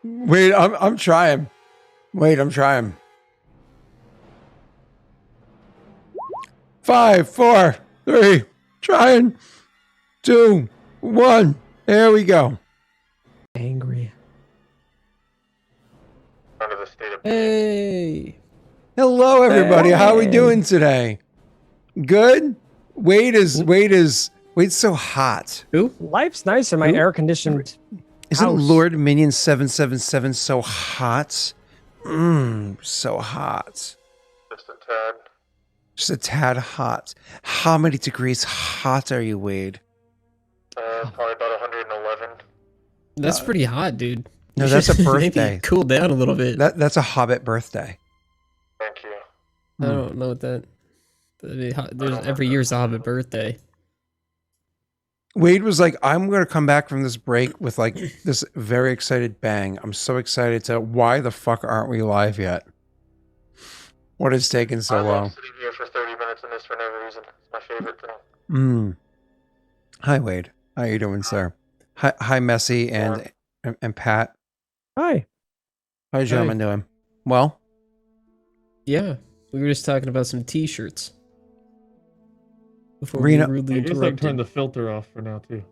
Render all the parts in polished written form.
Wait, I'm trying. Wait, I'm trying. 5, 4, 3, trying. 2, 1. There we go. Angry. Under the state of Hey. Hello, everybody. How are we Hey. doing today? Good. Wade's so hot. Who? Life's nice in my Who? air-conditioned Isn't house. Lord Minion 777 so hot? So hot. just a tad. Just a tad hot. How many degrees hot are you, Wade? Probably about 111. That's pretty hot, dude. No, You that's a should birthday. Maybe cool down a little bit. That's a Hobbit birthday. Thank you. I don't know what that. There's every year's a Hobbit birthday. Wade was like, I'm going to come back from this break with like this very excited bang. I'm so excited to, why the fuck aren't we live yet? What is taking so I love long? sitting here for 30 minutes in this for no reason. It's my favorite thing. Hi, Wade. How you doing, sir? Hi, Messy and Pat. Hi. How you gentlemen doing? Well, Yeah, we were just talking about some T-shirts. Before Rena- we rudely I guess I interrupted. turned the filter off for now too.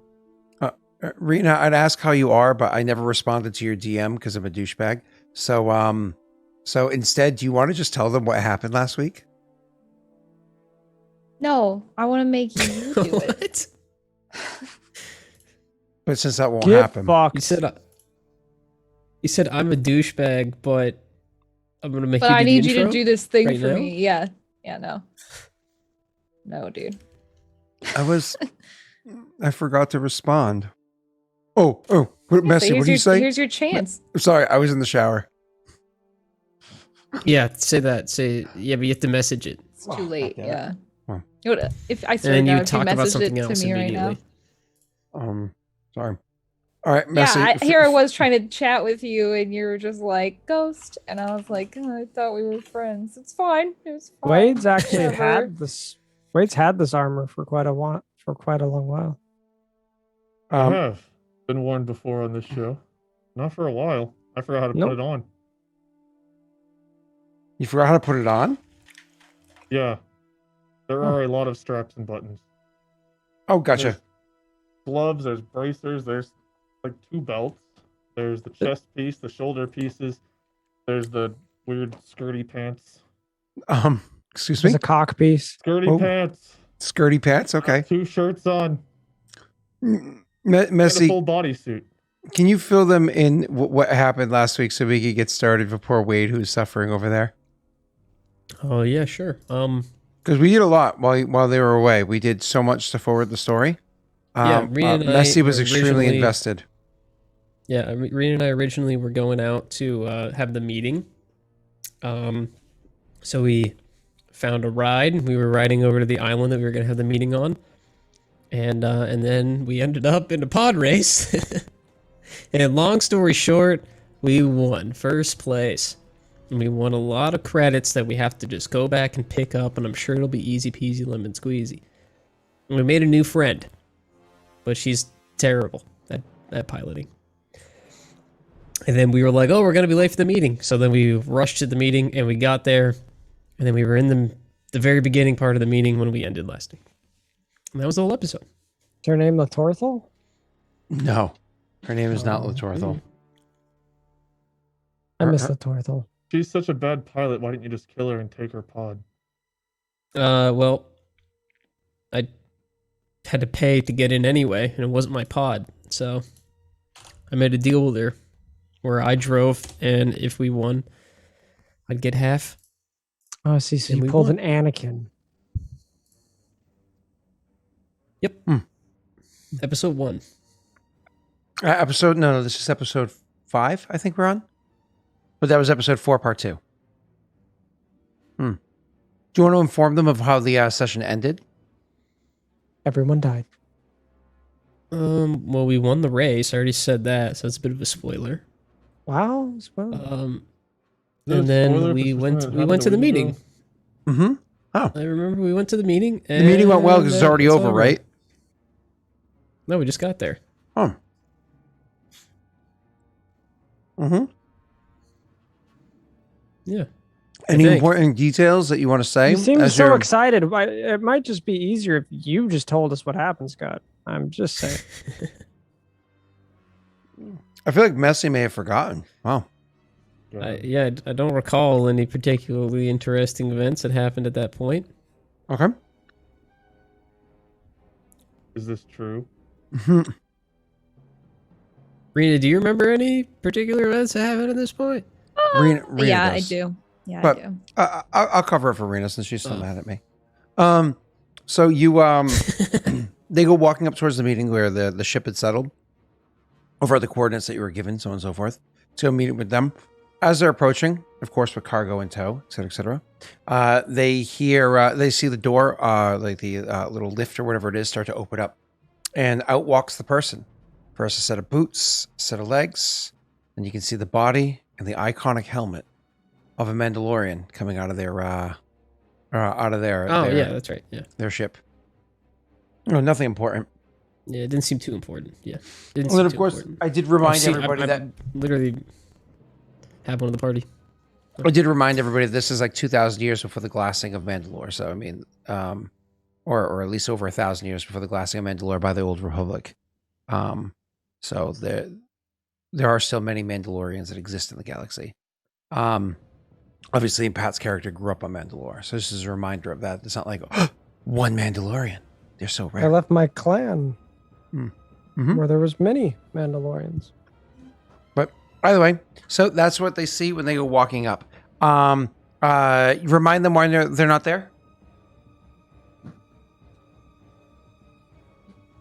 Rena, I'd ask how you are, but I never responded to your DM because I'm a douchebag. So instead, do you want to just tell them what happened last week? No, I want to make you do it. What? But since that won't Get happen, fucked. You said I'm a douchebag, but I'm gonna make But you do I the need you to intro? do this thing right for now? me. Yeah. Yeah, no. No, dude. I forgot to respond. Oh, Messy, So what do you say? Here's your chance. Sorry, I was in the shower. Yeah, say that. Say yeah, but you have to message it, It's too late. damn it. Yeah. Huh. You know what, if I and swear then to you God, if you talk about message something it to else me right now. immediately. Sorry. All right, Messy. Yeah, here I was trying to chat with you, and you were just like ghost, and I was like, oh, I thought we were friends. It's fine. It's fine. Wade's actually Whatever. had this. Wade's had this armor for quite a while. For quite a long while. I have been warned before on this show. Not for a while. I forgot how to Nope. put it on. You forgot how to put it on? Yeah. There are a lot of straps and buttons. Oh, gotcha. There's gloves, there's bracers, there's like 2 belts. There's the chest piece, the shoulder pieces. There's the weird skirty pants. Excuse me? There's a cock piece. Skirty Oh. pants. Skirty pants? Okay. 2 shirts on. And a Messy, full bodysuit. can you fill them in what happened last week so we could get started for poor Wade who's suffering over there? Oh yeah, sure. Because we did a lot while they were away. We did so much to forward the story. Yeah, Rena and I Messy was were extremely originally- invested. Yeah, Rena and I originally were going out to have the meeting. So we found a ride. We were riding over to the island that we were going to have the meeting on, and then we ended up in a pod race. And long story short, we won first place, and we won a lot of credits that we have to just go back and pick up. And I'm sure it'll be easy peasy lemon squeezy. And we made a new friend, but she's terrible at piloting. And then we were like, oh, we're going to be late for the meeting. So then we rushed to the meeting, and we got there. And then we were in the very beginning part of the meeting when we ended last week. And that was the whole episode. Is her name Latorthal? No, her name is not Oh. Latorthal. I miss Uh-uh. Latorthal. She's such a bad pilot. Why didn't you just kill her and take her pod? Well, I had to pay to get in anyway, and it wasn't my pod. So I made a deal with her where I drove, and if we won, I'd get half. Oh, see, so And you we pulled won. an Anakin. Yep. Hmm. Episode 1. No, this is episode 5, I think we're on. But that was episode 4, part 2. Do you want to inform them of how the session ended? Everyone died. Well, we won the race. I already said that, so it's a bit of a spoiler. Wow. Well, Um, Is it a and then spoiler if we it's went just we went to the meeting. Mm-hmm. I remember we went to the meeting. The meeting went well because it's and already over, right? No, we just got there. Oh. Mm-hmm. Yeah. Any think. important details that you want to say? You seem as so you're- excited. It might just be easier if you just told us what happened, Scott. I'm just saying. I feel like Messi may have forgotten. Wow. I don't recall any particularly interesting events that happened at that point. Okay. Is this true? Rena, do you remember any particular events that happened at this point? Rena yeah, does. I do. Yeah, But- I do. I'll cover it for Rena since she's still Oh. mad at me. So you they go walking up towards the meeting where the ship had settled over at the coordinates that you were given, so on and so forth. To go meet with them. As they're approaching, of course, with cargo in tow, et cetera, they see the door, like the little lift or whatever it is, start to open up, and out walks the person. First, a set of boots, a set of legs, and you can see the body and the iconic helmet of a Mandalorian coming out of their Oh, yeah, that's right. Yeah. their ship. No, nothing important. Yeah, it didn't seem too important. Yeah. Didn't Well, then, seem of too course, important. I did remind See, everybody I that literally had one of the party. I did remind everybody that this is like 2,000 years before the glassing of Mandalore. So I mean, or at least over 1,000 years before the glassing of Mandalore by the Old Republic. So there are still many Mandalorians that exist in the galaxy. Obviously, Pat's character grew up on Mandalore, so this is a reminder of that. It's not like one Mandalorian. They're so I rare. left my clan Mhm. where there was many Mandalorians. By the way, so that's what they see when they go walking up. Remind them why they're not there.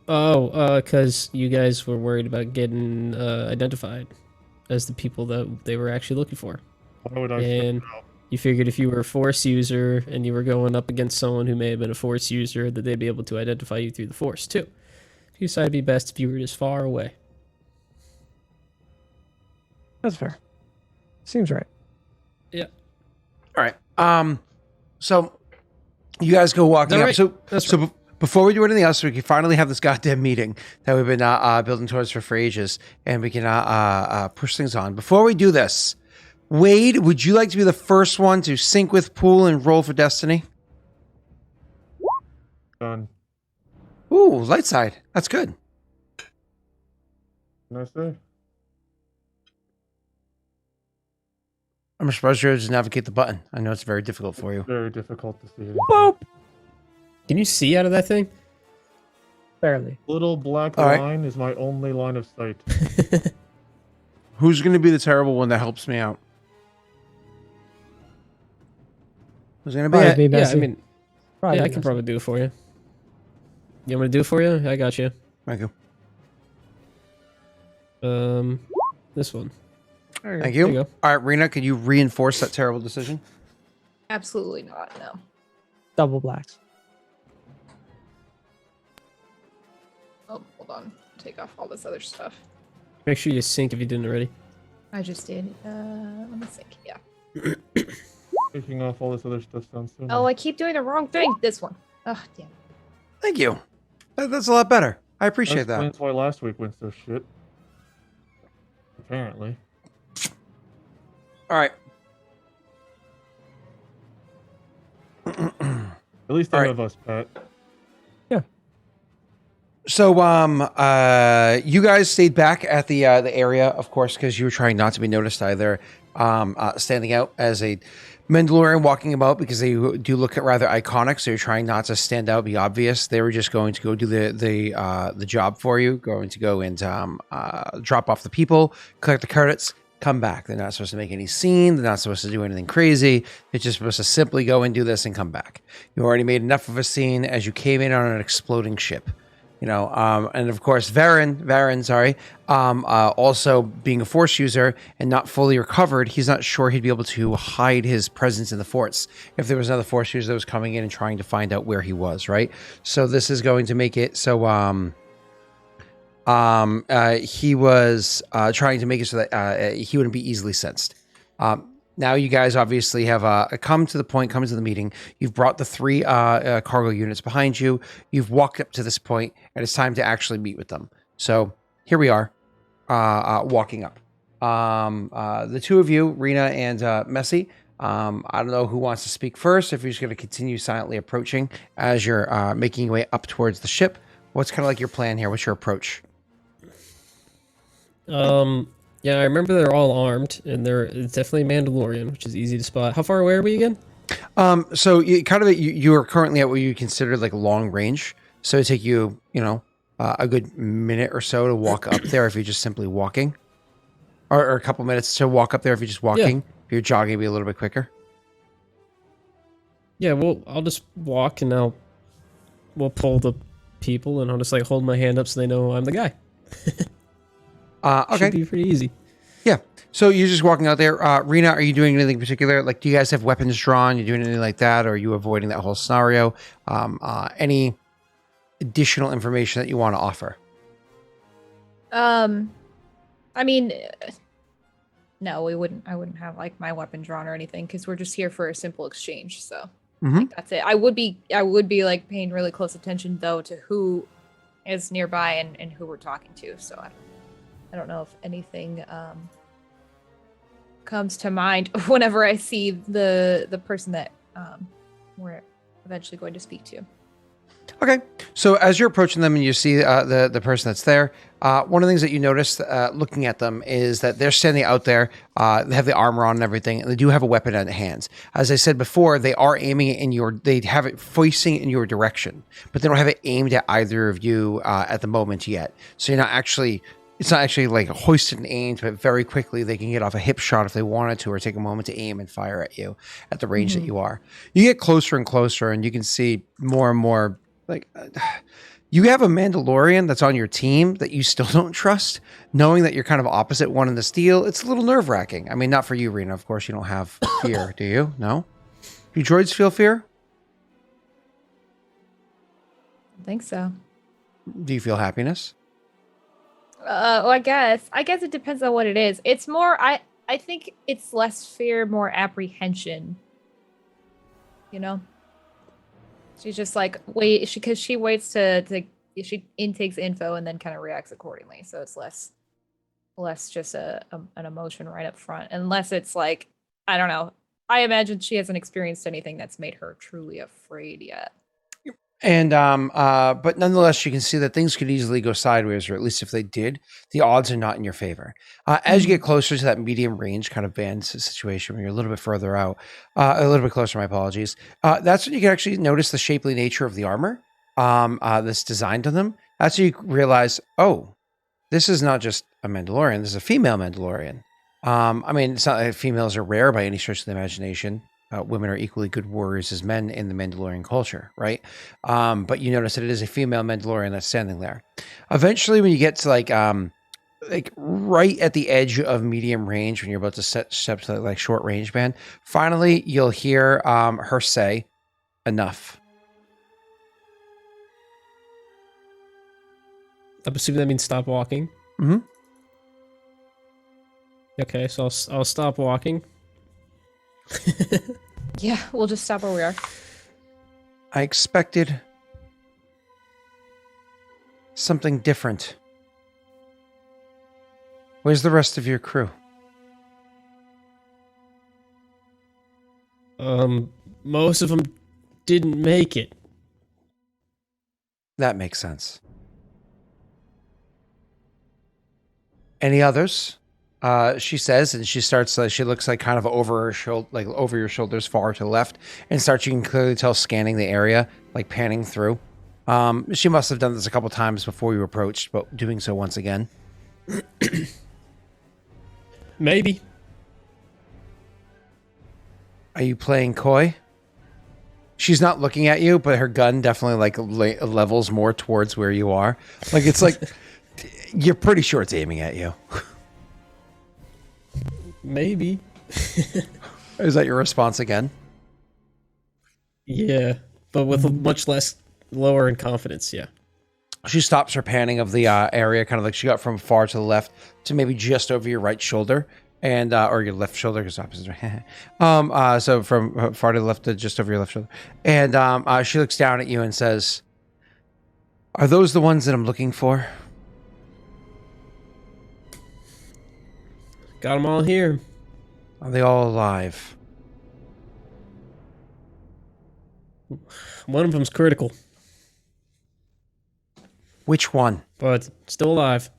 Oh, because you guys were worried about getting identified as the people that they were actually looking for. Why would I And you figured if you were a Force user and you were going up against someone who may have been a Force user, that they'd be able to identify you through the Force, too. You decided it'd be best if you were just far away. That's fair. Seems right. All right. So you guys go walking All up. right. So That's so right. before we do anything else, we can finally have this goddamn meeting that we've been building towards for ages, and we can push things on. Before we do this, Wade, would you like to be the first one to sync with Pool and roll for Destiny? done? Ooh, light side. That's good. Can I say? I'm surprised you're able to navigate the button. I know it's very difficult for you. Very difficult to see. Boop. Can you see out of that thing? Barely. Little black All right. line is my only line of sight. Who's going to be the terrible one that helps me out? Who's going to be? Probably me, yeah, I Bessie. mean, Probably yeah, I me, can Bessie. probably do it for you. You want me to do it for you? I got you. Thank you. This one. Thank There you. you go. All right, Rena, can you reinforce that terrible decision? Absolutely not. No. Double blacks. Oh, hold on. Take off all this other stuff. Make sure you sync if you didn't already. I just did. Let me think. Yeah. Taking off all this other stuff sounds so Oh, nice. I keep doing the wrong thing. This one. Oh, damn. Thank you. That's a lot better. I appreciate that. Explains why last week went so shit. Apparently. All right. At least All none right. of us, Pat. So, you guys stayed back at the area, of course, because you were trying not to be noticed either. Standing out as a Mandalorian walking about because they do look rather iconic. So you're trying not to stand out, be obvious. They were just going to go do the job for you, going to go and drop off the people, collect the credits, come back. They're not supposed to make any scene. They're not supposed to do anything crazy. They're just supposed to simply go and do this and come back. You already made enough of a scene as you came in on an exploding ship. You know, and of course, Varen, also being a Force user and not fully recovered, he's not sure he'd be able to hide his presence in the Force if there was another Force user that was coming in and trying to find out where he was, right? So this is going to make it so, he was trying to make it so that he wouldn't be easily sensed. Now you guys obviously have come to the meeting. You've brought the 3 cargo units behind you. You've walked up to this point, and it's time to actually meet with them. So here we are, walking up. the two of you, Rena and Messi, I don't know who wants to speak first. If you're just going to continue silently approaching as you're making your way up towards the ship, what's kind of like your plan here? What's your approach? Yeah, I remember they're all armed, and it's definitely Mandalorian, which is easy to spot. How far away are we again? So you are currently at what you consider like long range. So it take you, a good minute or so to walk up there if you're just simply walking, or a couple minutes to walk up there if you're just walking. Yeah. If you're jogging, it'd be a little bit quicker. Yeah, well, I'll just walk, and we'll pull the people, and I'll just like hold my hand up so they know I'm the guy. Okay. Should be pretty easy. Yeah. So you're just walking out there. Rena, are you doing anything particular? Like, do you guys have weapons drawn? You doing anything like that? Or are you avoiding that whole scenario? Any additional information that you want to offer? I mean, no, I wouldn't have like my weapon drawn or anything because we're just here for a simple exchange. So like, that's it. I would be like paying really close attention though to who is nearby and who we're talking to. So I don't know if anything comes to mind whenever I see the person that we're eventually going to speak to. Okay. So as you're approaching them and you see the person that's there, one of the things that you notice looking at them is that they're standing out there. They have the armor on and everything, and they do have a weapon in their hands. As I said before, they are aiming it they have it facing in your direction, but they don't have it aimed at either of you at the moment yet. So it's not actually like hoisted and aimed, but very quickly they can get off a hip shot if they wanted to, or take a moment to aim and fire at you at the range that you are. You get closer and closer, and you can see more and more. Like, you have a Mandalorian that's on your team that you still don't trust, knowing that you're kind of opposite one in the steel. It's a little nerve wracking. I mean, not for you, Rena. Of course, you don't have fear, do you? No? Do you droids feel fear? I think so. Do you feel happiness? Well, I guess it depends on what it is. It's more, I think it's less fear, more apprehension. She's just like, because she waits she intakes info and then kind of reacts accordingly. So it's less just an emotion right up front, unless it's like, I don't know. I imagine she hasn't experienced anything that's made her truly afraid yet. And but nonetheless, you can see that things could easily go sideways, or at least if they did, the odds are not in your favor. As you get closer to that medium range kind of band situation, where you're a little bit further out, a little bit closer, my apologies, that's when you can actually notice the shapely nature of the armor that's designed on them. That's when you realize, oh, this is not just a Mandalorian, this is a female Mandalorian. I mean, it's not like females are rare by any stretch of the imagination. Women are equally good warriors as men in the Mandalorian culture, right? But you notice that it is a female Mandalorian that's standing there. Eventually, when you get to like right at the edge of medium range, when you're about to step to like short range band, finally you'll hear her say, "Enough." I'm assuming that means stop walking. Mm-hmm. Okay, so I'll stop walking. Yeah, we'll just stop where we are. I expected something different. Where's the rest of your crew? Most of them didn't make it. That makes sense. Any others? She says, and she starts. She looks like kind of over her shoulder, like over your shoulders, far to the left, and starts. You can clearly tell scanning the area, like panning through. She must have done this a couple times before you approached, but doing so once again. Maybe. Are you playing coy? She's not looking at you, but her gun definitely like levels more towards where you are. Like it's like you're pretty sure it's aiming at you. Maybe. Is that your response again? Yeah, but with much less lower in confidence, yeah. She stops her panning of the area, kind of like she got from far to the left to maybe just over your right shoulder, and or your left shoulder, because opposite. So from far to the left to just over your left shoulder, and she looks down at you and says, "Are those the ones that I'm looking for?" Got them all here. Are they all alive? One of them's critical, Which one? but still alive.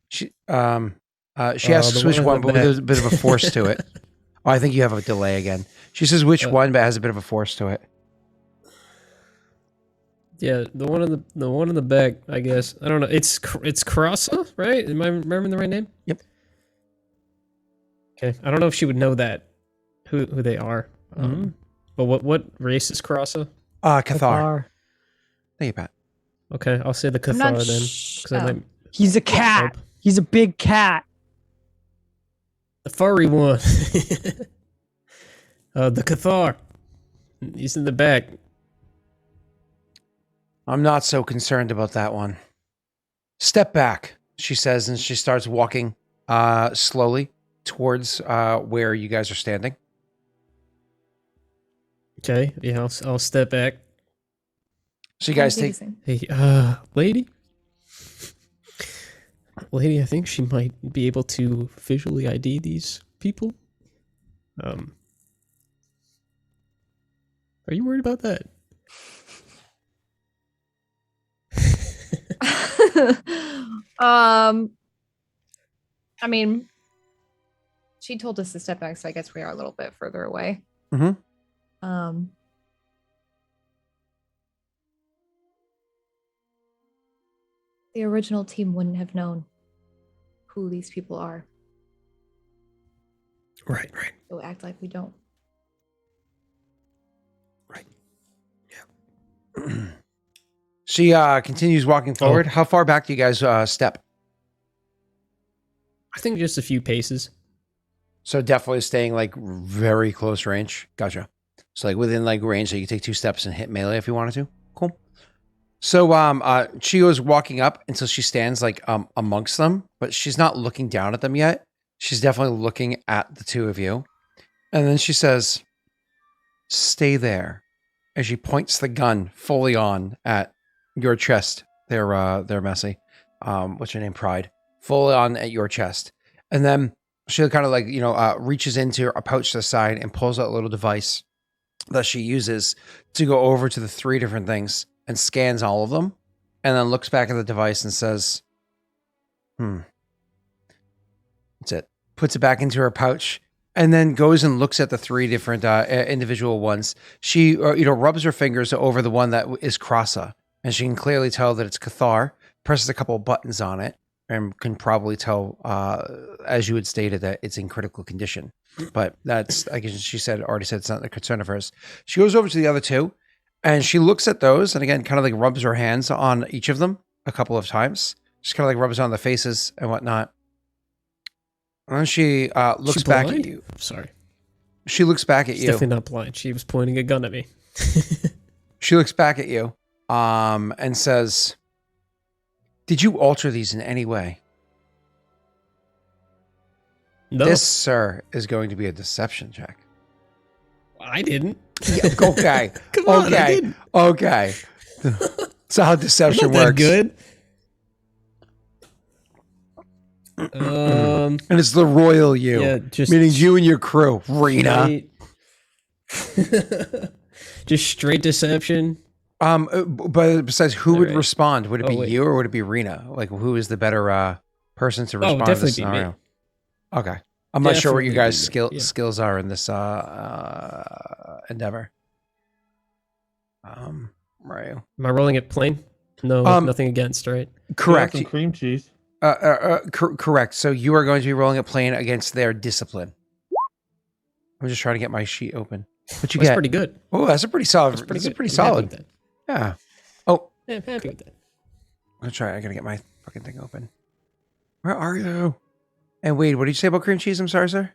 She asks the which one one, in the but with a back. bit of a force to it. Oh, I think you have a delay again. She says which Uh, one, but has a bit of a force to it. Yeah, the one in the back. I guess I don't know. It's Karasa, right? Am I remembering the right name? Yep. Okay, I don't know if she would know that who they are. Mhm. But what race is Karasa? Cathar. Cathar. Thank you, Pat. Okay, I'll say the I'm not Cathar then, sh- because I oh. might He's a cat. help. He's a big cat. The furry one. The Cathar. He's in the back. I'm not so concerned about that one. Step back, she says, and she starts walking slowly towards where you guys are standing. Okay, yeah, I'll step back. So you guys I'll do take. the same. Hey, lady? Lady, I think she might be able to visually ID these people. Are you worried about that? I mean, she told us to step back, so I guess we are a little bit further away. Mhm. The original team wouldn't have known who these people are, Right. so act like we don't. She continues walking forward. How far back do you guys step? I think just a few paces. So definitely staying like very close range. Gotcha. So like within like range, so you can take 2 steps and hit melee if you wanted to. Cool. So she goes walking up until she stands like amongst them, but she's not looking down at them yet. She's definitely looking at the two of you. And then she says, "Stay there." As she points the gun fully on at your chest. They're messy. What's your name? Pride. Fully on at your chest. And then she kind of like, reaches into a pouch to the side and pulls out a little device that she uses to go over to the 3 different things and scans all of them. And then looks back at the device and says, That's it. Puts it back into her pouch and then goes and looks at the 3 different individual ones. She, rubs her fingers over the one that is Krasa, and she can clearly tell that it's Cathar, presses a couple of buttons on it, and can probably tell, as you had stated, that it's in critical condition. But that's, I guess she already said it's not a concern of hers. She goes over to the other 2, and she looks at those, and again, kind of like rubs her hands on each of them a couple of times. Just kind of like rubs on the faces and whatnot. And then she looks She back blind? at you. Sorry. She looks back at She's you. definitely not blind. She was pointing a gun at me. She looks back at you and says, "Did you alter these in any way?" No, This, sir, is going to be a deception check. I didn't. Yeah, okay. Come on, I Okay. didn't. Okay. That's how I'm deception not that works. good. And it's the royal you. Yeah, just Meaning you and your crew. Rena. straight- just straight deception. But besides, who would Alright. respond? Would it Oh, be wait. you or would it be Rena? Like, who is the better person to Oh, respond to this definitely be me. scenario? Okay. I'm not sure what you Definitely guys' be me, yeah. skills are in this endeavor. Right. Am I rolling it plain? No, nothing against, right? Correct. Some cream cheese. Correct. So you are going to be rolling a plane against their discipline. I'm just trying to get my sheet open. What you That's get? pretty good. Oh, that's a pretty solid. That's pretty That's good. pretty I'm happy solid. with that. Yeah. Oh, Yeah, I'm happy with that. I'm gonna try. I gotta get my fucking thing open. Where are you? And Wade, what did you say about cream cheese? I'm sorry, sir.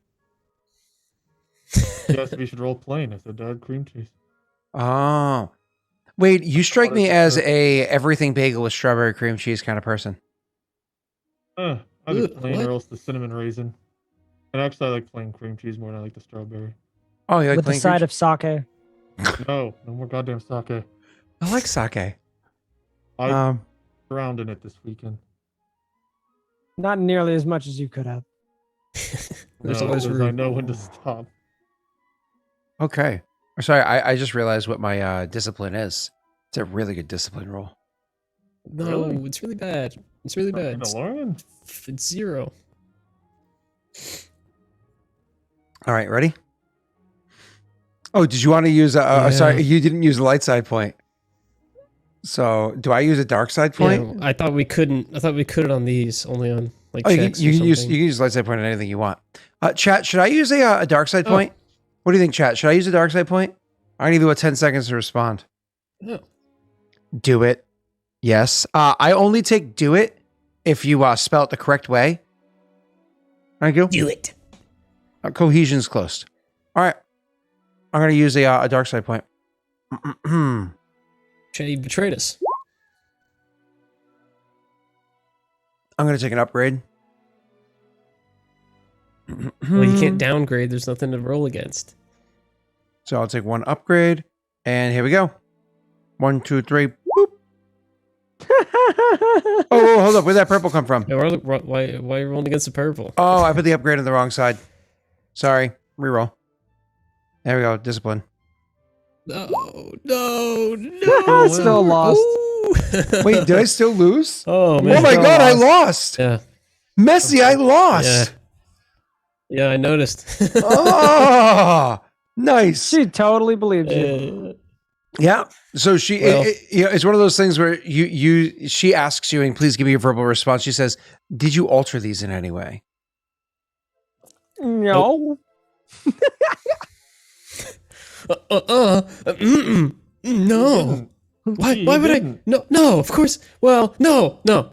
Yes, we should roll plain. I said add cream cheese. Oh, Wade, you strike me What is as it? a everything bagel with strawberry cream cheese kind of person. I do Ooh, plain what? or else the cinnamon raisin. And actually, I like plain cream cheese more than I like the strawberry. Oh, you like with the plain side cream of sake. No more goddamn sake. cheese? I like sake. I drowned in it this weekend. Not nearly as much as you could have. There's No, always because I room. know when to stop. Okay. Sorry, I just realized what my discipline is. It's a really good discipline roll. No, Really? it's really bad. It's really bad. Mandalorian? It's 0. All right, ready? Oh, did you want to use Yeah. sorry, you didn't use the light side point. So, do I use a dark side point? Yeah, I thought we couldn't. I thought we could on these, only on like Oh, checks you or can use something. light side point on anything you want. Chat, should I use a dark side Oh. point? What do you think, chat? Should I use a dark side point? I give you 10 seconds to respond. Oh. Do it. Yes. I only take do it if you spell it the correct way. Thank you. Do it. Cohesion's closed. All right. I'm going to use a dark side point. Chet, you betrayed us. I'm going to take an upgrade. Well, you can't downgrade. There's nothing to roll against. So I'll take one upgrade. And here we go. 1, 2, 3. Boop. Oh, hold up. Where'd that purple come from? Yeah, why are you rolling against the purple? Oh, I put the upgrade on the wrong side. Sorry. Reroll. There we go. Discipline. No, no. Still lost. Ooh. Wait, did I still lose? Oh man. Oh my still god, I lost. lost. Yeah. Messi, I Yeah. lost. Yeah, I noticed. Oh, nice. She totally believed you. Yeah. So she, Well- it's one of those things where she asks you, and please give me a verbal response. She says, "Did you alter these in any way?" No. No. Why? Gee, Why you would I? didn't. No. Of course. Well, no. No.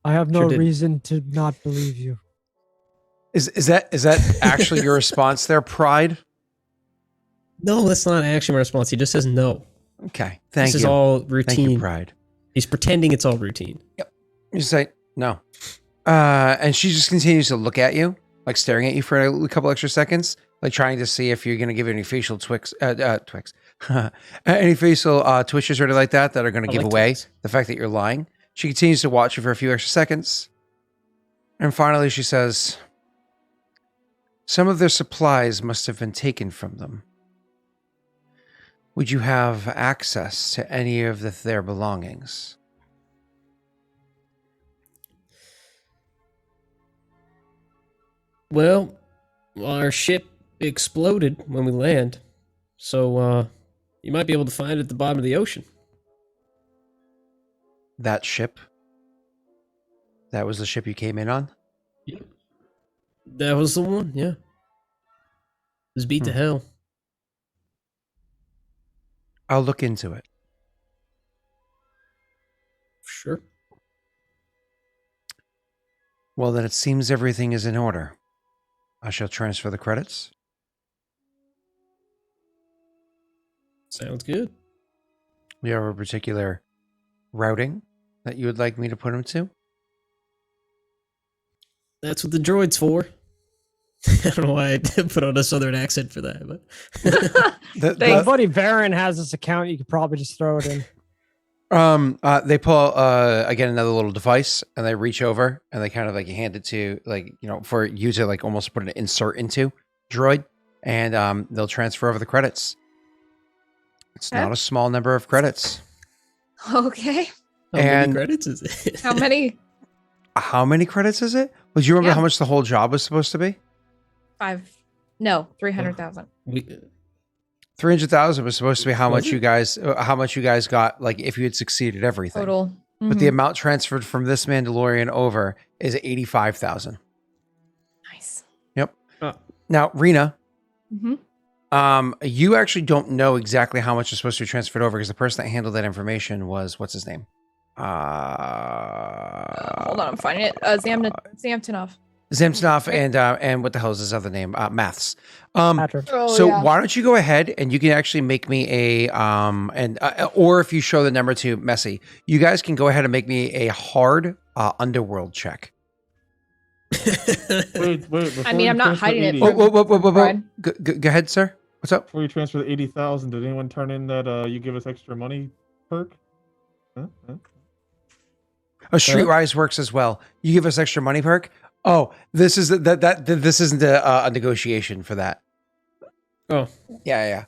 I have no Sure did. reason to not believe you. Is that actually your response there, Pride? No, that's not actually my response. He just says no. Okay. Thank This you. is all Thank routine. you, Pride. He's pretending it's all routine. You say no. And she just continues to look at you, like staring at you for a couple extra seconds, like trying to see if you're going to give any facial any facial twitches or anything like that are going to I give like away twitches. the fact that you're lying. She continues to watch you for a few extra seconds. And finally she says, some of their supplies must have been taken from them. Would you have access to any of their belongings? Well, our ship exploded when we land, so you might be able to find it at the bottom of the ocean. That ship? That was the ship you came in on? That was the one. Yeah. It was beat to hell. I'll look into it. Sure. Well, then it seems everything is in order. I shall transfer the credits. Sounds good. We have a particular routing that you would like me to put them to? That's what the droid's for. I don't know why I put on a southern accent for that, but The- Thanks. My buddy Varen has this account. You could probably just throw it in. They pull again another little device and they reach over and they kind of like hand it to for you to like almost put an insert into droid and they'll transfer over the credits. It's Okay. not a small number of credits. Okay. how many And- credits is it? How many? How many credits is it? Do you remember Yeah. how much the whole job was supposed to be? 5. No, 300,000. We, 300,000 was supposed to be how Was much it? you guys got like if you had succeeded everything. Total. But the Mhm. amount transferred from this Mandalorian over is 85,000. Nice. Now, Rena, hmm you actually don't know exactly how much is supposed to be transferred over because the person that handled that information was what's his name? Hold on, I'm finding it. Zamtinov. Zamtinov and what the hell is his other name? Maths. Patrick. So why don't you go ahead and you can actually make me a or if you show the number to Messi, you guys can go ahead and make me a hard underworld check. Wait. I mean, I'm not hiding it Whoa, whoa, whoa, whoa, whoa, whoa. Brian. Go ahead, sir. What's up? Before you transfer the 80,000, did anyone turn in that you give us extra money perk? Huh? Streetwise works as well. You give us extra money perk. Oh, this is this isn't a negotiation for that. Oh, Yeah.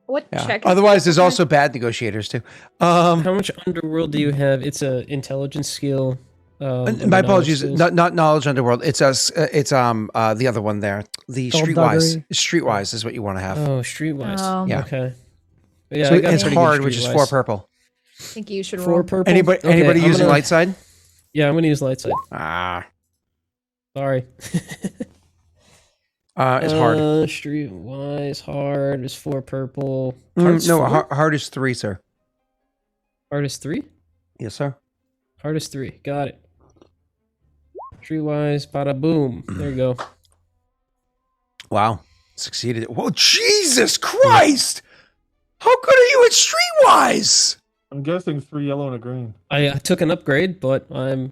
What Yeah. check? Otherwise, there's Okay. also bad negotiators too. how much underworld do you have? It's a intelligence skill. My knowledge apologies. skills? Not knowledge underworld. It's the other one there. The Skullduggery. streetwise is what you want to have. Oh, streetwise. Yeah. Okay. Yeah, So I got it's pretty good hard, which is 4 streetwise. purple. I think you should 4 roll. purple. Anybody Okay, I'm using gonna- light side? Yeah, I'm gonna use light side. Ah, Sorry. it's hard. Streetwise hard is 4 purple. No, Hard's 4? hard is 3, sir. Hard is 3? Yes, sir. Hard is 3. Got it. Streetwise, bada boom. There you go. Wow, succeeded. Whoa, Jesus Christ! How good are you at streetwise? I'm guessing 3 yellow and a green. I took an upgrade, but I'm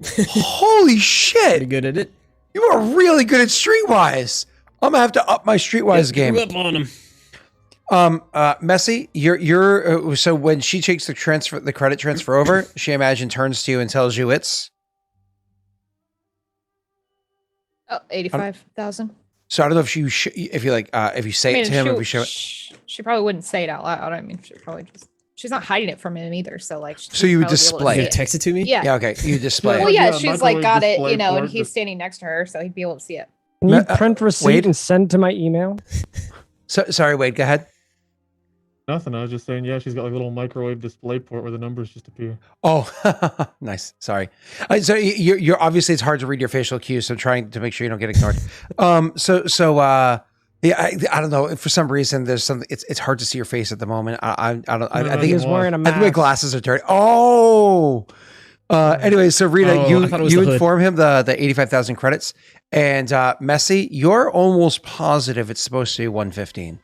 Holy pretty shit! good at it. You are really good at streetwise. I'm gonna have to up my streetwise game. Grew up on him. Messy, you're so when she takes the credit transfer over, she imagine turns to you and tells you it's. Oh, 85,000. So I don't know if if you like if you say it to him, if you show it. She probably wouldn't say it out loud. I mean, she probably just. She's not hiding it from him either. So like. So you would she'd probably be able to display see You it. text it to me? Yeah. Yeah, okay, you display Well, it. yeah, Yeah, she's like microwave got it, display and for it, he's just- standing next to her, so he'd be able to see it. Can you Ma- print receipt Wade? and send to my email? So, sorry, Wade, go ahead. Nothing. I was just saying, yeah, she's got like a little microwave display port where the numbers just appear. Oh, nice. Sorry. So you're obviously it's hard to read your facial cues, so I'm trying to make sure you don't get ignored. Yeah, I don't know. For some reason, there's something. It's hard to see your face at the moment. I think He's wearing a I think my mask. glasses are dirty. Oh. Anyway, so Rita, Oh, I thought it was you the hood. inform him the 85,000 credits, and Messi, you're almost positive it's supposed to be 115.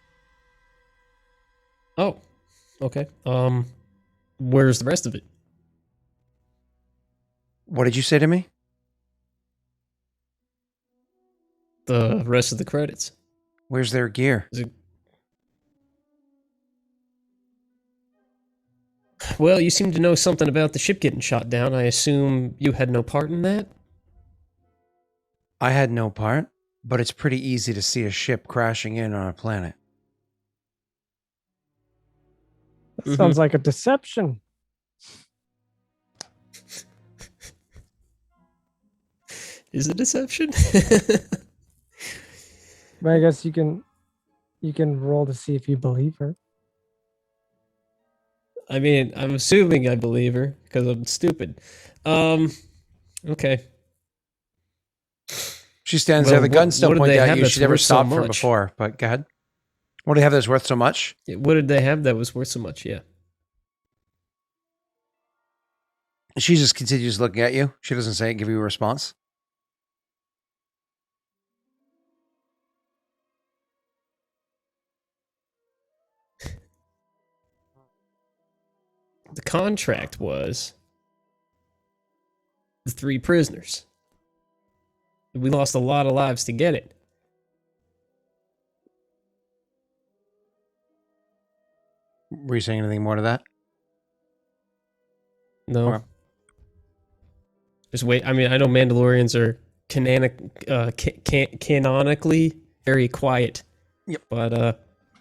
Oh. Okay. Where's the rest of it? What did you say to me? The rest of the credits. Where's their gear? Is it... Well, you seem to know something about the ship getting shot down. I assume you had no part in that? I had no part, but it's pretty easy to see a ship crashing in on a planet. That sounds like a deception. Is it deception? But I guess you can roll to see if you believe her. I mean, I'm assuming I believe her because I'm stupid. Okay. She stands Well, there. The gun what- still what did pointed they at have you. that's She never worth so stopped from much? before. But go ahead. What do you have that's worth so much? What did they have that was worth so much? Yeah. She just continues looking at you. She doesn't say it, give you a response. The contract was the 3 prisoners. We lost a lot of lives to get it. Were you saying anything more to that? No. Okay. Just wait. I mean, I know Mandalorians are canonically very quiet. Yep. But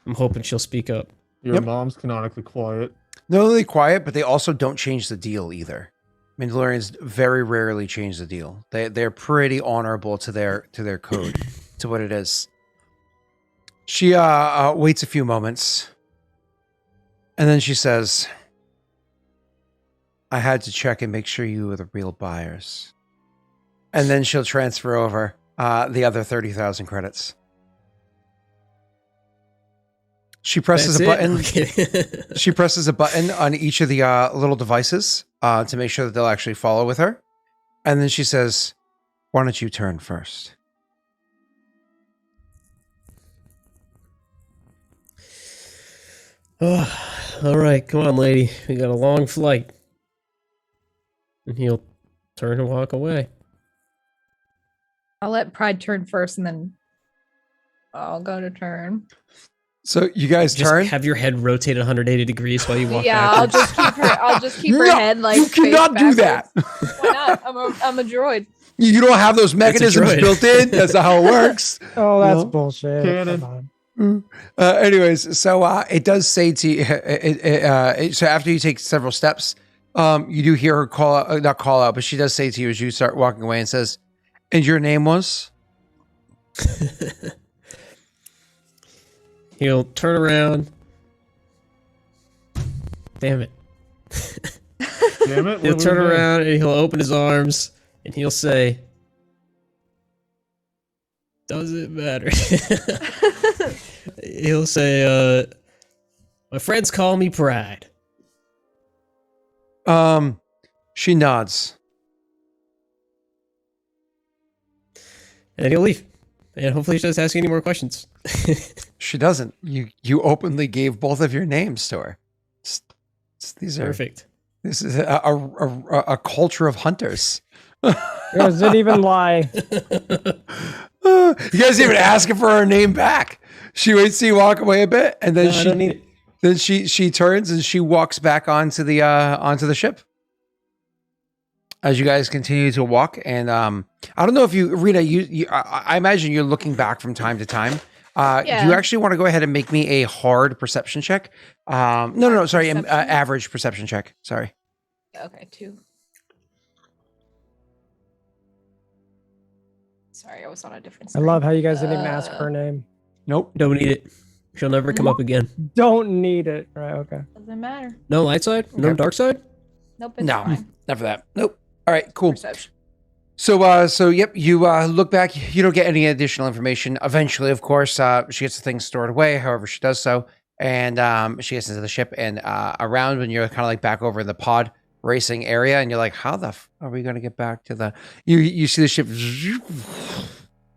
I'm hoping she'll speak up. Your Yep. mom's canonically quiet. Not only quiet, but they also don't change the deal either. Mandalorians very rarely change the deal. They're pretty honorable to their code, to what it is. She waits a few moments, and then she says, "I had to check and make sure you were the real buyers." And then she'll transfer over the other 30,000 credits. She presses That's a button. Okay. She presses a button on each of the little devices to make sure that they'll actually follow with her. And then she says, "Why don't you turn first?" All right, come on, lady. We got a long flight. And he'll turn and walk away. I'll let Pride turn first, and then I'll go to turn. So you guys Just turn. have your head rotate 180 degrees while you walk Yeah, backwards. I'll just keep her. I'll just keep her No, head like. you cannot face do that. backwards. Why not? I'm a droid. You don't have those mechanisms droid. built in. That's not how it works. Oh, that's No. bullshit. Cannon. Come on. Anyways, so it does say to you, so after you take several steps, you do hear her call out, not call out, but she does say to you as you start walking away and says, and your name was? He'll turn around. Damn it. Damn it. He'll what turn was that? around and he'll open his arms and he'll say, does it matter? He'll say, my friends call me Pride. She nods. And he'll leave. And hopefully she doesn't ask you any more questions. She doesn't. You openly gave both of your names to her. These are Perfect. This is a culture of hunters. Does it even lie? You guys even asking for her name back. She waits till you walk away a bit, and then No, I don't need it. then she turns and she walks back onto the ship. As you guys continue to walk, and I don't know if you, Rita, I imagine you're looking back from time to time. Do you actually want to go ahead and make me a hard perception check? No, sorry, Perception? average perception check. Sorry. Okay, 2. Sorry, I was on a different I screen. love how you guys didn't even ask her name. Nope. Don't need it. She'll never come up again. Don't need it. Right, okay. Doesn't matter. No light side? No Okay. dark side? Nope, it's No, fine. not for that. Nope. All right, cool. Perception. So yep, you look back. You don't get any additional information. Eventually, of course, she gets the things stored away. However, she does so, and she gets into the ship. And around when you're kind of like back over in the pod racing area, and you're like, "How the are we going to get back to the?" You see the ship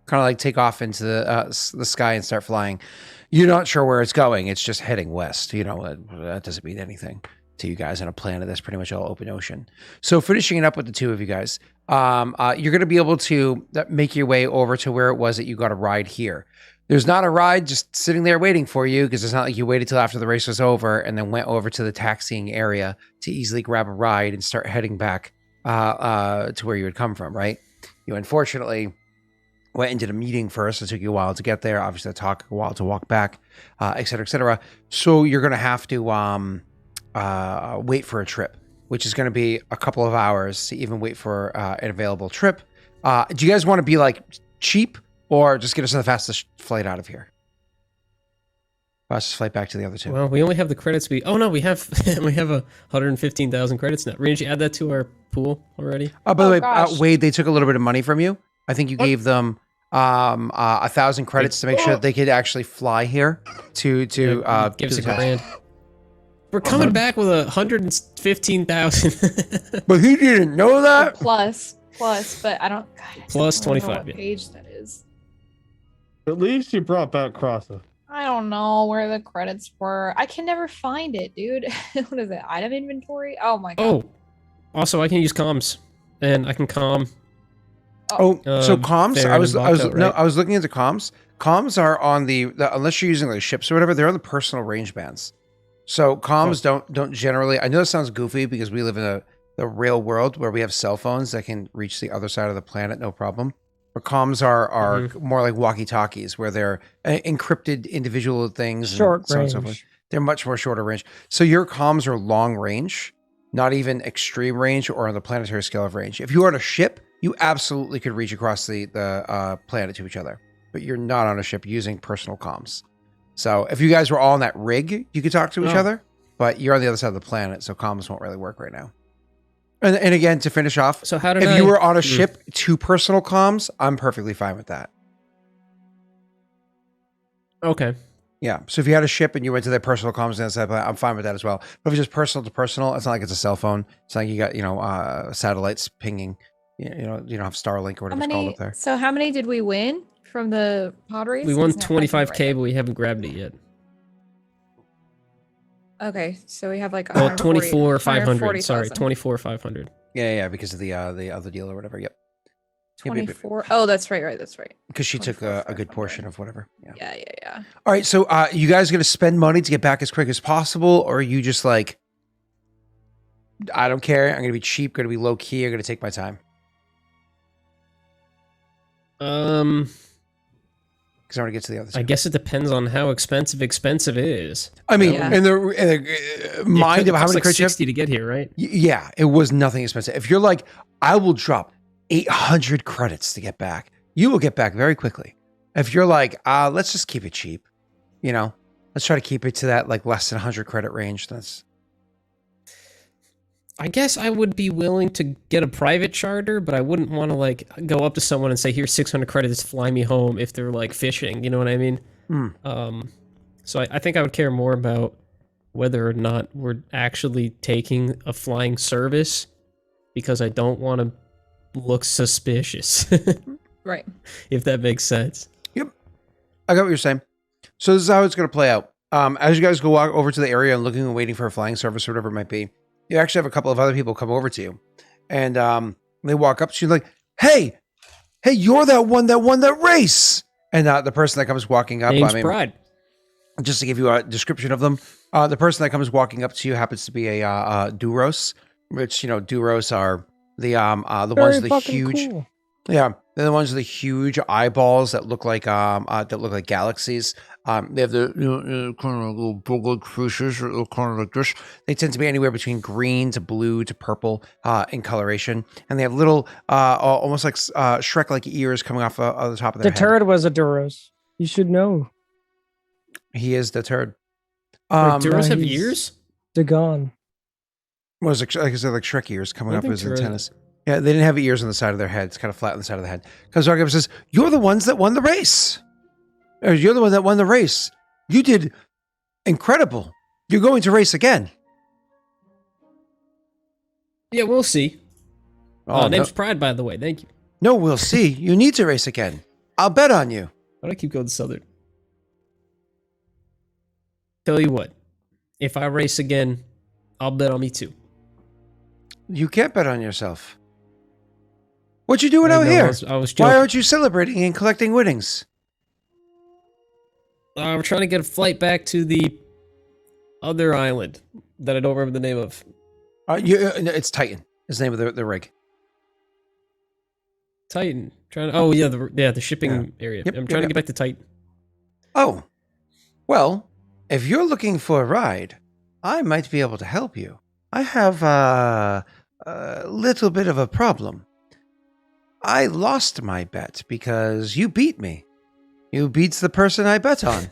kind of like take off into the sky and start flying. You're not sure where it's going. It's just heading west. You know that doesn't mean anything to you guys on a planet that's pretty much all open ocean. So finishing it up with the two of you guys, you're going to be able to make your way over to where it was that you got a ride here. There's not a ride just sitting there waiting for you, because it's not like you waited till after the race was over and then went over to the taxiing area to easily grab a ride and start heading back to where you had come from, right? You unfortunately went and did a meeting first. It took you a while to get there. Obviously, it took a while to walk back, et cetera, et cetera. So you're going to have to wait for a trip, which is going to be a couple of hours to even wait for an available trip. Do you guys want to be like cheap, or just get us the fastest flight out of here? Fastest flight back to the other two. Well, we only have the credits. Oh no, we have we have 115,000 credits now. Did you add that to our pool already? By the way, gosh. Wade, they took a little bit of money from you. I think you gave them 1,000 credits to make sure that they could actually fly here to Give us to a the- grand. We're coming back with 115,000 But he didn't know that. Plus, but I don't. God, I Plus don't know 25, what yeah. page that is. At least you brought back Crossa. I don't know where the credits were. I can never find it, dude. What is it? Item inventory? Oh my god. Oh, also I can use comms, and I can comm. So comms. Farron I was and Baco, no, right? I was looking into comms. Comms are on the unless you're using like ships or whatever, they're on the personal range bands. So comms don't generally. I know this sounds goofy because we live in the real world where we have cell phones that can reach the other side of the planet, no problem. But comms are more like walkie-talkies, where they're encrypted individual things. Short and so on and so forth. range. They're much more shorter range. So your comms are long range, not even extreme range or on the planetary scale of range. If you are on a ship, you absolutely could reach across the planet to each other. But you're not on a ship using personal comms. So if you guys were all in that rig, you could talk to each Oh. other. But you're on the other side of the planet, so comms won't really work right now. And again, to finish off, So how did if I? you were on a ship to personal comms, I'm perfectly fine with that. Okay. Yeah. So if you had a ship and you went to their personal comms and said, I'm fine with that as well. But if it's just personal to personal, it's not like it's a cell phone. It's not like you got, satellites pinging. You don't have Starlink or How whatever it's called many? up there. So how many did we win from the pod race? We won It's not like 25K, but we haven't grabbed it yet. Okay, so we have like Well, 140 24,500. Sorry, 140,000. 24,500. Yeah, because of the other deal or whatever. Yep. 24. Oh, that's right. That's right. Because she took a good 24,500. portion of whatever. Yeah. Yeah. All right. So you guys going to spend money to get back as quick as possible? Or are you just like, I don't care. I'm going to be cheap, going to be low key. I'm going to take my time. Because I want to get to the other I side. guess it depends on how expensive is. I mean, Yeah. in the mind of how many like crates you have, 60 to get here, right? yeah, it was nothing expensive. If you're like, I will drop 800 credits to get back, you will get back very quickly. If you're like, let's just keep it cheap, you know, let's try to keep it to that like less than 100 credit range. That's I guess I would be willing to get a private charter, but I wouldn't want to like go up to someone and say, "Here's 600 credits, fly me home." If they're like fishing, you know what I mean? So I think I would care more about whether or not we're actually taking a flying service, because I don't want to look suspicious. Right. If that makes sense. I got what you're saying. So this is how it's going to play out. As you guys go walk over to the area and looking and waiting for a flying service or whatever it might be, you actually have a couple of other people come over to you, and they walk up to you like, "Hey, you're that one that won that race." And the person that comes walking up, Name's Pride. just to give you a description of them, the person that comes walking up to you happens to be a Duros, which Duros are the ones Very with the fucking huge. cool. Yeah, they're the ones with the huge eyeballs that look like galaxies. They have the kind of little bug-like creatures that look kind of like this. They tend to be anywhere between green to blue to purple in coloration, and they have little, almost like Shrek-like ears coming off of the top of their The head. turd was a Duros. You should know. He is the turd. Wait, Duros yeah, have he's- ears? Dagon. Was like I said, like Shrek ears coming I up think as Duros- antennas. Yeah, they didn't have ears on the side of their head. It's kind of flat on the side of the head. Comes walking up and says, "You're the ones that won the race. Or you're the one that won the race. You did incredible. You're going to race again." Yeah, we'll see. Oh, Name's Pride, by the way. Thank you. no, we'll see. You need to race again. I'll bet on you. Why do I keep going southern? Tell you what, if I race again, I'll bet on me too. You can't bet on yourself. What you doing I out know, here? I was joking. Why aren't you celebrating and collecting winnings? We're trying to get a flight back to the other island that I don't remember the name of. It's Titan. Is the name of the rig. Titan. Oh yeah, the shipping area. Yep, I'm yep, trying to yep. get back to Titan. Oh, well, if you're looking for a ride, I might be able to help you. I have a little bit of a problem. I lost my bet because you beat me. You beat the person I bet on.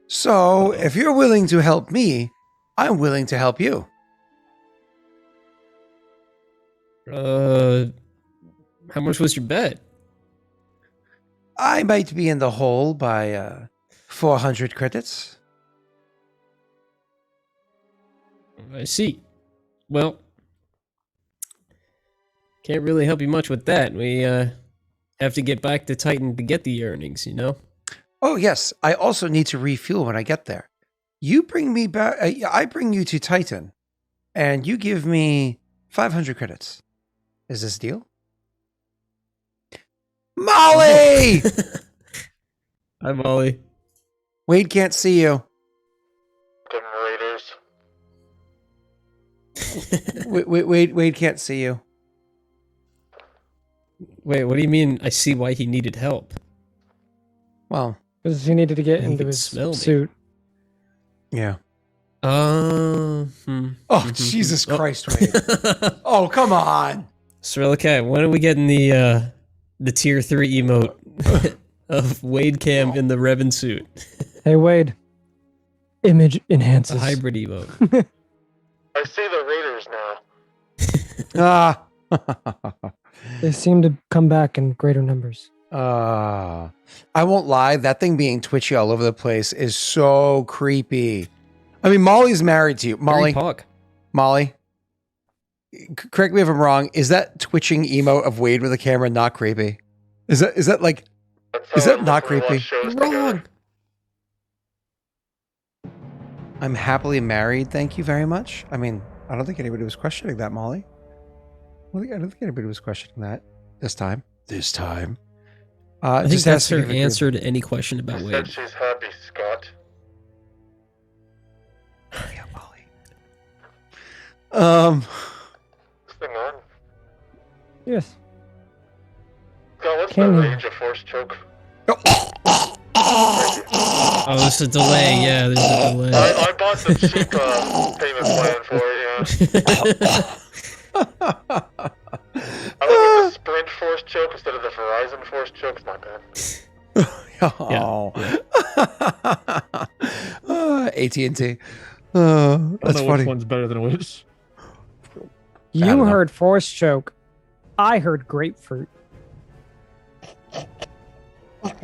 So, if you're willing to help me, I'm willing to help you. How much was your bet? I might be in the hole by 400 credits. I see. Well, can't really help you much with that. We have to get back to Titan to get the earnings, you know? Oh, yes. I also need to refuel when I get there. You bring me back. I bring you to Titan, and you give me 500 credits. Is this a deal? Molly! Hi, Molly. Wade can't see you. Them Raiders. Wade can't see you. Wait, what do you mean? I see why he needed help. Well, Because he needed to get He into could his smell me. suit. yeah. Oh, Jesus Christ, Wade. Oh, come on. Srelicat, when are we getting the tier 3 emote of Wade Cam in the Revan suit? Hey, Wade. Image It's enhances. a hybrid emote. I see the Raiders now. They seem to come back in greater numbers. I won't lie. That thing being twitchy all over the place is so creepy. I mean, Molly's married to you. Molly. Molly, correct me if I'm wrong. Is that twitching emote of Wade with a camera not creepy? Is that like? That's Is how that I not look when we creepy? watch shows Wrong. together. I'm happily married. Thank you very much. I mean, I don't think anybody was questioning that, Molly. I don't think anybody was questioning that this time. I think just that's asking her if you agree. answer to any question about She Wade. said she's happy, Scott. Yeah, Molly. This thing on. Yes. Scott, what's Can the you- range of force choke? Oh, there's a delay. Yeah, there's a delay. I bought the cheap payment plan for it, yeah. I went with the Sprint force choke instead of the Verizon force choke. It's not bad. Oh. AT&T. I don't That's know funny. which one's better than which. You don't know. heard force choke. I heard grapefruit. I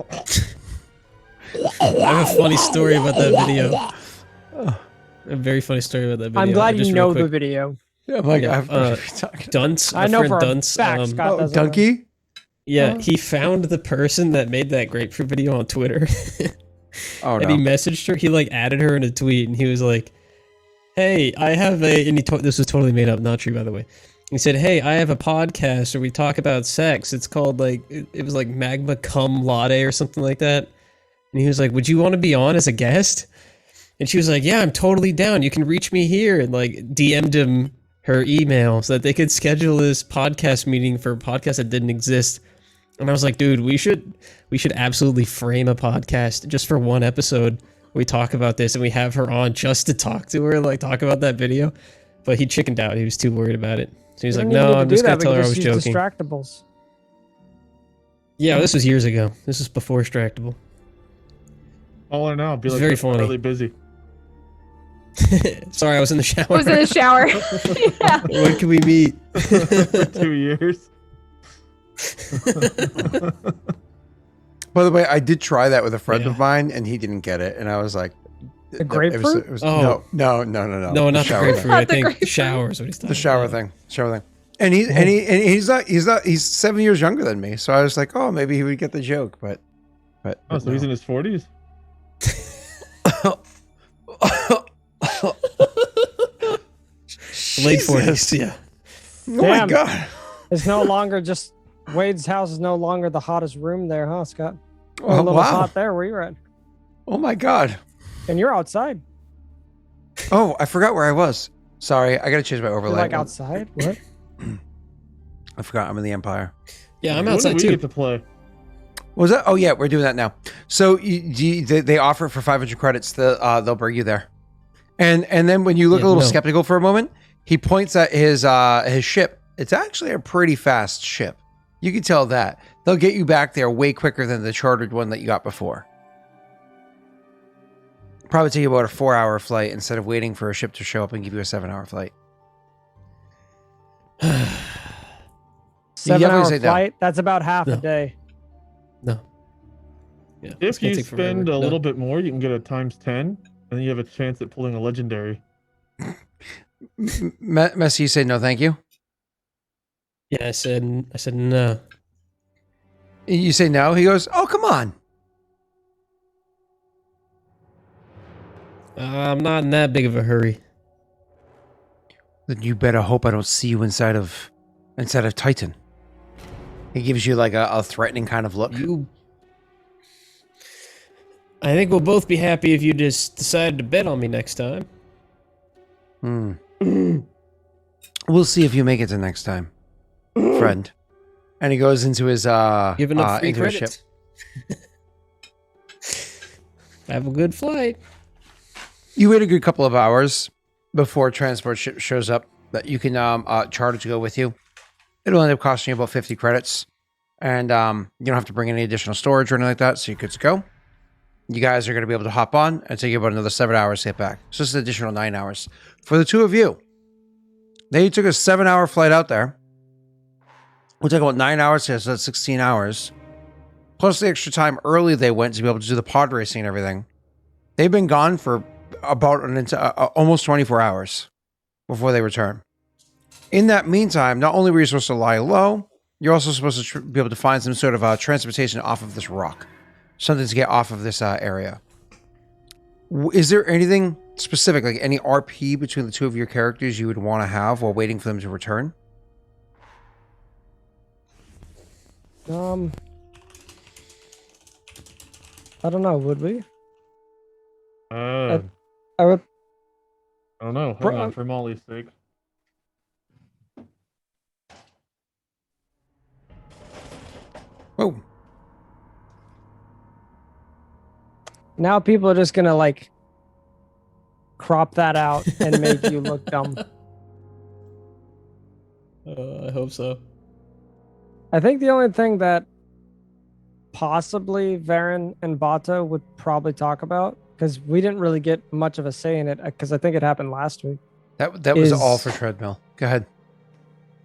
have a funny story about that video. A very funny story about that video. I'm glad Just you real know the quick. video. Yeah, I'm like, Yeah, I've talking. Dunce, I our know friend for a Dunce, fact Scott Oh, doesn't know. Donkey? yeah, he found the person that made that grapefruit video on Twitter. Oh, And he no. messaged her. He like added her in a tweet, and he was like, "Hey, I have a." And this was totally made up, not true, by the way. He said, "Hey, I have a podcast where we talk about sex. It's called like it was like Magma Cum Latte or something like that." And he was like, "Would you want to be on as a guest?" And she was like, "Yeah, I'm totally down. You can reach me here." And like DM'd him her email so that they could schedule this podcast meeting for a podcast that didn't exist. And I was like, dude, we should absolutely frame a podcast just for one episode. We talk about this and we have her on just to talk to her, like talk about that video. But he chickened out. He was too worried about it. So he was We like, don't even no, need I'm to just do going that, to tell we her I can was just use joking. Distractables. Yeah, this was years ago. This was before Extractable. Call her now. Be It's like, very "I'm funny." really busy. Sorry, I was in the shower. I was in the shower. Yeah. When can we meet? For 2 years. By the way, I did try that with a friend Yeah. of mine, and he didn't get it. And I was like, The grapefruit? Oh. no. No, not the shower grapefruit. thing. Not I the think grapefruit. showers. What he's talking The shower about. thing. And he's 7 years younger than me. So I was like, oh, maybe he would get the joke, but Oh, so he's in his 40s? Late Jesus. 40s, yeah. Oh my Damn. god. It's no longer just Wade's house is no longer the hottest room there, huh, Scott? Oh, a little wow. hot there where you're at. Oh my god. And you're outside. Oh, I forgot where I was. Sorry, I gotta change my You're overlay. like outside? What? I forgot I'm in the Empire. Yeah, I'm When do outside we too. get to play? What was that? Oh yeah, we're doing that now. So they offer it for 500 credits. They'll bring you there. And then when you look Yeah, a little no. skeptical for a moment, he points at his ship. It's actually a pretty fast ship. You can tell that. They'll get you back there way quicker than the chartered one that you got before. Probably take you about a 4-hour flight instead of waiting for a ship to show up and give you a 7-hour flight. definitely 7-hour say no. flight? That's about half a No. day. No. Yeah, it's If gonna you take forever. spend a No. little bit more, you can get a times 10, and then you have a chance at pulling a legendary. Messi, you say no, thank you. Yeah, I said no. You say no. He goes, oh come on. I'm not in that big of a hurry. Then you better hope I don't see you inside of Titan. He gives you like a threatening kind of look. I think we'll both be happy if you just decide to bet on me next time. We'll see if you make it to next time, friend. And he goes into his Giving up free into his ship. credits. Have a good flight. You wait a good couple of hours before a transport ship shows up that you can charter to go with you. It'll end up costing you about 50 credits, and you don't have to bring any additional storage or anything like that, so you're good to go. You guys are going to be able to hop on and take you about another 7 hours to get back. So it's an additional 9 hours for the two of you. They took a 7-hour flight out there. We'll take about 9 hours here, so that's 16 hours. Plus the extra time early they went to be able to do the pod racing and everything. They've been gone for about almost 24 hours before they return. In that meantime, not only were you supposed to lie low, you're also supposed to be able to find some sort of transportation off of this rock. Something to get off of this area. Is there anything specific, like any RP between the two of your characters you would want to have while waiting for them to return? I don't know. Would we? I I would. don't know. Hang Bro- on, for Molly's sake. Now people are just gonna like crop that out and make you look dumb. I hope so. I think the only thing that possibly Varen and Bato would probably talk about, because we didn't really get much of a say in it, because I think it happened last week. That was all is- for Treadmill. Go ahead.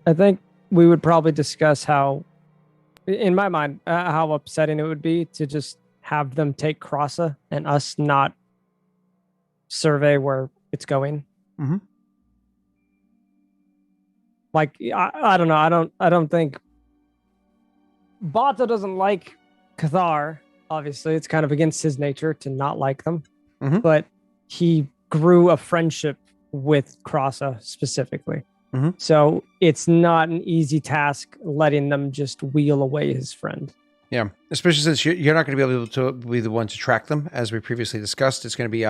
I think we would probably discuss how, in my mind, how upsetting it would be to just have them take Crossa and us not survey where it's going. Mhm. Like I don't know. I don't think Bato doesn't like Cathar. Obviously, it's kind of against his nature to not like them. Mhm. But he grew a friendship with Crossa specifically. Mhm. So it's not an easy task letting them just wheel away his friend. Yeah, especially since you're not going to be able to be the one to track them, as we previously discussed. It's going to be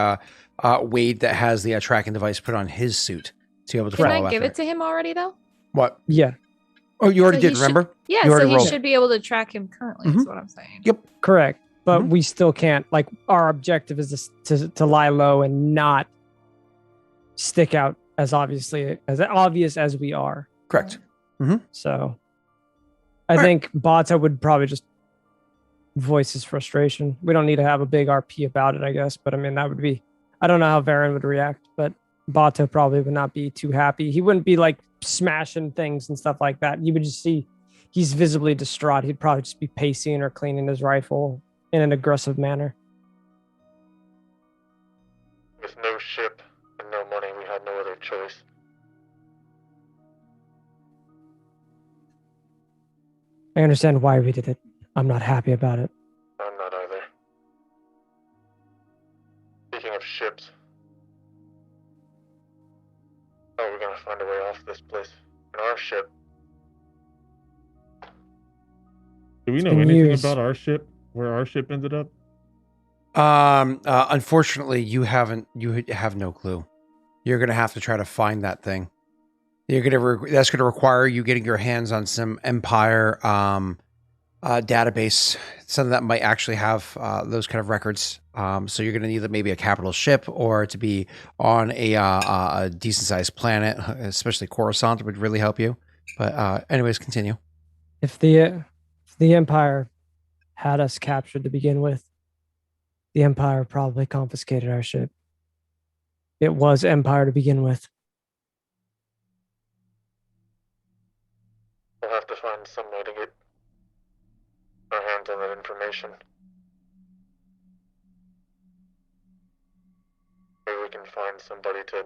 Wade that has the tracking device put on his suit to be able to Can follow I give after it to him already though? What? Yeah, Oh, you already So he did, should- remember? Yeah, You so already he rolled. should be able to track him currently. Is what I'm saying. Yep. correct. But Mhm. we still can't. Like our objective is to lie low and not stick out as obvious as we are. Correct. So I Right. think Bata would probably just voice his frustration. We don't need to have a big RP about it, I guess. But I mean, that would be, I don't know how Varen would react, but Bata probably would not be too happy. He wouldn't be like smashing things and stuff like that. You would just see he's visibly distraught. He'd probably just be pacing or cleaning his rifle in an aggressive manner. With no ship and no money, we had no other choice. I understand why we did it. I'm not happy about it. I'm not either. Speaking of ships, how are we gonna find a way off this place? In our ship. Do we know been anything years. about our ship? Where our ship ended up? Unfortunately, you have no clue. You're going to have to try to find that thing. That's going to require you getting your hands on some Empire database, something that might actually have those kind of records. So you're going to need maybe a capital ship or to be on a decent sized planet, especially Coruscant would really help you. But anyways, continue. If the Empire had us captured to begin with, the Empire probably confiscated our ship. It was Empire to begin with. We'll have to find some way to get our hands on that information. Maybe we can find somebody to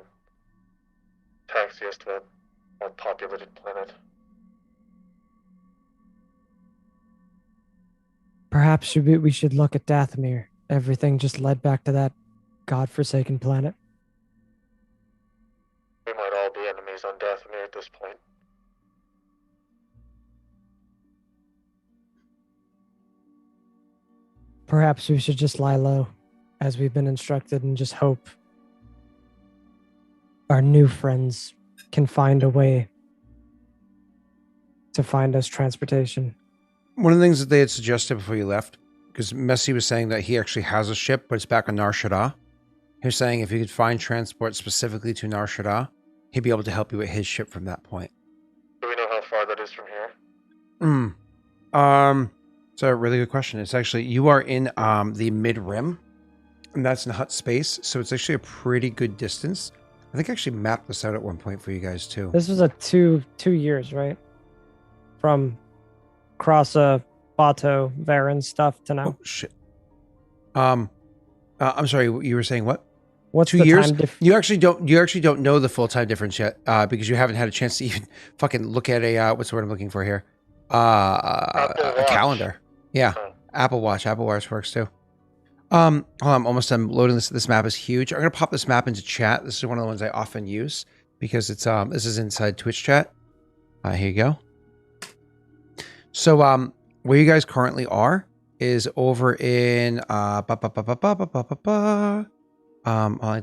taxi us to a more populated planet. Perhaps we should look at Dathomir. Everything just led back to that godforsaken planet. We might all be enemies on Dathomir at this point. Perhaps we should just lie low, as we've been instructed, and just hope our new friends can find a way to find us transportation. One of the things that they had suggested before you left, because Messi was saying that he actually has a ship, but it's back on Nar Shaddaa. He was saying if you could find transport specifically to Nar Shaddaa, he'd be able to help you with his ship from that point. Do we know how far that is from here? It's a really good question. It's actually, you are in the mid rim, and that's in Hut space, so it's actually a pretty good distance. I think I actually mapped this out at one point for you guys too. This was a two years, right? From Crossa, Bato, Varen stuff to now. Oh shit. I'm sorry. You were saying what? What's 2 the years? time You actually don't know the full time difference yet, because you haven't had a chance to even fucking look at a what's the word I'm looking for here? A Watch. calendar. Yeah, Oh. Apple Watch. Apple Watch works too. Hold on, I'm almost done loading this. This map is huge. I'm gonna pop this map into chat. This is one of the ones I often use because it's this is inside Twitch chat. Here you go. So where you guys currently are is over in it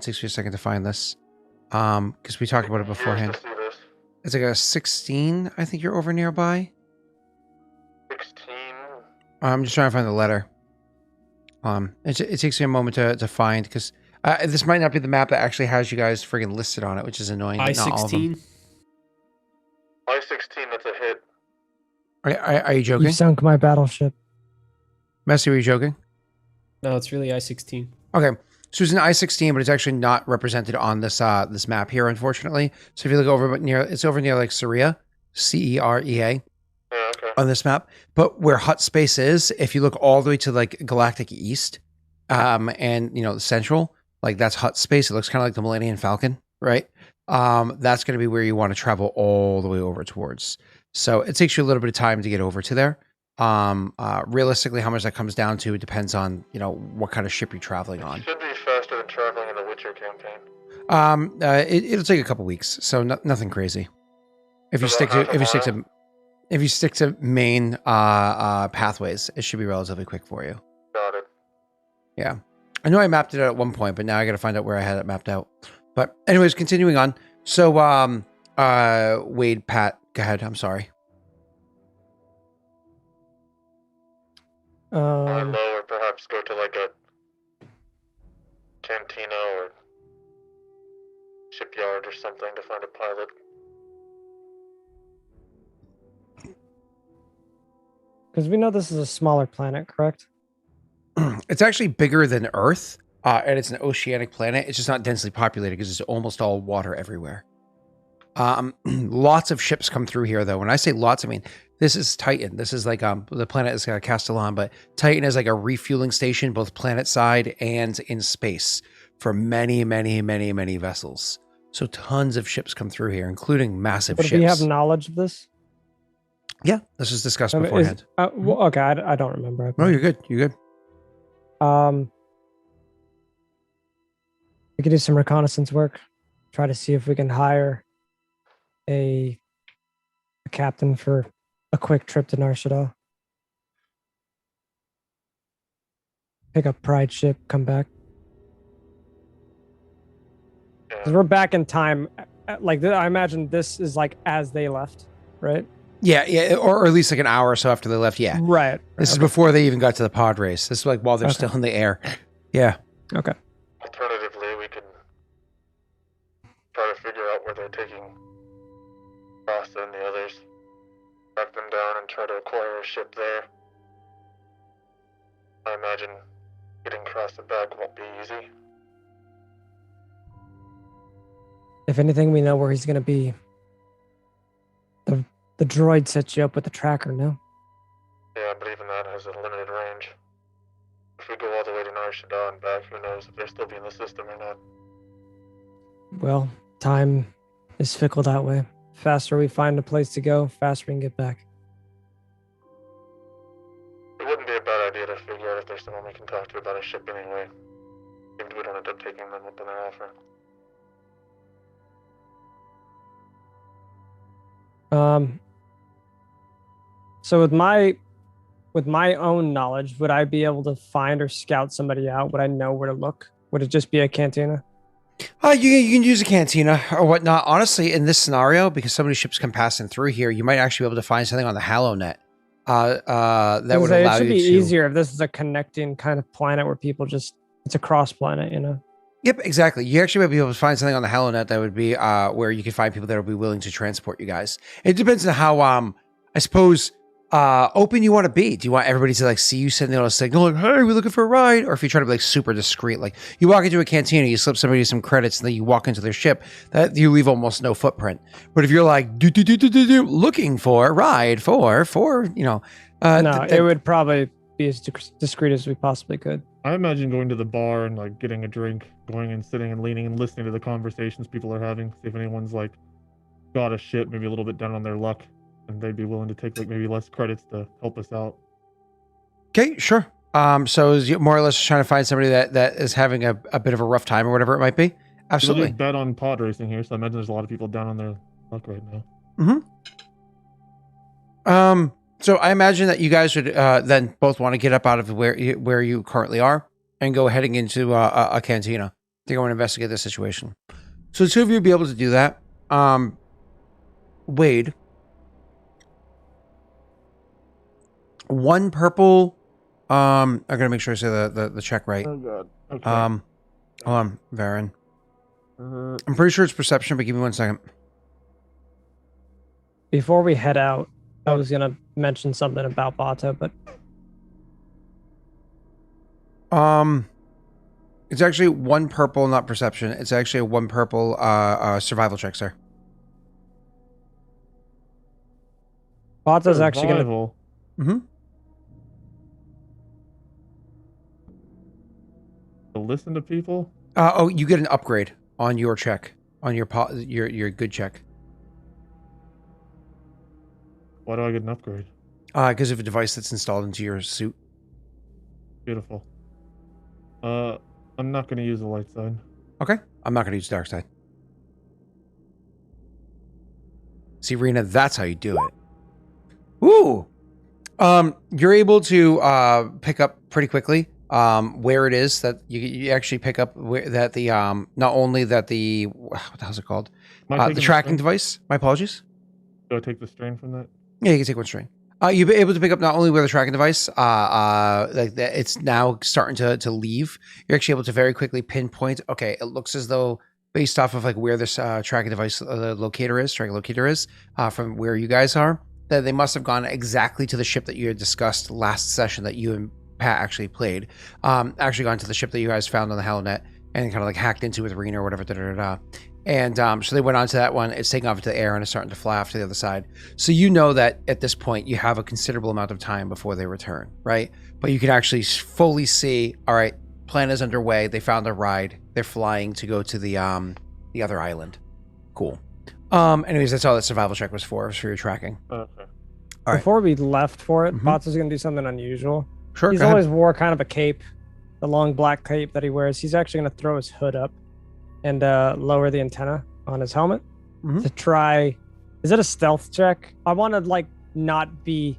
takes me a second to find this. Because we talked about it Years beforehand. to see this. It's like a 16, I think you're over nearby. 16. I'm just trying to find the letter. It takes me a moment to find because this might not be the map that actually has you guys friggin' listed on it, which is annoying. But not all of them. I-16. I-16, that's a hit. Are you joking? You sunk my battleship. Messi, are you joking? No, it's really I-16. Okay, so it's an I-16, but it's actually not represented on this this map here, unfortunately. So if you look over near, it's over near like Cerea, Cerea. Yeah, okay. On this map, but where Hut Space is, if you look all the way to like Galactic East, and the Central, like that's Hut Space. It looks kind of like the Millennium Falcon, right? That's going to be where you want to travel all the way over towards. So it takes you a little bit of time to get over to there. Realistically, how much that comes down to, it depends on what kind of ship you're traveling on. It should be faster than traveling in the Witcher campaign. It'll take a couple weeks, so nothing crazy. If you So stick about to half a mile? if you stick to main pathways, it should be relatively quick for you. Got it. Yeah. I know I mapped it out at one point, but now I got to find out where I had it mapped out. But anyways, continuing on. So, Wade, Pat, go ahead. I'm sorry. Lie low, or perhaps go to like a cantina or shipyard or something to find a pilot. Because we know this is a smaller planet, correct? It's actually bigger than Earth, and it's an oceanic planet. It's just not densely populated because it's almost all water everywhere. Lots of ships come through here, though. When I say lots, I mean this is Titan. This is like the planet is Castellan, but Titan is like a refueling station, both planet side and in space, for many, many, many, many vessels. So tons of ships come through here, including massive But ships. do we have knowledge of this? Yeah, this was discussed I mean, beforehand. well, okay, I don't remember. No, you're good. You're good. We could do some reconnaissance work. Try to see if we can hire a captain for a quick trip to Nar Shaddaa. Pick up Pride ship, come back. 'Cause we're back in time. Like I imagine this is like as they left, right? Yeah, or at least like an hour or so after they left. Yeah, Right. this is before they even got to the pod race. This is like while they're Okay. still in the air. Yeah. Okay. Alternatively, we could try to figure out where they're taking Rasta and the others, track them down, and try to acquire a ship there. I imagine getting Rasta back won't be easy. If anything, we know where he's gonna be. The droid sets you up with the tracker, no? Yeah, but even that has a limited range. If we go all the way to Nar Shaddaa and back, who knows if they'll still be in the system or not. Well, time is fickle that way. Faster we find a place to go, faster we can get back. It wouldn't be a bad idea to figure out if there's someone we can talk to about a ship anyway. Even if we don't end up taking them up on their offer. So with my own knowledge, would I be able to find or scout somebody out? Would I know where to look? Would it just be a cantina? You can use a cantina or whatnot. Honestly, in this scenario, because so many ships come passing through here, you might actually be able to find something on the HaloNet. That would allow it should you be to. easier if this is a connecting kind of planet where people it's a cross planet, you know? Yep, exactly. You actually might be able to find something on the HaloNet that would be where you can find people that will be willing to transport you guys. It depends on how I suppose open you want to be. Do you want everybody to like see you sending out a signal like, hey, we're looking for a ride? Or if you try to be like super discreet, like you walk into a cantina, you slip somebody some credits, and then you walk into their ship, that you leave almost no footprint. But if you're like looking for a ride for No, it would probably be as discreet as we possibly could. I imagine going to the bar and like getting a drink, going and sitting and leaning and listening to the conversations people are having. See if anyone's like got a ship, maybe a little bit down on their luck, and they'd be willing to take like maybe less credits to help us out. Okay, sure. So is you more or less trying to find somebody that is having a bit of a rough time or whatever it might be? Absolutely. Just bet on pod racing here, so I imagine there's a lot of people down on their luck right now. So I imagine that you guys would then both want to get up out of where you currently are and go heading into a cantina to go and investigate the situation. So the two of you would be able to do that. Wade, one purple I gotta make sure I say the check right. Oh god. Okay. Hold on, Varen. Uh, I'm pretty sure it's perception, but give me 1 second. Before we head out, I was gonna mention something about Bato, but It's actually 1 purple, not perception. It's actually a 1 purple survival check, sir. Bato's actually gonna. survival. Mm-hmm. To listen to people. Oh, you get an upgrade on your check, on your good check. Why do I get an upgrade? Because of a device that's installed into your suit. Beautiful. I'm not gonna use the light side. Okay. I'm not going to use dark side. See, Rena, that's how you do it. Ooh. You're able to pick up pretty quickly where it is that you actually pick up where that the not only that the what the hell's it called? Am I The taking tracking strain? device. My apologies. Do I take the strain from that? Yeah, you can take 1 strain. You'll be able to pick up not only where the tracking device, like that, it's now starting to leave. You're actually able to very quickly pinpoint. Okay, it looks as though based off of like where this tracking device tracking locator is, from where you guys are, that they must have gone exactly to the ship that you had discussed last session that you and Pat actually played. Actually gone to the ship that you guys found on the Hellnet and kind of like hacked into with Rena or whatever. And so they went on to that one. It's taking off into the air and it's starting to fly off to the other side. So you know that at this point you have a considerable amount of time before they return, right? But you can actually fully see, all right, plan is underway. They found a ride. They're flying to go to the other island. Cool. Anyways, that's all that survival check was for your tracking. Okay. All right. Before we left for it, Mhm. Bato's gonna do something unusual. Sure. He's go ahead. always wore kind of a cape, the long black cape that he wears. He's actually gonna throw his hood up and lower the antenna on his helmet Mhm. to try. Is it a stealth check? I want to like not be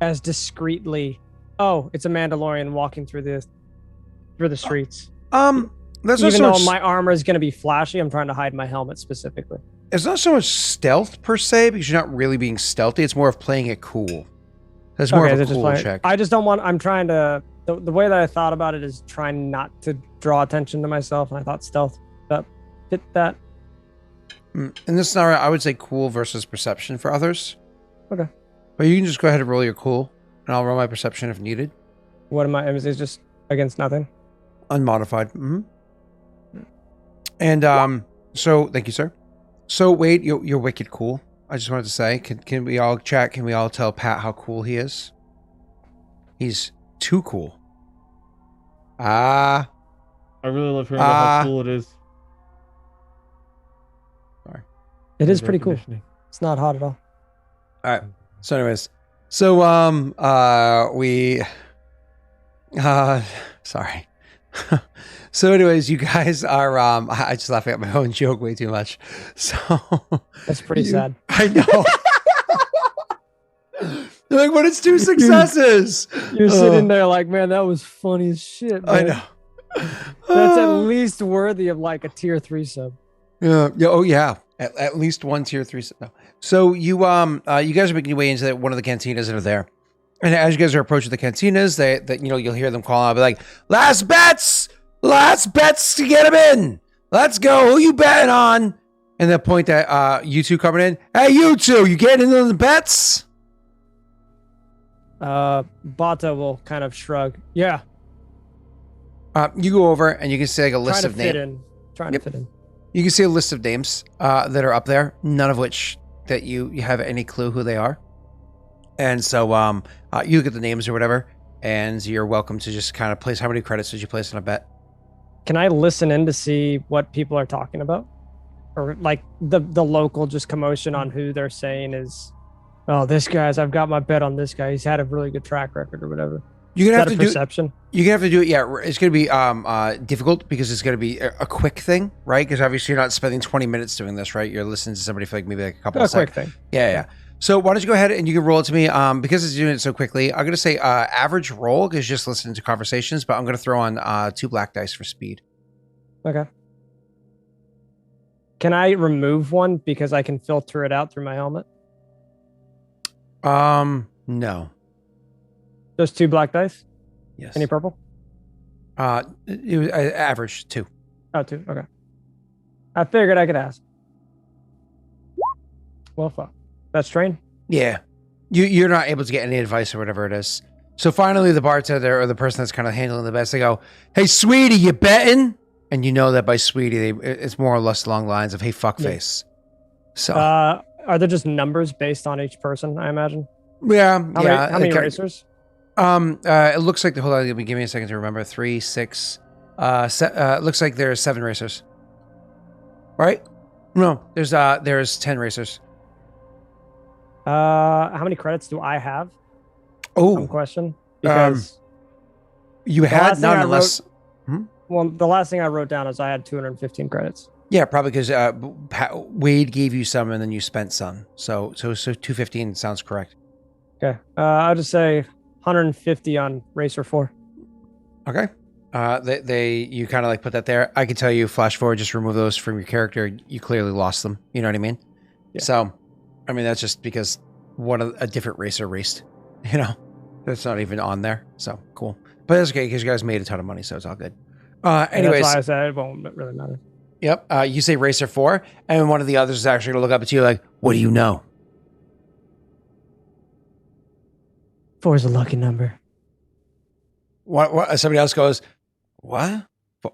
as discreetly. Oh, it's a Mandalorian walking through the streets. That's not Even so though much, my armor is going to be flashy, I'm trying to hide my helmet specifically. it's not so much stealth per se because you're not really being stealthy. It's more of playing it cool. That's more Okay, of is a it just cool like- check. I just don't want. I'm trying to. The way that I thought about it is trying not to draw attention to myself, and I thought stealth fit that. In this scenario, I would say cool versus perception for others. Okay. But you can just go ahead and roll your cool, and I'll roll my perception if needed. What am I? Is it just against nothing? Unmodified. Mm-hmm. And so thank you, sir. So Wade, you're wicked cool. I just wanted to say, can we all chat? Can we all tell Pat how cool he is? He's too cool. I really love hearing about how cool it is. It is Air pretty cool. conditioning. It's not hot at all. All right. So anyways, so we sorry. So anyways, you guys are I just laughing at my own joke way too much. So That's pretty sad. I know. They're like, but it's 2 successes. You're sitting there like, man, that was funny as shit. I Man. know. That's at least worthy of like a tier 3 sub. Yeah. Oh yeah. At least 1 tier 3. No. So you guys are making your way into one of the cantinas that are there, and as you guys are approaching the cantinas, that you'll hear them call out, be like, last bets to get them in. Let's go. Who you betting on? And they'll point at you two coming in. Hey, you two, you getting in on the bets? Bata will kind of shrug. Yeah, You go over and you can see like a list trying to of fit names. in. Trying Yep. to fit in. You can see a list of names that are up there, none of which that you have any clue who they are. And so you look at the names or whatever, and you're welcome to just kind of place. How many credits did you place on a bet? Can I listen in to see what people are talking about? Or like the local just commotion on who they're saying is, oh, this guy's, I've got my bet on this guy. He's had a really good track record or whatever. You're Is gonna that have a to do. perception? You're gonna have to do it. Yeah, it's gonna be difficult because it's gonna be a quick thing, right? Because obviously you're not spending 20 minutes doing this, right? You're listening to somebody for like maybe like a couple A of quick seconds. thing. Yeah. So why don't you go ahead and you can roll it to me? Because it's doing it so quickly, I'm gonna say average roll is just listening to conversations, but I'm gonna throw on 2 black dice for speed. Okay. Can I remove one because I can filter it out through my helmet? No. Just 2 black dice? Yes. Any purple? It was average 2. Oh, 2. Okay. I figured I could ask. Well, fuck. That's train. Yeah. You're not able to get any advice or whatever it is. So finally, the bartender or the person that's kind of handling the bets, they go, "Hey, sweetie, you betting?" And you know that by sweetie, it's more or less along the lines of, "Hey, fuckface." So Are there just numbers based on each person? I imagine. yeah, How many racers? It looks like hold on, give me a second to remember. 3, 6. It looks like there's 7 racers. Right? No, there's 10 racers. How many credits do I have? Oh, Some question. Because you the had last thing I none unless. well, the last thing I wrote down is I had 215 credits. Yeah, probably because Wade gave you some and then you spent some. So 215 sounds correct. Okay. I'll just say 150 on Racer 4. Okay. You kind of like put that there. I can tell you, flash forward, just remove those from your character. You clearly lost them. You know what I mean? Yeah. So, I mean, that's just because a different racer raced. You know, that's not even on there. So cool. But that's okay because you guys made a ton of money, so it's all good. Anyways, that's why I said it won't really matter. Yep. You say Racer 4, and one of the others is actually going to look up at you like, "What do you know?" 4 is a lucky number. What? Somebody else goes, "What?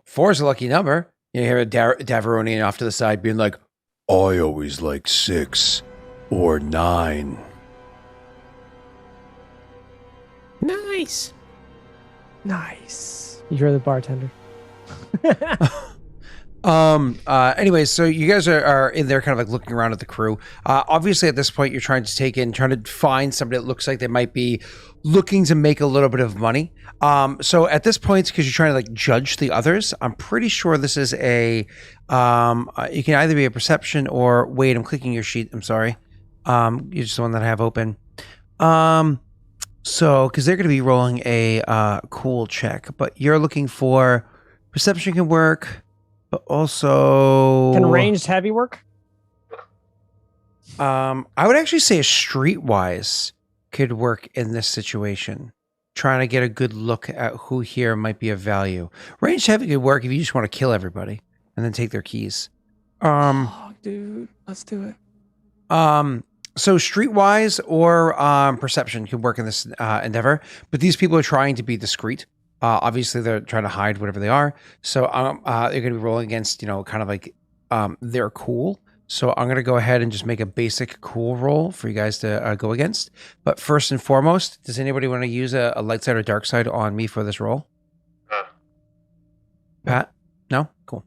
4 is a lucky number." You hear Daveronian off to the side being like, "I always like 6 or 9. Nice. Nice. You're the bartender. Anyways, so you guys are in there kind of like looking around at the crew. Obviously at this point you're trying to find somebody that looks like they might be looking to make a little bit of money. So at this point, because you're trying to like judge the others, I'm pretty sure this is you can either be a perception or wait, I'm clicking your sheet. I'm sorry. You're just the one that I have open. So because they're going to be rolling a cool check, but you're looking for perception can work. But also, Can ranged heavy work? I would actually say a streetwise could work in this situation. Trying to get a good look at who here might be of value. Ranged heavy could work if you just want to kill everybody and then take their keys. Oh, dude, let's do it. So streetwise or perception could work in this endeavor, but these people are trying to be discreet. Obviously, they're trying to hide whatever they are. So they're going to be rolling against, kind of like they're cool. So I'm going to go ahead and just make a basic cool roll for you guys to go against. But first and foremost, does anybody want to use a light side or dark side on me for this roll? Pat? No? Cool.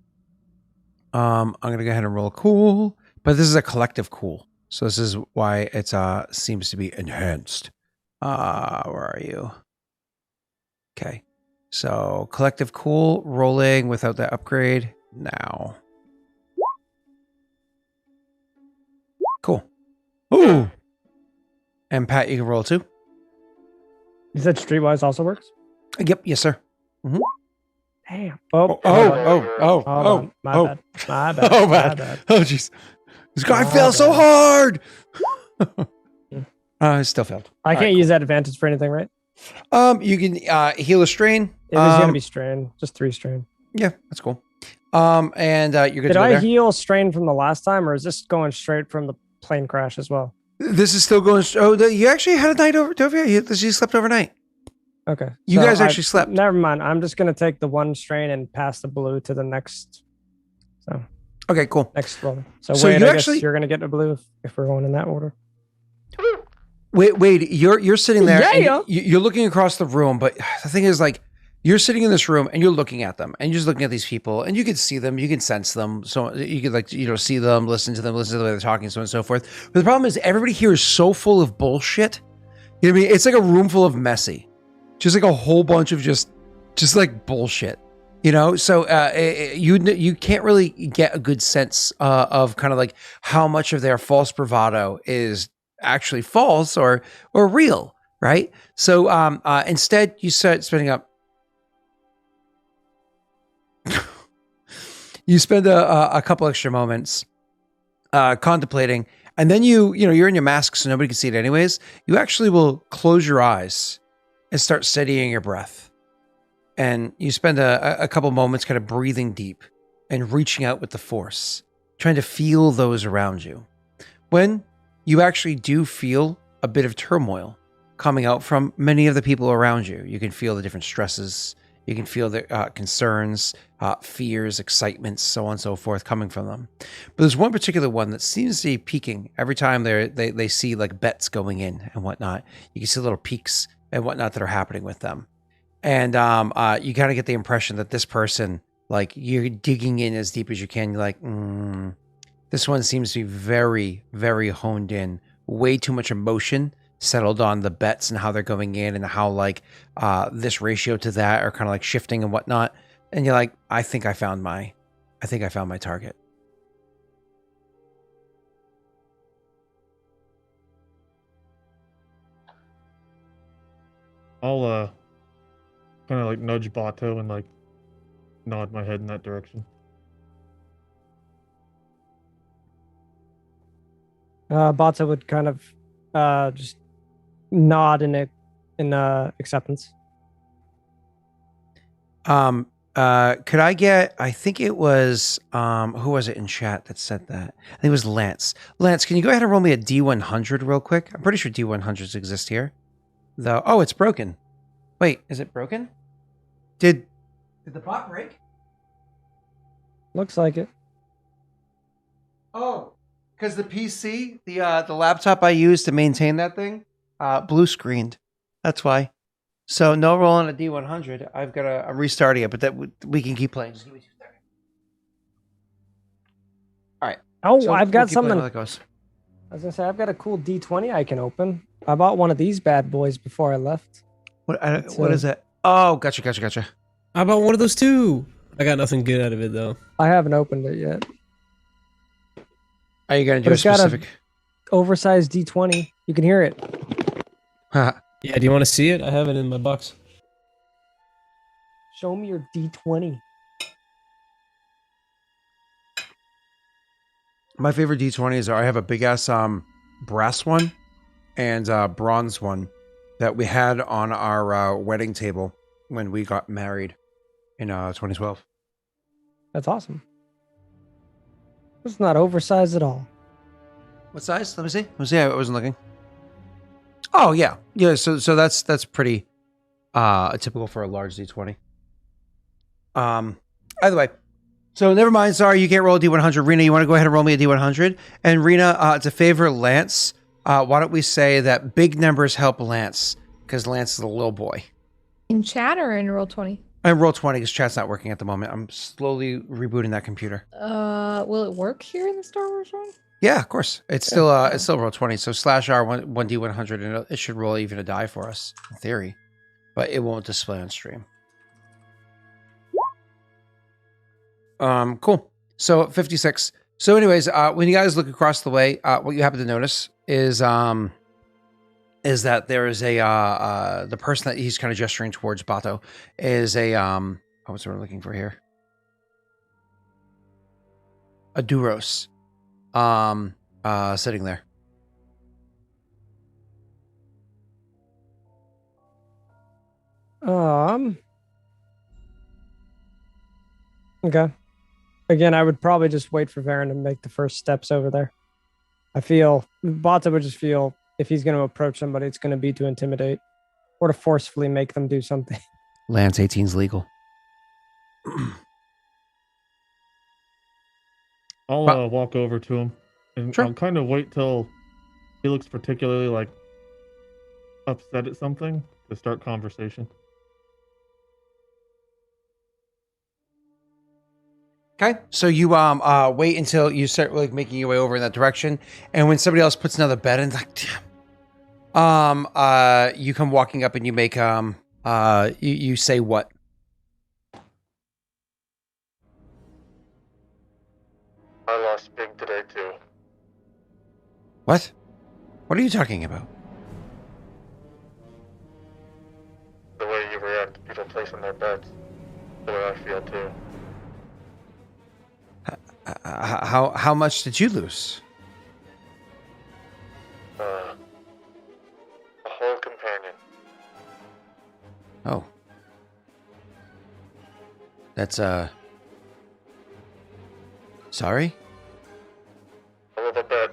I'm going to go ahead and roll cool. But this is a collective cool. So this is why it seems to be enhanced. Where are you? Okay. So collective cool, rolling without that upgrade now. Cool. Ooh. And Pat, you can roll too. You said streetwise also works? Yep. Yes, sir. Damn. Oh. Hold on. My bad. My bad. Oh, my bad. bad. Oh, jeez. This guy My fell so bad. hard. Still failed. I can't use that advantage for anything, right? You can heal a strain. It was going to be strain. Just 3 strain. Yeah, that's cool. And you're good Did to go I there. heal strain from the last time, or is this going straight from the plane crash as well? This is still going. You actually had a night over. You slept overnight. Okay. You guys actually slept. Never mind. I'm just going to take the 1 strain and pass the blue to the next. So. Okay, cool. Next roll. So you I guess actually- you're going to get a blue if we're going in that order. Wait, you're sitting there. Yeah. And you're looking across the room, but the thing is, like, you're sitting in this room and you're looking at them, and you're just looking at these people, and you can see them, you can sense them, so you could see them, listen to the way they're talking, so on and so forth. But the problem is, everybody here is so full of bullshit. You know what I mean? It's like a room full of messy, just like a whole bunch of just like bullshit. So you can't really get a good sense of kind of like how much of their false bravado is actually false or real, right? So instead, you start spending up. You spend a couple extra moments contemplating, and then you're in your mask, so nobody can see it anyways. You actually will close your eyes and start steadying your breath. and you spend a couple moments kind of breathing deep and reaching out with the force, trying to feel those around you. When you actually do feel a bit of turmoil coming out from many of the people around you, you can feel the different stresses, you can feel the concerns, fears, excitements, so on and so forth coming from them. But there's one particular one that seems to be peaking every time they see like bets going in and whatnot. You can see little peaks and whatnot that are happening with them. And you kind of get the impression that this person, like, you're digging in as deep as you can. You're like, this one seems to be very, very honed in. Way too much emotion settled on the bets and how they're going in and how like this ratio to that are kind of like shifting and whatnot. And you're like, I think I found my target. I'll kind of like nudge Bato and like nod my head in that direction. Bata would kind of just nod in acceptance. Could I get, I think it was, who was it in chat that said that? I think it was Lance. Lance, can you go ahead and roll me a D100 real quick? I'm pretty sure D100s exist here. Though, oh, it's broken. Wait, is it broken? Did the bot break? Looks like it. Oh, because the PC, the laptop I use to maintain that thing, blue screened. That's why. So no rolling a D100. I'm restarting it, but that we can keep playing. Just give me 2 seconds. All right. Oh, So I've we'll got keep playing something. while that goes. I was gonna say I've got a cool D20 I can open. I bought one of these bad boys before I left. What is that? Oh, gotcha. How about one of those too? I got nothing good out of it though. I haven't opened it yet. Are you gonna do But a it's got a- specific? Oversized D20. You can hear it. Yeah, do you want to see it? I have it in my box. Show me your D20. My favorite D20s are, I have a big ass brass one and bronze one that we had on our wedding table when we got married in 2012. That's awesome. It's not oversized at all. What size? Let me see. I wasn't looking. Oh yeah. So that's pretty typical for a large D20. Either way. So never mind. Sorry, you can't roll a D100. Rena, you want to go ahead and roll me a D100? And Rena, to favor Lance, why don't we say that big numbers help Lance because Lance is a little boy. In chat or in roll 20? And roll 20 because chat's not working at the moment. I'm slowly rebooting that computer. Will it work here in the Star Wars room? Yeah, of course. It's still roll 20. So /R 1D100 and it should roll even a die for us in theory, but it won't display on stream. Cool. So 56. So anyways, when you guys look across the way, what you happen to notice is that there is the person that he's kind of gesturing towards, Bato, is what's the word I'm looking for here? A Duros. Sitting there. Okay. Again, I would probably just wait for Varen to make the first steps over there. I feel Bata would just feel if he's going to approach somebody, it's going to be to intimidate or to forcefully make them do something. Lance 18's legal. I'll walk over to him and Sure. I'll kind of wait till he looks particularly like upset at something to start conversation. Okay, so you wait until you start like making your way over in that direction, and when somebody else puts another bet in, like, damn. You come walking up and you make you say what? I lost big today too. What? What are you talking about? The way you react to people placing their bets. The way I feel too. How much did you lose? A whole companion. Oh. That's, sorry? A little bit.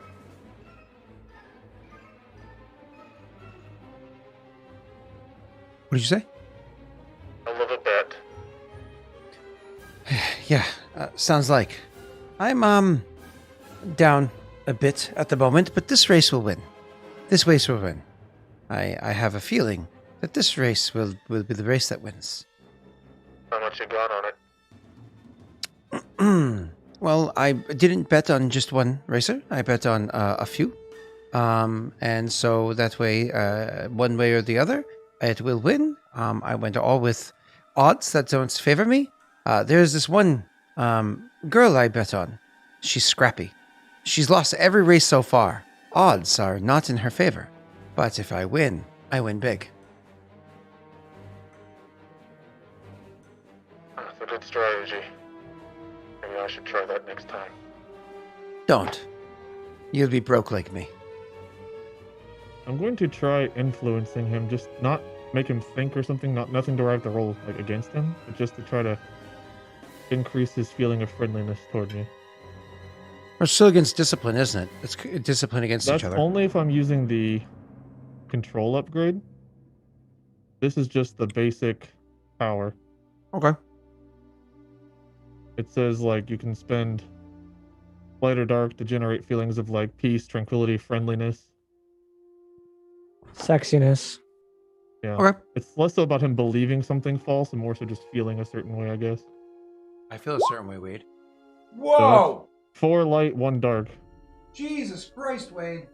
What did you say? A little bit. Yeah, sounds like. I'm, down a bit at the moment, but this race will win. This race will win. I have a feeling that this race will be the race that wins. How much you got on it? Well, I didn't bet on just one racer. I bet on a few. And so that way, one way or the other, it will win. I went all with odds that don't favor me. There's this one girl I bet on. She's scrappy. She's lost every race so far. Odds are not in her favor. But if I win big. That's a good strategy. Maybe I should try that next time. Don't. You'll be broke like me. I'm going to try influencing him, just not make him think or something, nothing to write the roll like against him, but just to try to increase his feeling of friendliness toward me. We're still against discipline, isn't it? It's discipline against That's each other. only if I'm using the control upgrade. This is just the basic power. Okay. It says like you can spend light or dark to generate feelings of like peace, tranquility, friendliness. Sexiness. Yeah. Okay. It's less so about him believing something false and more so just feeling a certain way, I guess. I feel a certain way, Wade. Whoa! 4 light, 1 dark. Jesus Christ, Wade.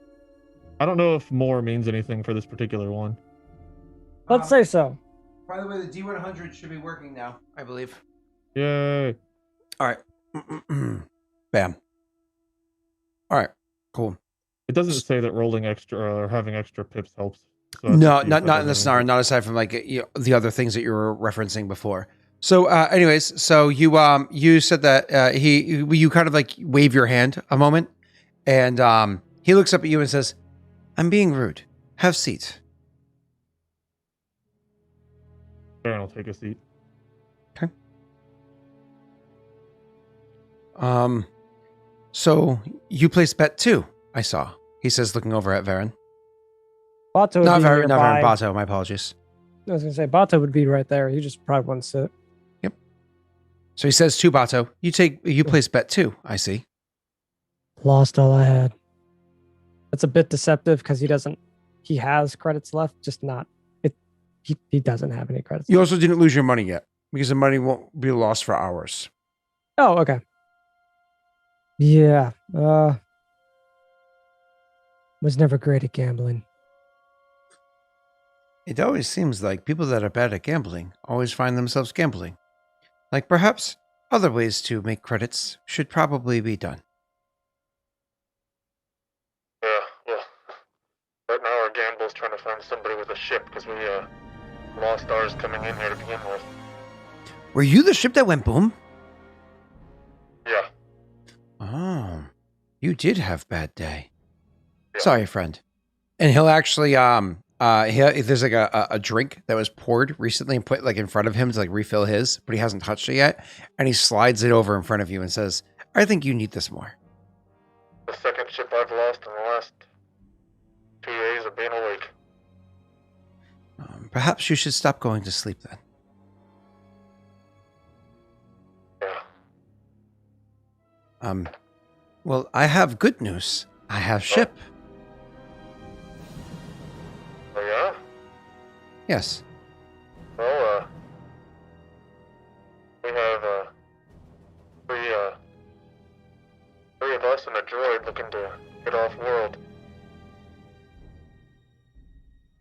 I don't know if more means anything for this particular one. Let's say so. By the way, the D100 should be working now, I believe. Yay! All right. Bam. All right. Cool. It doesn't say that rolling extra or having extra pips helps. So No, that's- not that in the doesn't scenario. Not aside from like the other things that you were referencing before. So, anyways, so you said that you kind of like wave your hand a moment, and he looks up at you and says, "I'm being rude. Have seat." Baron will take a seat. So you placed bet 2, I saw. He says, looking over at Varen. Bato would Not be Varen, not nearby. Varen, Bato, my apologies. I was gonna say Bato would be right there. He just probably wouldn't sit. So he says to Bato, you place bet 2, I see. Lost all I had. That's a bit deceptive because he has credits left, just not it. He doesn't have any credits. You also didn't lose your money yet, because the money won't be lost for hours. Oh, okay. Yeah. Was never great at gambling. It always seems like people that are bad at gambling always find themselves gambling. Like perhaps other ways to make credits should probably be done. Yeah, well, right now our gamble's trying to find somebody with a ship because we lost ours coming in here to begin with. Were you the ship that went boom? Yeah. Oh, you did have bad day. Yeah. Sorry, friend. And he'll actually there's like a drink that was poured recently and put like in front of him to like refill his, but he hasn't touched it yet. And he slides it over in front of you and says, "I think you need this more." The second ship I've lost in the last 2 days of being awake. Perhaps you should stop going to sleep then. Yeah. Well, I have good news. I have ship. Oh, yeah? Yes. Well, we have, three of us and a droid looking to get off world.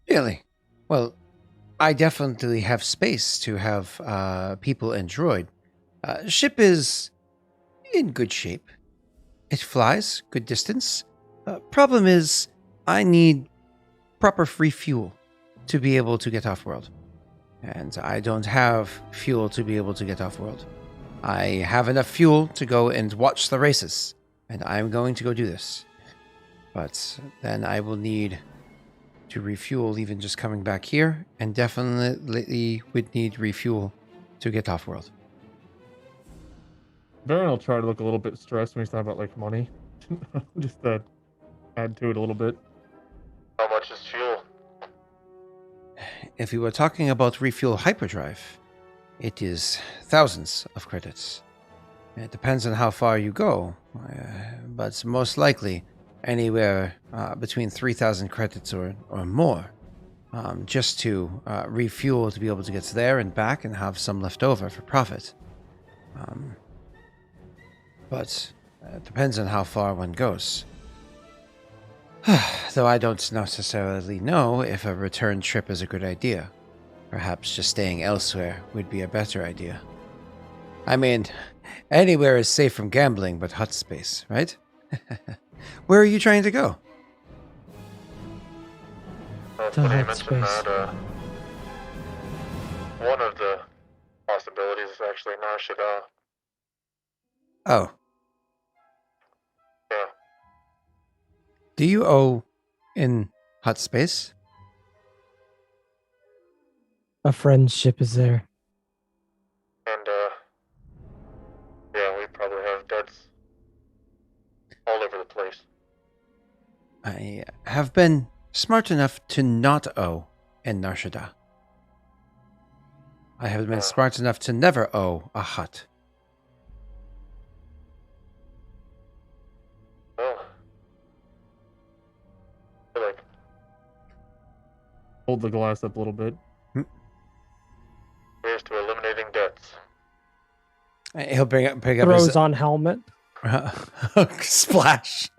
Really? Well, I definitely have space to have people and droid. Ship is in good shape. It flies good distance. Problem is, I need proper free fuel to be able to get off world. And I don't have fuel to be able to get off world. I have enough fuel to go and watch the races, and I'm going to go do this. But then I will need to refuel even just coming back here, and definitely would need refuel to get off world. Baron will try to look a little bit stressed when he's talking about like money. Just add to it a little bit. How much is fuel? If we were talking about refuel hyperdrive, it is thousands of credits. It depends on how far you go, but most likely anywhere between 3,000 credits or more, just to refuel to be able to get there and back and have some left over for profit. But it depends on how far one goes. Though I don't necessarily know if a return trip is a good idea. Perhaps just staying elsewhere would be a better idea. I mean, anywhere is safe from gambling but hut space, right? Where are you trying to go? To Funny you hut mentioned space. that. One of the possibilities is actually Nar Shaddaa. Oh, Yeah. do you owe in hut space? A friendship is there. And, yeah, we probably have debts all over the place. I have been smart enough to not owe in Nar Shaddaa. I have been smart enough to never owe a hut. Well, I feel like Hold the glass up a little bit. here's to eliminating debts. He'll pick up Throws his on helmet. splash.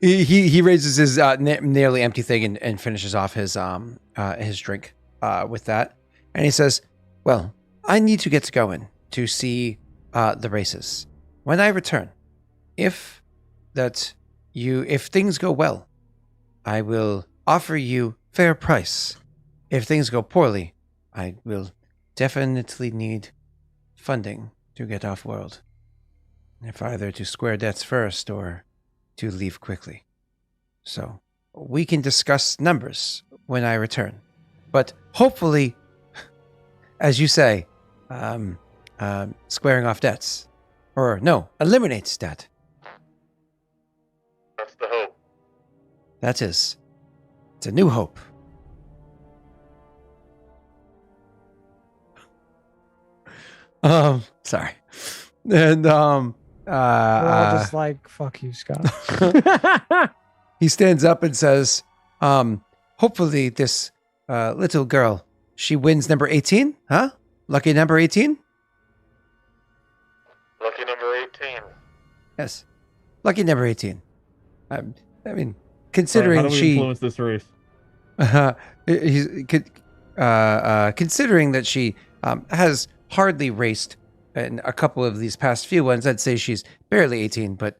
He raises his nearly empty thing and finishes off his drink with that, and he says, "Well, I need to get going to see the races. When I return, if things go well, I will offer you fair price. If things go poorly, I will definitely need funding to get off world. If either to square debts first or to leave quickly. So we can discuss numbers when I return. But hopefully, as you say, squaring off debts. Or no, eliminates debt. That's the hope. That is. It's a new hope. Sorry. And We're all just like, fuck you, Scott. he stands up and says, hopefully this little girl, she wins number 18, huh? Lucky number 18? Lucky number 18. Yes. Lucky number 18. I mean, Alright, considering how do we she influence this race? considering that she has hardly raced in a couple of these past few ones, I'd say she's barely 18, but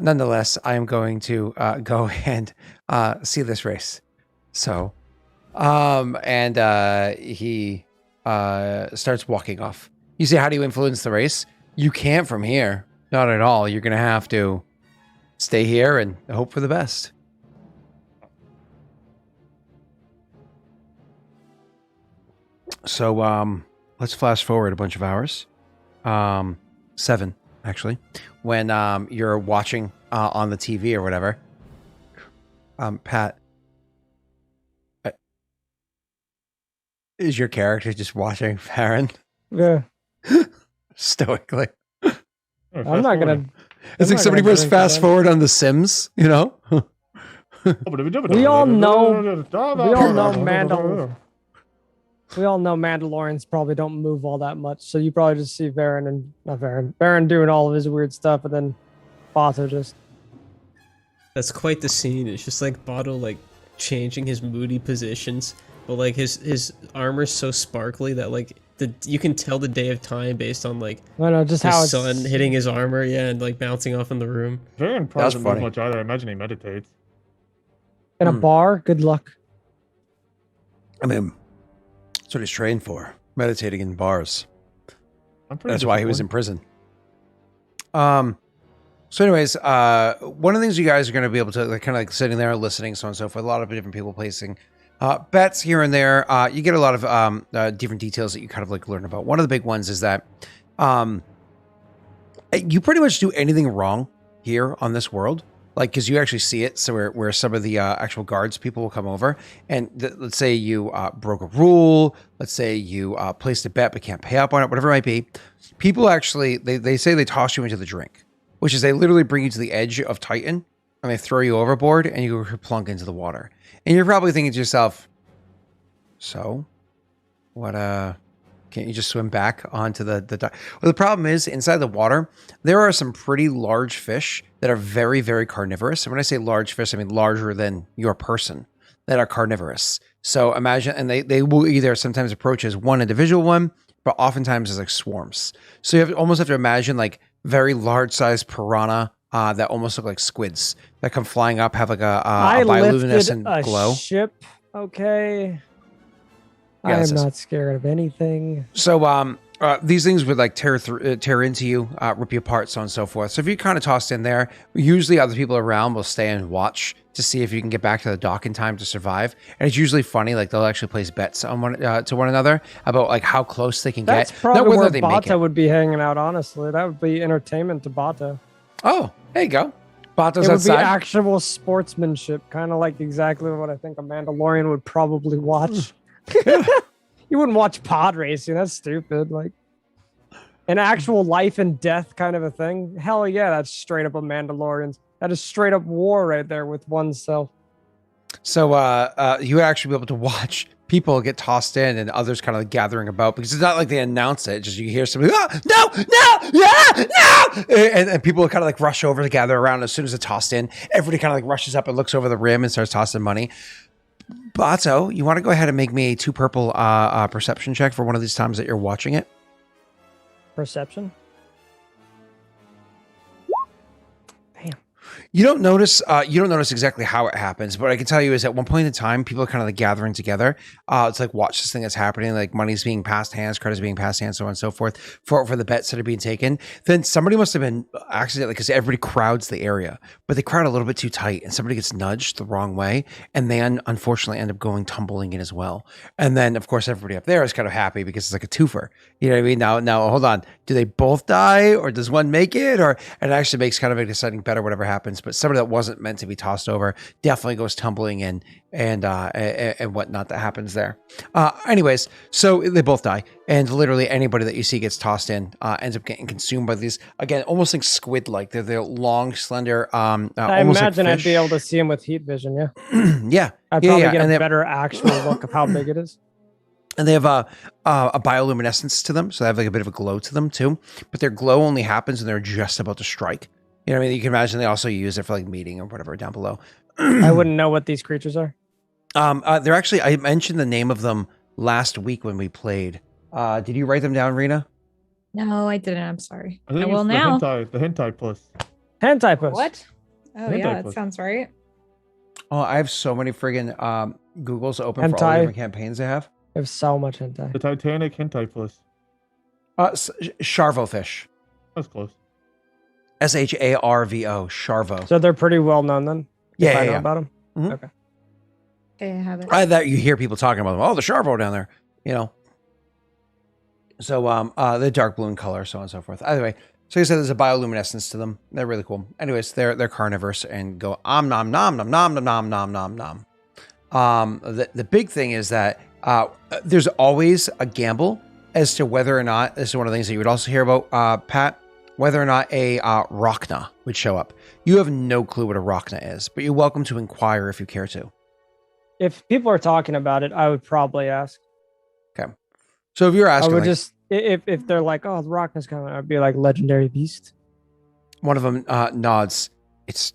nonetheless, I am going to go and see this race. So, he starts walking off. You say, how do you influence the race? You can't from here. Not at all. You're going to have to stay here and hope for the best. So, let's flash forward a bunch of hours. 7, actually. When you're watching on the TV or whatever. Pat, is your character just watching Farron Yeah. stoically? I'm not gonna. It's like somebody press fast forward on The Sims, you know? We all know Mandalorians probably don't move all that much, so you probably just see Baron doing all of his weird stuff, and then Bato just. That's quite the scene. It's just like Bato like changing his moody positions, but like his armor's so sparkly that like you can tell the day of time based on like I don't know, just how the it's sun hitting his armor, and like bouncing off in the room. Baron That's probably doesn't move funny. much either. I imagine he meditates. in a bar. Good luck. I mean, that's what he's trained for. Meditating in bars. I'm pretty That's why he was in disappointed. prison. So anyways, one of the things you guys are going to be able to, like, kind of like sitting there listening, so on and so forth, a lot of different people Bets here and there. You get a lot of different details that you kind of like learn about. One of the big ones is that you pretty much do anything wrong here on this world, like because you actually see it. So where some of the actual guards people will come over, and let's say you broke a rule, let's say you placed a bet but can't pay up on it, whatever it might be. People actually they say they toss you into the drink, which is they literally bring you to the edge of Titan and they throw you overboard and you plunk into the water. And you're probably thinking to yourself, so what can't you just swim back onto the well, the problem is inside the water there are some pretty large fish that are very, very carnivorous. And when I say large fish, I mean larger than your person, that are carnivorous. So imagine, and they will either sometimes approach as one individual one, but oftentimes as like swarms. So you almost have to imagine like very large sized piranha that almost look like squids that come flying up, have like a bioluminescent a glow. Ship, okay. Yeah, I am not scared of anything. So these things would like tear into you, rip you apart, so on and so forth. So if you kind of tossed in there, usually other people around will stay and watch to see if you can get back to the dock in time to survive. And it's usually funny, like they'll actually place bets on to one another about like how close they can That's get. probably where Bata would be hanging out, honestly. That would be entertainment to Bata. Oh, there you go. Bata's it would outside. be actual sportsmanship, kind of like exactly what I think a Mandalorian would probably watch. You wouldn't watch pod racing. That's stupid. Like an actual life and death kind of a thing. Hell yeah, that's straight up a Mandalorian. That is straight up war right there with oneself. So you would actually be able to watch people get tossed in and others kind of gathering about, because it's not like they announce it. Just you hear somebody, no, and people kind of like rush over to gather around. As soon as it's tossed in, everybody kind of like rushes up and looks over the rim and starts tossing money. Bato, you want to go ahead and make me a 2 purple perception check for one of these times that you're watching it? Perception? You don't notice exactly how it happens, but what I can tell you is at one point in time, people are kind of like gathering together. It's like, watch this thing that's happening. Like money's being passed hands, credit's being passed hands, so on and so forth for the bets that are being taken. Then somebody must have been accidentally, because everybody crowds the area, but they crowd a little bit too tight and somebody gets nudged the wrong way. And they unfortunately end up going tumbling in as well. And then of course, everybody up there is kind of happy because it's like a twofer. You know what I mean? Now hold on. Do they both die or does one make it? Or it actually makes kind of a deciding bet or whatever happens. But somebody that wasn't meant to be tossed over definitely goes tumbling in and whatnot that happens there. Anyways, so they both die. And literally anybody that you see gets tossed in ends up getting consumed by these, again, almost like squid-like. They're long, slender, I almost imagine like I'd be able to see them with heat vision, yeah. Yeah. I'd probably get a better actual look of how big it is. And they have a bioluminescence to them, so they have like a bit of a glow to them too. But their glow only happens when they're just about to strike. You know what I mean? You can imagine they also use it for like meeting or whatever down below. I wouldn't know what these creatures are. They're actually, I mentioned the name of them last week when we played. Did you write them down, Rena? No, I didn't. I'm sorry. I think will it's now. the hentai plus. Hentai puss. What? Oh Hentai yeah, that plus. sounds right. Oh, I have so many friggin' Googles open for all the Hentai. different campaigns I have. I have so much hentai. The Titanic hentai plus. Charvofish. That's close. Sharvo. Charvo. So they're pretty well known then? Yeah, If I yeah, know yeah. about them? Mhm. Okay. Okay, I have it. That you hear people talking about them. Oh, the Charvo down there, you know. So they're dark blue in color, so on and so forth. Either way, so you said there's a bioluminescence to them. They're really cool. Anyways, they're carnivores and go nom nom nom nom nom nom nom nom nom. The big thing is that there's always a gamble as to whether or not, this is one of the things that you would also hear about, Pat, whether or not a Rachna would show up. You have no clue what a Rachna is, but you're welcome to inquire if you care to. If people are talking about it, I would probably ask. Okay. So if you're asking, I would like, just, if they're like, oh, the Rockness coming, I'd be like, legendary beast. one of them nods. It's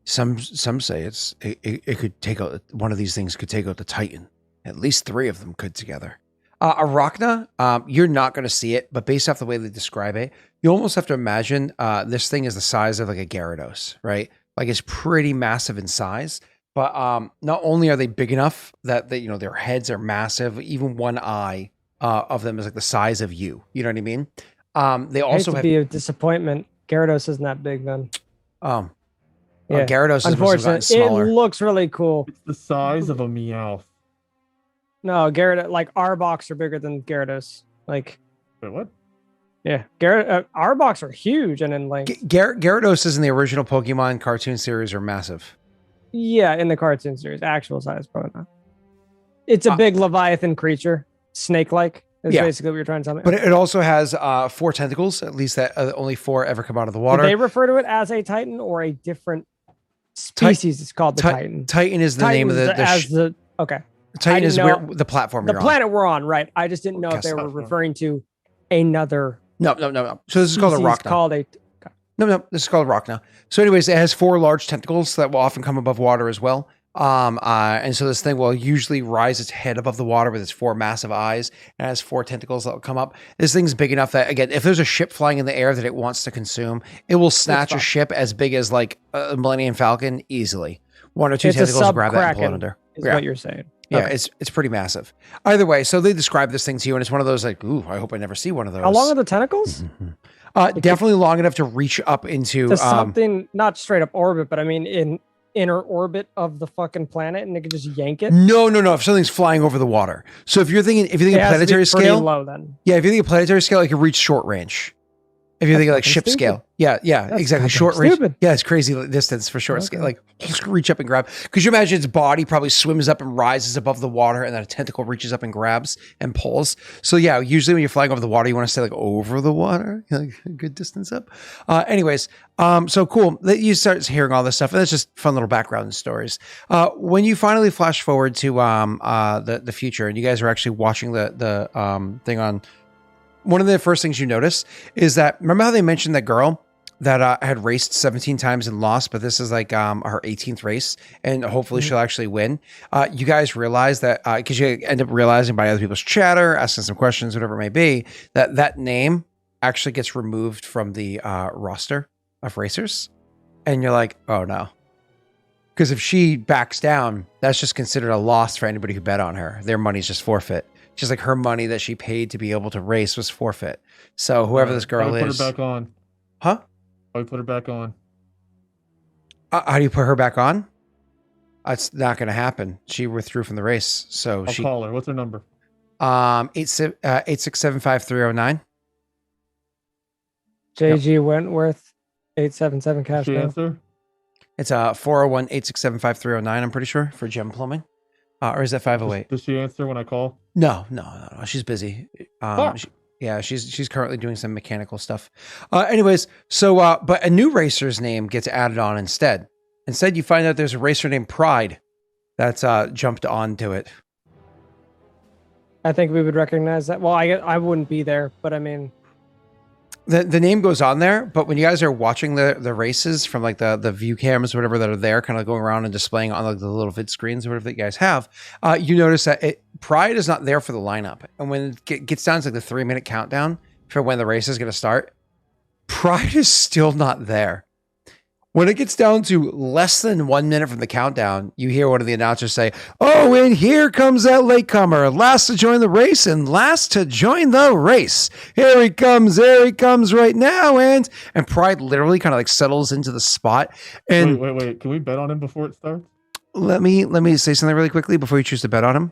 some say it could take out, one of these things could take out the Titan. At least 3 of them could together. A Rachna, you're not going to see it, but based off the way they describe it, you almost have to imagine this thing is the size of like a Gyarados, right? Like it's pretty massive in size. But not only are they big enough that they, their heads are massive, even one eye of them is like the size of you. You know what I mean? They also Hate to be a disappointment. Gyarados isn't that big then. Yeah. Yeah. Gyarados is Unfortunately, smaller. it looks really cool. It's the size of a Meowth. No, Gyarados, like Arbok are bigger than Gyarados. Like, Wait, what? yeah, Arbok are huge, and then like, Gyarados in the original Pokemon cartoon series are massive. yeah, in the cartoon series, actual size probably not. It's a big Leviathan creature, snake-like. Is Yeah. basically what you're trying to tell me. But it also has 4 tentacles, at least that only 4 ever come out of the water. Did they refer to it as a Titan or a different species? It's called the Titan. Titan is the name of the okay. Titan is know- where the platform The you're planet we're on, right? I just didn't know if they were Platform. referring to another. on. No. So this is called a species rock now. Called a. No, this is called a rock now. So anyways, it has 4 large tentacles that will often come above water as well. And so this thing will usually rise its head above the water with its 4 massive eyes and has 4 tentacles that will come up. This thing's big enough that, again, if there's a ship flying in the air that it wants to consume, it will snatch a fine. ship as big as like a Millennium Falcon easily. 1 or 2 It's a tentacles will grab that and pull it sub-Kraken. under. Is Yeah. what you're saying? Yeah, Okay. it's pretty massive. Either way, so they describe this thing to you, and it's one of those like, ooh, I hope I never see one of those. How long are the tentacles? Definitely long enough to reach up into. To something not straight up orbit, but I mean in inner orbit of the fucking planet, and it could just yank it. No. If something's flying over the water. So if you're thinking It has to be planetary pretty scale, low then. yeah, if you think of planetary scale, it can reach short range. If you That's think like fucking ship stupid. scale, yeah, That's exactly. goddamn Short range, stupid. yeah, it's crazy distance for short scale. Okay. Like just reach up and grab. Because you imagine its body probably swims up and rises above the water, and then a tentacle reaches up and grabs and pulls. So yeah, usually when you're flying over the water, you want to stay like over the water, like a good distance up. Anyways, so cool. You start hearing all this stuff, and it's just fun little background stories. When you finally flash forward to the future, and you guys are actually watching the thing on. One of the first things you notice is remember how they mentioned that girl that had raced 17 times and lost, but this is like her 18th race, and hopefully she'll actually win. You guys realize that because you end up realizing by other people's chatter, asking some questions, whatever it may be, that name actually gets removed from the roster of racers, and you're like, oh no. Because if she backs down, that's just considered a loss for anybody who bet on her. Their money's just forfeit. Just like her money that she paid to be able to race was forfeit. So whoever this girl Put is, her back on. huh? I put her back on. How do you put her back on? It's not going to happen. She withdrew from the race, so I'll she call her. What's her number? 8675309. JG Wentworth, 877 cash She now. answer? It's 401-867-5309. I'm pretty sure for Gem Plumbing, or is that 508? Does she answer when I call? No. She's busy. Fuck. She's currently doing some mechanical stuff. Anyways, so but a new racer's name gets added on instead. Instead, you find out there's a racer named Pride that's jumped onto it. I think we would recognize that. Well, I wouldn't be there, but I mean, The name goes on there, but when you guys are watching the races from like the view cams or whatever that are there, kind of going around and displaying on like the little vid screens or whatever that you guys have, you notice that Pride is not there for the lineup. And when it gets down to like the 3-minute countdown for when the race is going to start, Pride is still not there. When it gets down to less than 1 minute from the countdown, you hear one of the announcers say, "Oh, and here comes that latecomer, last to join the race and last to join the race. Here he comes right now." And Pride literally kind of like settles into the spot. And Wait. Can we bet on him before it starts? let me say something really quickly before you choose to bet on him.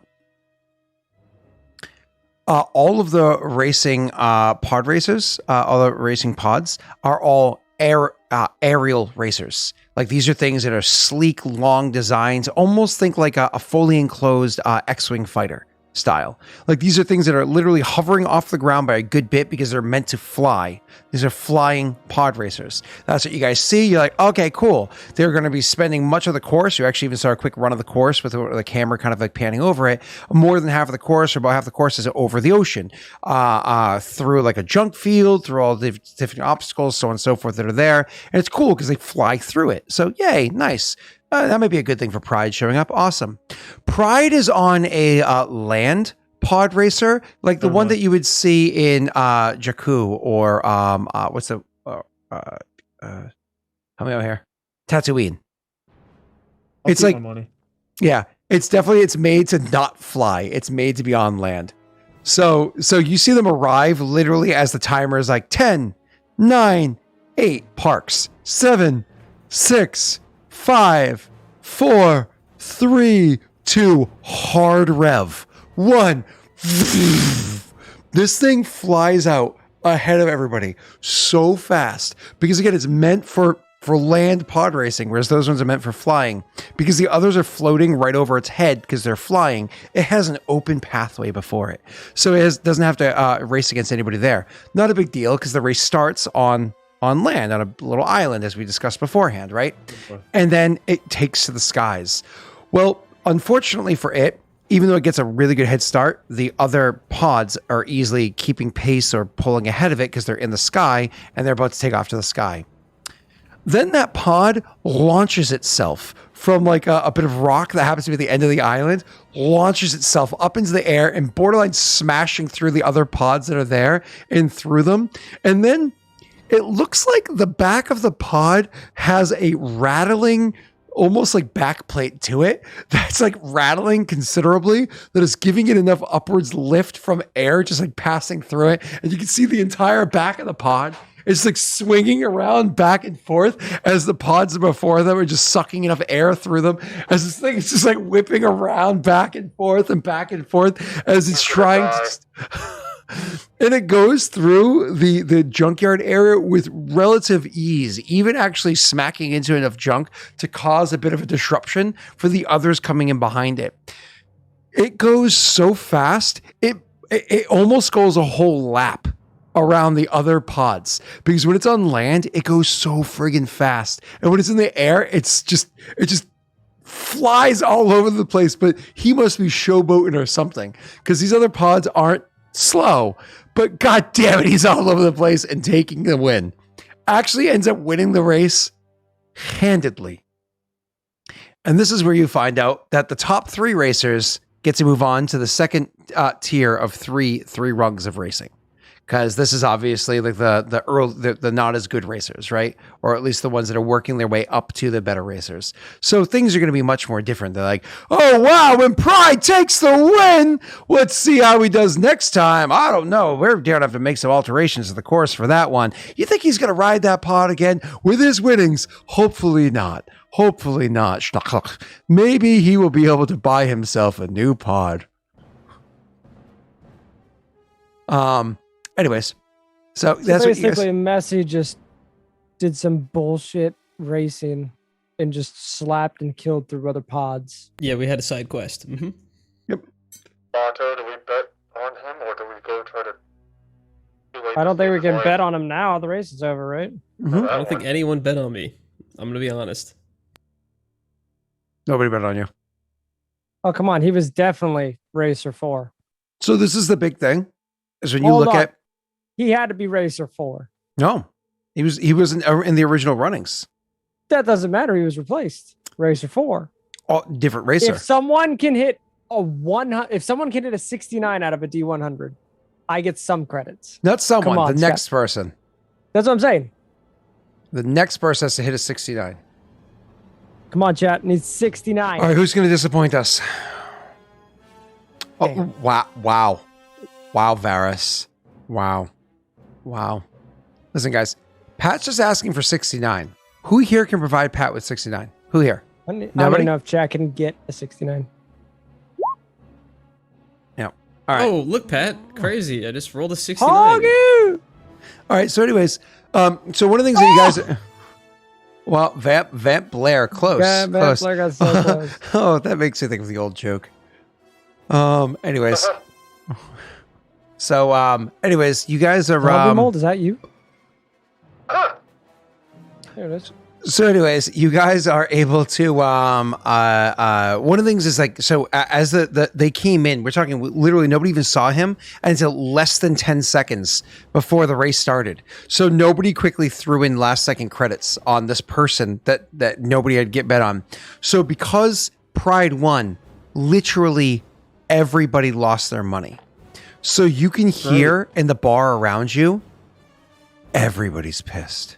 All of the racing pod racers, all the racing pods are all aerial racers. Like these are things that are sleek, long designs. Almost think like a fully enclosed X-wing fighter style. Like these are things that are literally hovering off the ground by a good bit because they're meant to fly. These are flying pod racers. That's what you guys see. You're like, okay, cool. They're going to be spending much of the course. You actually even saw a quick run of the course with the camera kind of like panning over it. More than half of the course, or about half the course, is over the ocean, through like a junk field, through all the different obstacles, so on and so forth that are there. And it's cool because they fly through it. So yay, nice. That might be a good thing for Pride showing up. Awesome. Pride is on a land pod racer, like the one that you would see in Jakku or what's the help me out here, Tatooine. I'll It's keep like- my money. Yeah, it's made to not fly. It's made to be on land. So you see them arrive literally as the timer is like 10, 9, 8 parks, 7, 6, 5, 4, 3, 2, hard rev. 1. This thing flies out ahead of everybody so fast because again, it's meant for land pod racing, whereas those ones are meant for flying. Because the others are floating right over its head because they're flying, it has an open pathway before it. So it doesn't have to race against anybody there. Not a big deal because the race starts on land, on a little island, as we discussed beforehand, right? And then it takes to the skies. Well, unfortunately for it, even though it gets a really good head start, the other pods are easily keeping pace or pulling ahead of it because they're in the sky and they're about to take off to the sky. Then that pod launches itself from like a bit of rock that happens to be at the end of the island, launches itself up into the air and borderline smashing through the other pods that are there and through them. And then it looks like the back of the pod has a rattling, almost like backplate to it that's like rattling considerably, that is giving it enough upwards lift from air just like passing through it. And you can see the entire back of the pod. It's like swinging around back and forth as the pods before them are just sucking enough air through them. As this thing is just like whipping around back and forth as it's trying to. And it goes through the junkyard area with relative ease, even actually smacking into enough junk to cause a bit of a disruption for the others coming in behind it. It goes so fast, it almost goes a whole lap around the other pods, because when it's on land, it goes so friggin' fast. And when it's in the air, it just flies all over the place. But he must be showboating or something, because these other pods aren't slow, but god damn it, he's all over the place and taking the win. Actually ends up winning the race handedly. And this is where you find out that the top 3 racers get to move on to the second tier of three rungs of racing. Because this is obviously like the not as good racers, right? Or at least the ones that are working their way up to the better racers. So things are going to be much more different. They're like, oh, wow, when Pride takes the win, let's see how he does next time. I don't know. We're going to have to make some alterations to the course for that one. You think he's going to ride that pod again with his winnings? Hopefully not. Hopefully not. Maybe he will be able to buy himself a new pod. Anyways, so that's basically Messi just did some bullshit racing and just slapped and killed through other pods. Yeah, we had a side quest. Mm-hmm. Yep. Bato, do we bet on him or do we go try to? I don't think we can bet on him now. The race is over, right? Mm-hmm. I don't think anyone bet on me. I'm gonna be honest. Nobody bet on you. Oh, come on. He was definitely racer 4. So this is the big thing, is when you Hold look on. at. He had to be racer 4. No, he was in the original runnings. That doesn't matter. He was replaced. Racer 4. Oh, different racer. If someone can hit if someone can hit a 69 out of a D100, I get some credits. Not someone, on, the next person. That's what I'm saying. The next person has to hit a 69. Come on, chat. Needs 69. All right, who's going to disappoint us? Oh, Damn. wow, Varys. Wow. Listen, guys, Pat's just asking for 69. Who here can provide Pat with 69? Who here? I don't Nobody? know if chat can get a 69. No. All right. Oh, look, Pat. Crazy. I just rolled a 69. Hoggy! All right. So, anyways, so one of the things that you guys. Well, Vamp Blair, close. Yeah, close. Blair got so close. Oh, that makes me think of the old joke. Anyways. So, you guys are. Zombie mold, is that you? There it is. So, anyways, you guys are able to. One of the things is like, so as they came in, we're talking literally nobody even saw him until less than 10 seconds before the race started. So nobody quickly threw in last second credits on this person that nobody had get bet on. So because Pride won, literally everybody lost their money. So you can hear in the bar around you, everybody's pissed.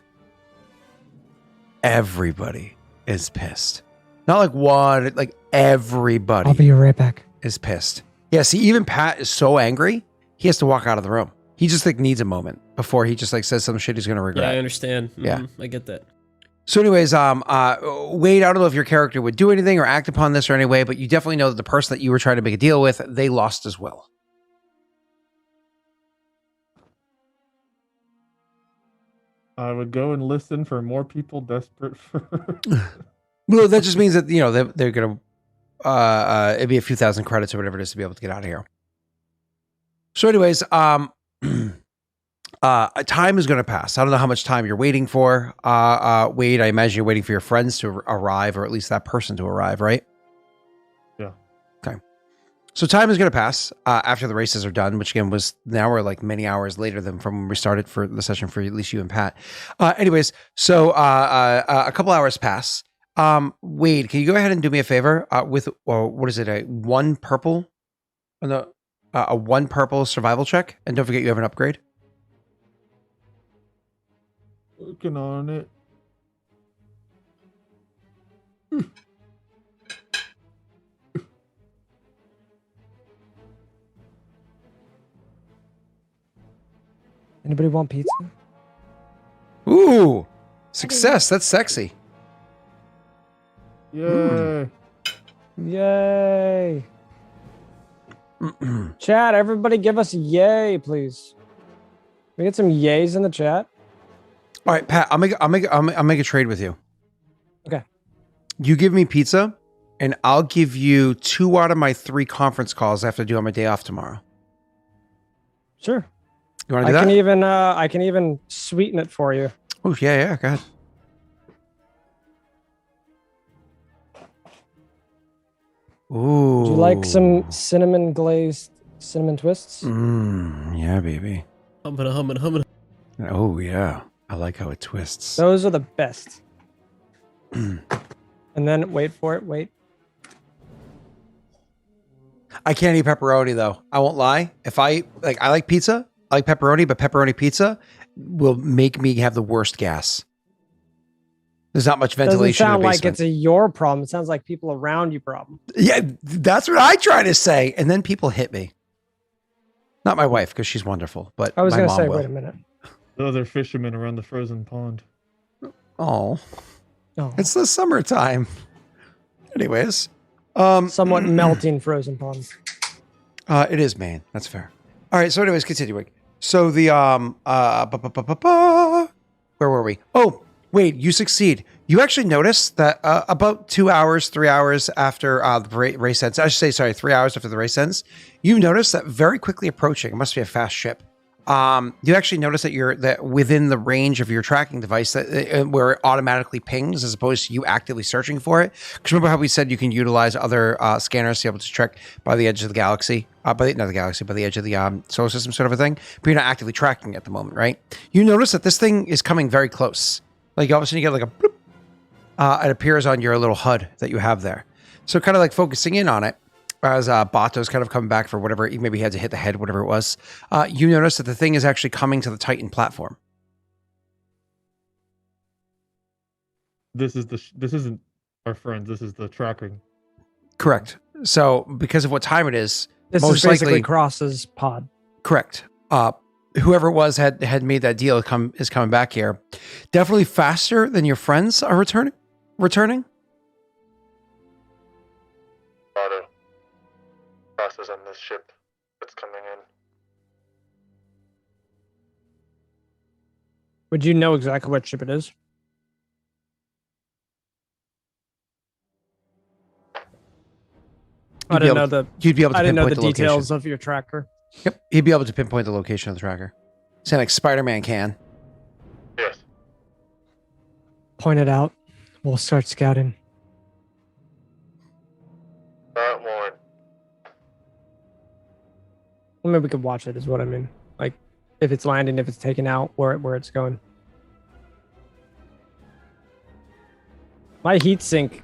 Everybody is pissed. Not like one, like everybody. I'll be right back. Is pissed. Yeah, see, even Pat is so angry, he has to walk out of the room. He just like needs a moment before he just like says some shit he's gonna regret. Yeah, I understand. Yeah. I get that. So, anyways, Wade, I don't know if your character would do anything or act upon this or any way, but you definitely know that the person that you were trying to make a deal with, they lost as well. I would go and listen for more people desperate for. Well, that just means that, you know, they're going to, it'd be a few thousand credits or whatever it is to be able to get out of here. So anyways, time is going to pass. I don't know how much time you're waiting for. Wade, I imagine you're waiting for your friends to arrive, or at least that person to arrive, right? Yeah. Okay. So time is going to pass after the races are done, which again was now we're like many hours later than from when we started for the session for at least you and Pat. Anyways, so a couple hours pass. Wade, can you go ahead and do me a favor with what is it? A one purple survival check, and don't forget you have an upgrade. Working on it. Anybody want pizza? Ooh, success. That's sexy. Yay! Yay! Chat, everybody give us yay, please. We get some yays in the chat. All right, Pat, I'll make a trade with you. Okay. You give me pizza, and I'll give you 2 out of my 3 conference calls I have to do on my day off tomorrow. Sure. You want to do that? I can even sweeten it for you. Oh yeah, go ahead. Ooh. Would you like some cinnamon glazed cinnamon twists? Yeah, baby. Humming. Oh yeah, I like how it twists. Those are the best. And then wait for it. Wait. I can't eat pepperoni though. I won't lie. If I like pizza, I like pepperoni, but pepperoni pizza will make me have the worst gas. There's not much ventilation. Doesn't sound in the like basement. it's your problem. It sounds like people around you problem. Yeah, that's what I try to say, and then people hit me. Not my wife, because she's wonderful, but I was my going to mom say, will. wait a minute. The other fishermen around the frozen pond. Oh, Oh, it's the summertime. Anyways, somewhat melting frozen pond. it is Maine. That's fair. All right. So, anyways, continuing. So the where were we? Oh, wait. You succeed. You actually notice that about 2 hours, 3 hours after the race ends. I should say, sorry, 3 hours after the race ends. You notice that very quickly approaching. It must be a fast ship. You actually notice that within the range of your tracking device that where it automatically pings as opposed to you actively searching for it. Because remember how we said you can utilize other scanners to be able to track by the edge of the galaxy, by the edge of the solar system, sort of a thing. But you're not actively tracking at the moment, right? You notice that this thing is coming very close. Like all of a sudden you get like a bloop, it appears on your little HUD that you have there. So kind of like focusing in on it. As Bato's kind of coming back for whatever, maybe he had to hit the head, whatever it was, you notice that the thing is actually coming to the Titan platform. This isn't our friends. This is the tracking. Correct. So because of what time it is, This most is basically likely Cross's pod. correct. Whoever it was had made that deal is coming back here. Definitely faster than your friends are returning. Auto. Crosses on this ship that's coming in. Would you know exactly what ship it is? I didn't know You'd be able to I didn't know pinpoint the the details location. of your tracker. Yep, he'd be able to pinpoint the location of the tracker. Sound like Spider-Man can. Yes. Point it out. We'll start scouting. Not one. Well, maybe we could watch it. Is what I mean. Like, if it's landing, if it's taken out, where it's going. My heat-seeking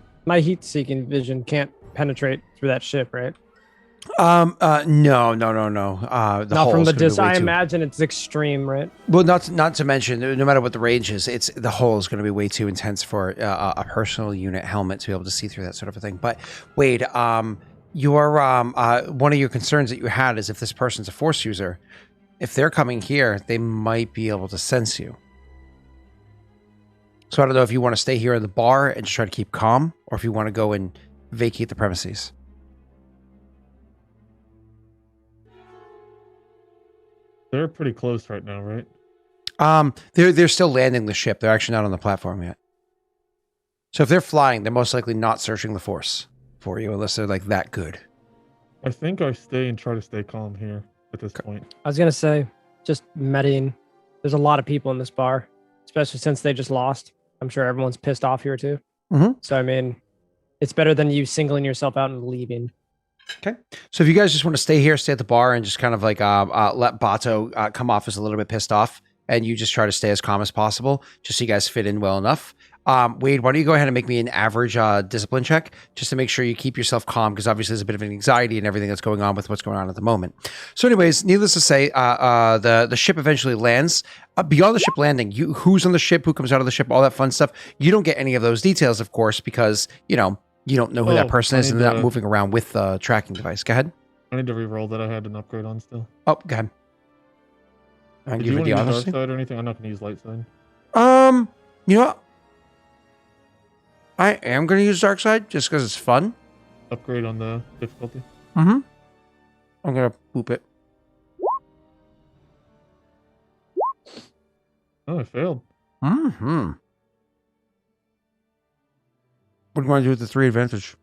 vision can't penetrate through that ship, right? No. The Not hull from is the gonna be distance. way I too- imagine it's extreme, right? Well, not to mention, no matter what the range is, it's the hull is going to be way too intense for a personal unit helmet to be able to see through that sort of a thing. But Wade, your one of your concerns that you had is if this person's a force user, if they're coming here, they might be able to sense you. So I don't know if you want to stay here in the bar and just try to keep calm, or if you want to go and vacate the premises. They're pretty close right now, right? They're still landing the ship. They're actually not on the platform yet. So if they're flying, they're most likely not searching the force for you unless they're like that good. I think I stay and try to stay calm here at this point. I was gonna say, just medding. There's a lot of people in this bar, especially since they just lost. I'm sure everyone's pissed off here too. Mhm. So I mean, it's better than you singling yourself out and leaving. Okay. So if you guys just want to stay here, stay at the bar, and just kind of like let Bato come off as a little bit pissed off, and you just try to stay as calm as possible, just so you guys fit in well enough. Wade, why don't you go ahead and make me an average discipline check, just to make sure you keep yourself calm, because obviously there's a bit of an anxiety and everything that's going on with what's going on at the moment. So anyways, needless to say, the ship eventually lands. Beyond the ship landing, who's on the ship, who comes out of the ship, all that fun stuff, you don't get any of those details, of course, because, you don't know who that person is, and they're not moving around with the tracking device. Go ahead. I need to re-roll that I had an upgrade on still. Oh, go ahead. I'll Did give you you want the to use honesty. dark side or anything? I'm not going to use light side. You know what? I am going to use dark side just because it's fun. Upgrade on the difficulty. Mm-hmm. I'm going to boop it. Oh, I failed. Mm-hmm. What do you want to do with the 3 advantage?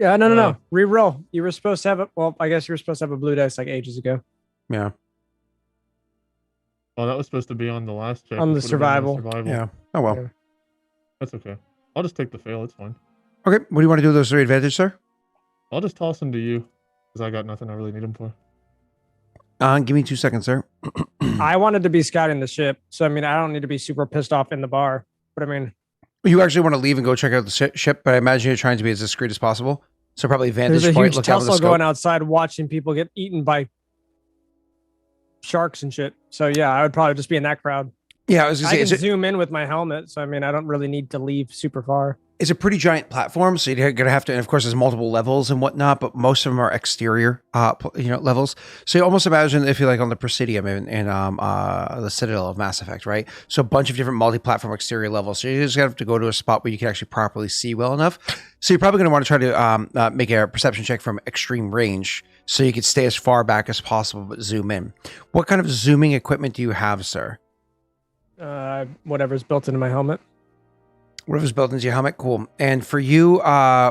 Yeah, no. Yeah. Reroll. You were supposed to have it. Well, I guess you were supposed to have a blue dice like ages ago. Yeah. Oh, that was supposed to be on the last check. On the This would've been survival. Yeah. Oh, well. Yeah. That's okay. I'll just take the fail. It's fine. Okay. What do you want to do with those 3 advantage, sir? I'll just toss them to you because I got nothing I really need them for. Give me 2 seconds, sir. I wanted to be scouting the ship, so I mean, I don't need to be super pissed off in the bar. But I mean, You actually want to leave and go check out the ship, but I imagine you're trying to be as discreet as possible. So probably vantage there's a point, huge look out with the tussle scope. going outside, watching people get eaten by sharks and shit. So yeah, I would probably just be in that crowd. Yeah, I was going I to can say, zoom in with my helmet, so I mean, I don't really need to leave super far. it's a pretty giant platform, so you're going to have to, and of course there's multiple levels and whatnot, but most of them are exterior, levels. So you almost imagine if you're like on the Presidium in the Citadel of Mass Effect, right? So a bunch of different multi-platform exterior levels. So you just have to go to a spot where you can actually properly see well enough. So you're probably going to want to try to make a perception check from extreme range, so you can stay as far back as possible, but zoom in. What kind of zooming equipment do you have, sir? Whatever's built into my helmet. Whatever's built into your helmet, cool. And for you,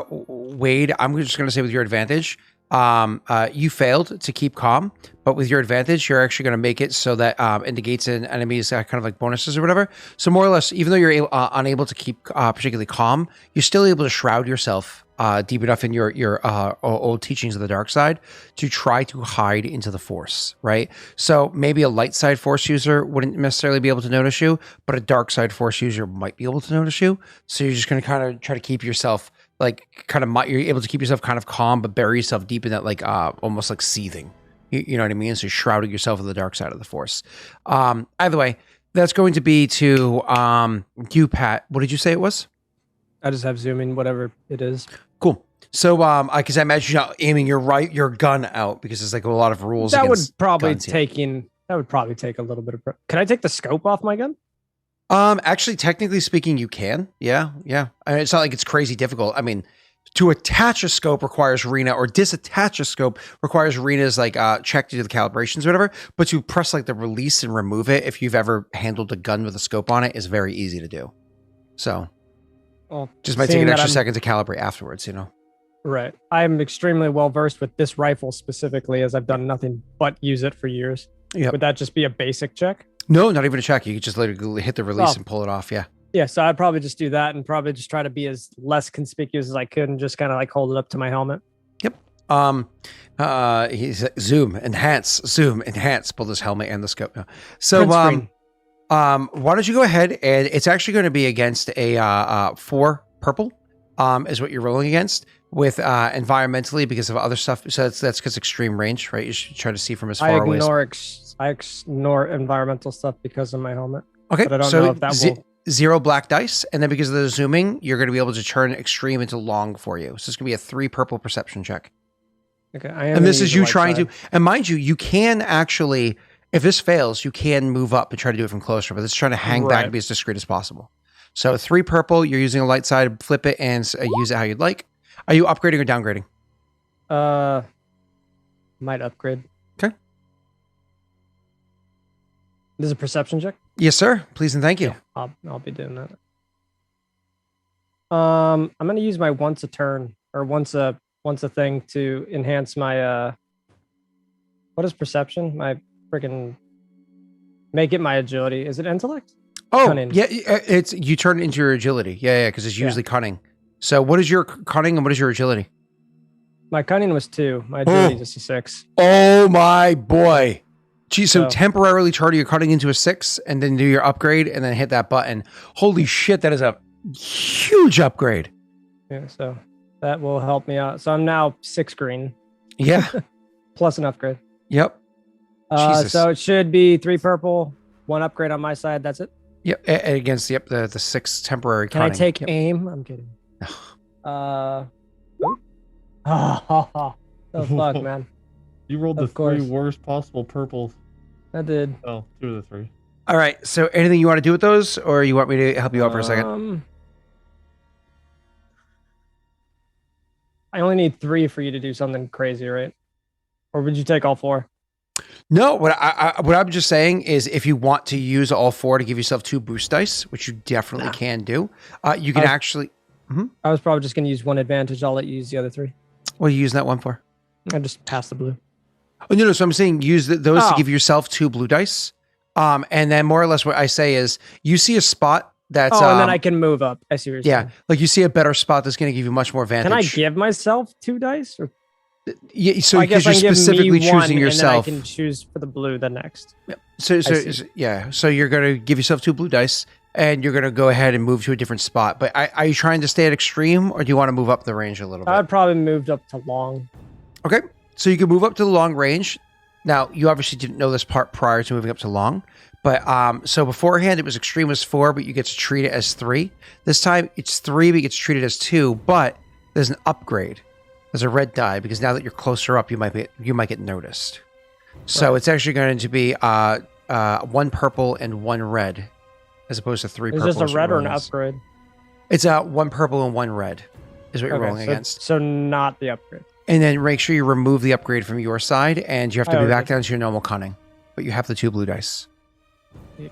Wade, I'm just going to say with your advantage, you failed to keep calm, but with your advantage, you're actually going to make it so that indicates an enemy's kind of like bonuses or whatever. So more or less, even though you're unable to keep particularly calm, you're still able to shroud yourself deep enough in your old teachings of the dark side to try to hide into the force, right? So maybe a light side force user wouldn't necessarily be able to notice you, but a dark side force user might be able to notice you. So you're just going to kind of try to keep yourself you're able to keep yourself kind of calm, but bury yourself deep in that almost like seething. You know what I mean? So you're shrouding yourself in the dark side of the force. Either way, that's going to be to you, Pat. What did you say it was? I just have zooming, whatever it is. Cool. So, because I imagine you're not aiming your gun out because there's like a lot of rules. That would against probably guns here. take a little bit of. Can I take the scope off my gun? Actually, technically speaking, you can. Yeah. I mean, it's not like it's crazy difficult. I mean, to attach a scope requires Rena, or disattach a scope requires Rena's check to do the calibrations or whatever. But to press the release and remove it, if you've ever handled a gun with a scope on it, is very easy to do. So, Well, just might take seeing an that extra I'm- second to calibrate afterwards. Right. I'm extremely well versed with this rifle specifically, as I've done nothing but use it for years. Yep. Would that just be a basic check? No, not even a check. You could just literally hit the release Oh. and pull it off. Yeah. Yeah, so I'd probably just do that and probably just try to be as less conspicuous as I could and just kind of hold it up to my helmet. He's zoom, enhance, pull this helmet and the scope. No. So, Print screen. why don't you go ahead, and it's actually going to be against a 4 purple, is what you're rolling against with environmentally because of other stuff. So that's because extreme range, right? You should try to see from as far away. I ignore environmental stuff because of my helmet. Okay, but I don't so know if that will. 0 black dice, and then because of the zooming, you're going to be able to turn extreme into long for you. So it's going to be a 3 purple perception check. Okay, I am And this gonna is use you the light trying side. to, and mind you, you can actually, if this fails, you can move up and try to do it from closer, but it's trying to hang back Right. and be as discreet as possible. So 3 purple, you're using a light side, flip it and use it how you'd like. Are you upgrading or downgrading? Might upgrade. Okay. This is a perception check. Yes, sir. Please and thank you. Yeah, I'll be doing that. I'm gonna use my once a turn or once a thing to enhance my what is perception? My freaking make it my agility. Is it intellect? Oh, Cunning. yeah, it's you turn it into your agility. Yeah, because it's usually cunning. So what is your cunning and what is your agility? My cunning was 2. My agility is just a 6. Oh my boy. Geez, so So- temporarily turn your cunning into a 6 and then do your upgrade and then hit that button. Holy shit, that is a huge upgrade. Yeah, so that will help me out. So I'm now 6 green Yeah. plus an upgrade. Yep. Jesus. So it should be 3 purple, 1 upgrade on my side. That's it. Yep. Against the 6 temporary Can cunning. I take Yep. aim? I'm kidding. Oh, fuck, man. You rolled the Of course. 3 worst possible purples. I did. Oh, 2 of the 3. All right. So anything you want to do with those or you want me to help you out for a second? I only need 3 for you to do something crazy, right? Or would you take all 4? No, what I'm just saying is if you want to use all 4 to give yourself 2 boost dice, which you definitely can do, you can actually. I was probably just going to use 1 advantage. I'll let you use the other 3. What are you using that one for? I just pass the blue. Oh, no. So I'm saying use those to Oh. give yourself 2 blue dice. And then more or less what I say is you see a spot that's. and then I can move up. I see what you're Yeah. saying. Like you see a better spot that's going to give you much more advantage. Can I give myself 2 dice? Or Yeah, so I because guess you're I can give specifically me 1, choosing yourself. and then I can choose for the blue the next. So see. yeah. So you're going to give yourself 2 blue dice and you're going to go ahead and move to a different spot. But are you trying to stay at extreme or do you want to move up the range a little bit? I'd probably moved up to long. Okay. So you can move up to the long range. Now, you obviously didn't know this part prior to moving up to long. But so beforehand, it was extreme was 4, but you get to treat it as 3. This time, it's 3, but it gets treated as 2. But there's an upgrade. There's a red die because now that you're closer up, you might get noticed. So it's actually going to be 1 purple and 1 red, as opposed to 3 Is purple. this a red or an upgrade? It's 1 purple and 1 red, is what you're rolling so, against. So not the upgrade. And then make sure you remove the upgrade from your side, and you have to be already back did. down to your normal cunning. But you have the 2 blue dice. Yeah.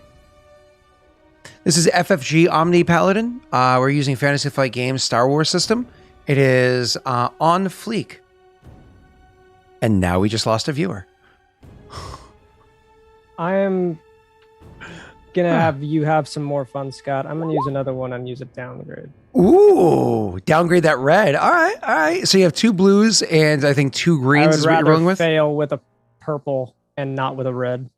This is FFG Omni Paladin. We're using Fantasy Flight Games Star Wars system. It is on fleek. And now we just lost a viewer. I am gonna have you have some more fun, Scott. I'm gonna use another one and use a downgrade. Ooh, downgrade that red. All right. So you have 2 blues and I think 2 I greens would is what you're rather rolling with. fail with a purple and not with a red.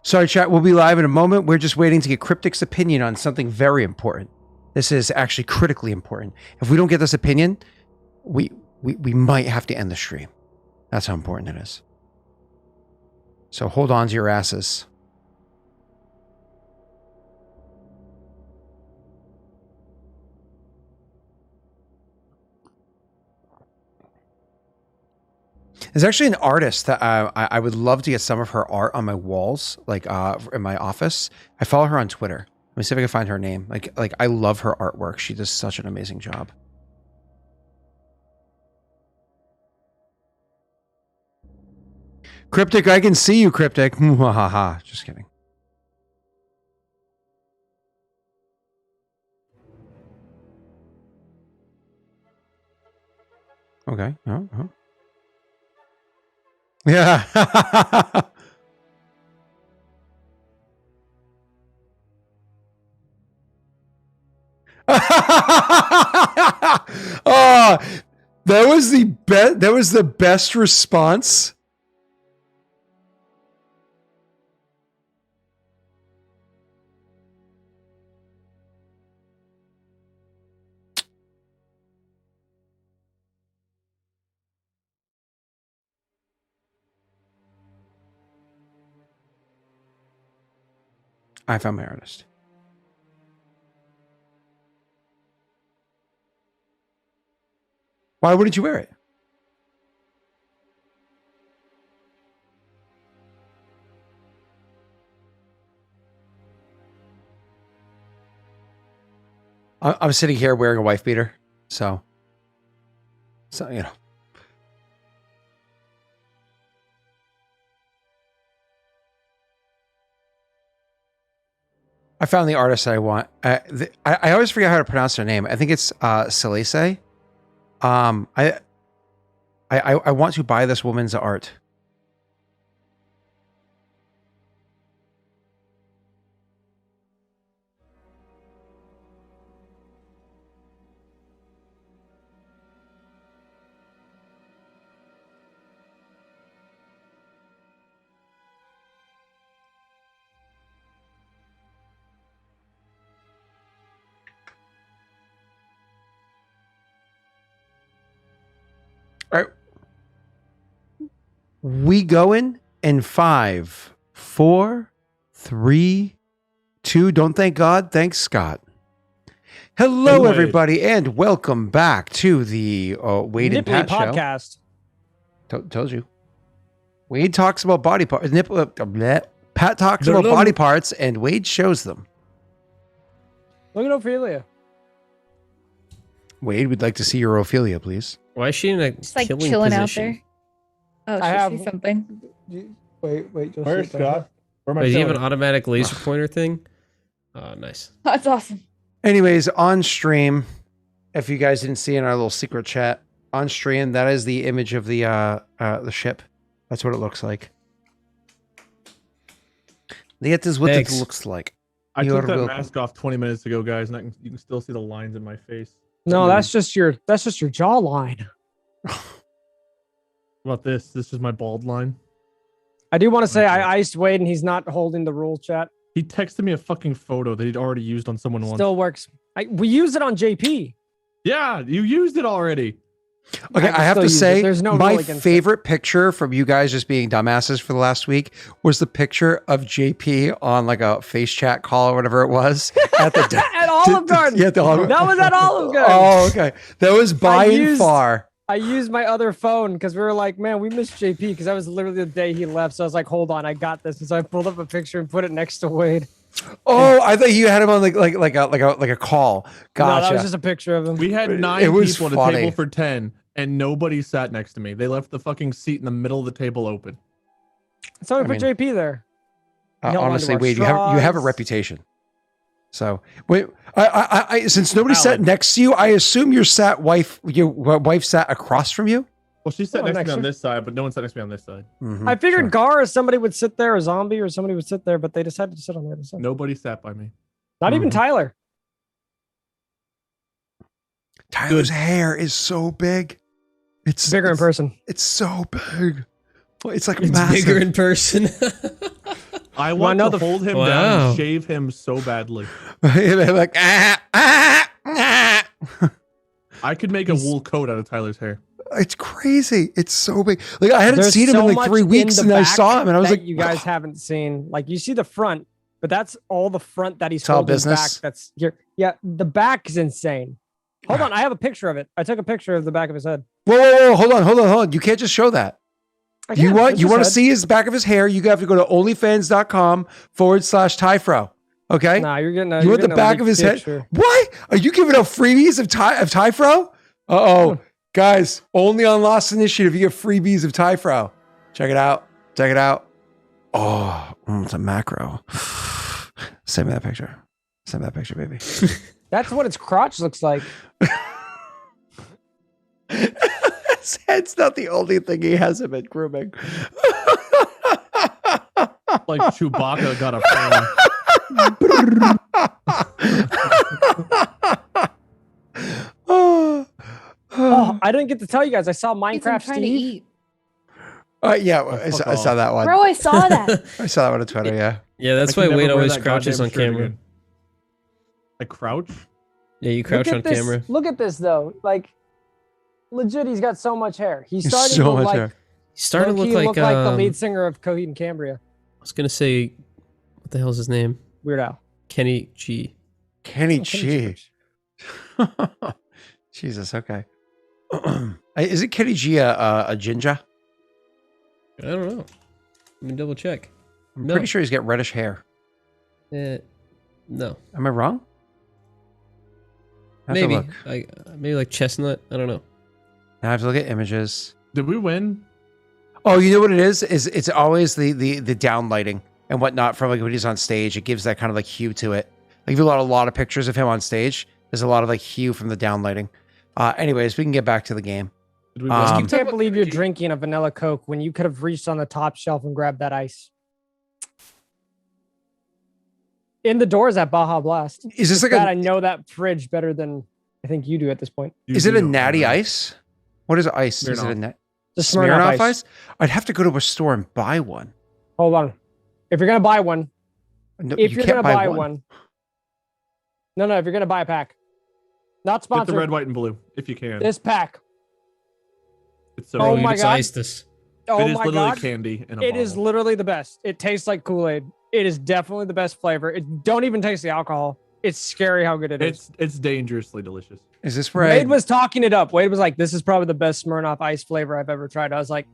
Sorry, chat. We'll be live in a moment. We're just waiting to get Cryptic's opinion on something very important. This is actually critically important. If we don't get this opinion, we might have to end the stream. That's how important it is. So hold on to your asses. There's actually an artist that I would love to get some of her art on my walls, like in my office. I follow her on Twitter. Let me see if I can find her name. Like I love her artwork. She does such an amazing job. Cryptic, I can see you, Cryptic. Haha. Just kidding. Okay. Oh. Yeah. Oh, that was the best. That was the best response. I found my artist. Why wouldn't you wear it? I'm sitting here wearing a wife beater, so you know. I found the artist I want. I always forget how to pronounce her name. I think it's Salise. I want to buy this woman's art. All right. We going in 5, 4, 3, 2. Don't thank God. Thanks, Scott. Hello, Hey, Wade. everybody, and welcome back to the Wade and Nipply Pat show. podcast. Told you. Wade talks about body parts. Pat talks about body parts, and Wade shows them. Look at Ophelia. Wade, we'd like to see your Ophelia, please. Why is she in a Just like killing chilling position? out there. Oh, I she have- see something. Wait. Just Where's Scott? Where am I Wait, does he have chilling? an automatic laser pointer thing? Oh, nice. That's awesome. Anyways, on stream, if you guys didn't see in our little secret chat, on stream, that is the image of the ship. That's what it looks like. That is what Thanks. it looks like. I You took are that welcome. mask off 20 minutes ago, guys, and you can still see the lines in my face. No, that's just your jawline. How about this? This is my bald line. I do want to say Okay. I iced Wade and he's not holding the rule chat. He texted me a fucking photo that he'd already used on someone once. Still works. We used it on JP. Yeah, you used it already. Okay, can I have still to use it. say, There's no my rule against it. favorite picture from you guys just being dumbasses for the last week was the picture of JP on like a face chat call or whatever it was at the At Olive Garden. Yeah, at the Olive That was at Olive Garden. Oh, okay. That was by and used- far. I used my other phone because we were like, man, we missed JP because that was literally the day he left. So I was like, hold on, I got this. And so I pulled up a picture and put it next to Wade. Oh, I thought you had him on like a call. No, Gotcha. that was just a picture of him. We had It 9 was people at a funny. table for 10, and nobody sat next to me. They left the fucking seat in the middle of the table open. So we I put mean- JP there. You don't want to honestly, wear Wade, you have a straws. reputation. So wait, I since nobody sat Valid. next to you, I assume your wife sat across from you. Well, she sat Oh, next to next me on to- this side, but no one sat next to me on this side. Mhm, I figured sure. Gar or somebody would sit there, a zombie or somebody would sit there, but they decided to sit on the other side. Nobody sat by me. Not even Mhm. Tyler. Tyler's hair is so big. It's Bigger in person. It's so big. Well, it's like It's massive. bigger in person. I wanna want know to the- hold him Wow. down and shave him so badly. They're like, I could make a wool coat out of Tyler's hair. It's crazy. It's so big. Like I hadn't There's seen him so in like much 3 in weeks, the and I back saw him, and I was that like, you guys haven't seen. Like you see the front, but that's all the front that he's It's all holding business? back. That's here. Yeah, the back is insane. Hold on, I have a picture of it. I took a picture of the back of his head. whoa, hold on. You can't just show that. I You can, want it's you his want to head. see his back of his hair? You have to go to onlyfans.com/Tyfro. Okay. Nah, you're getting. You want the back of his head? What? Are you giving out freebies of Tyfro? Uh-oh. Guys, only on Lost Initiative, you get freebies of Tyfro. Check it out. Oh, it's a macro. Send me that picture. Baby. That's what its crotch looks like. His head's not the only thing he hasn't been grooming. Like Chewbacca got a frame. Oh, I didn't get to tell you guys. I saw Ethan Minecraft trying to Steve. eat. Yeah, Oh, I fuck saw off. that one. Bro, I saw that. I saw that one on Twitter, yeah. Yeah, that's I why can Wade never wear always that crouches goddamn on shirt camera. again. I crouch? Yeah, you crouch Look on at this, camera. Look at this though. Like, legit, he's got so much hair. He's starting So to much like, hair. He's starting to low-key look like, the lead singer of Coheed and Cambria. I was gonna say, what the hell's his name? Weird Al. Kenny G. Kenny Oh, G. Jesus, okay. Is it Kenny G a ginger? I don't know. Let me double check. I'm No. pretty sure he's got reddish hair. No, Am I wrong? I have to maybe. look. Maybe like chestnut. I don't know. I have to look at images. Did we win? Oh, you know what it is? It's always the downlighting and whatnot from like when he's on stage. It gives that kind of like hue to it. Like if you look at a lot of pictures of him on stage, there's a lot of like hue from the downlighting. Anyways, we can get back to the game. Did we Um, I win? can't believe you're drinking a vanilla Coke when you could have reached on the top shelf and grabbed that ice. In the doors at Baja Blast. Is this like God, I a know that fridge better than I think you do at this point. You is it do a know natty that. ice? What is ice? Is it a Smirnoff. net? The Smirnoff ice. I'd have to go to a store and buy one. Hold on. If you're gonna buy one, No, if you you're can't gonna buy one. No, if you're gonna buy a pack. Not Get the sponsored. red, white, and blue if you can. This pack. It's so Oh good. my It's God. iced this. Oh it is my literally god. candy in a It is bottle. literally the best. It tastes like Kool-Aid. It is definitely the best flavor. It don't even taste the alcohol. It's scary how good it is. It's dangerously delicious. Is this where Wade was talking it up. Wade was like, "This is probably the best Smirnoff ice flavor I've ever tried." I was like,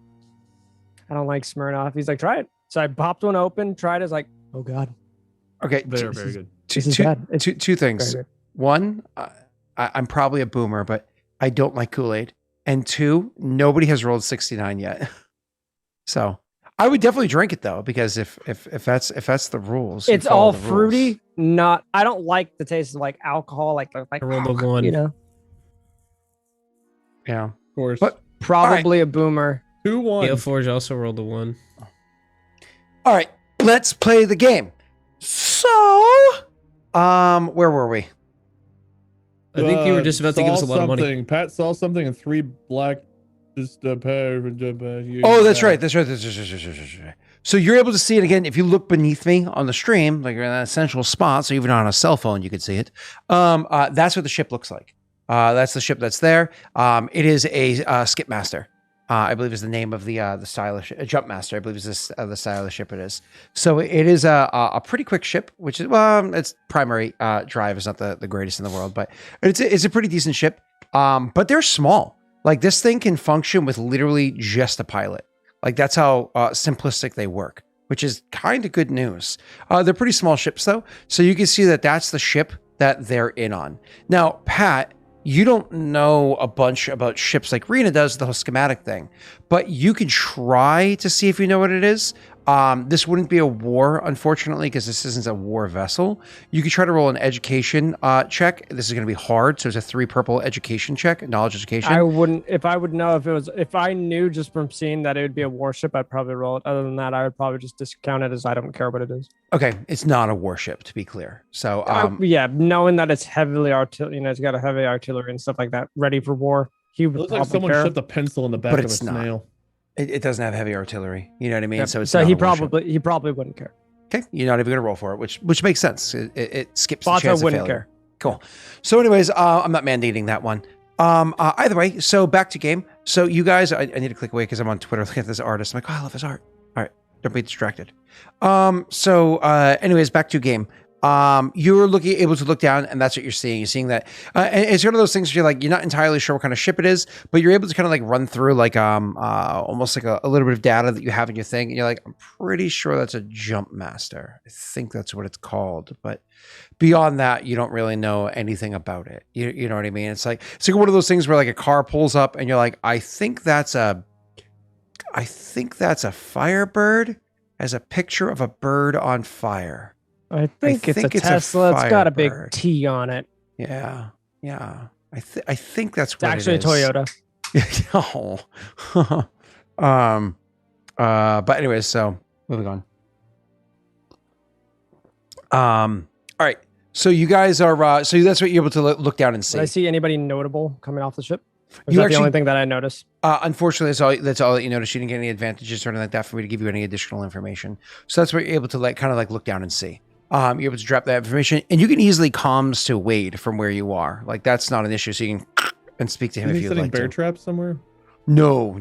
"I don't like Smirnoff." He's like, "Try it." So I popped one open, tried it. I was like, "Oh god, okay? They're very good. Two, this is two- bad." It's two things. very good. One, I'm probably a boomer, but I don't like Kool-Aid. And two, nobody has rolled 69 yet. So I would definitely drink it though, because if that's the rules, you It's follow all the rules. fruity. Not. I don't like the taste of like alcohol. Like I rolled a one. you know, Yeah. Of course. But- probably a boomer. 2-1. Gale Forge also rolled a one. All right, let's play the game. So, where were we? I think you were just about to give us a lot of money. something. Pat saw something and 3 black. Just a pair. Oh, that's right. That's right. So you're able to see it again if you look beneath me on the stream, like you're in that central spot. So even on a cell phone, you can see it. That's what the ship looks like. That's the ship that's there. It is a Skipmaster. I believe is the name of the stylish Jumpmaster. I believe is the style of the ship it is. So it is a pretty quick ship, which is its primary drive is not the greatest in the world, but it's a pretty decent ship. But they're small. Like this thing can function with literally just a pilot. Like that's how simplistic they work, which is kind of good news. They're pretty small ships though, so you can see that that's the ship that they're in on. Now, Pat, you don't know a bunch about ships like Rena does, the whole schematic thing, but you can try to see if you know what it is. This wouldn't be a war, unfortunately, because this isn't a war vessel. You could try to roll an education check. This is going to be hard, so it's a 3 purple education check, knowledge education. I wouldn't. If I would know if I knew just from seeing that it would be a warship, I'd probably roll it. Other than that, I would probably just discount it as I don't care what it is. Okay, it's not a warship, to be clear. So, Yeah, knowing that it's heavily artillery, it's got a heavy artillery and stuff like that, ready for war. He It would looks like probably someone care. shoved a pencil in the back But of a it's not. snail. it doesn't have heavy artillery. You know what I mean? Yep. So it's So not he a warship. probably wouldn't care. Okay, you're not even going to roll for it, which makes sense. It skips the Bato chance of wouldn't failure. care. Cool. So, anyways, I'm not mandating that one. Either way, so back to game. So you guys, I need to click away because I'm on Twitter looking at this artist. I'm like, oh, I love his art. All right, don't be distracted. Anyways, back to game. You're able to look down, and that's what you're seeing. You're seeing that, and it's one of those things where you're not entirely sure what kind of ship it is, but you're able to kind of like run through almost like a little bit of data that you have in your thing, and you're like, I'm pretty sure that's a Jump Master. I think that's what it's called, but beyond that, you don't really know anything about it. You know what I mean? It's like one of those things where like a car pulls up, and you're like, I think that's a Firebird as a picture of a bird on fire. I think it's a Tesla. It's got a big T on it. Yeah. I think that's It's what actually it a is. Toyota. But anyways, so moving on. All right. So you guys are. So that's what you're able to look down and see. Did I see anybody notable coming off the ship? Or is You that the only actually- thing that I noticed? Unfortunately, that's all that you noticed. You didn't get any advantages or anything like that for me to give you any additional information. So that's what you're able to kind of look down and see. You're able to drop that information, and you can easily comms to Wade from where you are. Like that's not an issue. So you can and speak to him Is if he you'd setting like bear to. traps somewhere? No.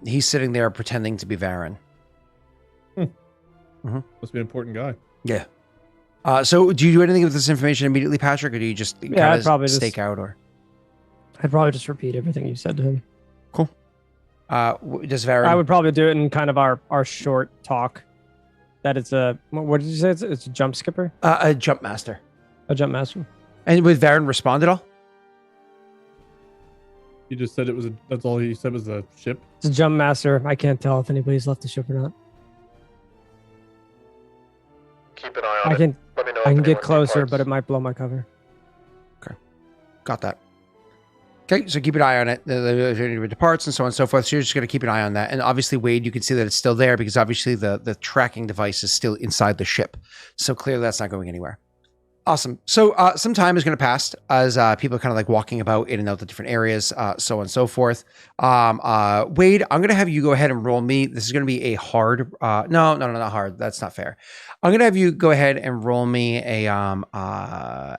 He's sitting there pretending to be Varen. Must be an important guy. Yeah. So do you do anything with this information immediately, Patrick, or do you just I'd probably just stake out? Or I'd probably just repeat everything you said to him. does Varen? I would probably do it in kind of our short talk. That it's a, what did you say? It's a jump skipper, a Jump Master. a jump master. And would Varen respond at all? He just said it was that's all he said was a ship. It's a jump master. I can't tell if anybody's left the ship or not. Keep an eye on I it. can Let me know I if can get anyone closer, departs. but it might blow my cover. Got that. Okay, so keep an eye on it. If anyone departs and so on and so forth. So you're just going to keep an eye on that. And obviously, Wade, you can see that it's still there because obviously the tracking device is still inside the ship. So clearly that's not going anywhere. Awesome. So some time is going to pass as people are kind of like walking about in and out the different areas, so on and so forth. Wade, I'm going to have you go ahead and roll me. This is going to be a hard. No, not hard. That's not fair. I'm going to have you go ahead and roll me a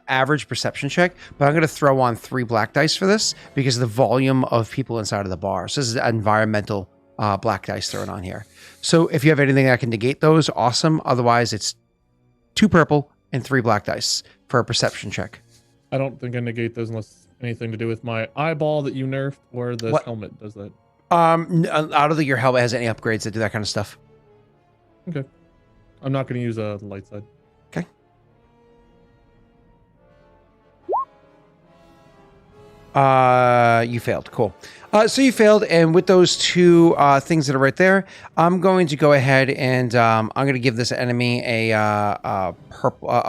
average perception check, but I'm going to throw on 3 black dice for this because of the volume of people inside of the bar. So this is environmental black dice thrown on here. So if you have anything that can negate those, awesome. Otherwise, it's 2 purple and 3 black dice for a perception check. I don't think I negate those unless anything to do with my eyeball that you nerfed or the What? helmet does that. I don't think your helmet has any upgrades that do that kind of stuff. Okay. I'm not going to use a light side. You failed. Cool. So you failed, and with those 2 things that are right there, I'm going to go ahead and I'm going to give this enemy a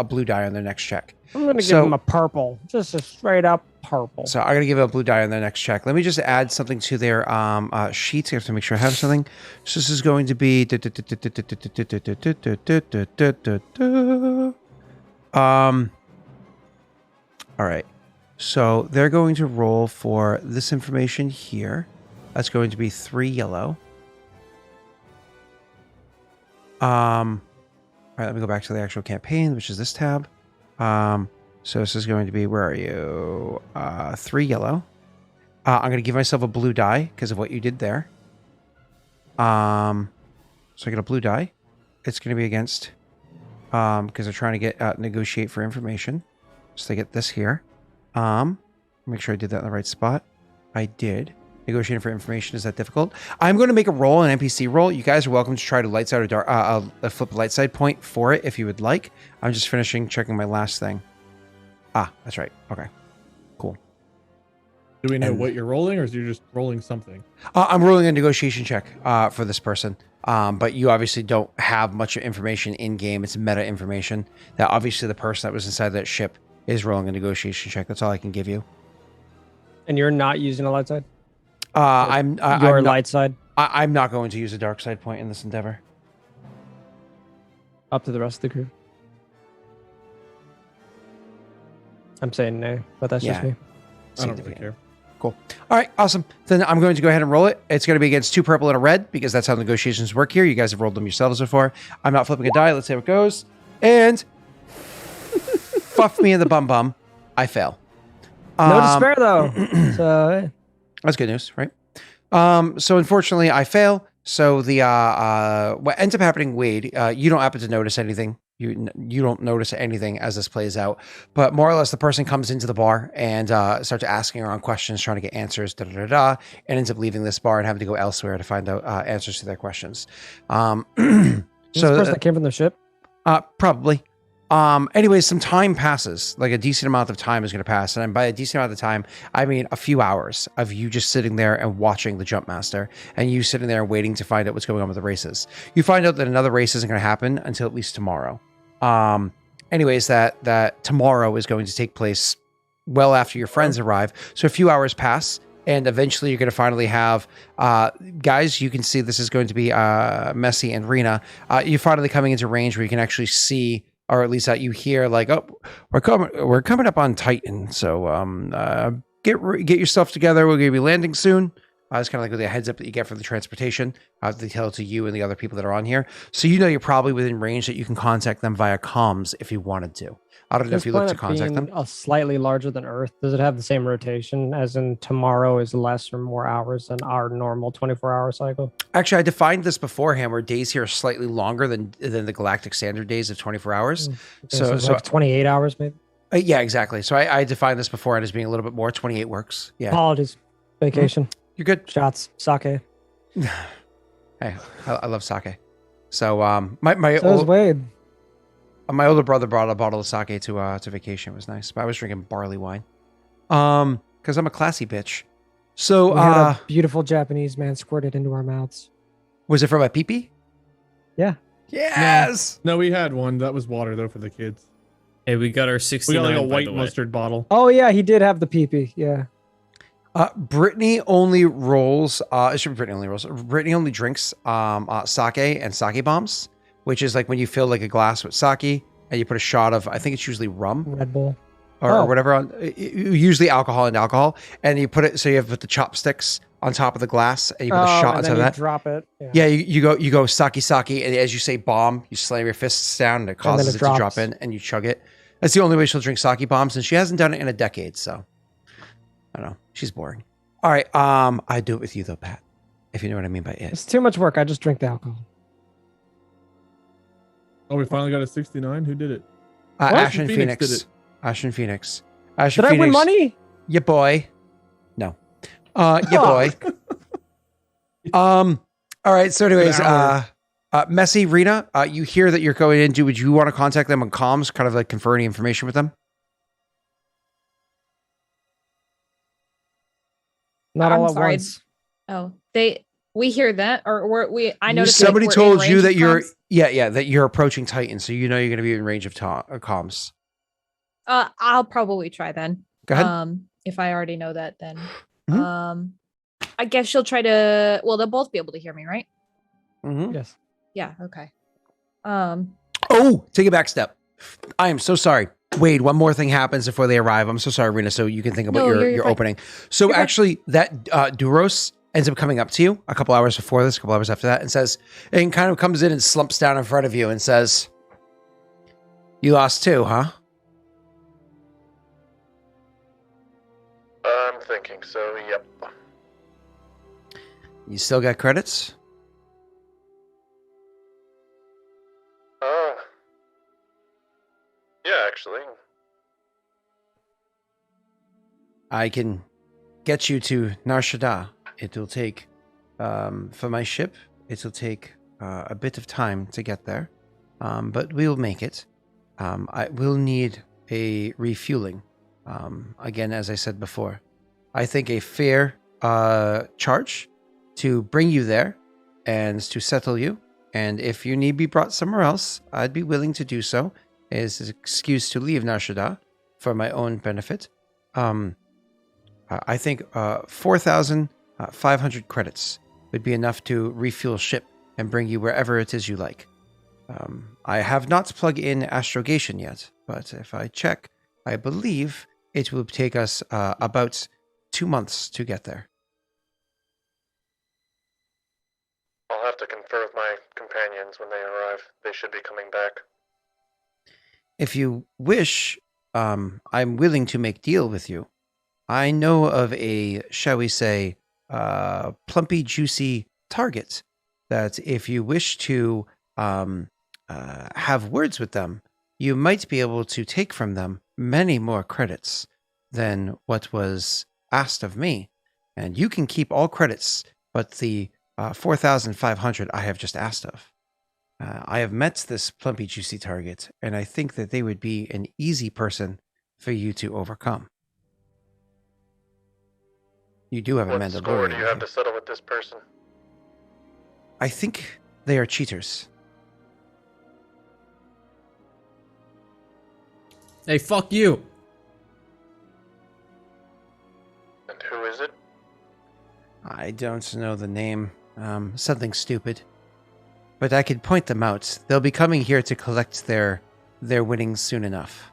blue die on their next check. I'm gonna So- give him a purple, just a straight up purple. So I'm going to give it a blue die on their next check. Let me just add something to their sheets. I have to make sure I have something. So this is going to be all right. So they're going to roll for this information here. That's going to be 3 yellow. All right, let me go back to the actual campaign, which is this tab. So this is going to be, where are you? 3 yellow. I'm going to give myself a blue die because of what you did there. So I get a blue die. It's going to be against, because they're trying to get negotiate for information. So they get this here. Make sure I did that in the right spot. I did. Negotiating for information is that difficult. I'm going to make a roll, an NPC roll. You guys are welcome to try to light side or dark, flip light side point for it if you would like. I'm just finishing checking my last thing. Ah, that's right. Okay, cool. Do we know And- what you're rolling or is you just rolling something? I'm rolling a negotiation check for this person. But you obviously don't have much information in game. It's meta information that obviously the person that was inside that ship is rolling a negotiation check. That's all I can give you. And you're not using a light side? I'm Your not, light side I'm not going to use a dark side point in this endeavor. up to the rest of the crew. I'm saying nay, but that's just Yeah. me. I don't really Significant. care. Cool. All right, awesome. Then I'm going to go ahead and roll it. It's going to be against 2 purple and a red because that's how negotiations work here. You guys have rolled them yourselves before. I'm not flipping a die. Let's see how it goes. And fuff me in the bum. I fail. No despair though. So That's good news, right? So unfortunately, I fail. So the what ends up happening, Wade, you don't happen to notice anything. You don't notice anything as this plays out, but more or less the person comes into the bar and starts asking around questions, trying to get answers, and ends up leaving this bar and having to go elsewhere to find out answers to their questions. is this person that came from the ship? Probably. Anyways, some time passes, like a decent amount of time is going to pass. And by a decent amount of time, I mean a few hours of you just sitting there and watching the jump master and you sitting there waiting to find out what's going on with the races. You find out that another race isn't going to happen until at least tomorrow. Anyways, that tomorrow is going to take place well after your friends arrive. So a few hours pass. And eventually you're going to finally have, guys, you can see this is going to be Messi and Rena. You're finally coming into range where you can actually see, or at least that you hear, like, oh, we're coming up on Titan. So get your stuff together. We're going to be landing soon. It's kind of like the heads up that you get for the transportation. They tell it to you and the other people that are on here. So you know you're probably within range that you can contact them via comms if you wanted to. I don't know if you look to contact them. Slightly larger than Earth. Does it have the same rotation as in tomorrow is less or more hours than our normal 24-hour cycle? Actually, I defined this beforehand where days here are slightly longer than the galactic standard days of 24 hours. So like 28 hours maybe? Yeah, exactly. So I defined this beforehand as being a little bit more. 28 works. Yeah. Apologies. Vacation. You're good. Shots. Sake. Hey, I love sake. So my So is Wade. my older brother brought a bottle of sake to vacation. It was nice, but I was drinking barley wine. Because I'm a classy bitch. So We had a beautiful Japanese man squirted into our mouths. was it from my pee-pee? Yeah. Yes. No, we had one. That was water though for the kids. Hey, we got our We 69. got like a by white the way. mustard bottle. Oh yeah, he did have the pee-pee. Yeah. Brittany only rolls. It should be Brittany only rolls. Brittany only drinks sake and sake bombs, which is like when you fill like a glass with sake and you put a shot of, I think it's usually rum Red Bull. or whatever on, usually alcohol, and you put it, so you have to put the chopsticks on top of the glass and you put a shot and onto then that. you drop it. Yeah, you go sake, and as you say bomb, you slam your fists down and it causes it to drop drops. in and you chug it. That's the only way she'll drink sake bombs, and she hasn't done it in a decade, so I don't know. She's boring. All right, I do it with you though, Pat. If you know what I mean by it. It's too much work. I just drink the alcohol. Oh, we finally got a 69. Who did it? Ashton Phoenix Phoenix. did it. Ashton Phoenix. Did I win money? Yeah, boy. No. Yeah, boy. All right. So, anyways, Messi, Rena, you hear that you're going in. Would you want to contact them on comms, kind of like confer any information with them? Not I'm all at sorry. once. Oh, we hear that, or I noticed Somebody we're in told range you of that you're comms. that you're approaching Titan, so you know you're going to be in range of comms. I'll probably try then. Go ahead. If I already know that, then Mhm. I guess she'll try to. Well, they'll both be able to hear me, right? Mhm. Yes. Yeah. Okay. Oh, take a back step. I am so sorry. Wade, one more thing happens before they arrive. I'm so sorry, Rena, so you can think about No, your you're fine. opening. So You're fine. actually, that Duros ends up coming up to you a couple hours before this, a couple hours after that, and says, and kind of comes in and slumps down in front of you and says, "You lost too, huh?" I'm thinking so, yep. You still got credits? Yeah, actually. I can get you to Nar Shaddaa. It will take, for my ship, it will take a bit of time to get there, but we'll make it. I will need a refueling. Again, as I said before, I think a fair charge to bring you there and to settle you. And if you need be brought somewhere else, I'd be willing to do so as an excuse to leave Nar Shaddaa for my own benefit. I think 4,500 credits would be enough to refuel ship and bring you wherever it is you like. I have not plugged in astrogation yet, but if I check, I believe it will take us about 2 months to get there. I'll have to confer with my companions when they arrive. They should be coming back. If you wish, I'm willing to make deal with you. I know of a, shall we say, plumpy, juicy target that if you wish to have words with them, you might be able to take from them many more credits than what was asked of me. And you can keep all credits, but the 4,500 I have just asked of. I have met this plumpy, juicy target, and I think that they would be an easy person for you to overcome. You do have a What score Mandalorian. do you have to settle with this person? I think they are cheaters. Hey, fuck you. And who is it? I don't know the name. Something stupid. But I could point them out. They'll be coming here to collect their winnings soon enough.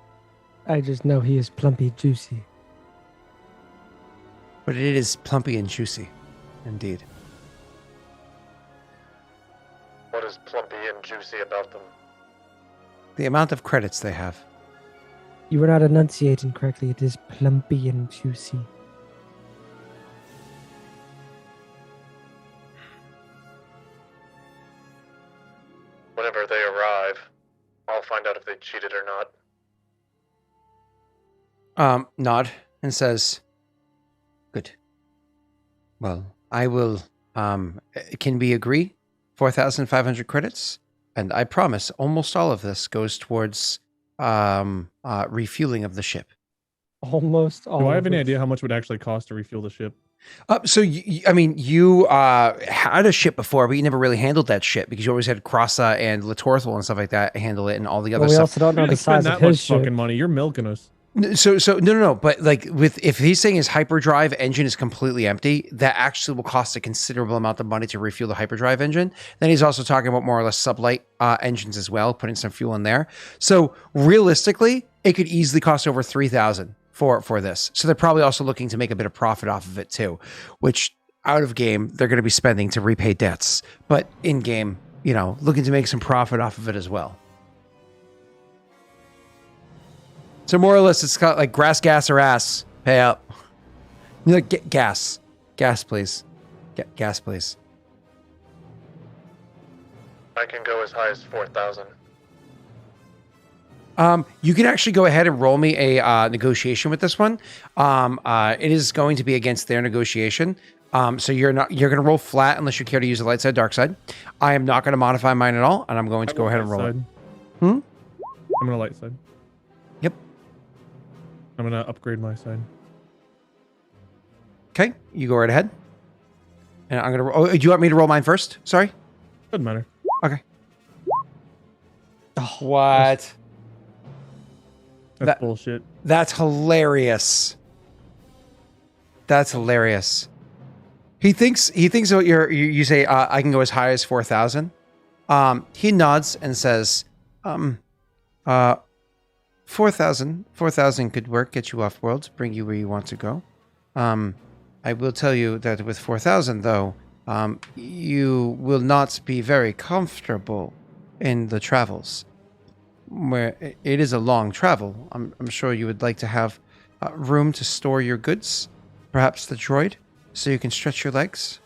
I just know he is plumpy juicy. But it is plumpy and juicy. Indeed. What is plumpy and juicy about them? The amount of credits they have. You were not enunciating correctly. It is plumpy and juicy. Whenever they arrive, I'll find out if they cheated or not. Nod and says, "Good. Well, I will, can we agree? 4,500 credits? And I promise almost all of this goes towards, refueling of the ship." Almost all. Do I have of any it. idea how much it would actually cost to refuel the ship? So, you had a ship before, but you never really handled that ship because you always had Crossa and Latorthal and stuff like that handle it and all the other Well, we stuff. also don't know You're the gonna spend size of that his much ship. fucking money. You're milking us. So no. But like if he's saying his hyperdrive engine is completely empty, that actually will cost a considerable amount of money to refuel the hyperdrive engine. Then he's also talking about more or less sublight engines as well, putting some fuel in there. So realistically, it could easily cost over 3,000 for this. So they're probably also looking to make a bit of profit off of it too, which out of game they're going to be spending to repay debts, but in game, looking to make some profit off of it as well. So more or less, it's got like grass, gas, or ass. Pay up. You're like, gas, please, gas, please. I can go as high as 4,000. You can actually go ahead and roll me a negotiation with this one. It is going to be against their negotiation. So you're going to roll flat unless you care to use the light side, dark side. I am not going to modify mine at all, and I'm going to go ahead and roll it. I'm gonna light side. Yep. I'm gonna upgrade my side. Okay, you go right ahead. And I'm going to. Oh, do you want me to roll mine first? Sorry. Doesn't matter. Okay. Oh, What? That's That- bullshit. That's hilarious. That's hilarious. He thinks that you say I can go as high as 4,000. He nods and says, 4,000 could work, get you off world, bring you where you want to go. I will tell you that with 4,000 though, you will not be very comfortable in the travels. Where it is a long travel. I'm sure you would like to have room to store your goods, perhaps the droid, so you can stretch your legs.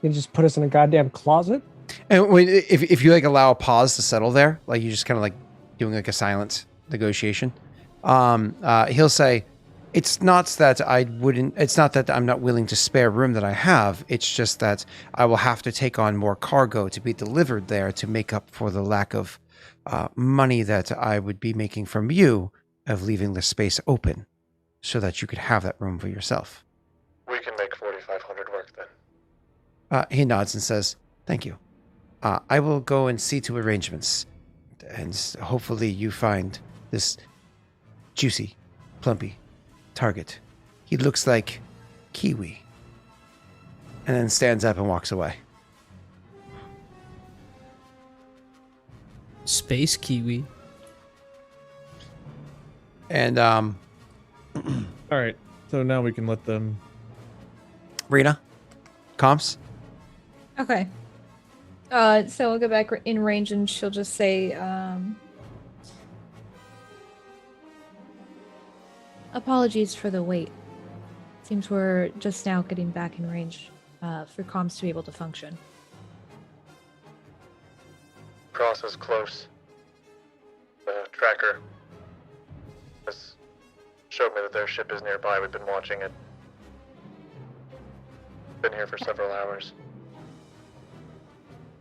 you can just put us in a goddamn closet. And if you like allow a pause to settle there, like you just kind of like doing like a silent negotiation, he'll say, it's not that I'm not willing to spare room that I have. It's just that I will have to take on more cargo to be delivered there to make up for the lack of money that I would be making from you of leaving the space open so that you could have that room for yourself. We can make 4,500 work then. He nods and says, thank you. I will go and see to arrangements, and hopefully you find this juicy, plumpy target. He looks like Kiwi. And then stands up and walks away. Space Kiwi. And All right. So now we can let them. Rena, comps. Okay. So we'll go back in range and she'll just say, apologies for the wait. Seems we're just now getting back in range for comms to be able to function. Cross is close. The tracker has showed me that their ship is nearby. We've been watching it. Been here for several hours.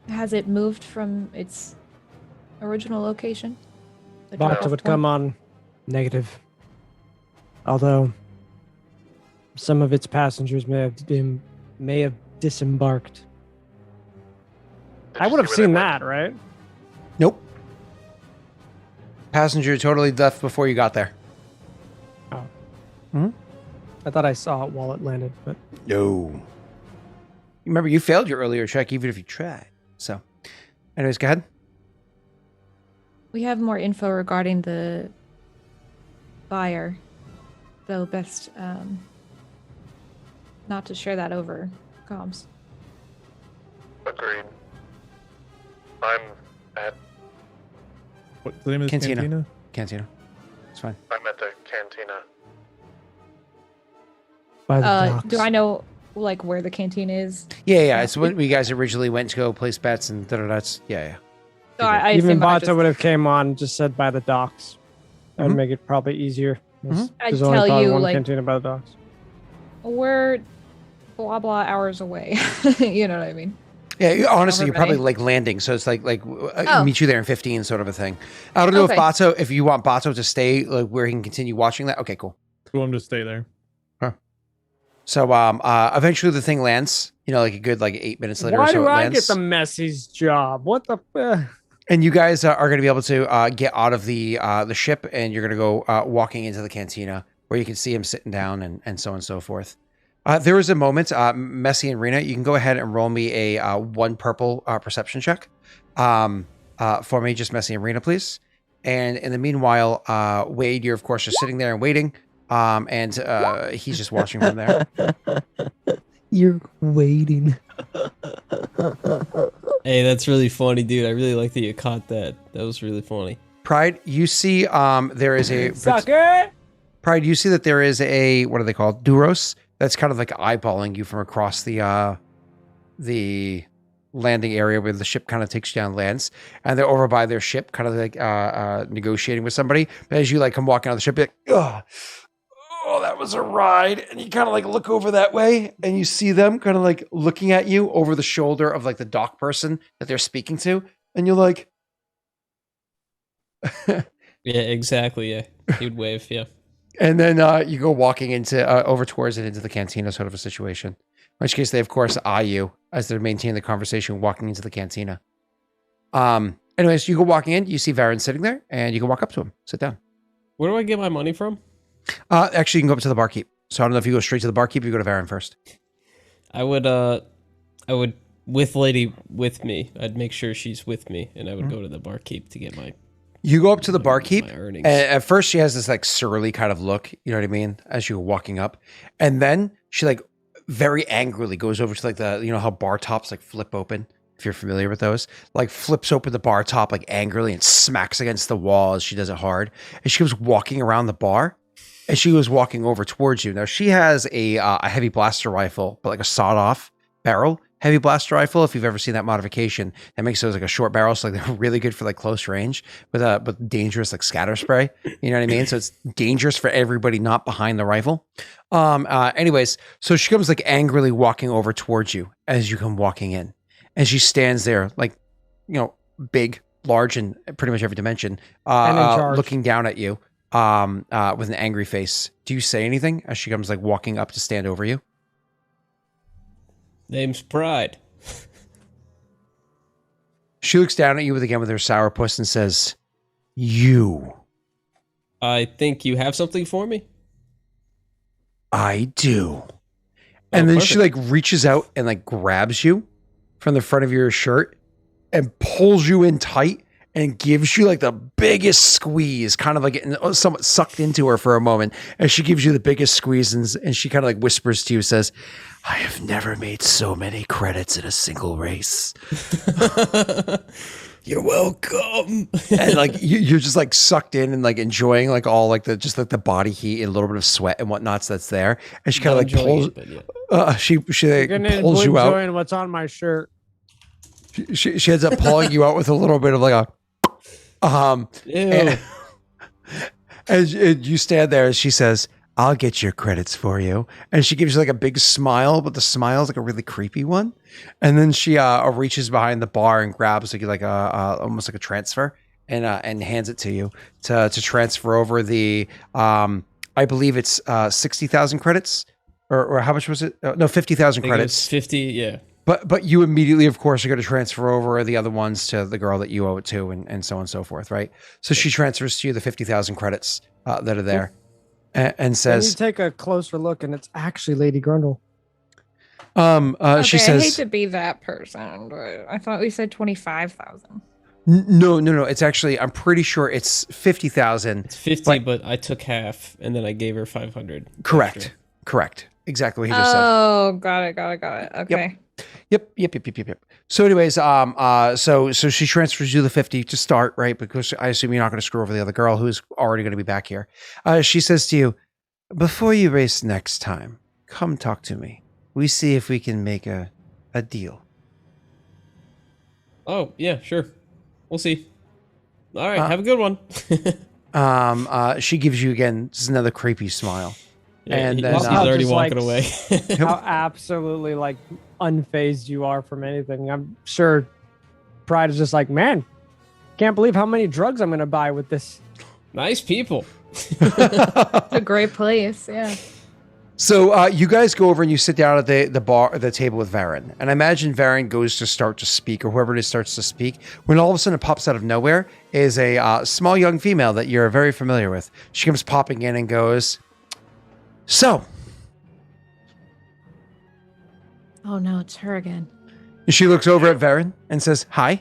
Has it moved from its original location? The Bata drop-off would point? come on negative. Although some of its passengers may have disembarked. Did I you would have see where seen they that, went? right? Nope. Passenger totally left before you got there. I thought I saw it while it landed, but No. Remember, you failed your earlier check, even if you tried. So, anyways, go ahead. We have more info regarding the buyer, though best not to share that over comms. Agreed. I'm at What's the name of this Cantina. cantina? Cantina. It's fine. I'm at the cantina. by the docks. Do I know like where the canteen is? Yeah. It's when we guys originally went to go place bets and da-da-da. Yeah. So I Even assume I Bata just- would have came on, just said by the docks. That would Mhm. make it probably easier. There's- I'd there's only tell probably you, one like- cantina by the docks. We're blah blah hours away. You know what I mean? Yeah, honestly, you're probably Everybody. like landing, so it's like Oh. meet you there in 15 sort of a thing. I don't know Okay. if you want Bato to stay like where he can continue watching that. Okay, cool. We want him to stay there. So eventually the thing lands, like a good 8 minutes later or Why so do it I lands. get the Messi's job? What the? And you guys are going to be able to get out of the ship, and you're going to go walking into the cantina where you can see him sitting down and so on and so forth. There was a moment, Messi and Rena, you can go ahead and roll me a 1 purple perception check for me, just Messi and Rena, please. And in the meanwhile, Wade, you're of course just sitting there and waiting, and he's just watching from there. You're waiting. Hey, that's really funny, dude. I really like that you caught that. That was really funny. Pride, you see there is a Sucker. Pride, you see that there is a, what are they called? Duros. That's kind of like eyeballing you from across the landing area where the ship kind of takes you down, lands, and they're over by their ship, kind of like negotiating with somebody. But as you come walking out of the ship, you're like, oh, that was a ride. And you kind of look over that way, and you see them kind of looking at you over the shoulder of the dock person that they're speaking to, and you're like, Yeah, exactly. Yeah, he'd wave. Yeah. and then you go walking into over towards it into the cantina sort of a situation. In which case, they of course eye you as they're maintaining the conversation, walking into the cantina. Anyways, you go walking in, you see Varen sitting there, and you can walk up to him, sit down. Where do I get my money from? Actually, you can go up to the barkeep. So I don't know if you go straight to the barkeep, or you go to Varen first. I would with lady with me. I'd make sure she's with me, and I would go to the barkeep to get my You go up to the barkeep. my earnings. And at first, she has this surly kind of look, you know what I mean, as you're walking up, and then she very angrily goes over to the how bar tops flip open, if you're familiar with those, flips open the bar top angrily and smacks against the wall as she does it hard, and she was walking around the bar, and she was walking over towards you. Now she has a heavy blaster rifle, but a sawed off barrel heavy blaster rifle. If you've ever seen that modification, that makes those a short barrel, so they're really good for close range, but dangerous scatter spray. You know what I mean? So it's dangerous for everybody not behind the rifle. Anyways, so she comes angrily walking over towards you as you come walking in, and she stands there big, large, in pretty much every dimension, And in charge. looking down at you with an angry face. Do you say anything as she comes walking up to stand over you? Name's Pride. She looks down at you with her sourpuss and says, "You." I think you have something for me. I do. And then she perfect. reaches out and grabs you from the front of your shirt and pulls you in tight and gives you like the biggest squeeze, kind of like getting somewhat sucked into her for a moment. And she gives you the biggest squeeze, and she kind of like whispers to you, says, I have never made so many credits in a single race. You're welcome. And like you're just like sucked in and like enjoying like all like the just like the body heat and a little bit of sweat and whatnots that's there. And she kind of like pulls. She like, pulls you out. Enjoying what's on my shirt. She ends up pulling you out with a little bit of like a and you stand there and she says, I'll get your credits for you. And she gives you like a big smile, but the smile is like a really creepy one. And then she reaches behind the bar and grabs like a almost like a transfer and hands it to you to transfer over the I believe it's 60,000 credits or how much was it? No, 50,000 credits. 50, yeah. But you immediately, of course, are going to transfer over the other ones to the girl that you owe it to, and so on and so forth, right? So she transfers to you the 50,000 credits that are there, and says, "You take a closer look, and it's actually Lady Grundle." Okay, she I hate says, to be that person, but I thought we said 25,000. No. It's actually, I'm pretty sure it's 50,000. It's 50, but I took half, and then I gave her 500. Correct. Exactly what he just said. Oh, got it. Okay. Yep. So anyways, so she transfers you the 50 to start, right? Because I assume you're not going to screw over the other girl who's already going to be back here. She says to you, before you race next time, come talk to me. We see if we can make a deal. Oh, yeah, sure. We'll see. All right, have a good one. She gives you again just another creepy smile. Yeah, and then he's already just, walking like, away. How absolutely like unfazed you are from anything. I'm sure Pride is just like, man, can't believe how many drugs I'm gonna buy with this. Nice people. It's a great place, yeah. So you guys go over and you sit down at the table with Varen. And I imagine Varen goes to start to speak, or whoever it is starts to speak, when all of a sudden it pops out of nowhere is a small young female that you're very familiar with. She comes popping in and goes, so. Oh no, it's her again. And she looks over at Varen and says, hi.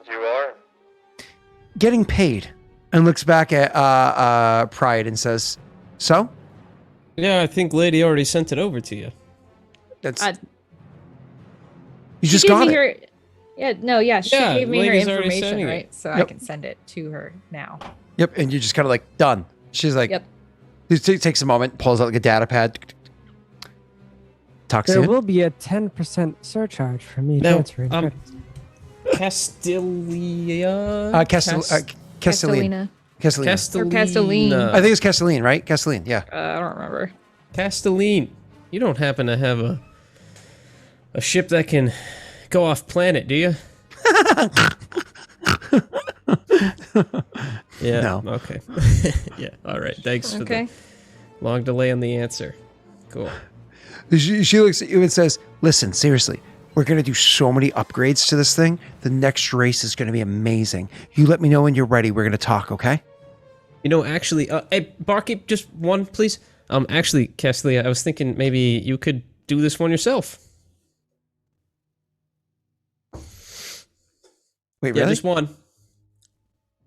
You are? Getting paid. And looks back at Pride and says, so? Yeah, I think Lady already sent it over to you. That's She you just gave got me it. her. She Yeah, gave me her lady's already information, sending it. right? So I Yep. can send it to her now. Yep, and you just kind of like done. She's like, Yep. He takes a moment, pulls out like a data pad. Talks to There you. will be a 10% surcharge for me No, transferring credits. Castilia? Castelline. Castellina. Or Castelline. I think it's Castelline, right? Castelline, yeah. I don't remember. Castelline. You don't happen to have a ship that can go off planet, do you? Yeah. No. Okay. Yeah. All right. Thanks for Okay. the long delay on the answer. Cool. She looks at you and says, listen, seriously, we're going to do so many upgrades to this thing. The next race is going to be amazing. You let me know when you're ready. We're going to talk, okay? You know, actually, hey, Barkeep, just one, please. Actually, Castellia, I was thinking maybe you could do this one yourself. Wait, Yeah, really? just one.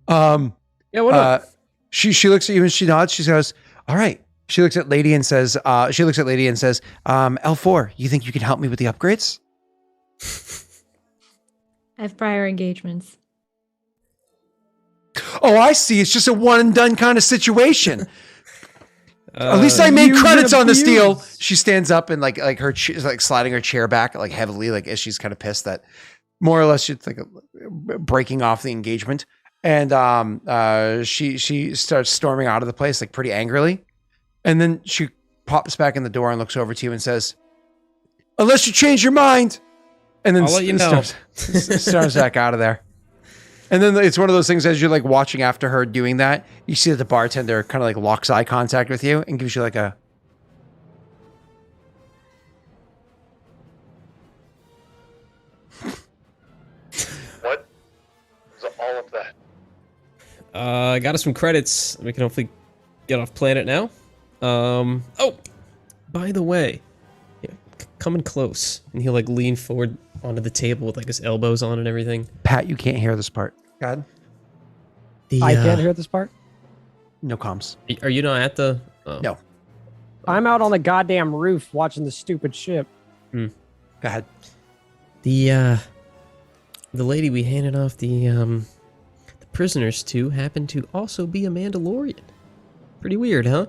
Yeah, what not? She looks at you and she nods. She goes, all right. She looks at Lady and says, L4, you think you can help me with the upgrades? I have prior engagements. Oh, I see. It's just a one and done kind of situation. At least I made use credits and on this deal. abuse. She stands up and like her like sliding her chair back like heavily, like as she's kind of pissed that more or less she's like breaking off the engagement. And she starts storming out of the place like pretty angrily. And then she pops back in the door and looks over to you and says, unless you change your mind. And then I'll let you know. starts back out of there. And then it's one of those things as you're like watching after her doing that, you see that the bartender kind of like locks eye contact with you and gives you like a. What? Was all of that? I got us some credits. We can hopefully get off planet now. Oh, by the way, yeah, coming close, and he'll like lean forward onto the table with like his elbows on and everything. Pat, you can't hear this part. God, The, I can't hear this part. no comms. Are you not at the? Oh. No. I'm out on the goddamn roof watching the stupid ship. Go ahead. The lady we handed off the prisoners to happened to also be a Mandalorian. Pretty weird, huh?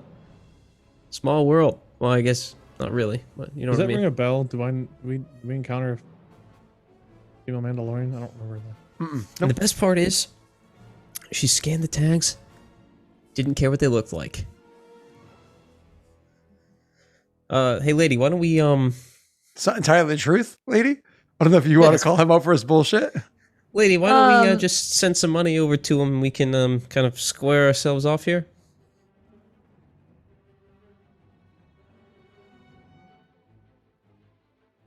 Small world. Well, I guess not really, but you know Does what I that ring mean. a bell? Do we encounter female Mandalorian? I don't remember that. And the best part is, she scanned the tags. Didn't care what they looked like. Hey, lady, why don't we It's not entirely the truth, lady. I don't know if you want Yes. to call him out for his bullshit. Lady, why don't we Um, just send some money over to him? We can kind of square ourselves off here.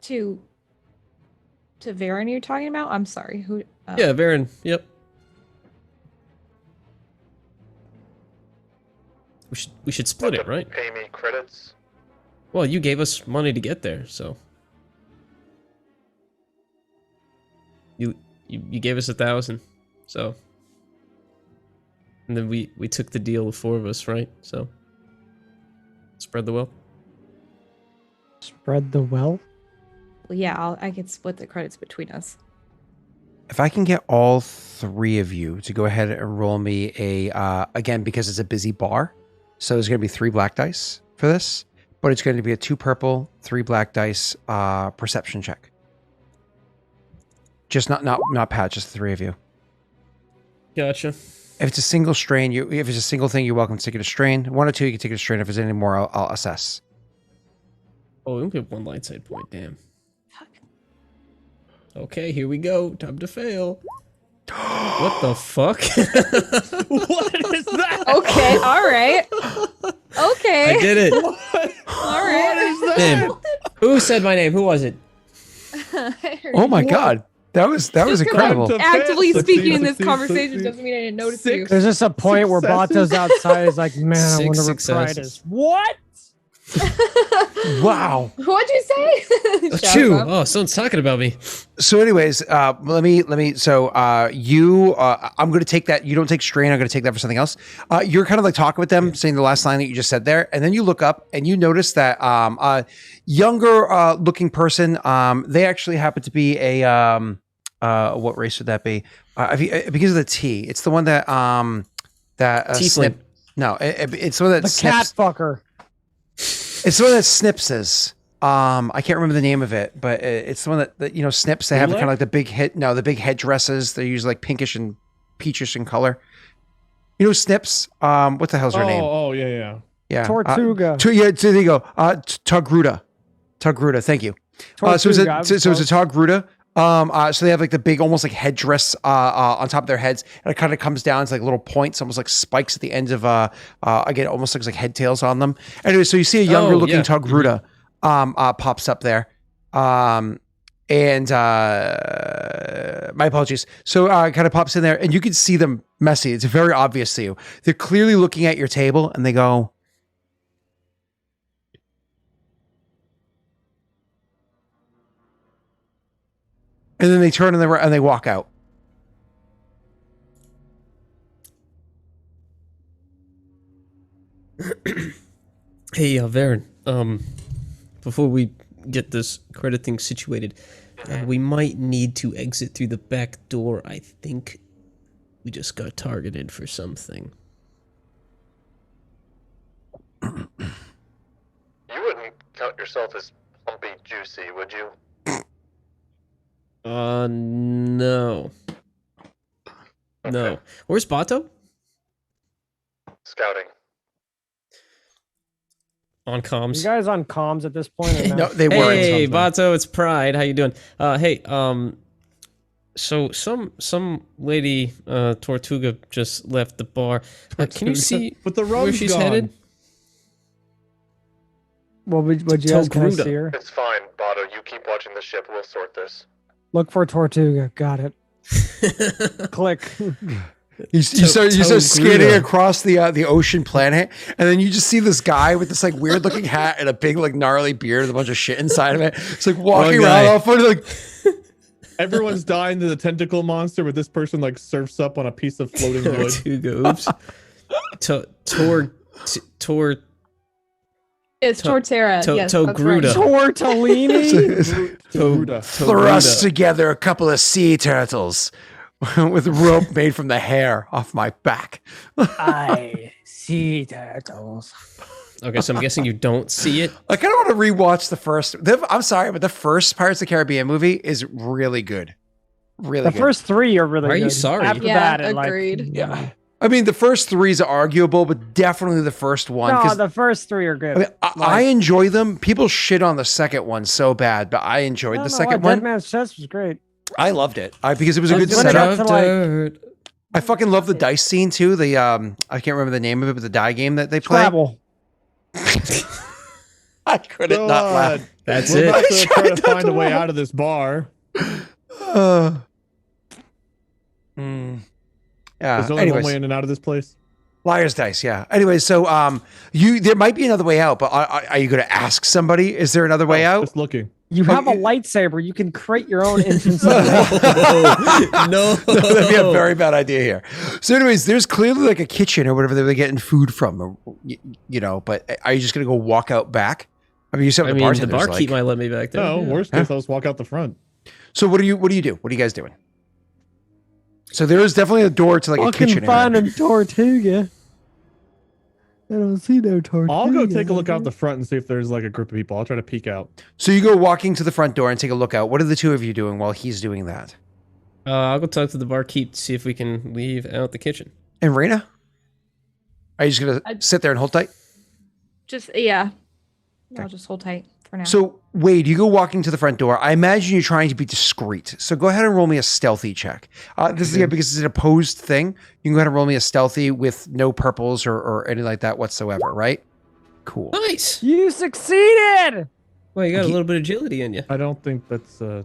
To Varen, you're talking about? I'm sorry. Who? Yeah, Varen. Yep. We should split it, right? Pay me credits. Well, you gave us money to get there, so you gave us 1,000, so and then we took the deal, the four of us, right? So spread the wealth. Spread the wealth. Well, yeah, I could split the credits between us. If I can get all three of you to go ahead and roll me a, again, because it's a busy bar, so there's going to be 3 black dice for this, but it's going to be a 2 purple, 3 black dice perception check. Just not Pat, just the 3 of you. Gotcha. If it's a single strain, if it's a single thing, you're welcome to take it a strain. 1 or 2, you can take it a strain. If there's any more, I'll assess. Oh, we only have 1 light side point. Damn. Fuck. Okay, here we go. Time to fail. What the fuck? What is that? Okay, all right. Okay. I did it. All right. Damn. Who said my name? Who was it? Oh my god, that was incredible. to- Actively Succeed, speaking in this succeed, conversation succeed. doesn't mean I didn't notice you. There's just a point where Successes. Bato's outside. He's like, man, I 6 wonder what pride successes. is. What? Wow. What'd you say? Shut Chew. up. Oh, someone's talking about me. So, anyways, let me. So, I'm going to take that. You don't take strain. I'm going to take that for something else. You're kind of like talking with them, saying the last line that you just said there, and then you look up and you notice that younger looking person. They actually happen to be a what race would that be? Because of the T, it's the one that Tiefling. snip. No, it's the one that The snips. cat fucker. It's the one that snips is. I can't remember the name of it, but it's the one that snips. They have kind of like the big the big headdresses. They're usually like pinkish and peachish in color. You know snips? What the hell's her name? Oh, yeah. Yeah, Tortuga. so there you go. Togruta. Thank you. So it's Tortuga, I a was so it's a close. Togruta. So they have like the big, almost like headdress on top of their heads, and it kind of comes down to like little points, almost like spikes at the end of again, almost looks like head tails on them. Anyway, so you see a younger looking yeah. Togruta pops up there. And my apologies. So kind of pops in there, and you can see them messy. It's very obvious to you. They're clearly looking at your table, and they go, and then they turn and they walk out. Hey, Varen. Before we get this credit thing situated, we might need to exit through the back door. I think we just got targeted for something. You wouldn't count yourself as plumpy juicy, would you? No. No. Okay. Where's Bato? Scouting. On You comms. guys on comms at this point? Or No, they weren't. Hey, Bato, it's Pride. How you doing? So some lady, Tortuga, just left the bar. Can you see But the where rum's she's gone. headed? What would you guys can I Togruta. see her? It's fine, Bato. You keep watching the ship. We'll sort this. Look for Tortuga. Got it. Click. You start Togruta. scanning across the ocean planet, and then you just see this guy with this like weird looking hat and a big like gnarly beard with a bunch of shit inside of it. It's like walking One around guy. all funny, like Everyone's dying to the tentacle monster, but this person like surfs up on a piece of floating wood. Two goobs. Tor. It's Torterra. Yes, that's right. Togruta. Tortellini. Thrust together a couple of sea turtles with rope made from the hair off my back. I see turtles. Okay, so I'm guessing you don't see it. I kind of want to rewatch the first. I'm sorry, but the first Pirates of the Caribbean movie is really good. Really The good. first three are really Why are good. you sorry? After Yeah, that, it, agreed. Yeah. I mean, the first three is arguable, but definitely the first one. No, 'cause, the first three are good. I mean, I enjoy them. People shit on the second one so bad, but I enjoyed the second Dead one. Man's Chest was great. I loved it because it was a good When it got setup. to, like, I fucking love the dice scene too. The I can't remember the name of it, but the die game that they play. Scrabble. I couldn't So, not laugh. That's We're it. about to try tried to not find to a way laugh. out of this bar. Yeah. There's only one Anyways, way in and out of this place. liar's dice. Yeah. Anyways, so there might be another way out, but are you going to ask somebody? Is there another way out? Just looking. You have a Okay. lightsaber. You can create your own entrance. No. That'd be a very bad idea here. So, anyways, there's clearly like a kitchen or whatever they're getting food from, or, you know. But are you just gonna go walk out back? I mean, you said I the mean, the bartender's barkeep like. might let me back there. No, yeah. worst case, I'll just walk out the front. So what do you do? What are you guys doing? So there is definitely a door to like a kitchen area. a Tortuga. I don't see no Tortuga. I'll go take a look out the front and see if there's like a group of people. I'll try to peek out. So you go walking to the front door and take a look out. What are the two of you doing while he's doing that? I'll go talk to the barkeep to see if we can leave out the kitchen. And Raina, are you just gonna I- sit there and hold tight? Just yeah. I'll just hold tight for now. So Wade, you go walking to the front door. I imagine you're trying to be discreet. So go ahead and roll me a stealthy check. This is because it's an opposed thing. You can go ahead and roll me a stealthy with no purples or anything like that whatsoever, right? Cool. Nice. You succeeded. Well, you got a little bit of agility in you. I don't think that's what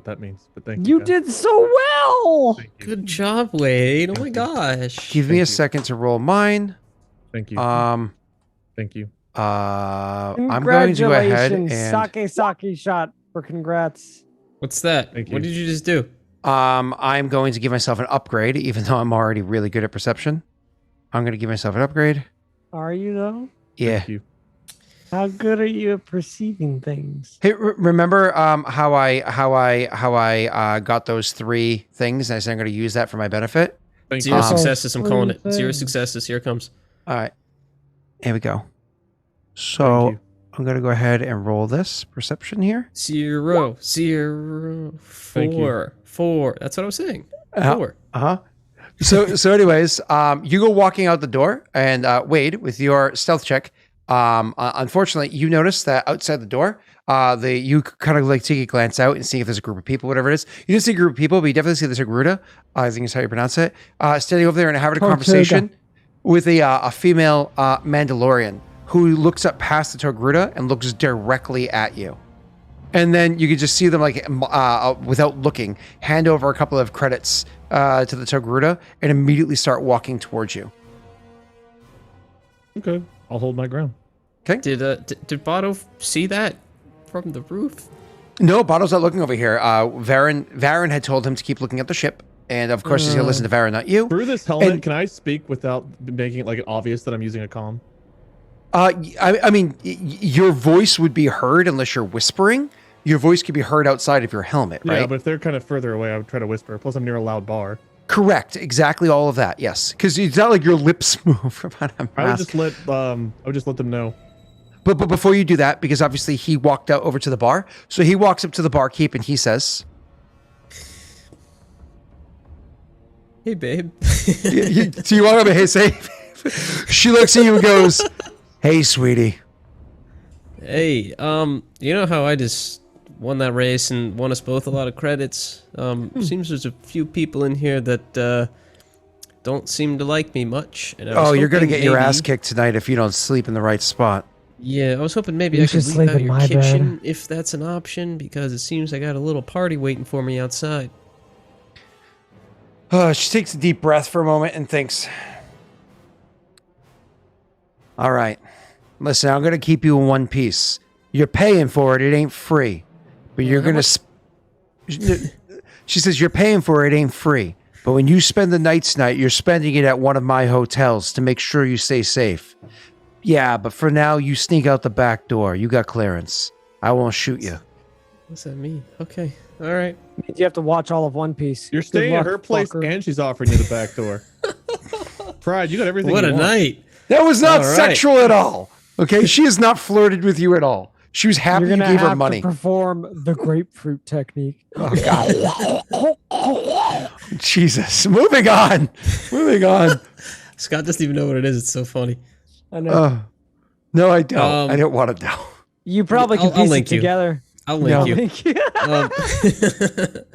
that means, but thank you. You guys. did so well. Thank you. Good job, Wade. Oh my gosh. Give me Thank a you. second to roll mine. Thank you. Thank you. I'm going to go ahead and Sake shot for congrats. What's that? Thank What you. did you just do? I'm going to give myself an upgrade, even though I'm already really good at perception. I'm going to give myself an upgrade. Are you though? Yeah. Thank you. How good are you at perceiving things? Hey, remember how I got those three things, and I said I'm going to use that for my benefit. Thank Zero you. successes. I'm calling it. Zero Thing. successes. Here it comes. All right, here we go. Thank So you. I'm going to go ahead and roll this perception here. 0, 0, Thank you. 4, 4. That's what I was saying. Uh, 4. Uh-huh. So anyways, you go walking out the door, and Wade, with your stealth check, unfortunately, you notice that outside the door, you kind of like take a glance out and see if there's a group of people, whatever it is. You don't see a group of people, but you definitely see there's a Garuda, I think is how you pronounce it, standing over there and having a Tortuga. conversation with a female Mandalorian who looks up past the Togruta and looks directly at you. And then you can just see them, like, without looking, hand over a couple of credits to the Togruta and immediately start walking towards you. Okay. I'll hold my ground. Did Bato see that from the roof? No, Bottle's not looking over here. Varen had told him to keep looking at the ship. And of course, he's going to listen to Varen, not you. Through this helmet, And- can I speak without making it like obvious that I'm using a comm? I mean, your voice would be heard unless you're whispering. Your voice could be heard outside of your helmet, right? Yeah, but if they're kind of further away, I would try to whisper. Plus, I'm near a loud bar. Correct. Exactly all of that. Yes. Because it's not like your lips move about a I would mask. just let them know. But before you do that, because obviously he walked out over to the bar, so he walks up to the barkeep and he says, Hey, babe. so you walk up and hey, say, she looks at you and goes, "Hey, sweetie." Hey, you know how I just won that race and won us both a lot of credits? Seems there's a few people in here that don't seem to like me much. And I was Oh, you're gonna hoping get your ass maybe- kicked tonight if you don't sleep in the right spot. Yeah, I was hoping maybe You I could should leave sleep out in your my bed. kitchen if that's an option, because it seems I got a little party waiting for me outside. She takes a deep breath for a moment and thinks, all right, listen, I'm going to keep you in one piece. You're paying for it. It ain't free. But you're How going much- to... She says, you're paying for it, ain't free. But when you spend the night's night, you're spending it at one of my hotels to make sure you stay safe. Yeah, but for now, you sneak out the back door. You got clearance. I won't shoot you. What's that mean? Okay. All right. You have to watch all of One Piece. You're Good staying luck, at her place fucker. and she's offering you the back door. Pride, you got everything. What you a want. night. That was not All right. sexual at all. Okay? She has not flirted with you at all. She was happy You're you gonna gave have her money. to perform the grapefruit technique. Oh, God. Jesus. Moving on. Moving on. Scott doesn't even know what it is. It's so funny. I know. No, I don't. I don't want to know. You probably can I'll piece link it you. together. I'll link you. Thank you.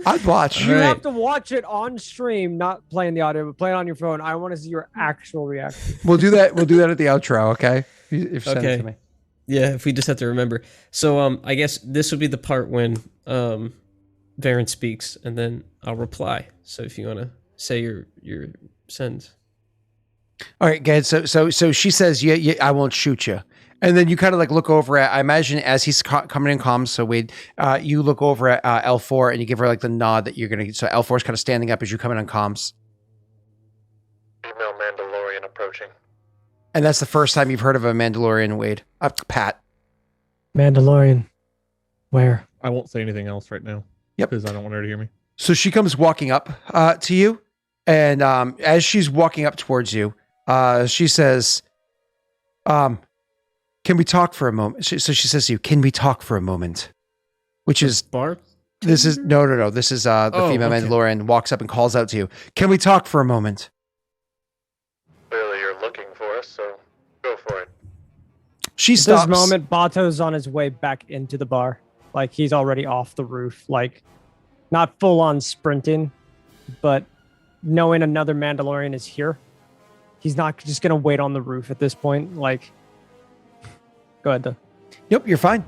I'd watch. You All right. have to watch it on stream, not playing the audio, but play it on your phone. I want to see your actual reaction. We'll do that. We'll do that at the outro, okay? If you send it Okay. to me. Yeah, if we just have to remember. So I guess this would be the part when Varen speaks, and then I'll reply. So if you want to say your sends. All right, good. So she says, yeah, I won't shoot you. And then you kind of like look over at, I imagine as he's coming in comms, so Wade, you look over at L4 and you give her like the nod that you're going to, so L4 is kind of standing up as you come in on comms. Female Mandalorian approaching. And that's the first time you've heard of a Mandalorian, Wade. Pat. Mandalorian. Where? I won't say anything else right now. Yep. Because I don't want her to hear me. So she comes walking up to you. And as she's walking up towards you, she says, can we talk for a moment? So she says to you, can we talk for a moment? Which is, Bar? this is, no. This is the Oh, female okay. Mandalorian walks up and calls out to you. Can we talk for a moment? Clearly you're looking for us, so go for it. She At stops. this moment, Bato's on his way back into the bar. Like he's already off the roof. Like not full on sprinting, but knowing another Mandalorian is here, he's not just gonna wait on the roof at this point. Like, go ahead though. Nope, you're fine.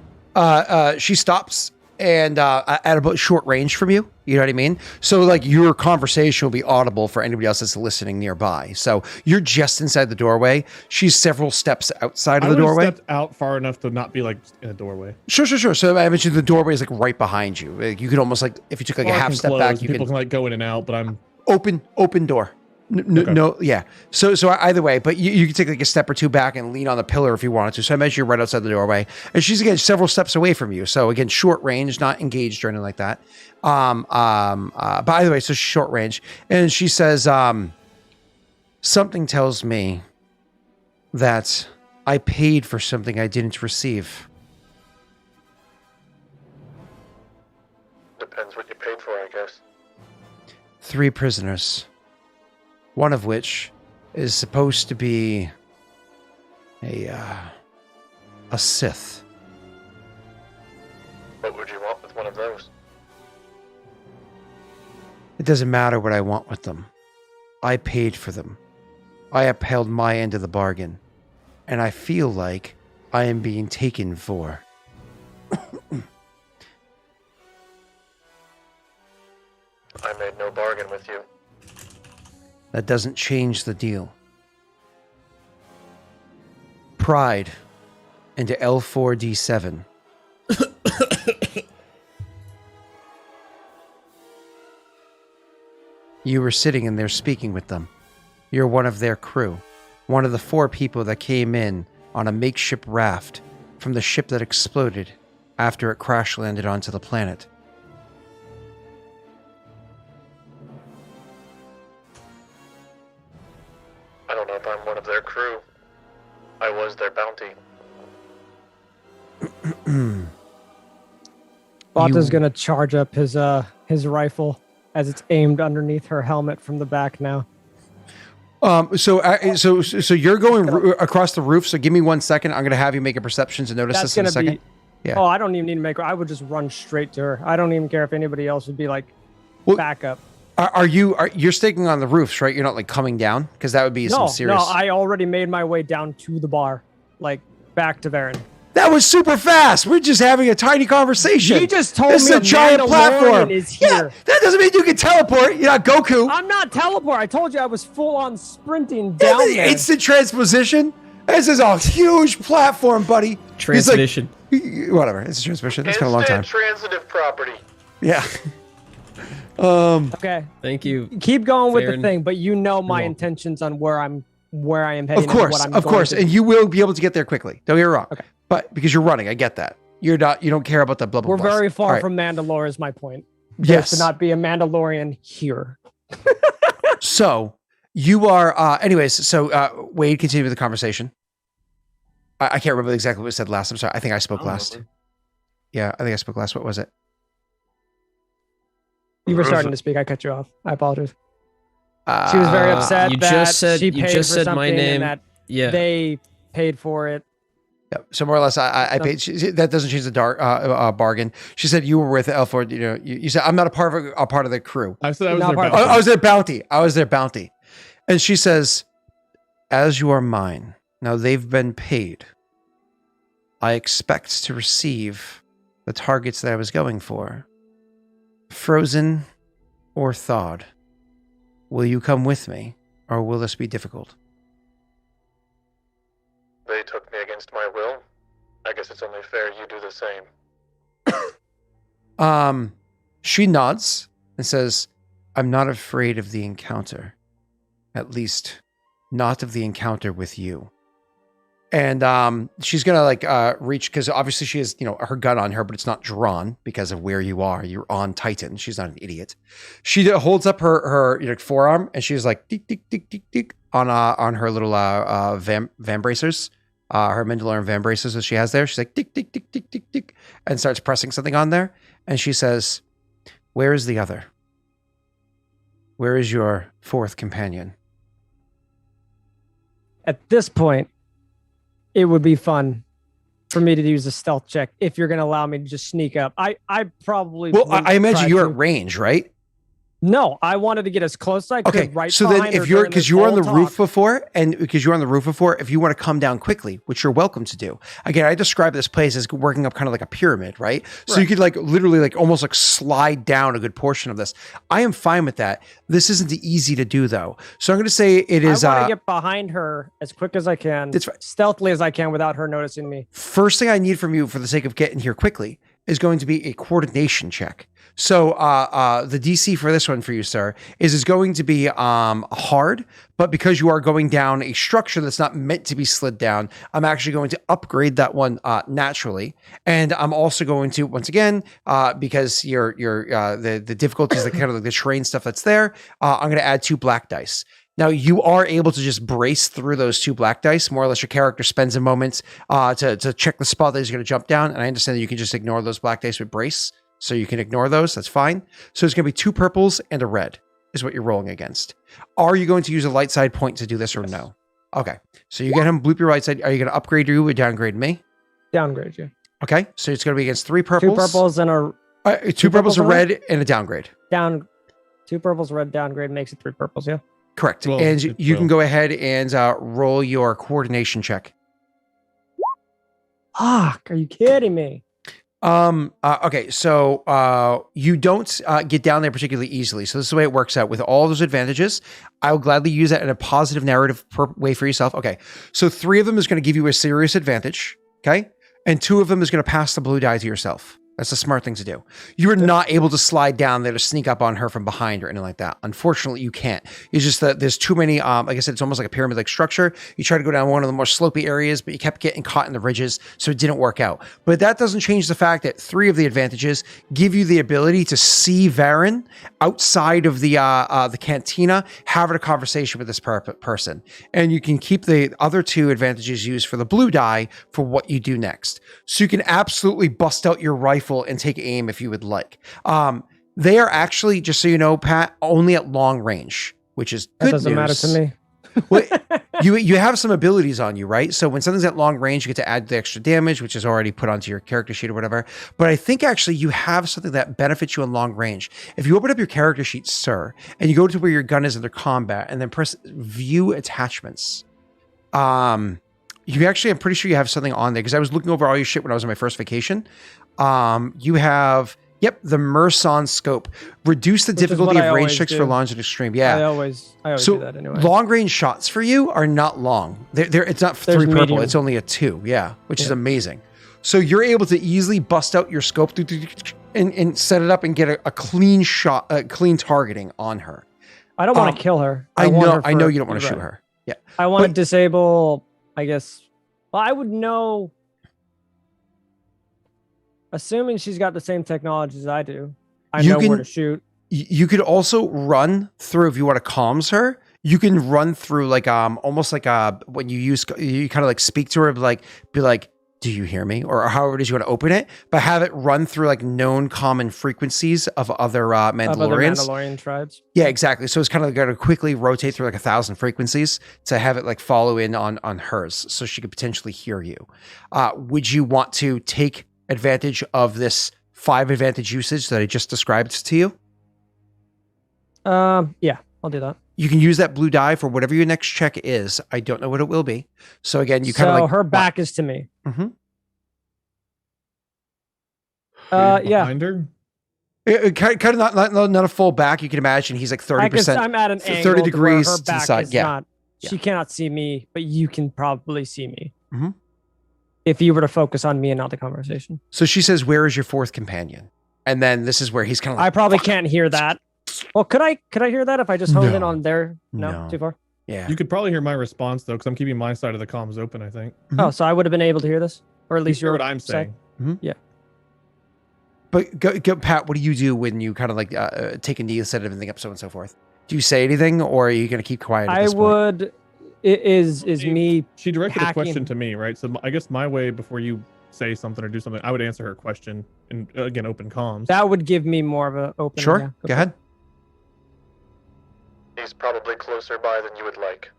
She stops and at about short range from you. You know what I mean? So like your conversation will be audible for anybody else that's listening nearby. So you're just inside the doorway. She's several steps outside of I the would have doorway. stepped out far enough to not be like in a doorway. Sure. So I mentioned the doorway is like right behind you. Like, you could almost like, if you took like Or a I half can step close, back, you people can can like go in and out, but I'm open door. Okay. No, yeah. So either way, but you can take like a step or two back and lean on the pillar if you wanted to. So I imagine you're right outside the doorway, and she's again several steps away from you. So again, short range, not engaged or anything like that. But either way, so short range, and she says, something tells me that I paid for something I didn't receive. Depends what you paid for, I guess. 3 prisoners. One of which is supposed to be a Sith. What would you want with one of those? It doesn't matter what I want with them. I paid for them. I upheld my end of the bargain. And I feel like I am being taken for. I made no bargain with you. That doesn't change the deal. Pride into L4D7. You were sitting in there speaking with them. You're one of their crew. One of the 4 people that came in on a makeshift raft from the ship that exploded after it crash landed onto the planet. I don't know if I'm one of their crew. I was their bounty. Bato's You- gonna charge up his rifle as it's aimed underneath her helmet from the back now. So you're going across the roof. So give me 1 second. I'm going to have you make a perceptions and notice That's this in a gonna second. be. Yeah. Oh, I don't even need to make. I would just run straight to her. I don't even care if anybody else would be like Well, backup. You're staking on the roofs, right? You're not like coming down because that would be some serious. No, I already made my way down to the bar, like back to Varen. That was super fast. We're just having a tiny conversation. You just told This me is a giant Mandalorian platform. is Yeah, here. that doesn't mean you can teleport. You're not Goku. I'm not teleport. I told you I was full on sprinting Yeah, down the there. instant transposition. This is a huge platform, buddy. He's like- Transmission. whatever. It's a transmission. It's been a long time. Instant transitive property. Yeah. Okay. Thank you. Keep going with Farron. the thing, but you know my welcome. intentions on where I am heading. Of course, and what I'm going to and do. you will be able to get there quickly. Don't get me wrong. Okay. But because you're running, I get that. You don't care about the blah blah. We're blah. very far All right. from Mandalore, is my point. There Yes. should not be a Mandalorian here. So you are, anyways. So Wade, continue with the conversation. I can't remember exactly what was said last. I'm sorry. I think I spoke I don't last. remember. Yeah, I think I spoke last. What was it? You were starting to speak. I cut you off. I apologize. She was very upset you that just said- she you paid just for said my something name. and that Yeah. they paid for it. Yeah, so more or less, I paid. That doesn't change the bargain. She said you were with Elford. You know, you said I'm not a part of the crew. I said I was Not their part of bounty. I was their bounty. I was their bounty. And she says, as you are mine. Now they've been paid. I expect to receive the targets that I was going for. Frozen or thawed. Will you come with me, or will this be difficult? They took me against my will. I guess it's only fair you do the same. She nods and says, I'm not afraid of the encounter. At least, not of the encounter with you. And she's gonna reach, because obviously she has, her gun on her, but it's not drawn because of where you are. You're on Titan. She's not an idiot. She holds up her forearm, and she's like tick tick tick tick tick on her little van bracers, her Mandalorian van bracers that she has there. She's like tick tick tick tick tick tick, and starts pressing something on there. And she says, "Where is the other? Where is your fourth companion?" At this point, it would be fun for me to use a stealth check if you're going to allow me to just sneak up. I probably Well, wouldn't I imagine try you're to. at range, right? No, I wanted to get as close as I could. Okay, Right. so then behind if her you're during because this you were on the whole roof talk. before, if you want to come down quickly, which you're welcome to do. Again, I describe this place as working up kind of like a pyramid, right? So you could literally almost slide down a good portion of this. I am fine with that. This isn't easy to do though. So I'm going to say it is. I want to get behind her as quick as I can, That's right. stealthily as I can, without her noticing me. First thing I need from you for the sake of getting here quickly is going to be a coordination check. So the DC for this one for you, sir, is going to be hard, but because you are going down a structure that's not meant to be slid down, I'm actually going to upgrade that one naturally, and I'm also going to once again because the difficulties, the kind of the terrain stuff that's there, I'm going to add 2 black dice. Now you are able to just brace through those 2 black dice. More or less, your character spends a moment to check the spot that he's going to jump down, and I understand that you can just ignore those black dice with brace. So you can ignore those. That's fine. So it's going to be 2 purples and a red is what you're rolling against. Are you going to use a light side point to do this or no? Okay. So you get him, bloop your right side. Are you going to upgrade you or downgrade me? Downgrade you. Okay. So it's going to be against 3 purples. 2 purples and a 2 purples, a and a red, and a downgrade. down. 2 purples, red, downgrade makes it 3 purples. Yeah. Correct. Well, and it's you can well. go ahead and roll your coordination check. Fuck! Are you kidding me? Okay, so you don't get down there particularly easily. So this is the way it works out. With all those advantages, I'll gladly use that in a positive narrative way for yourself. Okay, so 3 of them is going to give you a serious advantage. Okay, and 2 of them is going to pass the blue die to yourself. That's a smart thing to do. You are not able to slide down there to sneak up on her from behind or anything like that. Unfortunately, you can't. It's just that there's too many, like I said, it's almost like a pyramid-like structure. You try to go down one of the more slopey areas, but you kept getting caught in the ridges, so it didn't work out. But that doesn't change the fact that 3 of the advantages give you the ability to see Varen outside of the cantina, having a conversation with this person. And you can keep the other 2 advantages used for the blue die for what you do next. So you can absolutely bust out your rifle and take aim if you would like. They are actually, just so you know, Pat, only at long range, which is good That doesn't matter news. to me. Well, you have some abilities on you, right? So when something's at long range, you get to add the extra damage, which is already put onto your character sheet or whatever. But I think actually you have something that benefits you in long range. If you open up your character sheet, sir, and you go to where your gun is under combat, and then press view attachments, you actually, I'm pretty sure you have something on there because I was looking over all your shit when I was on my first vacation. You have, the Merson scope. Reduce the Which is difficulty what I of range always checks do. for launch and extreme. Yeah. I always So do that anyway. long range shots for you are not long. It's not There's 3 purple. medium. It's only a 2. Yeah, which is Yeah. amazing. So you're able to easily bust out your scope and set it up and get a clean shot, clean targeting on her. I don't want to kill her. I want know. her I know for- you don't want to shoot right. her. Yeah. I want to But- disable, I guess. Well, I would know. Assuming she's got the same technology as I do, I You know where can- to shoot. You could also run through, if you want to comms her, you can run through like almost like when you kind of like speak to her, be like, do you hear me? Or however it is you want to open it, but have it run through like known common frequencies of other Mandalorians. Of other Mandalorian tribes. Yeah, exactly. So it's kind of going to quickly rotate through like 1,000 frequencies to have it like follow in on hers, so she could potentially hear you. Would you want to take advantage of this 5 advantage usage that I just described to you? Yeah, I'll do that. You can use that blue die for whatever your next check is. I don't know what it will be. So again, you kind of So like her back is to me. Mhm. Yeah. Behind her? Kind of not a full back. You can imagine he's like 30%. I'm at an 30 angle to where degrees her to the back side, is yeah. not. Yeah. She cannot see me, but you can probably see me. Mhm. If you were to focus on me and not the conversation. So she says, "Where is your 4th companion?" And then this is where he's kind of like, I probably "Fuck." can't hear that. Well, could I hear that if I just honed in No. on there? No, No. too far. Yeah. You could probably hear my response though, because I'm keeping my side of the comms open. I think. Mhm. Oh, so I would have been able to hear this, or at You least hear you're what I'm saying. But go, Pat, what do you do when you kind of like take a knee and set everything up, so on and so forth? Do you say anything, or are you going to keep quiet? At I this point? would. It is me. She directed a hacking. question to me, right? So I guess my way before you say something or do something, I would answer her question and again open comms. That would give me more of a opening. Sure. yeah. Go ahead. He's probably closer by than you would like.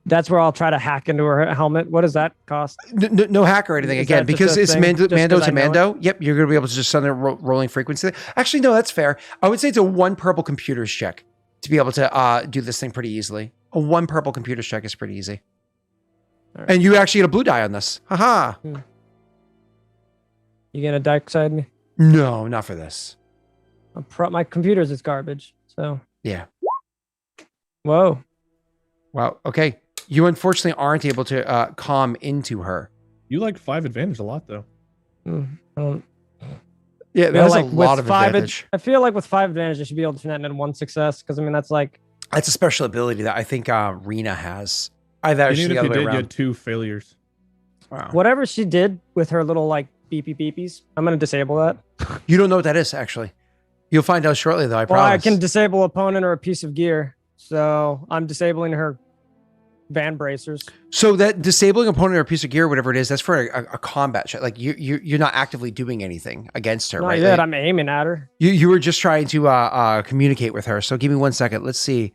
That's where I'll try to hack into her helmet. What does that cost? No hack or anything Is again, that just because a it's thing? Mando, Just 'cause Mando I to know it? Mando. Yep, you're going to be able to just send a rolling frequency. Actually, no, that's fair. I would say it's a 1 purple computers check to be able to do this thing pretty easily. A 1 purple computers check is pretty easy. All right. And you actually get a blue die on this. Haha. You gonna dark side me? No, not for this. My computer's is garbage. So. Yeah. Whoa. Wow. Okay. You unfortunately aren't able to calm into her. You like 5 advantage a lot though. I don't Yeah, feel that's like a lot with of 5 advantage. I feel like with 5 advantage, I should be able to net in 1 success because I mean that's like That's a special ability that I think Rena has. Either And actually even the if you other way did, you around. had 2 failures. Wow. whatever she did with her little like beepy beepies. I'm gonna disable that. You don't know what that is, actually. You'll find out shortly, though, I Well, I promise. can disable opponent or a piece of gear. So I'm disabling her van bracers. So that disabling opponent or a piece of gear, whatever it is, that's for a combat check. Like you're not actively doing anything against her, Not right? yet. Like, I'm aiming at her. you were just trying to communicate with her. So give me 1 second. Let's see.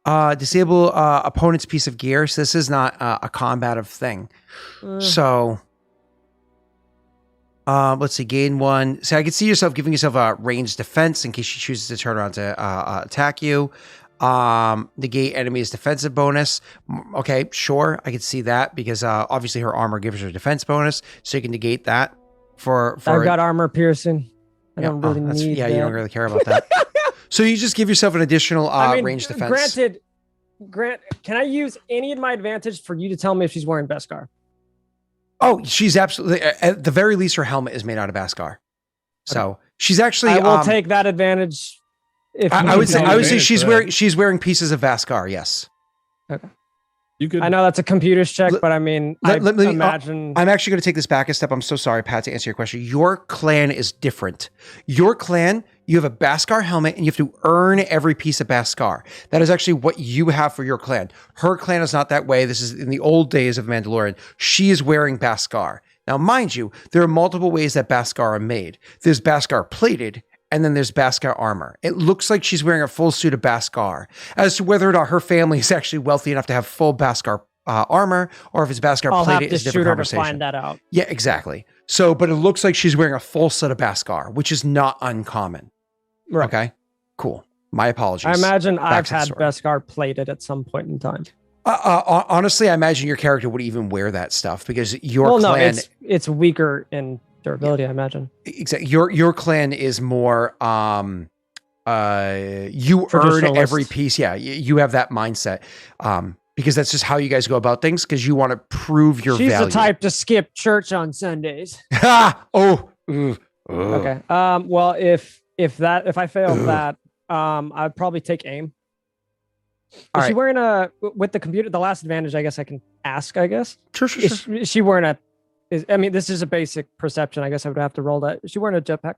Disable opponent's piece of gear. So this is not a combative thing. So let's see. Gain 1. So I can see yourself giving yourself a ranged defense in case she chooses to turn around to attack you. Negate enemy's defensive bonus. Okay, sure. I can see that because obviously her armor gives her a defense bonus. So you can negate that for I've got armor piercing. I Yeah, don't really need yeah, that. you don't really care about that. So you just give yourself an additional range defense. Grant, can I use any of my advantage for you to tell me if she's wearing Beskar? Oh, she's absolutely, at the very least, her helmet is made out of Beskar. So she's actually. I will take that advantage. If I you would can say tell me. she's wearing pieces of Beskar. Yes. You could. I know that's a computer's check, but I mean, I imagine. I'm actually going to take this back a step. I'm so sorry, Pat, to answer your question. Your clan is different. Your clan, you have a Beskar helmet and you have to earn every piece of Beskar. That is actually what you have for your clan. Her clan is not that way. This is in the old days of Mandalorian. She is wearing Beskar. Now, mind you, there are multiple ways that Beskar are made. There's Beskar plated, and then there's Beskar armor. It looks like she's wearing a full suit of Beskar. As to whether or not her family is actually wealthy enough to have full Beskar armor, or if it's Beskar I'll have plated, to is a shoot different her to conversation. find that out. Yeah, exactly. So, but it looks like she's wearing a full set of Beskar, which is not uncommon. Right. Okay, cool. My apologies. I imagine I've to the had story. Beskar plated at some point in time. Honestly, I imagine your character would even wear that stuff because your No, clan, it's weaker in durability, I imagine. exactly. Your clan is more you earn Traditionalist. every piece. Yeah, you have that mindset. Because that's just how you guys go about things. Because you want to prove your She's value. the type to skip church on Sundays. Oh, Ooh. Ugh. Okay. Well, if I fail that, I'd probably take aim. All Is she right. wearing with the computer? The last advantage, I guess I can ask. I guess Sure, sure, sure. is she wearing a? I mean, this is a basic perception. I guess I would have to roll that. Is she wearing a jetpack?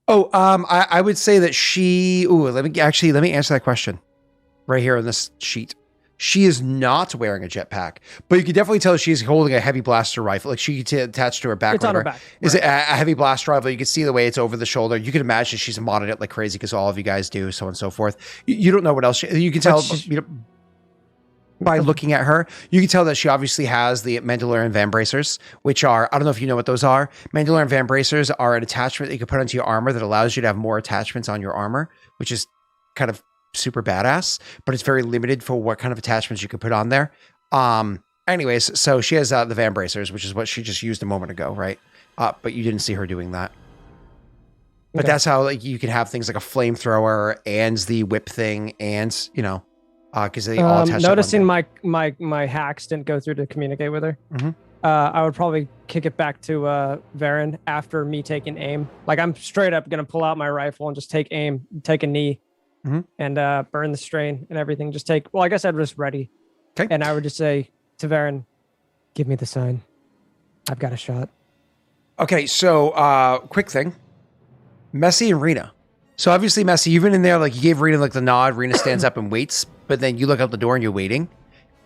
Oh, I would say that she. Ooh, let me answer that question right here on this sheet. She is not wearing a jetpack, but you can definitely tell she's holding a heavy blaster rifle. Like she can attached to her back. It's on her back. Is it a heavy blaster rifle? You can see the way it's over the shoulder. You can imagine she's modded it like crazy because all of you guys do, so on and so forth. You don't know what else you can tell. By looking at her, you can tell that she obviously has the Mandalorian Van Bracers, which are, I don't know if you know what those are. Mandalorian Van Bracers are an attachment that you can put onto your armor that allows you to have more attachments on your armor, which is kind of super badass, but it's very limited for what kind of attachments you can put on there. Anyways, so she has the Van Bracers, which is what she just used a moment ago, right? But you didn't see her doing that. But Okay. that's how like you can have things like a flamethrower and the whip thing and, because they all attach. Noticing my hacks didn't go through to communicate with her. Mhm. I would probably kick it back to Varen after me taking aim. Like I'm straight up gonna pull out my rifle and just take aim, take a knee, Mhm. and burn the strain and everything. Just take. Well, I guess I'd just ready. 'Kay. And I would just say to Varen, "Give me the sign. I've got a shot." Okay, so quick thing. Messi and Rena. So obviously, Messi, you've been in there, like you gave Rena like the nod. Rena stands up and waits, but then you look out the door and you're waiting.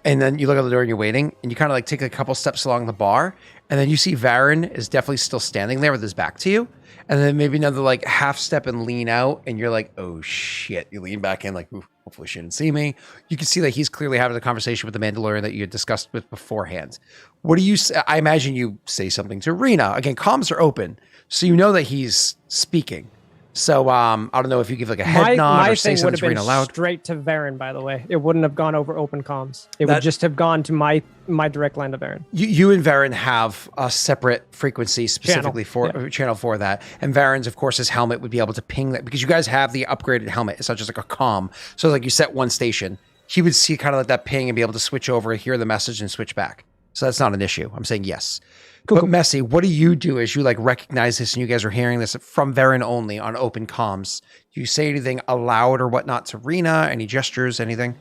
And then you look out the door and you're waiting, and you kind of like take a couple steps along the bar, and then you see Varen is definitely still standing there with his back to you. And then maybe another like half step and lean out, and you're like, oh shit. You lean back in, like, ooh, hopefully she didn't see me. You can see that he's clearly having a conversation with the Mandalorian that you had discussed with beforehand. What do you say? I imagine you say something to Rena. Again, comms are open, so you know that he's speaking. So I don't know if you give like a head nod or say thing would something have to Rena been loud. straight to Varen. By the way, it wouldn't have gone over open comms. It That- would just have gone to my direct line to Varen. You and Varen have a separate frequency specifically channel for that. And Varen's, of course, his helmet would be able to ping that because you guys have the upgraded helmet. It's not just like a comm. So like you set one station, he would see kind of like that ping and be able to switch over, hear the message and switch back. So that's not an issue. I'm saying yes. But Messi, what do you do as you like recognize this and you guys are hearing this from Varen only on open comms? Do you say anything aloud or whatnot to Rena? Any gestures, anything?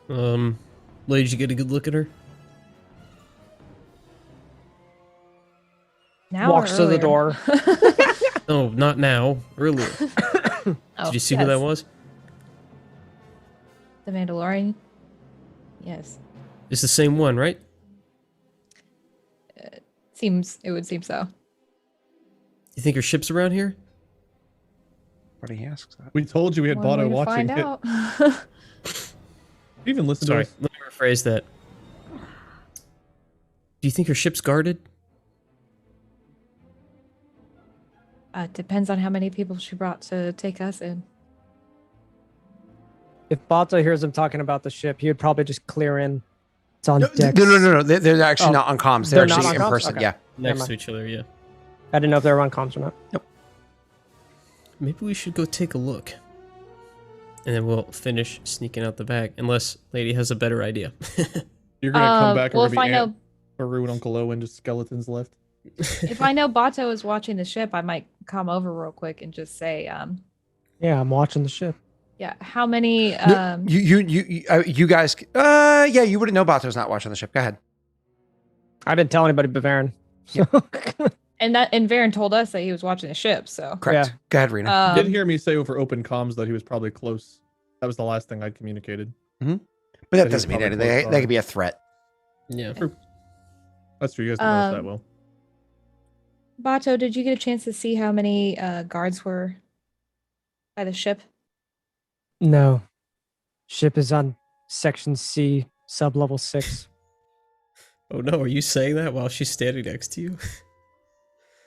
Lady, did you get a good look at her? Now Walks or to the earlier? door. No, not now. Earlier. Oh, Did you see who that yes. was? The Mandalorian. Yes. It's the same one, right? It would seem so. You think her ship's around here? What do he asks that? We told you we had One Bono way to watching find it. out. Even listen Sorry, to us. let me rephrase that. Do you think her ship's guarded? Depends on how many people she brought to take us in. If Bato hears him talking about the ship, he would probably just clear in. It's on No, deck. no. They're actually Oh. not on comms. They're They're not actually in on comms? person. Okay. Yeah. Next mind. to each other, yeah. I didn't know if they were on comms or not. Maybe we should go take a look. And then we'll finish sneaking out the back, unless Lady has a better idea. You're gonna come back well, and if I be know Aunt Baru and Uncle Owen, just skeletons left. if I know Bato is watching the ship, I might come over real quick and just say, Yeah, I'm watching the ship. yeah, how many No, you guys. Yeah, you wouldn't know Bato's not watching the ship. Go ahead. I didn't tell anybody but Varen. and Varen told us that he was watching the ship, so Correct. Yeah. Go ahead, Rena. Did hear me say over open comms that he was probably close. That was the last thing I'd communicated. But that that he's doesn't mean probably anything. close That by. could be a threat. Yeah. That's true. You guys don't know us that well. Bato, did you get a chance to see how many guards were by the ship? No. Ship is on section C, sub level 6. Oh no, are you saying that while she's standing next to you?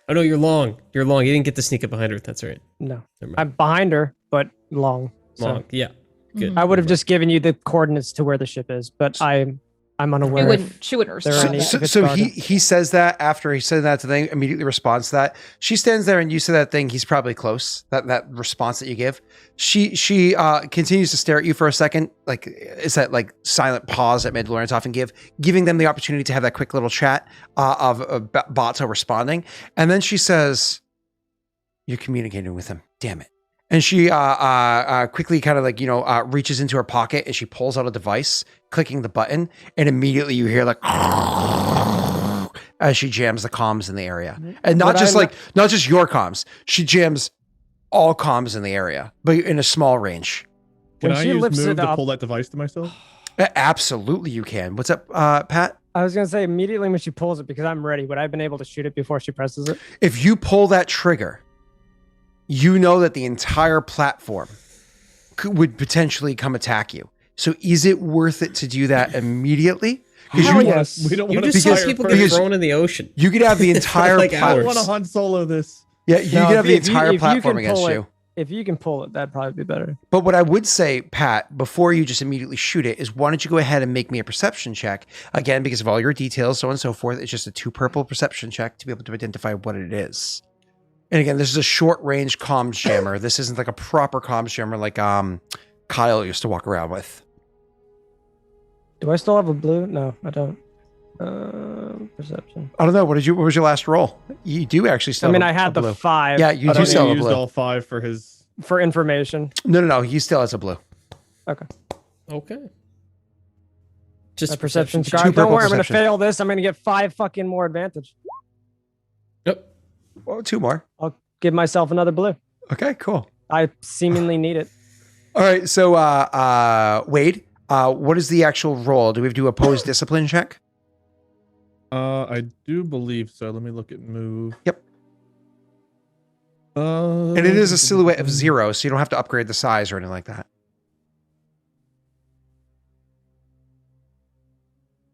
Oh no, you're long. You're long. You didn't get to sneak up behind her. That's right. No. Never mind. I'm behind her, but long. Long. So Yeah. Good. Mhm. I would have just given you the coordinates to where the ship is, but I'm I'm She unaware. wouldn't. She wouldn't there are respond. any- So, if it's so guarded. he says that after he said that to the thing, immediately responds to that. She stands there and you say that thing. He's probably close. That response that you give. She continues to stare at you for a second. Like it's that like silent pause that Mandalorians often give, giving them the opportunity to have that quick little chat of Bato responding, and then she says, "You're communicating with him. Damn it." And she quickly kind of like, reaches into her pocket and she pulls out a device, clicking the button, and immediately you hear like as she jams the comms in the area. And not just your comms. She jams all comms in the area, but in a small range. Can When I she use lifts move it to up- pull that device to myself? Absolutely you can. What's up, Pat? I was gonna say immediately when she pulls it, because I'm ready. Would I have been able to shoot it before she presses it? If you pull that trigger, you know that the entire platform would potentially come attack you. So is it worth it to do that immediately? Because Hell you, yes. We don't You want just to saw people get because- thrown in the ocean. you could have the entire Like I platform. want to Han Solo this. Yeah, you No, could have if the you- entire if you platform can against pull it- you. If you can pull it, that'd probably be better. But what I would say, Pat, before you just immediately shoot it, is why don't you go ahead and make me a perception check? Again, because of all your details, so on and so forth, it's just a 2 purple perception check to be able to identify what it is. And again, this is a short range comms jammer. This isn't like a proper comms jammer like Kyle used to walk around with. Do I still have a blue? No, I don't. Perception. I don't know. What was your last roll? You do actually still I mean, have I had a the blue. 5. Yeah, you I do thought still he have a used blue. all 5 for his. for information. No. He still has a blue. Okay. Just A perception check. scribe. Don't purple worry, I'm gonna perception. fail this. I'm gonna get 5 fucking more advantage. Yep. Well, 2 more. I'll give myself another blue. Okay, cool. I seemingly need it. All right. So, Wade, what is the actual roll? Do we have to do a opposed discipline check? I do believe so. Let me look at move. Yep. And And it is a silhouette of 0, so you don't have to upgrade the size or anything like that.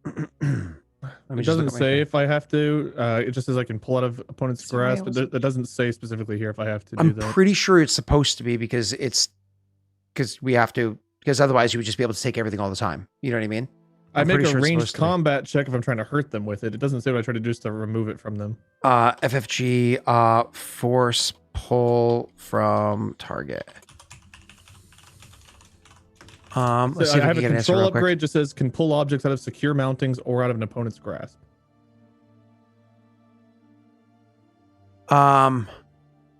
Let me It just look doesn't at my say thing. if I have to. It just says I can pull out of opponent's Sorry, grasp. I was- It doesn't say specifically here if I have to do I'm that. pretty sure it's supposed to be because we have to, because otherwise you would just be able to take everything all the time. You know what I mean? I I'm make pretty a sure it's ranged supposed to be. combat check if I'm trying to hurt them with it. It doesn't say what I try to do just to remove it from them. FFG, force pull from target. Let's So see if I we have can a get an answer control real quick. upgrade. Just says can pull objects out of secure mountings or out of an opponent's grasp.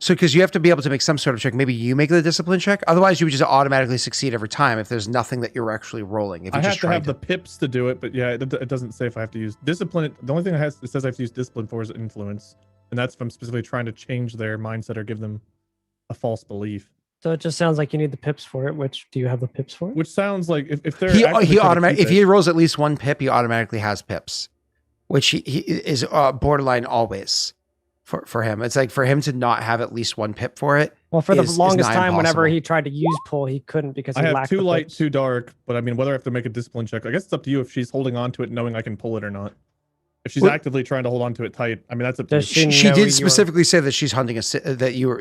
So because you have to be able to make some sort of check, maybe you make the discipline check. Otherwise, you would just automatically succeed every time if there's nothing that you're actually rolling. If you I just have to tried have the pips to do it, but yeah, it doesn't say if I have to use discipline. The only thing it says I have to use discipline for is influence, and that's if I'm specifically trying to change their mindset or give them a false belief. So it just sounds like you need the pips for it. Which do you have the pips for it? Which sounds like if they're he actively trying to automatic keep if it- he rolls at least 1 pip, he automatically has pips, which he is borderline always for him. It's like for him to not have at least 1 pip for it. Well, for the is longest nigh time, whenever impossible. he tried to use pull, he couldn't because he I have lacked 2 the light, pips. 2 dark, but I mean whether I have to make a discipline check, I guess it's up to you if she's holding on to it knowing I can pull it or not. If she's Well- actively trying to hold on to it tight, I mean that's up to Does me. she She know did you're- specifically say that she's hunting that you were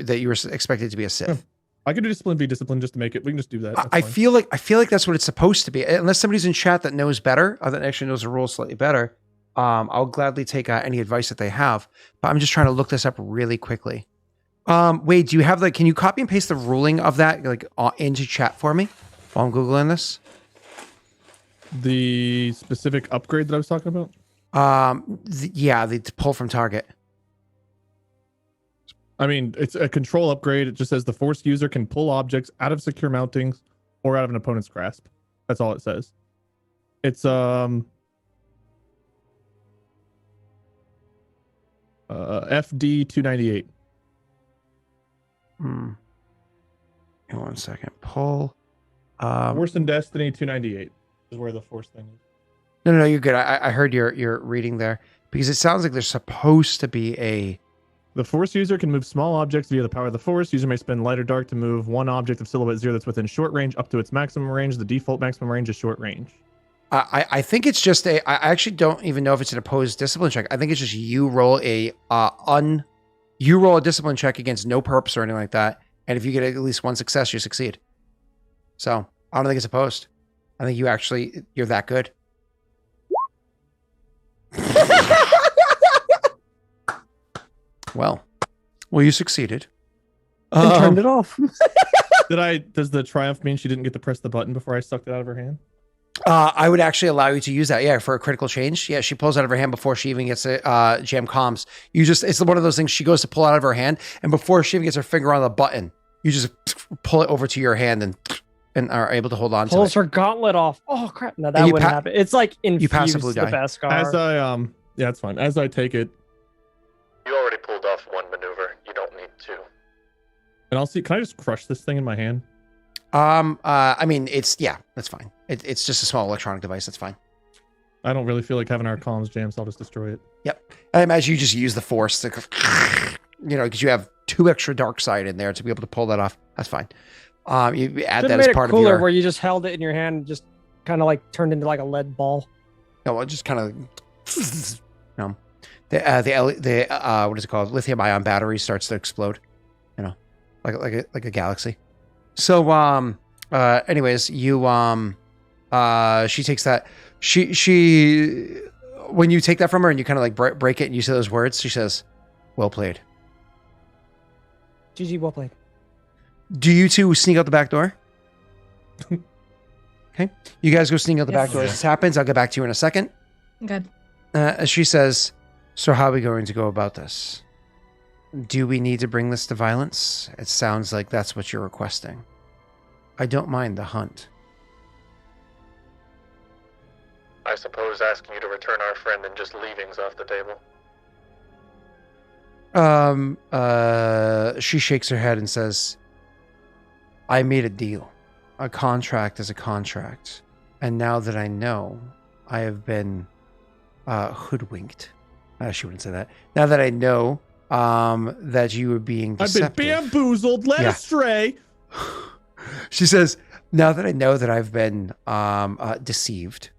expected to be a Sith. I could do discipline, be discipline just to make it. We can just do that. That's I fine. feel like that's what it's supposed to be. Unless somebody's in chat that knows better, that actually knows the rules slightly better. I'll gladly take any advice that they have. But I'm just trying to look this up really quickly. Wade, do you have can you copy and paste the ruling of that into chat for me while I'm Googling this? The specific upgrade that I was talking about. The pull from target. I mean, it's a control upgrade. It just says the force user can pull objects out of secure mountings or out of an opponent's grasp. That's all it says. It's FD 298. Hang on 1 second. Pull. Force and Destiny 298 is where the force thing is. No, you're good. I heard your reading there because it sounds like there's supposed to be a. The force user can move small objects via the power of the force. User may spend light or dark to move one object of silhouette 0 that's within short range up to its maximum range. The default maximum range is short range. I think it's just I actually don't even know if it's an opposed discipline check. I think it's just you roll a discipline check against no purpose or anything like that, and if you get at least 1 success, you succeed. So I don't think it's opposed. I think you're that good. Well, you succeeded. And turned it off. Does the triumph mean she didn't get to press the button before I sucked it out of her hand? I would actually allow you to use that, yeah, for a critical change. Yeah, she pulls out of her hand before she even gets to jam comms. It's one of those things, she goes to pull out of her hand, and before she even gets her finger on the button, you just pull it over to your hand and are able to hold on to it. Pulls her gauntlet off. Oh crap! No, that wouldn't happen. It's like infused passively the die. Beskar. As I yeah, it's fine. As I take it, You already pulled off one maneuver. You don't need two. and I'll see. Can I just crush this thing in my hand? I mean, that's fine. It's just a small electronic device. That's fine. I don't really feel like having our comms jammed, so I'll just destroy it. Yep. I imagine you just use the force to, because you have 2 extra dark side in there to be able to pull that off. That's fine. You add Should've that made as part it cooler of your. where you just held it in your hand, and just kind of like turned into like a lead ball. No, well, just kind of. The what is it called? Lithium ion battery starts to explode. Like a galaxy. So anyways, you she takes that. She when you take that from her and you kind of like break it and you say those words, she says, "Well played." GG, well played. Do you two sneak out the back door? Okay. You guys go sneak out the back door. As this happens, I'll get back to you in a second. Okay. She says, "So how are we going to go about this? Do we need to bring this to violence? It sounds like that's what you're requesting. I don't mind the hunt." I suppose asking you to return our friend and just leaving's off the table. She shakes her head and says, "I made a deal. A contract is a contract. And now that I know I have been hoodwinked." She wouldn't say that. Now that I know that you were being deceptive. I've been bamboozled, led astray. She says, "Now that I know that I've been deceived,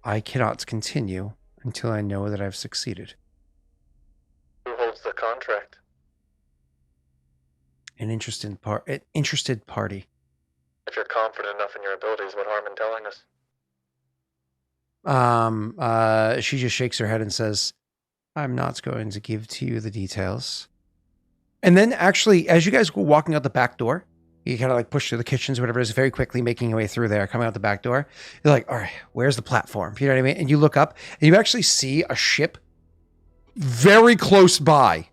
I cannot continue until I know that I've succeeded." Who holds the contract? An interested party. If you're confident enough in your abilities, what harm in telling us? She just shakes her head and says, "I'm not going to give to you the details." And then actually, as you guys go walking out the back door, you kind of like push through the kitchens, whatever it is, very quickly making your way through there, coming out the back door. You're like, all right, where's the platform? You know what I mean? And you look up and you actually see a ship very close by.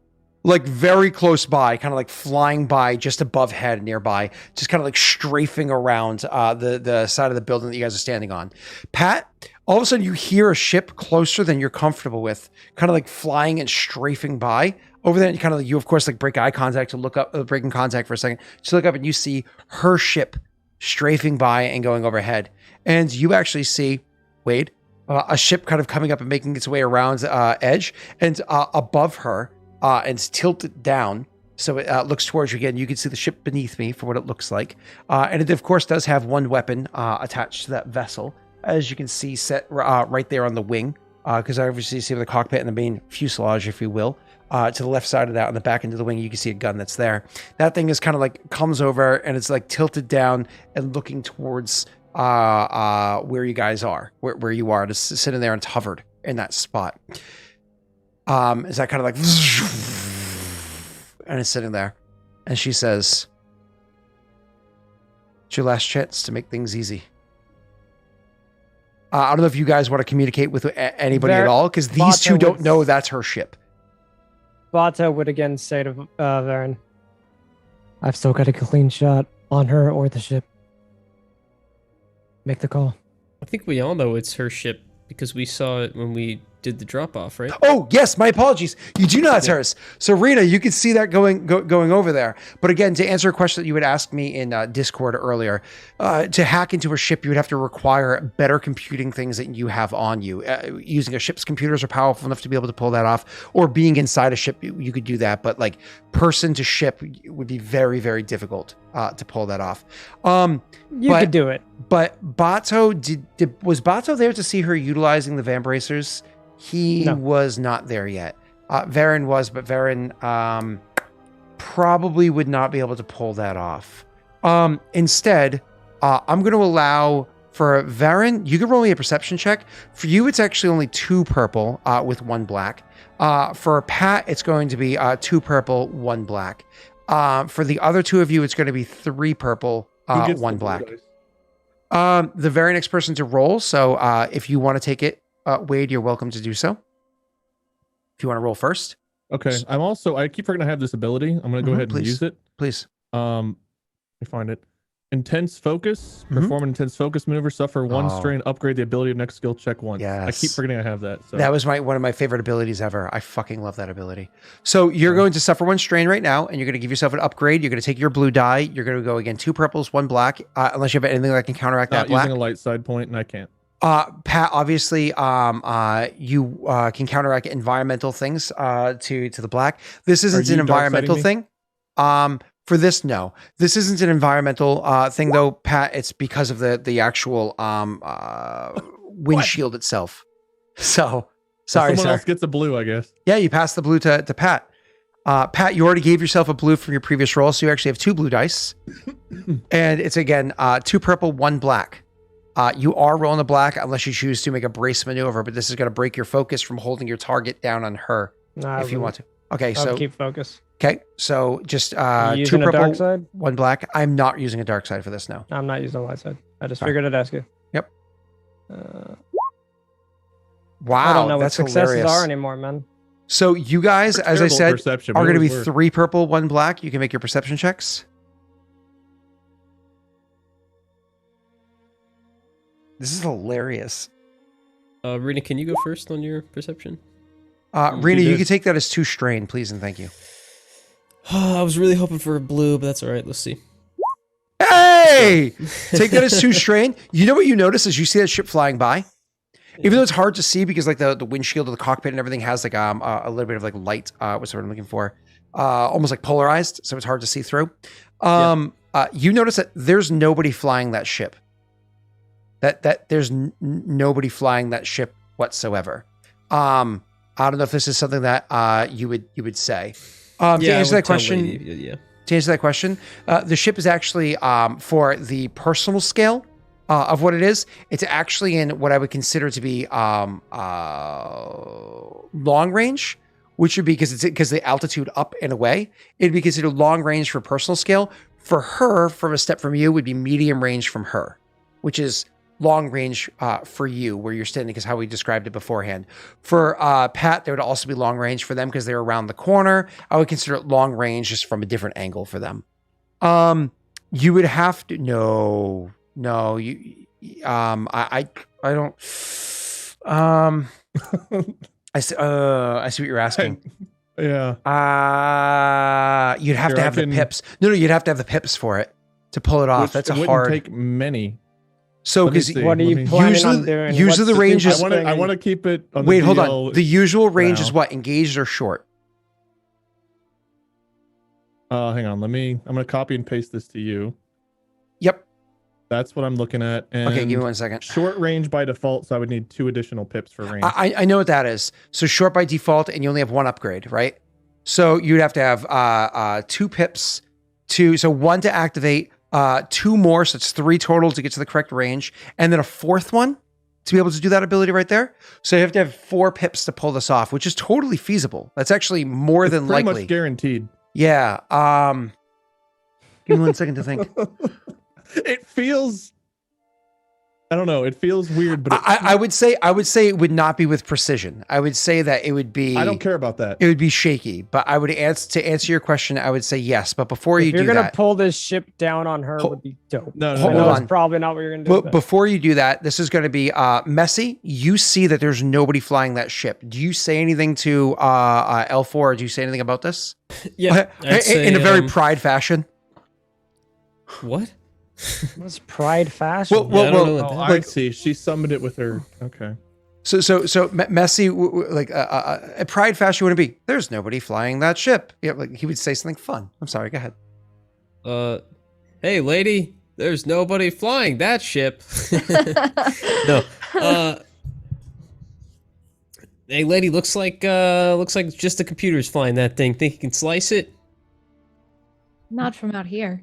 Like very close by, kind of like flying by just above head nearby, just kind of like strafing around the side of the building that you guys are standing on. Pat, all of a sudden you hear a ship closer than you're comfortable with, kind of like flying and strafing by over there. And you of course like break eye contact to look up, breaking contact for a second. So look up and you see her ship strafing by and going overhead. And you actually see, Wade, a ship kind of coming up and making its way around edge, and above her, and it's tilted down, so it looks towards you again. You can see the ship beneath me for what it looks like. And it, of course, does have one weapon attached to that vessel, as you can see set right there on the wing, because I obviously see the cockpit and the main fuselage, if you will. To the left side of that, on the back end of the wing, you can see a gun that's there. That thing is kind of like comes over, and it's like tilted down and looking towards where you guys are, where you are. It's sitting there and it's hovered in that spot. Is that kind of like, and it's sitting there, and she says, "It's your last chance to make things easy." I don't know if you guys want to communicate with anybody at all, because these two don't know that's her ship. Bato would again say to Varen, "I've still got a clean shot on her or the ship. Make the call." I think we all know it's her ship because we saw it when we did the drop off, right? Oh, yes, my apologies. You do know it's hers. So, Rena, you can see that going over there. But again, to answer a question that you had asked me in Discord earlier, to hack into a ship, you would have to require better computing things that you have on you. Using a ship's computers are powerful enough to be able to pull that off, or being inside a ship, you could do that. But like person to ship would be very, very difficult to pull that off. You could do it. But Bato, was Bato there to see her utilizing the Vambracers? He was not there yet. Varen was, but Varen probably would not be able to pull that off. Instead, I'm going to allow For Varen, you can roll me a perception check. For you, it's actually only 2 purple with 1 black. For Pat, it's going to be 2 purple, 1 black. For the other 2 of you, it's going to be 3 purple, Who gets 1 the blue black. dice? The very next person to roll. So if you want to take it, Wade, you're welcome to do so. If you want to roll first, Okay. I keep forgetting I have this ability. I'm gonna go Mhm, ahead and please. use it. please. Let me find it. Intense focus. Mhm. Perform an intense focus maneuver. Suffer 1 Oh. strain. Upgrade the ability of next skill check once. I keep Yes. forgetting I have that. So That was one of my favorite abilities ever. I fucking love that ability. So you're going to suffer 1 strain right now, and you're going to give yourself an upgrade. You're going to take your blue die. You're going to go again 2 purples, 1 black, unless you have anything that can counteract not that black. using a light side point, and I can't. Pat, obviously, you can counteract environmental things to the black. This isn't you an environmental dark-siding thing. For this, no. This isn't an environmental thing, though, Pat. It's because of the actual windshield itself. So, sorry, Someone sir. else gets a blue, I guess. Yeah, you passed the blue to Pat. Pat, you already gave yourself a blue from your previous roll, so you actually have 2 blue dice. And it's, again, 2 purple, 1 black. You are rolling a black unless you choose to make a brace maneuver, but this is going to break your focus from holding your target down on her Nah, if you want to. Okay, I'll so keep focus. just Are you 2 using a dark purple, side? 1 black. I'm not using a dark side for this, no. I'm not using a light side. I just Sorry. figured I'd ask you. Yep. I Wow, don't know what that's successes hilarious. are anymore, man. So you guys, as I Terrible said, perception. are We going to be always were. 3 purple, 1 black. You can make your perception checks. This is hilarious. Rena, can you go first on your perception? Rena, you did. can take that as 2 strain, please, and thank you. I was really hoping for a blue, but that's all right. Let's see. Hey! Take that as 2 strain. You know what you notice as you see that ship flying by? Even though it's hard to see because like the windshield of the cockpit and everything has like a little bit of like light, what's the word I'm looking for? Almost like polarized, so it's hard to see through. You notice that there's nobody flying that ship. That there's nobody flying that ship whatsoever. I don't know if this is something that you would say. To I answer would that tell question, Lady, yeah. to answer that question, the ship is actually for the personal scale of what it is. It's actually in what I would consider to be long range, which would be because the altitude up and away, it'd be considered long range for personal scale. For her, from a step from you, would be medium range from her, which is long range for you where you're standing, because how we described it beforehand. For Pat, there would also be long range for them because they're around the corner. I would consider it long range just from a different angle for them. You would have to I don't I see what you're asking. Yeah. You'd have Here, to I have the can- pips. No, you'd have to have the pips for it to pull it off. Which That's a it wouldn't hard. take many. So Let me because see. What are Let you me- planning on Usually- doing? usually What's the range is- I want to keep it on wait, the hold DL on. The usual range is now. what? Engaged or short? Hang on. I'm going to copy and paste this to you. Yep. That's what I'm looking at. And Okay, give me 1 second. short range by default, so I would need 2 additional pips for range. I know what that is. So short by default, and you only have 1 upgrade, right? So you'd have to have 2 pips, so 1 to activate, 2 more, so it's 3 total to get to the correct range, and then a 4th one to be able to do that ability right there. So you have to have 4 pips to pull this off, which is totally feasible. That's actually more It's than pretty likely. much guaranteed. Yeah. Give me 1 second to think. It feels, I don't know. It feels weird, but I would say it would not be with precision. I would say that it would be. I don't care about that. It would be shaky, but I would to answer your question, I would say yes. But before If you you're do gonna that, pull this ship down on her, Ho- would be dope. No, I hold know on. it's probably not what you're gonna do. but before you do that, this is going to be messy. You see that there's nobody flying that ship. Do you say anything to L4? Or do you say anything about this? Yeah. I'd say, in a very pride fashion. What? What's pride fashion? Well, I don't know what Oh, that- I see. She summoned it with her. Okay. So messy, like a pride fashion wouldn't be. There's nobody flying that ship. Yeah, like he would say something fun. I'm sorry. Go ahead. Hey, lady, there's nobody flying that ship. No. Hey, lady, looks like just the computer's flying that thing. Think you can slice it? Not from out here.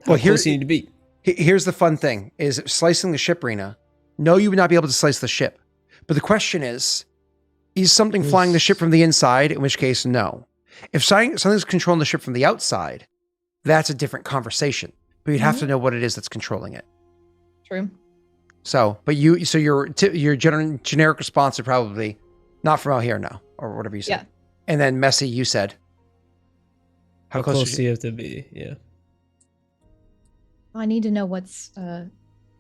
How Well, here- close you need to be? Here's the fun thing: is slicing the ship, Rena. No, you would not be able to slice the ship. But the question is something flying the ship from the inside? In which case, no. If something's controlling the ship from the outside, that's a different conversation. But you'd have to know what it is that's controlling it. True. So, but your generic response would probably not from out here, no, or whatever you said. Yeah. And then Messy, you said. How close do you have to be? Yeah. I need to know what's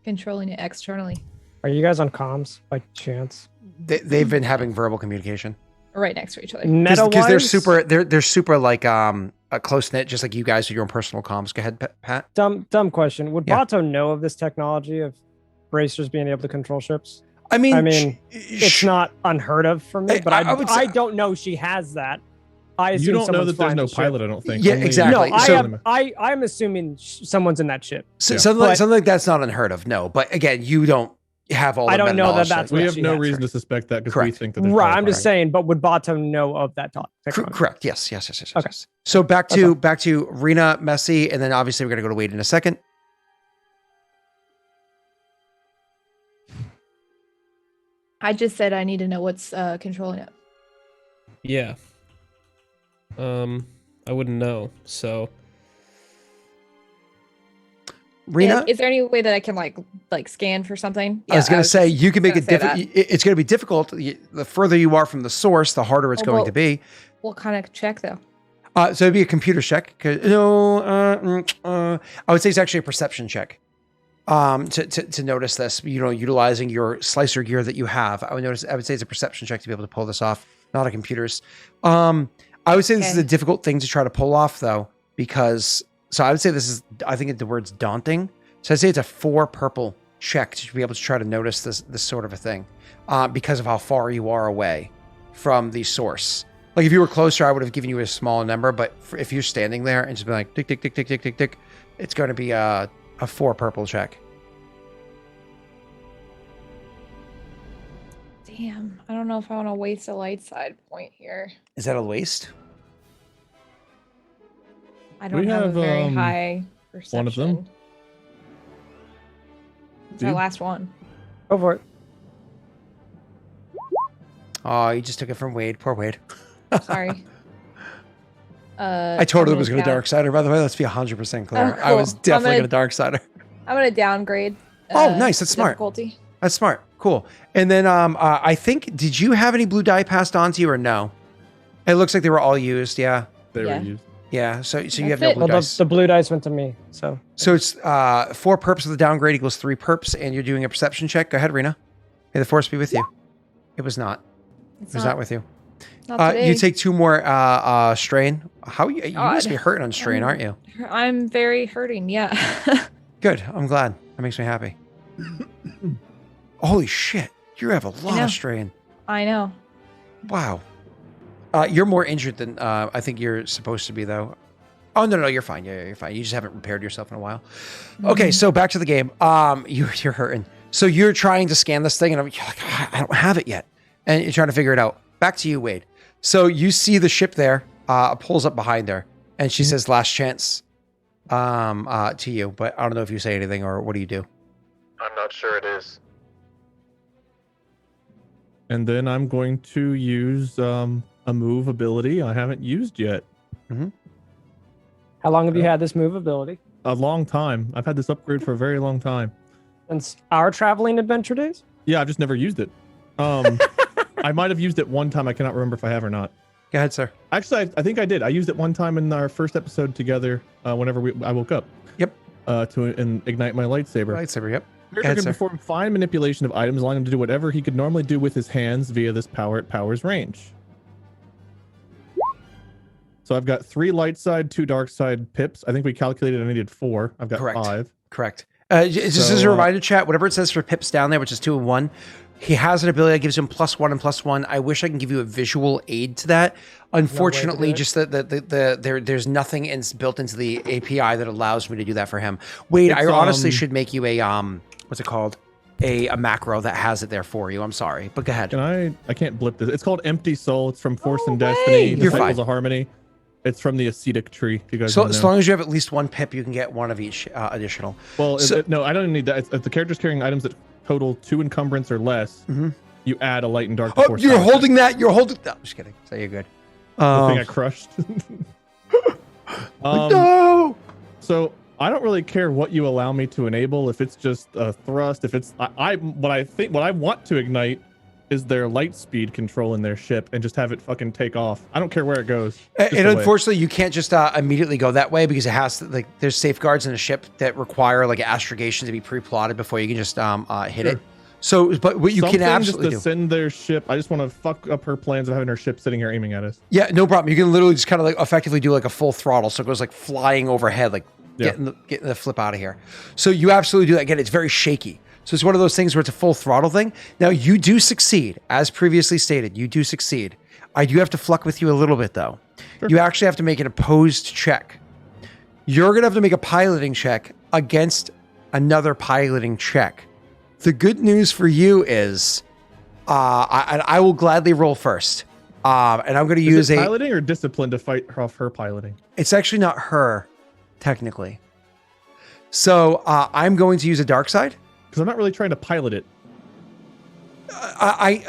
controlling it externally. Are you guys on comms by chance? They've been having verbal communication. Right next to each other. Because they're super like a close knit, just like you guys with your own personal comms. Go ahead, Pat. Dumb question. Would Yeah. Bato know of this technology of bracers being able to control ships? I mean, It's not unheard of for me, but I would say- I don't know she has that. I assume You don't know someone's that there's flying no the ship. pilot, I don't think. Yeah, Only- exactly. No, So- I'm assuming someone's in that ship. So, Yeah. something like that's not unheard of. No, but again, you don't have all. I the don't know that knowledge that's We what have she no has. reason to suspect that because we Correct. think that there's Right, pilot I'm just power. saying, but would Bato know of that technology? Correct. Yes. Okay. Yes. So back That's to Rena, Messi, and then obviously we're gonna go to Wade in a second. I just said I need to know what's controlling it. Yeah. I wouldn't know. So Rena, Is there any way that I can like scan for something? I was gonna say you can make it gonna say difficult. It's gonna be difficult. The further you are from the source, the harder it's Oh, going well- to be. What kind of check though? So it'd be a computer check. I would say it's actually a perception check. To notice this, utilizing your slicer gear that you have, I would say it's a perception check to be able to pull this off, not a computer's. I would say this is Okay. a difficult thing to try to pull off though, because I would say I think the word's daunting. So I'd say it's a 4 purple check to be able to try to notice this sort of a thing, because of how far you are away from the source. Like if you were closer, I would have given you a small number, but if you're standing there and just be like tick tick tick tick tick tick tick, it's going to be a 4 purple check. Damn, I don't know if I want to waste a light side point here. Is that a waste? I don't We have a have, very high perception. one of them. It's my Do- last one. Go for it. Oh, you just took it from Wade. Poor Wade. Sorry. I totally I'm was going to down- dark sider, by the way. Let's be 100% clear. Oh, I was cool. I'm definitely gonna- going to dark sider. I'm gonna downgrade. Oh, nice, that's smart. difficulty. That's smart. Cool. And then I think, did you have any blue dye passed on to you or no? It looks like they were all used. Yeah. They Yeah. were used. Yeah. So you That's have no it. blue Well, dice. the blue dice went to me, so So it's 4 perps of the downgrade equals 3 perps, and you're doing a perception check. Go ahead, Rena. May the force be with you. It was not. It's It was not with you. not today. You take 2 more strain. How you must God. be hurting on strain, aren't you? I'm very hurting. Yeah. Good. I'm glad. That makes me happy. Holy shit. You have a lot know. of strain. I know. Wow. You're more injured than I think you're supposed to be, though. Oh, no, you're fine. Yeah, you're fine. You just haven't repaired yourself in a while. Okay, so back to the game. You're hurting. So you're trying to scan this thing, and you're like, "Ah, I don't have it yet. And you're trying to figure it out. Back to you, Wade. So you see the ship there, pulls up behind her, and she says, last chance to you. But I don't know if you say anything or what do you do? I'm not sure it is. And then I'm going to use a move ability I haven't used yet. how long have you had this move ability? A long time. I've had this upgrade for a very long time. Since our traveling adventure days? Yeah, I've just never used it. I might have used it one time. I cannot remember if I have or not. Go ahead, sir. Actually, I think I did. I used it one time in our first episode together. Whenever I woke up. Yep. To ignite my lightsaber. Lightsaber, yep. Character ahead, can sir. perform fine manipulation of items, allowing him to do whatever he could normally do with his hands via this power at power's range. So I've got 3 light side, 2 dark side pips. I think we calculated I needed 4. I've got Correct. 5. Correct. Just as a reminder, chat, whatever it says for pips down there, which is 2 and 1, he has an ability that gives him +1 and +1. I wish I can give you a visual aid to that. Unfortunately, do it. just there's nothing built into the API that allows me to do that for him. Wade, I It's, honestly should make you a what's it called? A macro that has it there for you. I'm sorry, but go ahead. Can I can't blip this. It's called Empty Soul. It's from Force and way. Destiny. You're Disciples fine. of Harmony. It's from the acetic tree. If you guys So wanna as know. long as you have at least one pip, you can get one of each additional. Well, So- no, I don't need that. If the character's carrying items that total 2 encumbrance or less, Mhm. you add a light and dark. Oh, before you're style holding that. You're holding. No, I'm just kidding. So you're good. check. The thing I crushed. No. So I don't really care what you allow me to enable. If it's just a thrust, if it's what I want to ignite is their light speed control in their ship and just have it fucking take off. I don't care where it goes. just And away. unfortunately, you can't just immediately go that way because it has to, like, there's safeguards in a ship that require like astrogation to be pre-plotted before you can just hit it. Sure. So, but what you Something can absolutely just do. to send their ship. I just want to fuck up her plans of having her ship sitting here aiming at us. Yeah, no problem. You can literally just kind of like effectively do like a full throttle, so it goes like flying overhead, like Yeah. getting the flip out of here. So you absolutely do that. Again, it's very shaky. So it's one of those things where it's a full throttle thing. Now you do succeed, as previously stated. You do succeed. I do have to fluck with you a little bit though. Sure. You actually have to make an opposed check. You're gonna have to make a piloting check against another piloting check. The good news for you is, I will gladly roll first. And I'm going to use Is it piloting or discipline to fight her off her piloting? It's actually not her, technically. So I'm going to use a dark side. Because I'm not really trying to pilot it.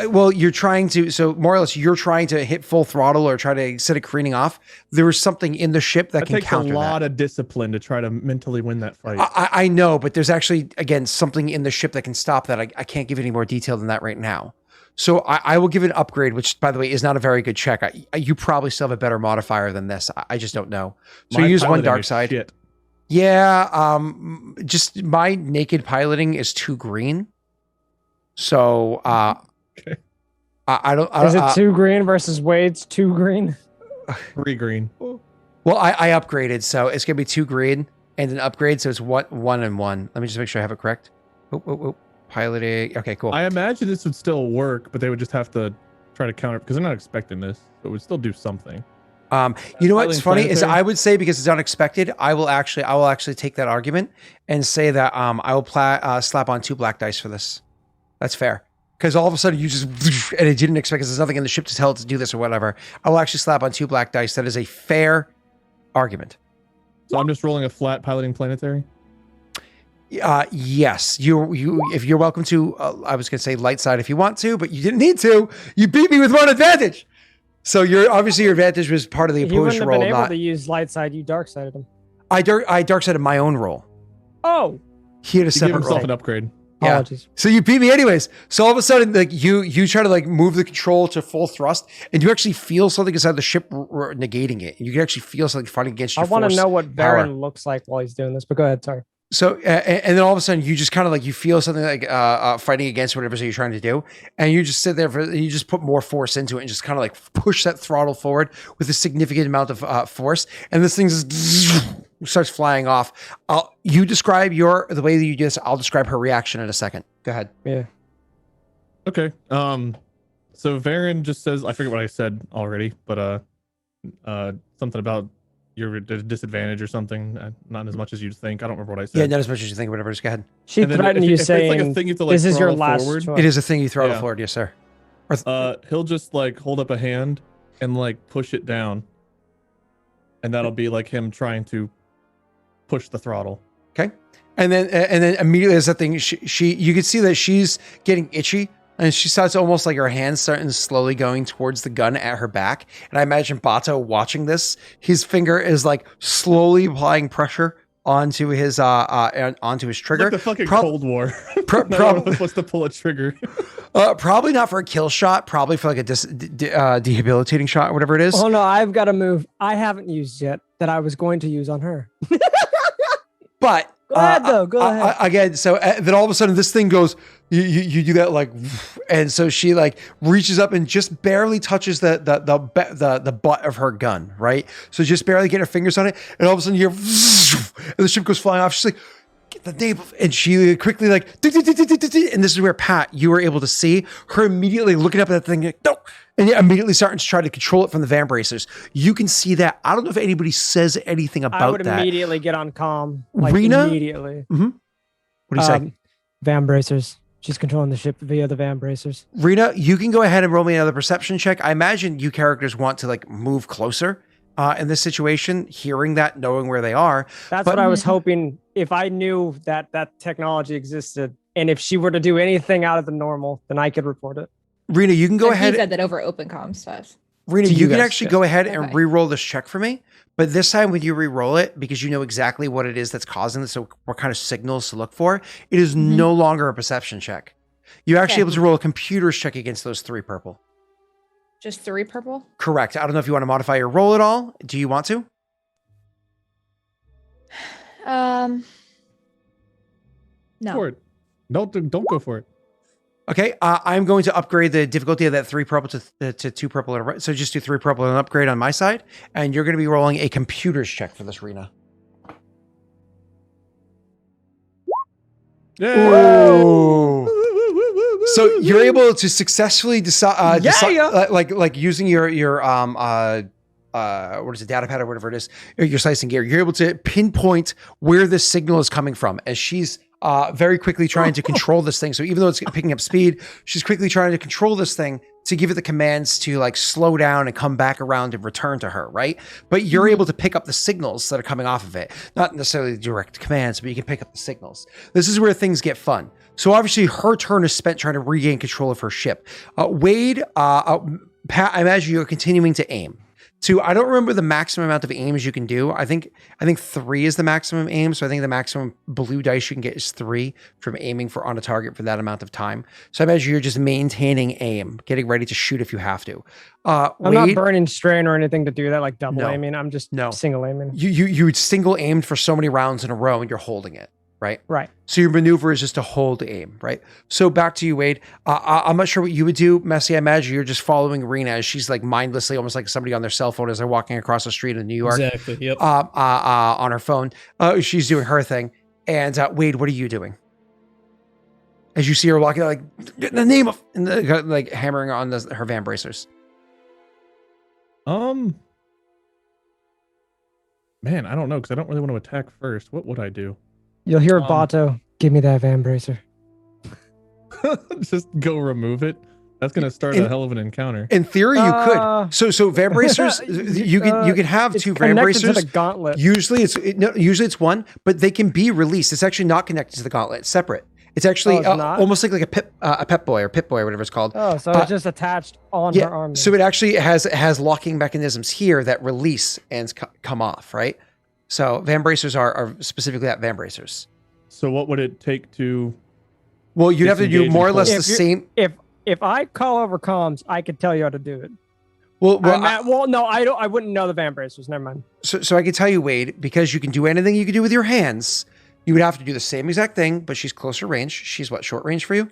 Well, you're trying to, so more or less, you're trying to hit full throttle or try to set it careening off. There is something in the ship that can takes a counter lot that. of discipline to try to mentally win that fight. I know, but there's actually, again, something in the ship that can stop that. I can't give any more detail than that right now. So I will give it an upgrade, which, by the way, is not a very good check. You probably still have a better modifier than this. I just don't know. So My use one piloting dark is side. shit. Yeah, just my naked piloting is 2 green. So Okay. I don't. Is it 2 green versus Wade's 2 green? 3 green. Well, I upgraded, so it's gonna be 2 green and an upgrade, so it's 1 and 1. Let me just make sure I have it correct. Piloting. Okay, cool. I imagine this would still work, but they would just have to try to counter because they're not expecting this. So it would still do something. You know what's Piloting funny is planetary? I would say because it's unexpected, I will actually take that argument and say that I will slap on 2 black dice for this. That's fair. Because all of a sudden you just, and it didn't expect, because there's nothing in the ship to tell it to do this or whatever. I will actually slap on 2 black dice. That is a fair argument. So I'm just rolling a flat piloting planetary. Yes, if you're welcome to, I was going to say light side if you want to, but you didn't need to. You beat me with 1 advantage. So your advantage was part of the You opposed wouldn't have roll. been able Not, to use light side. You dark sided him. I dark sided my own roll. Oh, He had a He gave separate himself roll. an upgrade. Yeah. apologies. So you beat me anyways. So all of a sudden, like you try to like move the control to full thrust, and you actually feel something inside the ship negating it. You can actually feel something fighting against you. I want to know what power. Baron looks like while he's doing this, but go ahead. Sorry. So and then all of a sudden, you just kind of like you feel something like fighting against whatever you're trying to do, and you just sit there you just put more force into it and just kind of like push that throttle forward with a significant amount of force, and this thing just starts flying off. You describe the way that you do this. I'll describe her reaction in a second. Go ahead. Yeah. Okay. So Varen just says, I forget what I said already, but something about you're at a disadvantage or something. Not as much as you'd think. I don't remember what I said. Yeah, not as much as you think. Whatever. Just go ahead. She And then threatened if- you if it's like a saying, thing you have to, like, "This is your throttle last forward. choice." It is a thing you throw Yeah. forward, yes, sir. He'll just like hold up a hand and like push it down, and that'll be like him trying to push the throttle. Okay. And then immediately as that thing, she you can see that she's getting itchy, and she starts almost like her hands starting slowly going towards the gun at her back. And I imagine Bato watching this, his finger is like slowly applying pressure onto his onto his It's trigger. like the fucking Prob- Cold War. Pro- No prob- one was supposed to pull a trigger. Probably not for a kill shot, probably for like a debilitating shot or whatever it is. Oh no, I've got a move I haven't used yet that I was going to use on her. But Go ahead, though. Go ahead. Again, so then all of a sudden this thing goes, you do that like, and so she like reaches up and just barely touches the butt of her gun, right? So just barely get her fingers on it, and all of a sudden you hear, and the ship goes flying off. She's like, get the name of, and she quickly like, and this is where Pat, you were able to see her immediately looking up at that thing, like, no, and immediately starting to try to control it from the van bracers. You can see that. I don't know if anybody says anything about I would that. immediately get on comm. Like Rena? immediately. What do you say? Van bracers. She's controlling the ship via the van bracers. Rena, you can go ahead and roll me another perception check. I imagine you characters want to like move closer in this situation, hearing that, knowing where they are. That's But- what I was hoping. If I knew that that technology existed, and if she were to do anything out of the normal, then I could report it. Rena, you can go And ahead. He said that over open comm stuff. Rena, To you you can guys, actually yes. go ahead and Okay. re-roll this check for me. But this time when you re-roll it, because you know exactly what it is that's causing this, so what kind of signals to look for, it is no longer a perception check. You're actually Okay. able to roll a computer's check against those 3 purple. Just 3 purple. Correct. I don't know if you want to modify your roll at all. Do you want to? No. For it. Don't go for it. Okay. I'm going to upgrade the difficulty of that 3 purple to 2 purple. And so just do 3 purple and an upgrade on my side. And you're going to be rolling a computer's check for this, Rena. Whoa! So you're able to successfully decide, Yeah. like using your what is it, data pad or whatever it is, your slicing gear. You're able to pinpoint where this signal is coming from, as she's very quickly trying to control this thing. So even though it's picking up speed, she's quickly trying to control this thing to give it the commands to like slow down and come back around and return to her, right? But you're able to pick up the signals that are coming off of it, not necessarily direct commands, but you can pick up the signals. This is where things get fun. So obviously her turn is spent trying to regain control of her ship. Wade, Pat, I imagine you're continuing to aim. I don't remember the maximum amount of aims you can do. I think 3 is the maximum aim. So I think the maximum blue dice you can get is 3 from aiming for on a target for that amount of time. So I imagine you're just maintaining aim, getting ready to shoot if you have to. I'm not burning strain or anything to do that, like double No. aiming. I'm just No. single aiming. you would single aimed for so many rounds in a row and you're holding it, right? Right. So your maneuver is just to hold aim, right? So back to you, Wade. I'm not sure what you would do, Messi. I imagine you're just following Rena as she's like mindlessly, almost like somebody on their cell phone as they're walking across the street in New York. Exactly. Yep. On her phone. She's doing her thing. And Wade, what are you doing? As you see her walking, like the name of, and like hammering on her van bracers. Man, I don't know because I don't really want to attack first. What would I do? You'll hear Um, Bato, give me that van bracer. Just go remove it. That's gonna start a hell of an encounter. In theory, you Uh, could. So van bracers, you can have It's 2 van connected to bracers. the gauntlet. Usually it's 1, but they can be released. It's actually not connected to the gauntlet. It's separate. It's actually Oh, it's not? almost like a pep boy or pip boy or whatever it's called. Oh, so it's just attached on her arm. So it actually has locking mechanisms here that release and come off, right? So van bracers are specifically that, van bracers. So what would it take to? Well, you'd have to do Disengage more or and less pull. the If you- same. if I call over comms, I could tell you how to do it. Well, No, I don't. I wouldn't know the van bracers. Never mind. so I can tell you, Wade, because you can do anything you can do with your hands, you would have to do the same exact thing, but she's closer range. She's what, short range for you?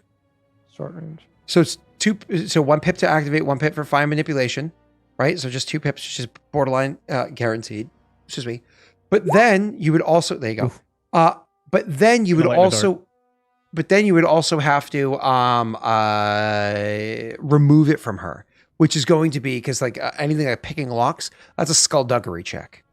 Short range. So it's 2. So 1 pip to activate, 1 pip for fine manipulation, right? So just 2 pips, which is borderline guaranteed. Excuse me. But then you would also, there you go. But then you would Kinda light in the also, but then you would also have to remove it from her, which is going to be, because like anything like picking locks, that's a skullduggery check.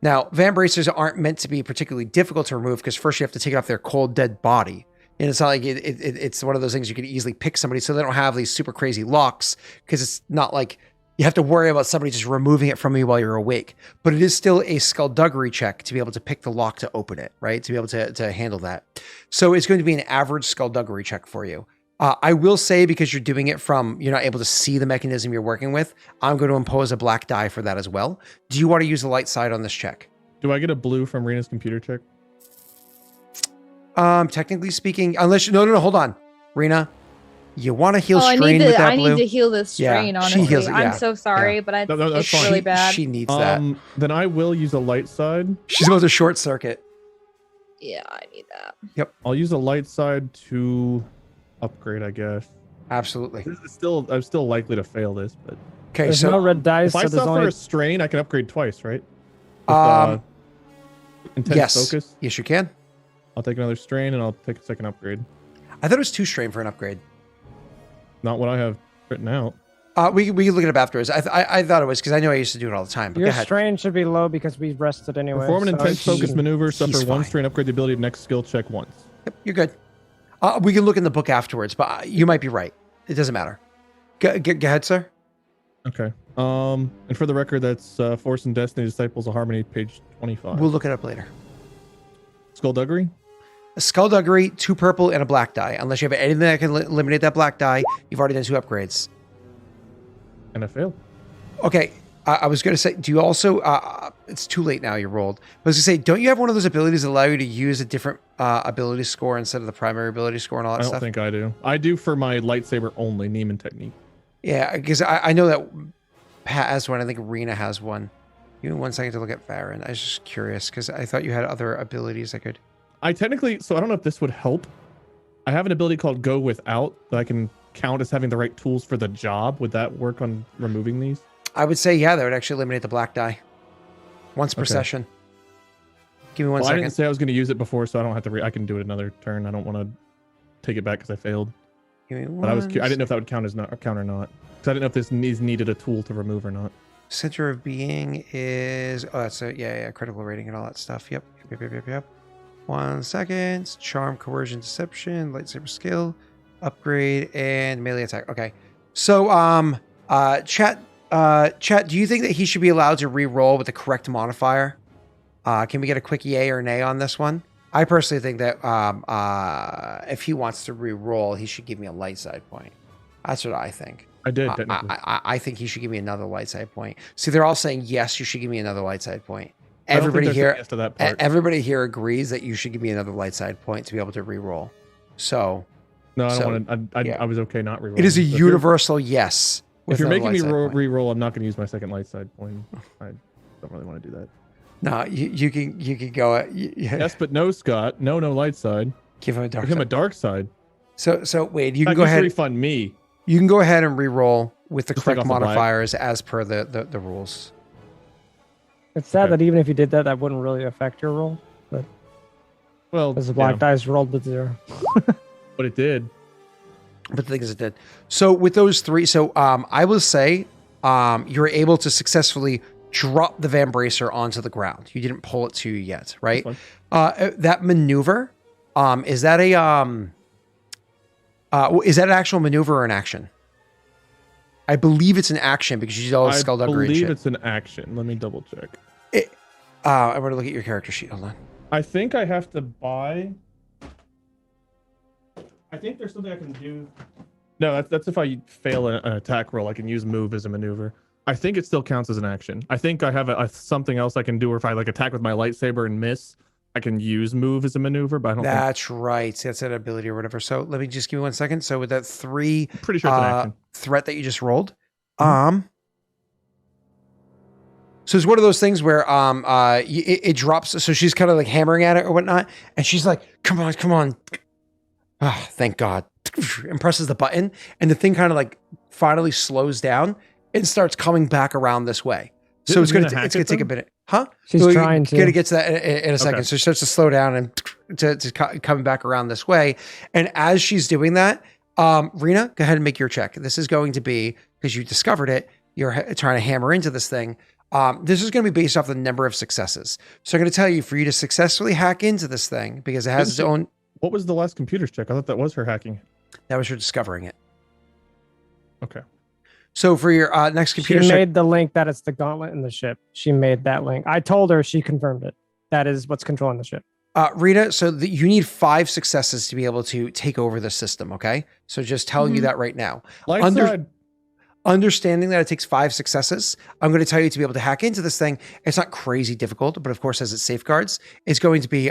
Now, van bracers aren't meant to be particularly difficult to remove because first you have to take it off their cold, dead body. And it's not like it's one of those things you can easily pick somebody so they don't have these super crazy locks, because it's not like you have to worry about somebody just removing it from you while you're awake. But it is still a skullduggery check to be able to pick the lock to open it, right? To be able to handle that. So it's going to be an average skullduggery check for you. I will say, because you're doing it from, you're not able to see the mechanism you're working with, I'm going to impose a black die for that as well. Do you want to use the light side on this check? Do I get a blue from Rena's computer check? Technically speaking, unless no, hold on, Rena, you want to heal I strain need with to. that I blue? need to heal this Yeah, strain. she Honestly, heals it, yeah, I'm so sorry, yeah. but No, that's it's fine. really bad. She needs that. Then I will use a light side. She's going to short circuit. Yeah, I need that. I'll use a light side to upgrade, I guess. Absolutely. This is I'm still likely to fail this, but Okay, There's so no red dice. if I So there's suffer only a strain, I can upgrade twice, right? With, intense yes, focus. yes, you can. I'll take another strain and I'll take a second upgrade. I thought it was 2 strain for an upgrade. Not what I have written out. We can look it up afterwards. I thought it was, because I know I used to do it all the time. But your go ahead. strain should be low because we rested anyway. Perform an so intense it's- focus maneuver, suffer he's 1 fine. strain, upgrade the ability of next skill check once. Yep, you're good. We can look in the book afterwards, but you might be right. It doesn't matter. Go ahead, sir. Okay. And for the record, that's Force and Destiny Disciples of Harmony, page 25. We'll look it up later. Skullduggery? A skullduggery, 2 purple, and a black die. Unless you have anything that can eliminate that black die, you've already done 2 upgrades. And I failed. Okay, I was going to say, do you also... it's too late now, you rolled. I was going to say, don't you have one of those abilities that allow you to use a different ability score instead of the primary ability score and all that I don't stuff? think I do. I do for my lightsaber only, Neiman technique. Yeah, because I know that Pat has one. I think Rena has one. Give me 1 second to look at Farron. I was just curious because I thought you had other abilities I could... I technically, so I don't know if this would help. I have an ability called Go Without that I can count as having the right tools for the job. Would that work on removing these? I would say, yeah, that would actually eliminate the black die. Once per session. Give me 1 I second. didn't say I was going to use it before, so I don't have to. I can do it another turn. I don't want to take it back because I failed. Give me But I didn't know if that would count as not count or not. Because I didn't know if this needed a tool to remove or not. Center of being is... Oh, that's a... Yeah, critical rating and all that stuff. Yep. 1 second. Charm, coercion, deception, lightsaber skill, upgrade, and melee attack. Okay. So, chat, do you think that he should be allowed to re-roll with the correct modifier? Can we get a quick yay or nay on this one? I personally think that if he wants to re-roll, he should give me a light side point. That's what I think. I did, technically. I think he should give me another light side point. See, they're all saying, yes, you should give me another light side point. I don't think Everybody they're here, saying yes to that part. everybody here agrees that you should give me another light side point to be able to re-roll. So, No, I don't so, want to. yeah. I was okay not rerolling. it is a If you're- universal yes. If with you're another making me light side point. re-roll, I'm not going to use my second light side point. I don't really want to do that. No, you can go at Yes, but no, Scott. No light side. give him a dark Give him a side. dark side. So Wade, you can That go needs to ahead. refund me. You can go ahead and re-roll with the Just take correct off the black. modifiers as per the rules. It's sad Okay. that even if you did that, that wouldn't really affect your roll. Well, Because the black yeah, dice rolled with 0. but it did. But the thing is, it did. So with those 3, I will say you were able to successfully drop the Van Bracer onto the ground. You didn't pull it to you yet, right? That's That maneuver, is that an actual maneuver or an action? I believe it's an action because you did all the I skullduggery and believe shit. it's an action. Let me double check. I'm going to look at your character sheet. Hold on. I think I have to buy. I think there's something I can do. No, that's if I fail an attack roll, I can use move as a maneuver. I think it still counts as an action. I think I have something else I can do, or if I like attack with my lightsaber and miss, I can use move as a maneuver. But I don't think. That's right. That's an ability or whatever. So let me just give me 1 second. So with that 3 I'm pretty sure it's an action. threat that you just rolled, Mm-hmm. so it's one of those things where it drops. So she's kind of like hammering at it or whatnot, and she's like, "Come on!" Ah, thank God! And presses the button, and the thing kind of like finally slows down and starts coming back around this way. So it's Isn't it gonna hack it's it, gonna take a though? minute, huh? She's So trying you're gonna to. get to that in a second. Okay. So she starts to slow down and to coming back around this way. And as she's doing that, Rena, go ahead and make your check. This is going to be because you discovered it. You're trying to hammer into this thing. This is going to be based off the number of successes. So I'm going to tell you for you to successfully hack into this thing because it has its own. What was the last computer's check? I thought that was her hacking. That was her discovering it. Okay. So for your next She computer check, made the link that it's the gauntlet in the ship. She made that link. I told her, she confirmed it. That is what's controlling the ship. Rita, so you need 5 successes to be able to take over the system. Okay. So just telling you that right now. Light Under- side. Understanding that it takes 5 successes, I'm going to tell you to be able to hack into this thing. It's not crazy difficult, but of course, as it safeguards, it's going to be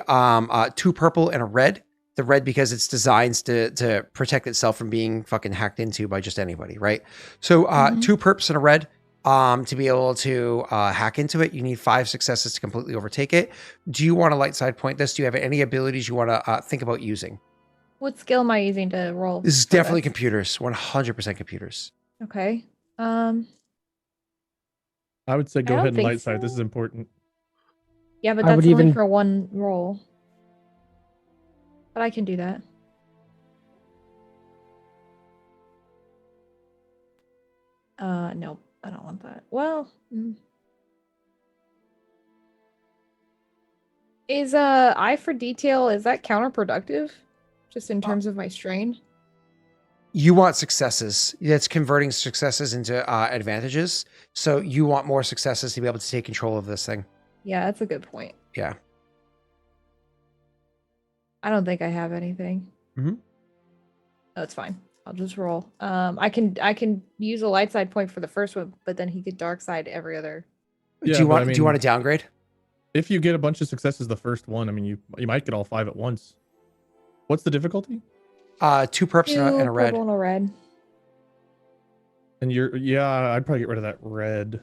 2 purple and a red. The red because it's designed to protect itself from being fucking hacked into by just anybody, right? So 2 perps and a red. To be able to hack into it, you need 5 successes to completely overtake it. Do you want to light side point this? Do you have any abilities you want to think about using? What skill am I using to roll? This is for definitely computers, 100% computers. Okay. I would say go don't ahead and think light side. This so. is important. Yeah, but I would that's only even- for 1 roll. But I can do that. Nope, I don't want that. Well, is eye for detail, is that counterproductive? Just in terms of my strain? You want successes. It's converting successes into advantages. So you want more successes to be able to take control of this thing. Yeah, that's a good point. Yeah. I don't think I have anything. Mhm. That's fine. I'll just roll. I can use a light side point for the first one, but then he could dark side every other. do Yeah, you but want I do you want mean- to downgrade? If you get a bunch of successes the first one, I mean, you might get all 5 at once. What's the difficulty? 2 perps Two and a red. purple and a red. And I'd probably get rid of that red.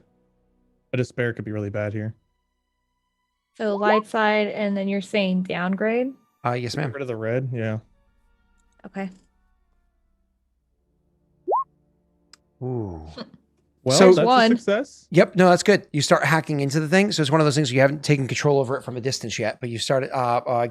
A despair could be really bad here. So light side, and then you're saying downgrade. Yes, Get ma'am. rid of the red, yeah. Okay. Ooh. Well, So- that's One. a success. Yep, no, that's good. You start hacking into the thing. So it's one of those things where you haven't taken control over it from a distance yet, but you started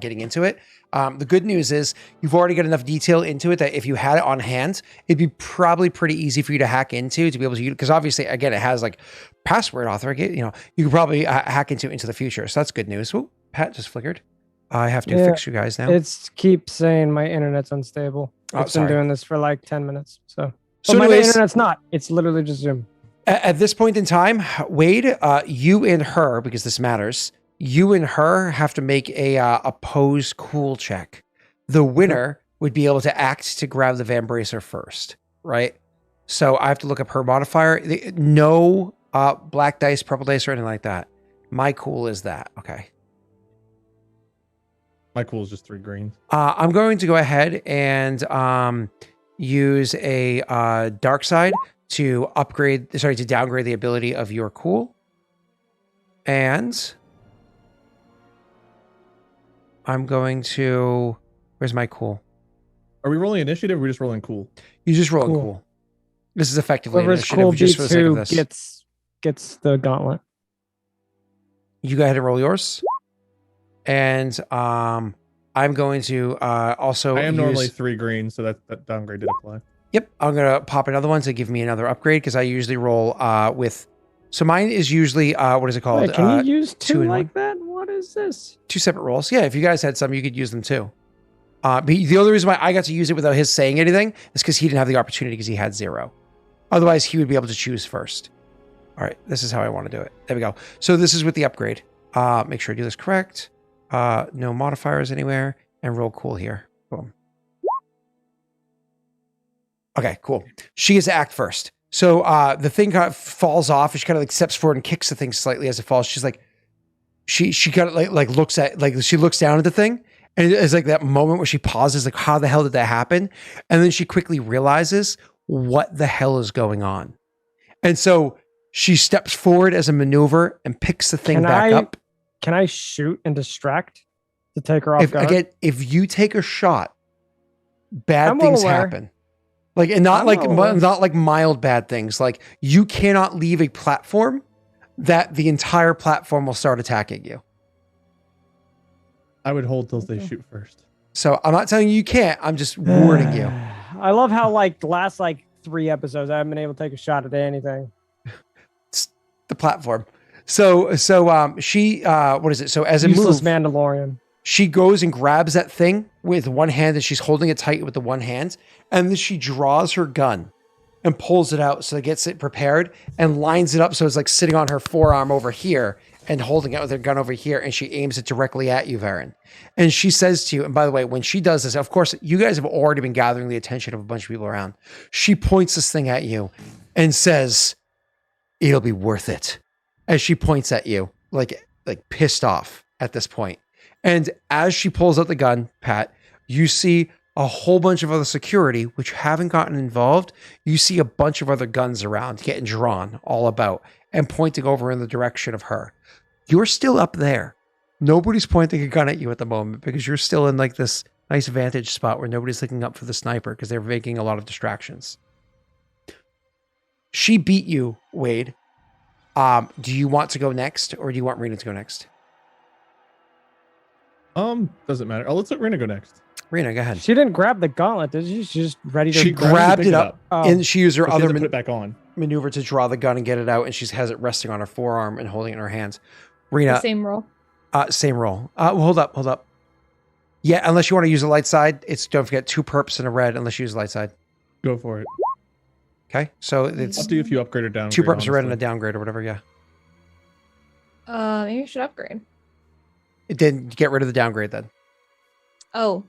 getting into it. The good news is you've already got enough detail into it that if you had it on hand, it'd be probably pretty easy for you to hack into to be able to use, because obviously, again, it has like password authorization. You know, you could probably hack into the future. So that's good news. Oh, Pat just flickered. I have to Yeah, fix you guys now. It's keeps saying my internet's unstable. Oh, It's been sorry. doing this for like 10 minutes. So, So but my anyways, internet's not. It's literally just Zoom. at this point in time, Wade, you and her, because this matters, you and her have to make a pose cool check. The winner would be able to act to grab the Van Bracer first, right? So I have to look up her modifier. No black dice, purple dice, or anything like that. My cool is that. Okay. My cool is just 3 greens. I'm going to go ahead and use a dark side to downgrade the ability of your cool. And I'm going to, where's my cool? Are we rolling initiative or are we just rolling cool? You just roll cool. Cool. This is effectively Whoever's initiative cool just for the beats sake of who this. gets the gauntlet. You go ahead and roll yours. And I'm going to also I am normally use, 3 greens, so that downgrade did apply. Yep, I'm going to pop another one to give me another upgrade because I usually roll with, so mine is usually, what is it called? Wait, can you use 2 two and like that? What is this? 2 separate rolls. Yeah, if you guys had some, you could use them too. But the only reason why I got to use it without his saying anything is because he didn't have the opportunity because he had 0. Otherwise, he would be able to choose first. All right, this is how I want to do it. There we go. So this is with the upgrade. Make sure I do this correct. No modifiers anywhere, and roll cool here. Boom. Okay, cool. She gets to act first. So the thing kind of falls off, and she kind of like steps forward and kicks the thing slightly as it falls. She's like, she kind of like looks at, like she looks down at the thing, and it's like that moment where she pauses, like, how the hell did that happen? And then she quickly realizes what the hell is going on. And so she steps forward as a maneuver and picks the thing Can back I- up. Can I shoot and distract to take her off guard? Again, if you take a shot, bad I'm well things aware. happen. Like, and not I'm like well aware. not like mild bad things. Like, you cannot leave a platform that the entire platform will start attacking you. I would hold till they Okay. shoot first. So I'm not telling you you can't. I'm just warning you. I love how like the last like 3 episodes I haven't been able to take a shot at anything. The platform. So she what is it? So as a Useless move, Mandalorian. she goes and grabs that thing with one hand and she's holding it tight with the one hand. And then she draws her gun and pulls it out so it gets it prepared and lines it up so it's like sitting on her forearm over here and holding it with her gun over here. And she aims it directly at you, Varen. And she says to you, and by the way, when she does this, of course, you guys have already been gathering the attention of a bunch of people around. She points this thing at you and says, "It'll be worth it." As she points at you, like pissed off at this point. And as she pulls out the gun, Pat, you see a whole bunch of other security, which haven't gotten involved. You see a bunch of other guns around getting drawn all about and pointing over in the direction of her. You're still up there. Nobody's pointing a gun at you at the moment because you're still in like this nice vantage spot where nobody's looking up for the sniper because they're making a lot of distractions. She beat you, Wade. Do you want to go next or do you want Rena to go next? Doesn't matter. Oh, let's let Rena go next. Rena, go ahead. She didn't grab the gauntlet, did she? She's just ready to She grab grabbed Pick it up Oh. and she used her But she other doesn't put it back on. maneuver to draw the gun and get it out, and she has it resting on her forearm and holding it in her hands. The Rena, same roll. same roll. Well, hold up. Yeah, unless you want to use the light side, it's don't forget 2 perps and a red unless you use the light side. Go for it. Okay, so it's Up to you if you upgrade or downgrade. 2 purposes red and a honestly. downgrade or whatever. Yeah. Maybe I should upgrade. Then get rid of the downgrade then. Oh,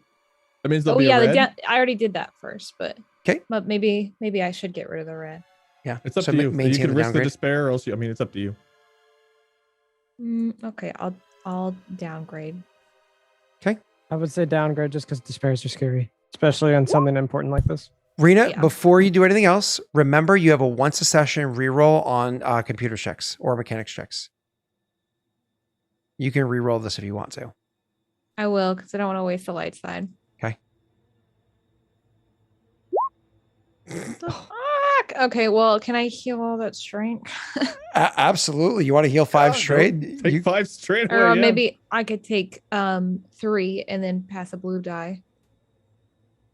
That means there'll oh be yeah, a red. I already did that first, but 'Kay. But maybe I should get rid of the red. Yeah. It's up so to you. You Maintain can the risk the downgrade. despair, or else you. I mean, it's up to you. Okay, I'll downgrade. I would say downgrade just because despairs are scary, especially on something important like this. Rena, Yeah. before you do anything else, remember you have a once a session reroll on computer checks or mechanics checks. You can reroll this if you want to. I will, because I don't want to waste the light side. Okay. Fuck! Okay, well, can I heal all that strength? Absolutely. You want to heal 5 Yeah, straight? Take You- 5 straight away. Or yeah. maybe I could take 3 and then pass a blue die.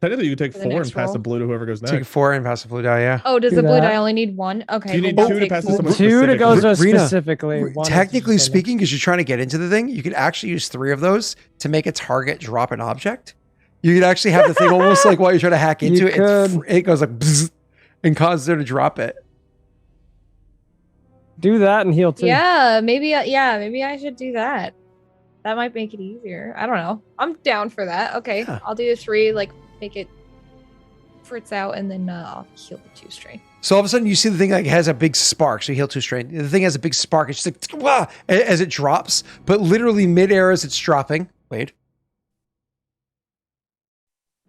Technically, you could take for the 4 and next pass roll. the blue to whoever goes next. Take 4 and pass the blue die, yeah. Oh, does Do the blue that. die only need 1? Okay. You need then I'll 2 to take pass to blue. someone 2 to specific. go so Rena, specifically. one is Technically just speaking, because you're trying to get into the thing, you could actually use 3 of those to make a target drop an object. You could actually have the thing almost like while you're trying to hack into You it, could. it goes like bzzz, and causes her to drop it. do that and heal too. Yeah, maybe I should do that. That might make it easier. I don't know. I'm down for that. Okay, Yeah. I'll do the 3, like make it fritz out, and then I'll heal the 2 strain. So all of a sudden you see the thing like has a big spark. So you heal 2 strain. The thing has a big spark. It's just like wah, as it drops, but literally midair as it's dropping. Wade.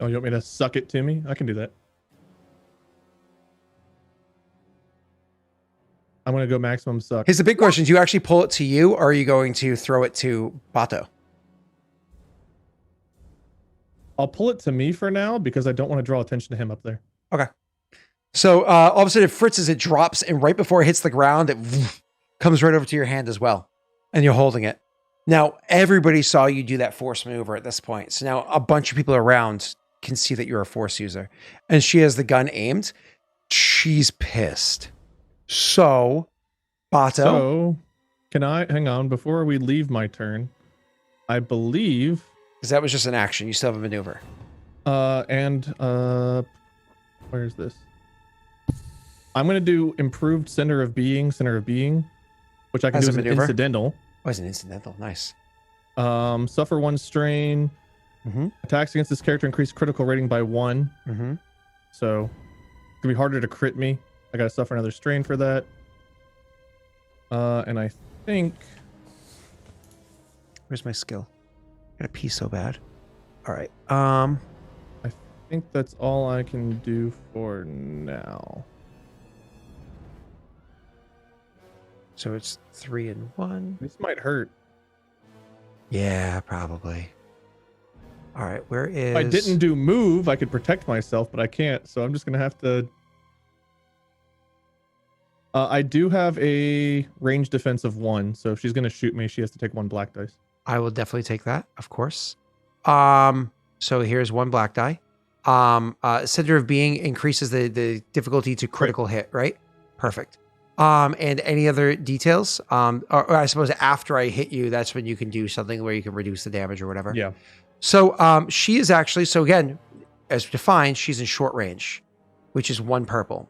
Oh, you want me to suck it to me? I can do that. I'm gonna go maximum suck. Here's the big question. Do you actually pull it to you or are you going to throw it to Bato? I'll pull it to me for now because I don't want to draw attention to him up there. So all of a sudden it fritzes, it drops, and right before it hits the ground, it comes right over to your hand as well. And you're holding it. Now, everybody saw you do that force maneuver at this point. So now a bunch of people around can see that you're a force user. And she has the gun aimed. She's pissed. So, Bato. So, can I hang on before we leave my turn? I believe, Because that was just an action. You still have a maneuver. where's this? I'm gonna do improved center of being, which I can As do a as an maneuver? incidental. Oh, it's an incidental. Nice. Suffer 1 strain. Mm-hmm. Attacks against this character increase critical rating by 1. Mm-hmm. So it's gonna be harder to crit me. I gotta suffer another strain for that. And I think Where's my skill? Gotta pee so bad. All right. that's all I can do for now. So it's 3 and 1. This might hurt. Yeah, probably. All right. Where is? If I didn't do move, I could protect myself, but I can't. So I'm just gonna have to. I do have a range defense of 1, so if she's gonna shoot me, she has to take 1 black dice. I will definitely take that, of course. So here's 1 black die. Center of being increases the difficulty to critical hit, right? Perfect. And any other details? Or I suppose after I hit you, that's when you can do something where you can reduce the damage or whatever. Yeah. So she is actually, so again, as defined, she's in short range, which is 1 purple.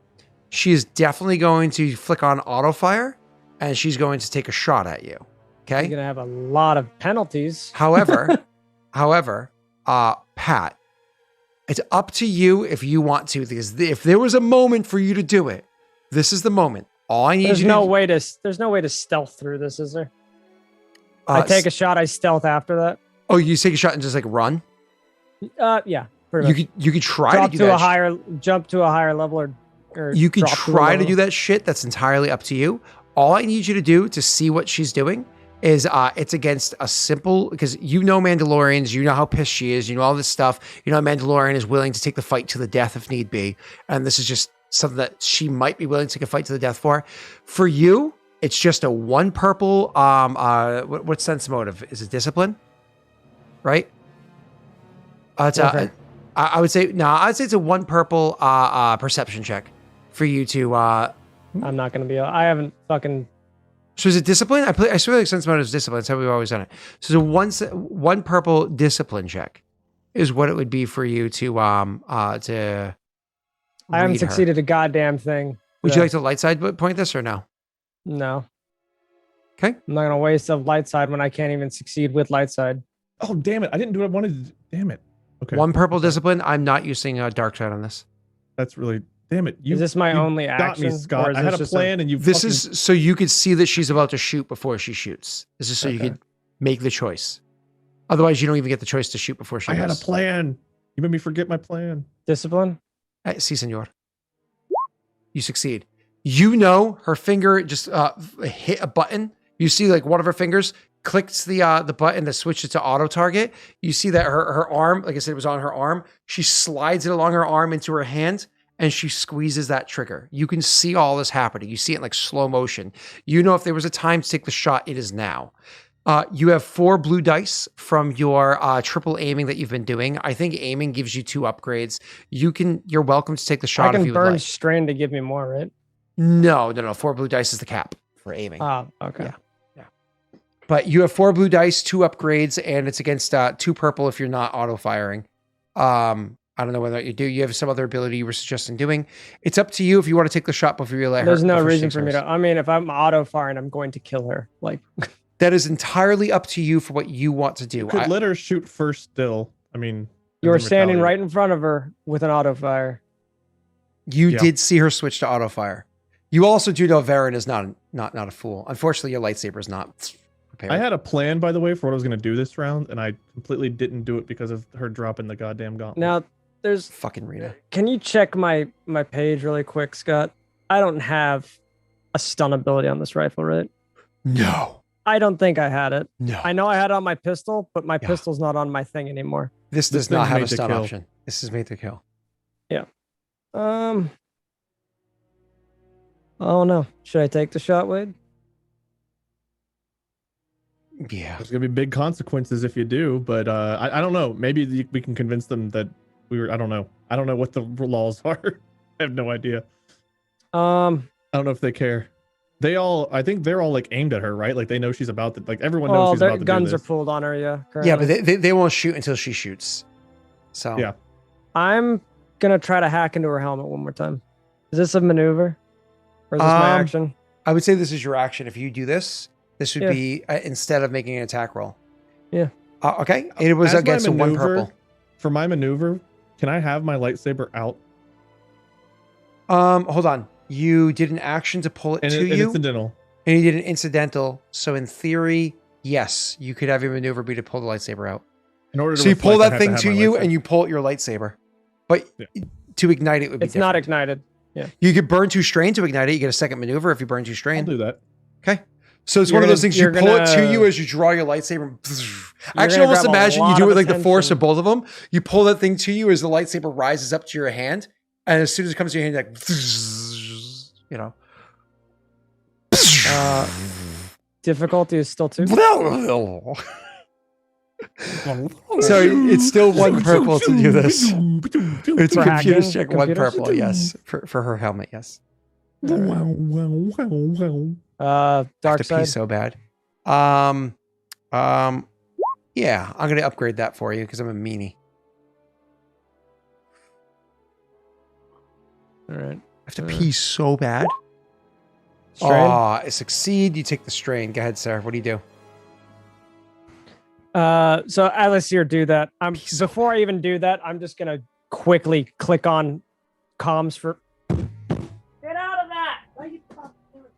She is definitely going to flick on auto fire, and she's going to take a shot at you. Okay. You're gonna have a lot of penalties. However, Pat, it's up to you if you want to, because if there was a moment for you to do it, this is the moment. All I need There's you no to way to stealth through this, is there? uh, I take a shot, I stealth after that. Oh, you take a shot and just like run. Yeah, pretty much. You could try Jump to do to that. a higher, jump to a higher level, or You can drop try to level. do that shit. That's entirely up to you. All I need you to do to see what she's doing is it's against a simple, because you know Mandalorians, you know how pissed she is, you know all this stuff. You know Mandalorian is willing to take the fight to the death if need be, and this is just something that she might be willing to take a fight to the death for. For you, it's just a 1 purple. What sense motive is it? Discipline, right? It's Okay. I would say no. I'd say it's a 1 purple perception check for you to. I'm not gonna be. I haven't fucking. So is it discipline? I swear like sense motive is discipline. That's how we've always done it. So the 1 purple discipline check is what it would be for you to I haven't read her. succeeded a goddamn thing. Would you today. like to light side point this or no? No. Okay. I'm not gonna waste a light side when I can't even succeed with light side. Oh damn it! I didn't do what I wanted to. Damn it. Okay. One purple discipline. I'm not using a dark side on this. That's really. Damn it. You, Is this my you only got action? me, or Scott. is I had this a just plan, and you. This fucking- is so you could see that she's about to shoot before she shoots. This is so you Okay. could make the choice. Otherwise, you don't even get the choice to shoot before she I had a does. plan. You made me forget my plan. discipline? Si, senor. You succeed. You know her finger just hit a button. You see like one of her fingers clicks the button that switches to auto target. You see that her arm, like I said, it was on her arm. She slides it along her arm into her hand and she squeezes that trigger. You can see all this happening. You see it in like slow motion. You know if there was a time to take the shot, it is now. You have 4 blue dice from your triple aiming that you've been doing. I think aiming gives you 2 upgrades. You're welcome to take the shot I if can you would burn like. strain to give me more, right? No. 4 blue dice is the cap for aiming. Oh, okay. Yeah. But you have 4 blue dice, 2 upgrades, and it's against 2 purple if you're not auto firing. I don't know whether you do. You have some other ability you were suggesting doing. It's up to you if you want to take the shot before you let her. There's no before she reason takes for me hers. to. I mean, if I'm auto firing, I'm going to kill her. Like, That is entirely up to you for what you want to do. You could let her shoot first. Still, I mean, you were and then standing retaliate. right in front of her with an auto fire. You Yeah. did see her switch to auto fire. You also do know Varen is not a fool. Unfortunately, your lightsaber is not prepared. I had a plan, by the way, for what I was going to do this round, and I completely didn't do it because of her dropping the goddamn gauntlet. Now, there's. fucking Rita. Can you check my page really quick, Scott? I don't have a stun ability on this rifle, right? No. I don't think I had it. No. I know I had it on my pistol, but my Yeah. pistol's not on my thing anymore. This This does not thing's have a made to stun kill. option. This is made to kill. Oh no. Should I take the shot, Wade? Yeah. There's going to be big consequences if you do, but I don't know. Maybe we can convince them that I don't know. I don't know what the laws are. I have no idea. I don't know if they care. I think they're all like aimed at her, right? Like they know she's about to, like everyone knows Well, she's their about to guns do are this. pulled on her, yeah. Yeah, currently. but they won't shoot until she shoots. So Yeah. I'm gonna try to hack into her helmet one more time. Is this a maneuver? Or is this my action? I would say this is your action. If you do this, this would Yeah. be instead of making an attack roll. Yeah. Okay. It was As my against a 1 maneuver- purple. For my maneuver, can I have my lightsaber out? Hold on. You did an action to pull it And, to and you, incidental. and you did an incidental. So in theory, yes, you could have your maneuver be to pull the lightsaber out. In order to So you pull reflect, I that have thing have to my you, lightsaber. and you pull your lightsaber. But Yeah. to ignite it would be It's not different. ignited. You could burn 2 strain to ignite it. You get a second maneuver if you burn 2 I'll strain. do that. Okay. So it's You're one of gonna- those things you you're pull it to gonna- you as you draw your lightsaber. I You're actually gonna almost grab a imagine you lot do it of with like the force of attention. both of them. You pull that thing to you as the lightsaber rises up to your hand, and as soon as it comes to your hand, like you know. Difficulty is still 2. So it's still 1 purple to do this. It's For a computer's hacking? check 1 Computers? purple, yes, for her helmet, yes. Dark I have to pee side. so bad. Yeah, I'm gonna upgrade that for you because I'm a meanie. All right. I have to pee so bad. Strain. I succeed. You take the strain. Go ahead, sir. What do you do? So Alistair, do that. Piece of- Before I even do that, I'm just gonna quickly click on comms for. Get out of that! Why you fucking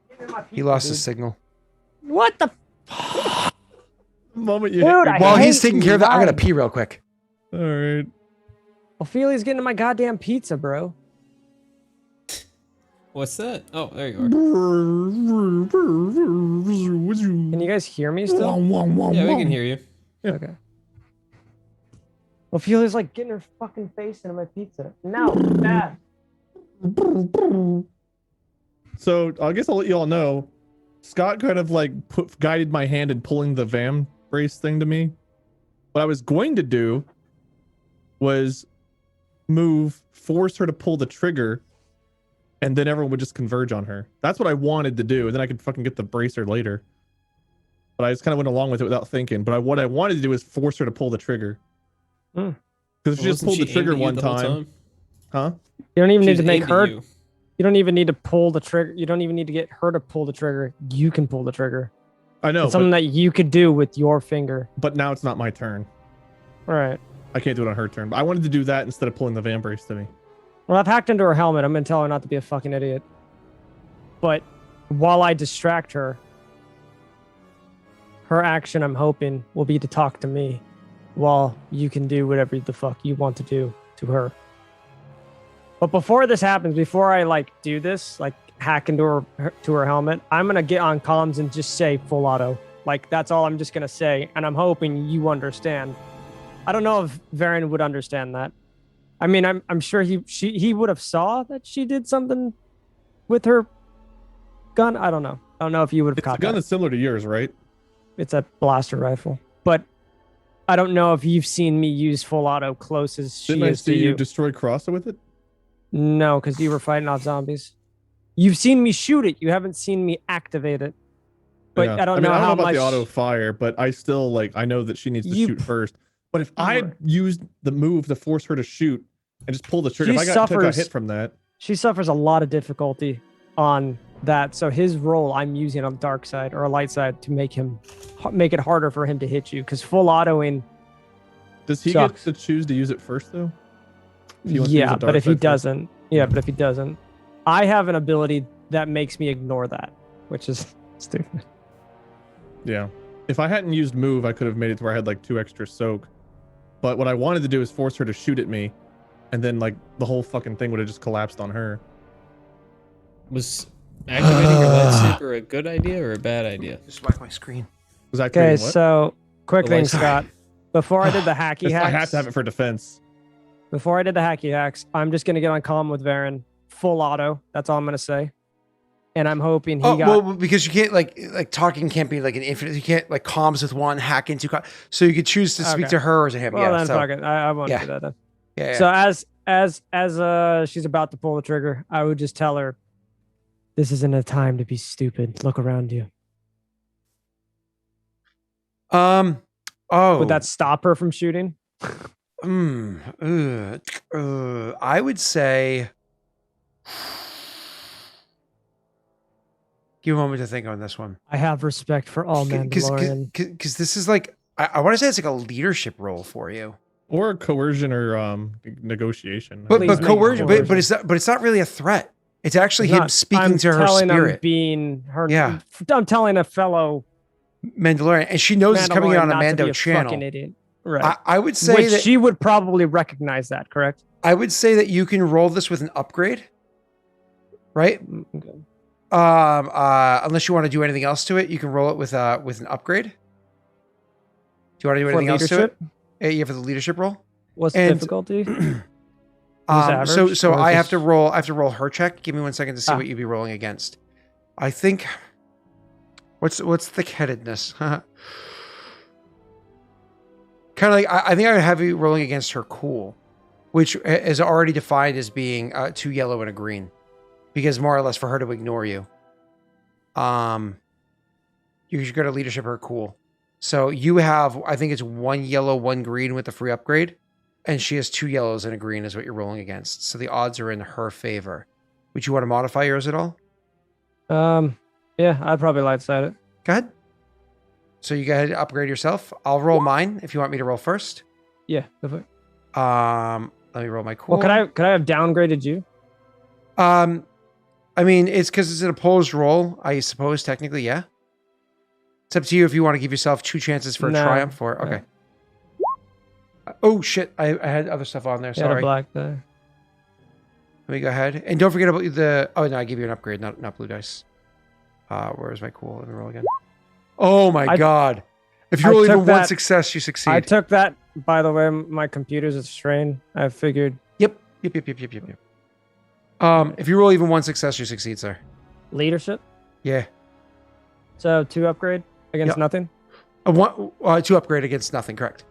give me my He pizza, lost dude? his signal. What the? Moment you Dude, hit me. I While he's hate taking care of that, I'm gonna lying. pee real quick. All right. Ophelia's getting my goddamn pizza, bro. What's that? Oh, there you are. Can you guys hear me still? Yeah, we can hear you. Okay. Ophelia's like getting her fucking face into my pizza. No, bad. So I guess I'll let you all know. Scott kind of like guided my hand in pulling the VAM brace thing to me. What I was going to do was force her to pull the trigger, and then everyone would just converge on her. That's what I wanted to do, and then I could fucking get the bracer later. But I just kind of went along with it without thinking. But what I wanted to do is force her to pull the trigger. Hmm. Because if she just Wasn't pulled the aimed trigger at you one the whole time. Huh? You don't even need She's to make aimed at her. you. You don't even need to pull the trigger. You don't even need to get her to pull the trigger. You can pull the trigger. I know, It's something but, that you could do with your finger. but now it's not my turn. All right. I can't do it on her turn. But I wanted to do that instead of pulling the van brace to me. Well, I've hacked into her helmet. I'm gonna tell her not to be a fucking idiot. But while I distract her, her action, I'm hoping, will be to talk to me, while you can do whatever the fuck you want to do to her. But before this happens, before I like do this, like hack into her helmet, I'm gonna get on comms and just say full auto. Like that's all I'm just gonna say, and I'm hoping you understand. I don't know if Varen would understand that. I mean, I'm sure he would have saw that she did something with her gun. I don't know. I don't know if you would have It's a caught gun that. that's similar to yours, right? It's a blaster rifle, but I don't know if you've seen me use full auto close as she Didn't I is to see you you. destroy Crossa with it? No, because you were fighting off zombies. You've seen me shoot it. You haven't seen me activate it. But Yeah. I don't mean, know I don't how know about much. the auto fire, but I still I know that she needs to You- shoot first. But if I Right. had used the move to force her to shoot and just pull the trigger, She if I took a suffers- hit from that, She suffers a lot of difficulty on that. So his role, I'm using on dark side or a light side to make it harder for him to hit you. Because full autoing, does he Sucks. get to choose to use it first though? If he wants to use yeah. a But dark if he side first? doesn't, but if he doesn't, I have an ability that makes me ignore that, which is stupid. Yeah. If I hadn't used move, I could have made it to where I had like 2 extra soak. But what I wanted to do is force her to shoot at me, and then like the whole fucking thing would have just collapsed on her. Was activating your lightsaber a good idea or a bad idea? Just wipe my screen. Was that Okay, what? so quick The thing, light side. Scott. Before I did the hacky hacks, I have to have it for defense. before I did the hacky hacks, I'm just gonna get on comm with Varen, full auto. That's all I'm gonna say. And I'm hoping he Oh got. well, because you can't like talking can't be like an infinite. You can't like comms with one, hack into. So you could choose to speak Okay. to her or to him. Well, yeah. then So, fuck it. I won't yeah. do that then. yeah. So as she's about to pull the trigger, I would just tell her, "This isn't a time to be stupid. Look around you." Oh. Would that stop her from shooting? I would say. Give a moment to think on this one. I have respect for all Mandalorian. Because this is like I want to say it's like a leadership role for you. Or coercion or negotiation. But Please but make coercion, coercion. but it's not really a threat. It's actually It's him not- speaking I'm to her telling him spirit, being her. Yeah. I'm telling a fellow Mandalorian, and she knows it's coming Mandalorian out on a not to be Mando a channel. fucking idiot. Right. I would say Which that she would probably recognize that, correct? I would say that you can roll this with an upgrade, right? Okay. Unless you want to do anything else to it, you can roll it with an upgrade. Do you want to do For anything else to it? leadership, Yeah, for the leadership roll. what's the And- difficulty? So average, or I is have this- to roll. I have to roll her check. Give me 1 second to see Ah. what you'd be rolling against. I think. What's thick-headedness? Kind of like I think I would have you rolling against her cool, which is already defined as being 2 yellow and a green, because more or less for her to ignore you. You should go to leadership her cool. So you have, I think it's 1 yellow, 1 green with the free upgrade, and she has 2 yellows and a green is what you're rolling against. So the odds are in her favor. Would you want to modify yours at all? Yeah, I'd probably light side it. Go ahead. So you go ahead and upgrade yourself. I'll roll mine if you want me to roll first. Yeah. Go for it. Let me roll my cool. Well, could I have downgraded you? I mean, it's because it's an opposed roll, I suppose, technically, yeah. It's up to you if you want to give yourself 2 chances for a No, triumph or no. okay. Oh shit, I had other stuff on there. You had a Sorry. black die. Let me go ahead. And don't forget about the oh no, I give you an upgrade, not blue dice. Where's my cool? Let me roll again. Oh my god. If you I roll took even one that- success, you succeed. I took that. By the way, my computer's a strain. I figured Yep. If you roll even one success, you succeed, sir. leadership. Yeah. So 2 upgrade against Yep. nothing. 2 upgrade against nothing, correct.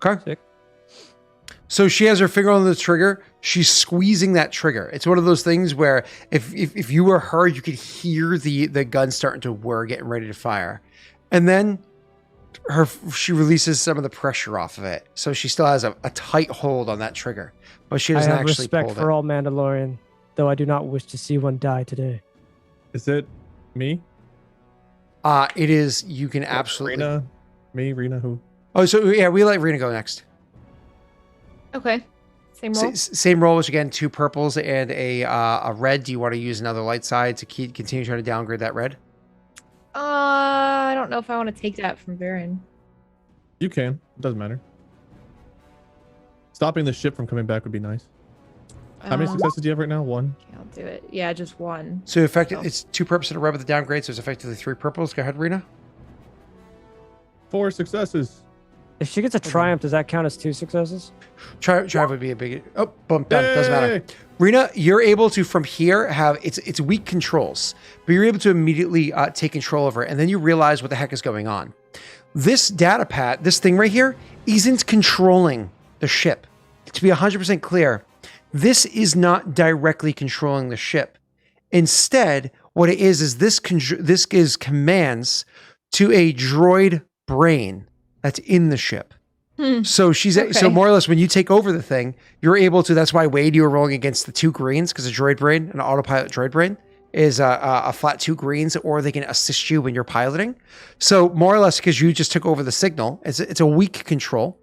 Okay. Sick. So she has her finger on the trigger. She's squeezing that trigger. It's one of those things where if you were her, you could hear the gun starting to whir, getting ready to fire. And then she releases some of the pressure off of it, so she still has a tight hold on that trigger, but she I doesn't have actually respect pull for it. all Mandalorian, though I do not wish to see one die today. Is it me? It is. You can absolutely. Rena? Me? Rena? Who? Oh, so yeah, we let Rena go next. Okay. Same roll. Same roll, which again, 2 purples and a red. Do you want to use another light side to continue trying to downgrade that red? I don't know if I want to take that from Varen. You can. It doesn't matter. Stopping the ship from coming back would be nice. How many successes do you have right now? 1? Okay, I'll do it. Yeah, just 1. So it's 2 purples and a red with the downgrade, so it's effectively 3 purples. Go ahead, Rena. 4 successes. If she gets a triumph, does that count as 2 successes? Triumph would be a big. Oh, boom, done. Doesn't matter. Yay! Rena, you're able to from here have it's weak controls, but you're able to immediately take control over it, and then you realize what the heck is going on. This data pad, this thing right here, isn't controlling the ship. To be 100% clear, this is not directly controlling the ship. Instead, what it is this gives commands to a droid brain that's in the ship. So so more or less when you take over the thing, you're able to. That's why Wade, you were rolling against the 2 greens because a droid brain, an autopilot droid brain, is a flat 2 greens, or they can assist you when you're piloting. So more or less because you just took over the signal, it's a weak control,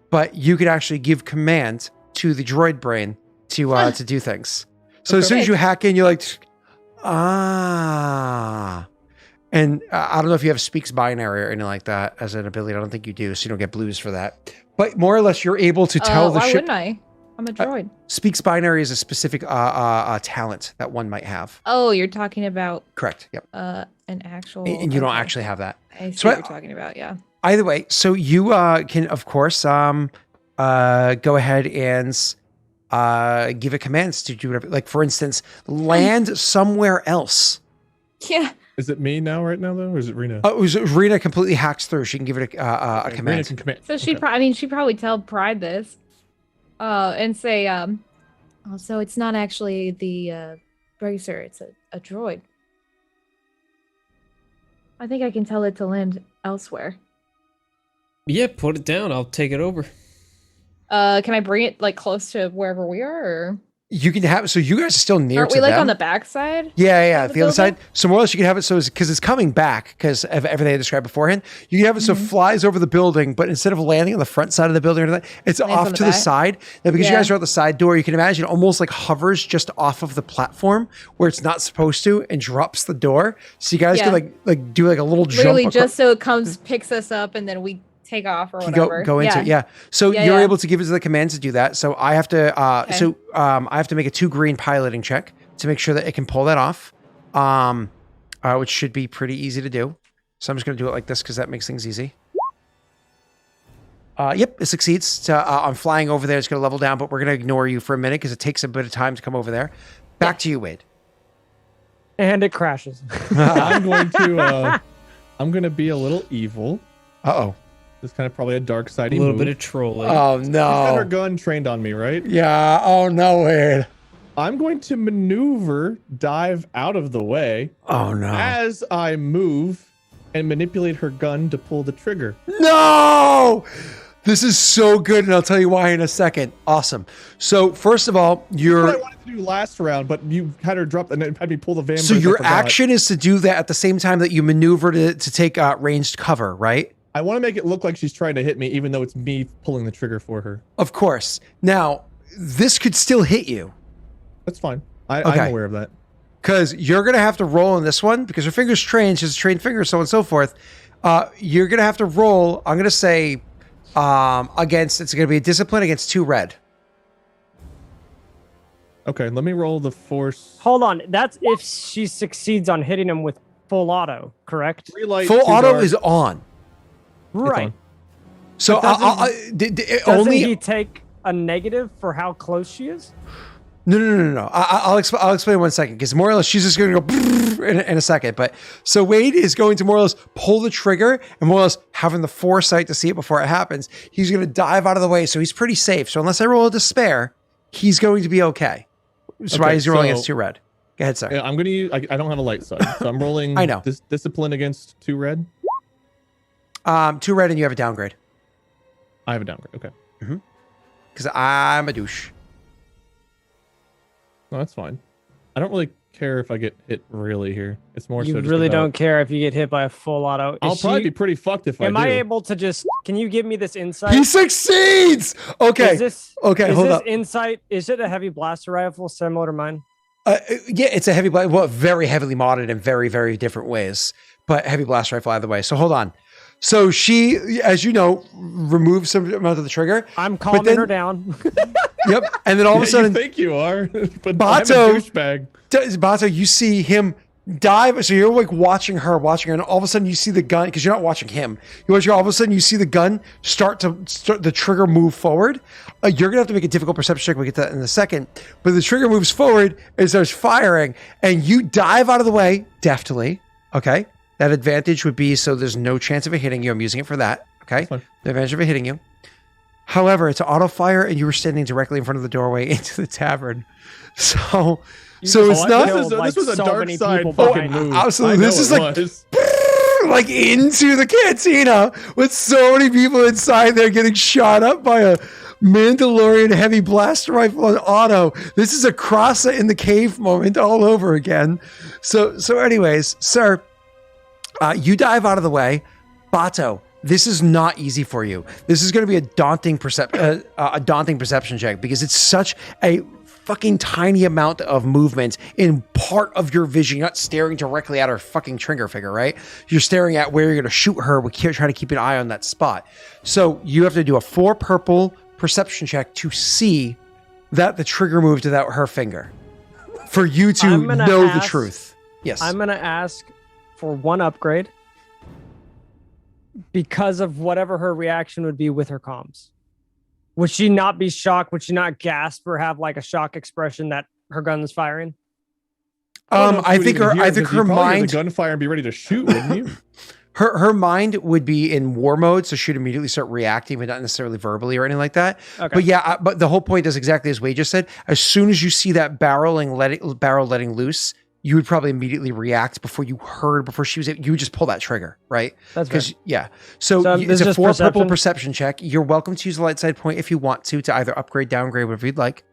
but you could actually give command to the droid brain to do things. So as soon as you hack in, you're like, And I don't know if you have speaks binary or anything like that as an ability. I don't think you do, so you don't get blues for that. But more or less, you're able to tell the why ship. wouldn't I? I'm a droid. Speaks binary is a specific talent that one might have. Oh, you're talking about Correct. Yep. an actual. And you don't actually have that. I see So what you're talking about. Yeah. Either way, so you can, of course, go ahead and give it commands to do whatever. Like, for instance, land somewhere else. Yeah. Is it me now, right now, though, or is it Rena? Rena completely hacks through. She can give it a Okay, command. Rena can command. So she'd probably tell Pride this, and say, oh, so it's not actually the bracer, it's a droid. I think I can tell it to land elsewhere. Yeah, put it down. I'll take it over. Can I bring it like close to wherever we are, or You can have, so you guys are still near aren't to we like them. on the back side? Yeah, the the other side. building? So more or less, you can have it so because it's coming back because of everything I described beforehand. You can have it so it flies over the building, but instead of landing on the front side of the building or anything, it's Lands off on the to the back? side. Now, because you Yeah. guys are at the side door, you can imagine it almost like hovers just off of the platform where it's not supposed to and drops the door. So you guys Yeah. can like do like a little Literally jump. just so it comes, picks us up, and then we take off or Can whatever. go into it, yeah. So Yeah, you're yeah. able to give it the command to do that. So I have to I have to make a 2 green piloting check to make sure that it can pull that off, which should be pretty easy to do. So I'm just going to do it like this because that makes things easy. Yep, it succeeds. I'm flying over there. It's going to level down, but we're going to ignore you for a minute because it takes a bit of time to come over there. Back to you, Wade. And it crashes. I'm going to be a little evil. Uh-oh. It's kind of probably a dark A sidey little move. bit of trolling. Oh, She's got her no. gun trained on me, right? Yeah. Oh, no, Wade. I'm going to maneuver, dive out of the way Oh, no. as I move and manipulate her gun to pull the trigger. No! This is so good, and I'll tell you why in a second. Awesome. So, first of all, That's your what I wanted to do last round, but you had her drop and then had me pull the van. so brake, I your forgot. action is to do that at the same time that you maneuver to take ranged cover, right? I want to make it look like she's trying to hit me, even though it's me pulling the trigger for her. Of course. Now, this could still hit you That's fine. Okay. I'm aware of that. because you're going to have to roll on this one because her finger's trained. She's a trained finger, so on and so forth. You're going to have to roll, I'm going to say, against, it's going to be a discipline against 2 red. Okay, let me roll the force. Hold on. That's if she succeeds on hitting him with full auto, correct? 3 light, Full 2 auto dark. is on. Right. on. So But doesn't- Doesn't Doesn't he take a negative for how close she is? No. I'll explain in 1 second because more or less she's just going to go in a second. But so Wade is going to more or less pull the trigger and more or less having the foresight to see it before it happens. He's going to dive out of the way, so he's pretty safe. So unless I roll a despair, he's going to be okay. So why Okay, is he rolling so- against 2 red? Go ahead, sir. Yeah, I'm gonna use. I don't have a light side, so I'm rolling. I know. Discipline against 2 red. 2 red and you have a downgrade. I have a downgrade. Okay. Because I'm a douche. No, that's fine. I don't really care if I get hit really here. It's more You so just really about- don't care if you get hit by a full auto. I'll probably be pretty fucked if I Am do. I able to just? Can you give me this insight? He succeeds. Okay. Is this Okay, Is hold this up. insight? Is it a heavy blaster rifle similar to mine? Yeah, it's a heavy blast. Well, very heavily modded in very, very different ways, but heavy blast rifle either way. So hold on. So she, as you know, removes some amount of the trigger. I'm calming then- her down. Yep. And then all of a You sudden, think you are, but Bato- I'm a douchebag. Bato, you see him dive. So you're like watching her, and all of a sudden you see the gun because you're not watching him. All of a sudden you see the gun start the trigger move forward. You're gonna have to make a difficult perception check. We'll get to that in a second. But the trigger moves forward and starts firing, and you dive out of the way deftly. Okay, that advantage would be so there's no chance of it hitting you. I'm using it for that. Okay, Fine. the advantage of it hitting you. However, it's auto fire, and you were standing directly in front of the doorway into the tavern. So it's just not. killed, This was a so dark many side people fucking behind you. move. Absolutely. I know This is it like- was. Like into the cantina with so many people inside there getting shot up by a Mandalorian heavy blaster rifle on auto. This is a Crassa in the cave moment all over again. So anyways, sir, you dive out of the way. Bato, this is not easy for you. This is going to be a daunting perception check because it's such a fucking tiny amount of movement in part of your vision. You're not staring directly at her fucking trigger figure, right? You're staring at where you're going to shoot her. We can't try to keep an eye on that spot. So you have to do a 4 purple perception check to see that the trigger moved without her finger for you to I'm gonna know the ask- truth. Yes. I'm gonna ask for 1 upgrade because of whatever her reaction would be with her comms. Would she not be shocked? Would she not gasp or have like a shock expression that her gun is firing? don't know if I you would think even her hear I it, think 'cause her you'd probably hear mind the gunfire and be ready to shoot, wouldn't you? her mind would be in war mode, so she'd immediately start reacting, but not necessarily verbally or anything like that. Okay. But yeah, but the whole point is exactly as Wade just said. As soon as you see that barrel letting loose, you would probably immediately react before she was. You would just pull that trigger, right? That's fair. Because yeah. So, So it's this is a just 4 purple perception? perception check. You're welcome to use the light side point if you want to either upgrade, downgrade, whatever you'd like.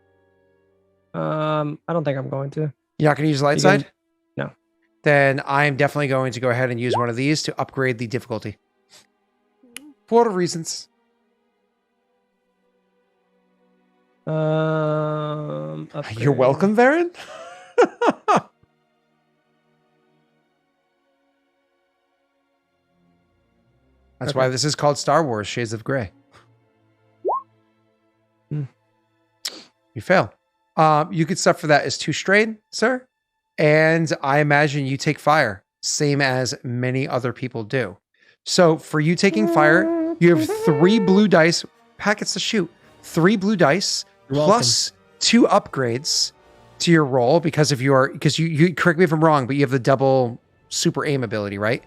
I don't think I'm going to. You're not going to use the light You can- side? no. Then I'm definitely going to go ahead and use one of these to upgrade the difficulty. For what reasons? You're Upgrade. welcome, Varen. That's why this is called Star Wars Shades of Grey. Hmm. You fail. You could suffer that as 2 strain, sir. And I imagine you take fire, same as many other people do. So for you taking fire, you have 3 blue dice, packets to shoot, 3 blue dice, You're plus 2 upgrades to your roll because you correct me if I'm wrong, but you have the double super aim ability, right?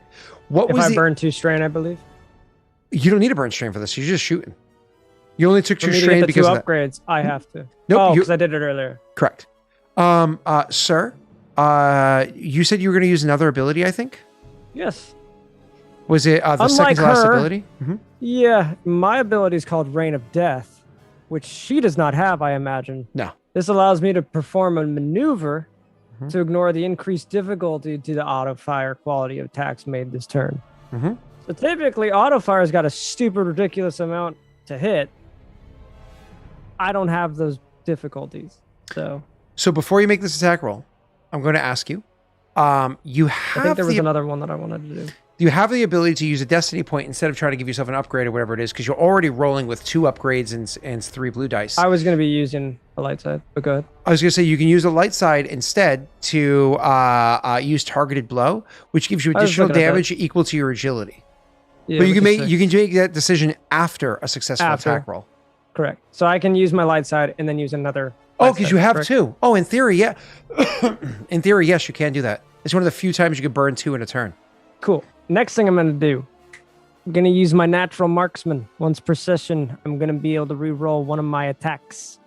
What If was I the, burn 2 strain, I believe. you don't need a burn strain for this. You're just shooting. You only took For 2 me to strain get the because 2 of that. upgrades, I have to. Nope, Oh, you- because I did it earlier. Correct. Sir, you said you were going to use another ability, I think? Yes. Was it the second Unlike to last her- ability? Mhm. Yeah, my ability is called Reign of Death, which she does not have, I imagine. No. This allows me to perform a maneuver Mhm. to ignore the increased difficulty to the auto fire quality of attacks made this turn. Mhm. So typically, auto fire's got a stupid, ridiculous amount to hit. I don't have those difficulties, so So before you make this attack roll, I'm going to ask you. You I think have there was the another one that I wanted to do. you have the ability to use a destiny point instead of trying to give yourself an upgrade or whatever it is, because you're already rolling with 2 upgrades and 3 blue dice. I was going to be using a light side, but go ahead. I was going to say you can use a light side instead to use targeted blow, which gives you I was additional looking at that. damage equal to your agility. Yeah, But you which can is make 6. you can make that decision after a successful After. attack roll. Correct. So I can use my light side and then use another. Oh, light because side, you have correct? 2. Oh, in theory, yeah. In theory, yes, you can do that. It's one of the few times you can burn 2 in a turn. Cool. Next thing I'm going to do, I'm going to use my natural marksman. Once per session, I'm going to be able to re-roll one of my attacks.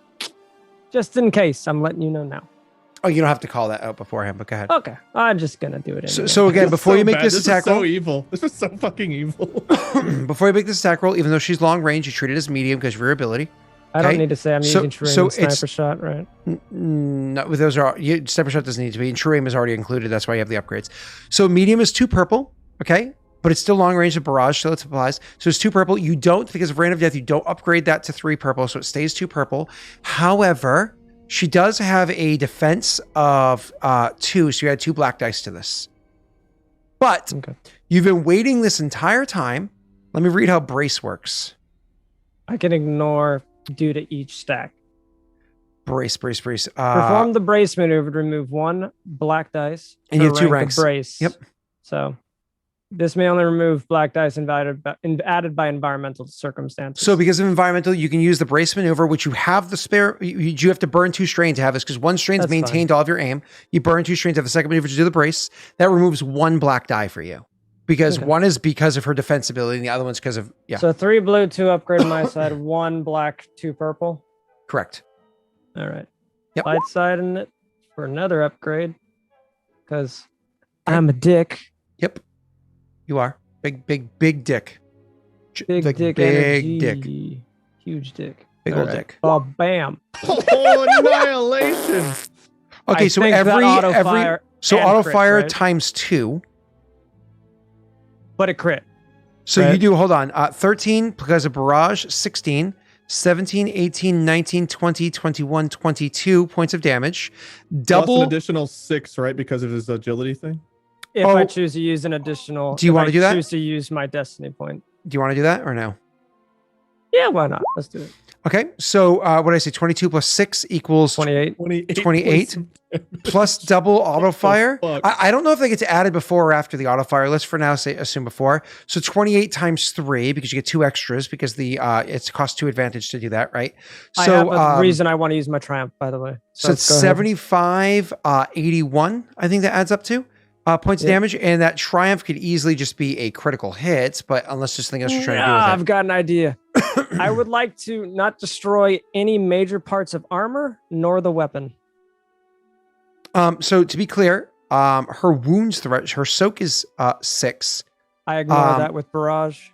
Just in case, I'm letting you know now. Oh, you don't have to call that out beforehand, but go ahead. Okay, I'm just gonna do it anyway. So again, This is before so you make bad. this is attack so roll, evil. This was so fucking evil. before you make this attack roll, even though she's long range, you treat it as medium because of your ability. I don't okay. need to say I'm So- using true aim so and sniper it's- shot, right? No, those are sniper shot doesn't need to be, and true aim is already included. That's why you have the upgrades. So medium is 2 purple, okay, but it's still long range of barrage, so it applies. So it's 2 purple. You don't, because of random death, you don't upgrade that to 3 purple, so it stays 2 purple. However, she does have a defense of 2, so you add 2 black dice to this. But Okay. you've been waiting this entire time. Let me read how brace works. I can ignore due to each stack. Brace. Perform the brace maneuver to remove 1 black dice. And per you have 2 rank of ranks. Brace. Yep. So this may only remove black dice added by environmental circumstances. So because of environmental, you can use the brace maneuver, which you have the spare. You have to burn 2 strain to have this, because 1 strain is That's maintained all of your aim. You burn 2 strains, have the second maneuver to do the brace. That removes 1 black die for you, because Okay. 1 is because of her defensibility, and the other one's because of So 3 blue, 2 upgrade on my side, 1 black, 2 purple. correct. All right. Yep. Light side in it for another upgrade, because I'm a dick. Yep, you are big dick. Big Like dick big energy. dick, Huge dick. big All old right. dick. Oh, bam. Oh, annihilation. Okay, I so think that every auto-fire so and auto crit, fire right? times 2. But a crit. So you Right. do, hold on, 13 because of barrage, 16, 17, 18, 19, 20, 21, 22 points of damage. Plus Double. an additional 6, right? Because of his agility thing. If Oh. I choose to use an additional, Do you if wanna I do that? Choose to use my destiny point. Do you want to do that or no? Yeah, why not? Let's do it. Okay, so what did I say? 22 plus 6 equals 28. 28 plus double auto fire. fuck? I don't know if they get added before or after the auto fire. Let's for now assume before. So 28 times 3, because you get 2 extras, because the it costs 2 advantage to do that, right? I So have a reason I want to use my triumph, by the way. So it's go ahead. 75, 81, I think that adds up to points of Yeah. damage. And that triumph could easily just be a critical hit, but unless there's something else you're trying to do with it. I've got an idea. I would like to not destroy any major parts of armor nor the weapon. So to be clear, her wounds her soak is 6. I ignore Um, that with barrage.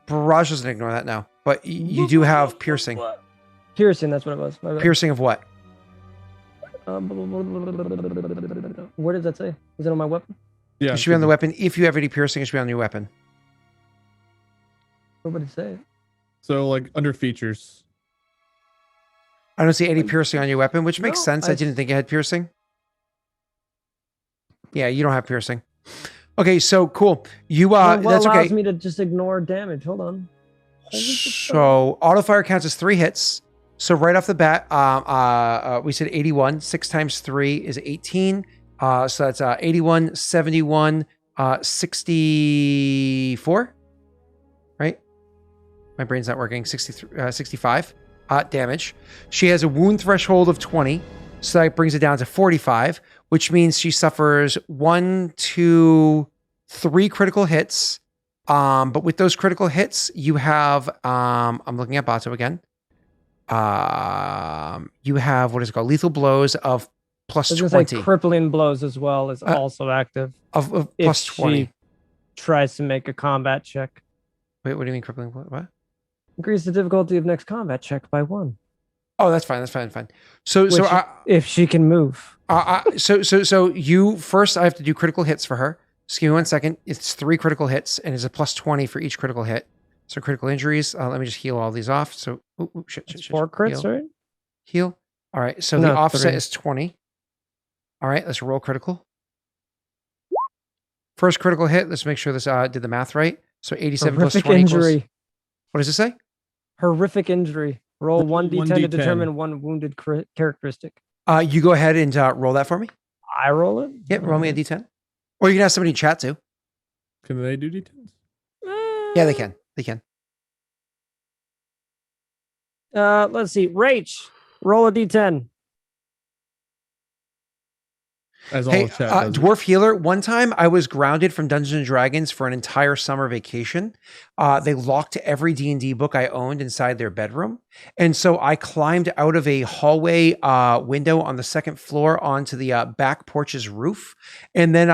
Barrage doesn't ignore that now, but you do have piercing. Piercing, that's what it was. My bad. Piercing of what? Where does that say? Is it on my weapon? Yeah. It should be on the weapon. If you have any piercing, it should be on your weapon. Where would it say it? So like under features. I don't see any piercing on your weapon, which makes No, sense. I didn't think it had piercing. Yeah, you don't have piercing. Okay, so cool. You What that's allows okay. me to just ignore damage? Hold on. Holy shit. So auto fire counts as 3 hits. So right off the bat, we said 81. 6 times 3 is 18. So that's 81, 71, 64. Right? My brain's not working. 63, 65 damage. She has a wound threshold of 20. So that brings it down to 45, which means she suffers 1, 2, 3 critical hits. But with those critical hits, you have I'm looking at Bato again. You have what is it called? Lethal blows of plus I was gonna say 20. crippling blows as well is also active. Of If plus 20. she tries to make a combat check. Wait, what do you mean crippling blow? What? Increase the difficulty of next combat check by 1. Oh, that's fine. So Which, if she can move. so you first I have to do critical hits for her. Just give me 1 second. It's 3 critical hits and it's a plus 20 for each critical hit. So critical injuries. Let me just heal all these off. So shit. 4 crits, Heal. right? Heal. All right. So No, the offset 3. is 20. All right. Let's roll critical. First critical hit. Let's make sure this did the math right. So 87 plus Horrific 20 injury. equals. What does it say? Horrific injury. Roll Roll 1d10 to 1d10. determine 1 wounded characteristic. You go ahead and roll that for me. I roll it? Yep. Roll me a d10. Or you can ask somebody in chat too. Can they do D10s? Yeah, they can. They can. Let's see. Rach, roll a d10. as all Hey, of chat does. Dwarf Healer, one time I was grounded from Dungeons & Dragons for an entire summer vacation. They locked every D&D book I owned inside their bedroom. And so I climbed out of a hallway window on the second floor onto the back porch's roof. And then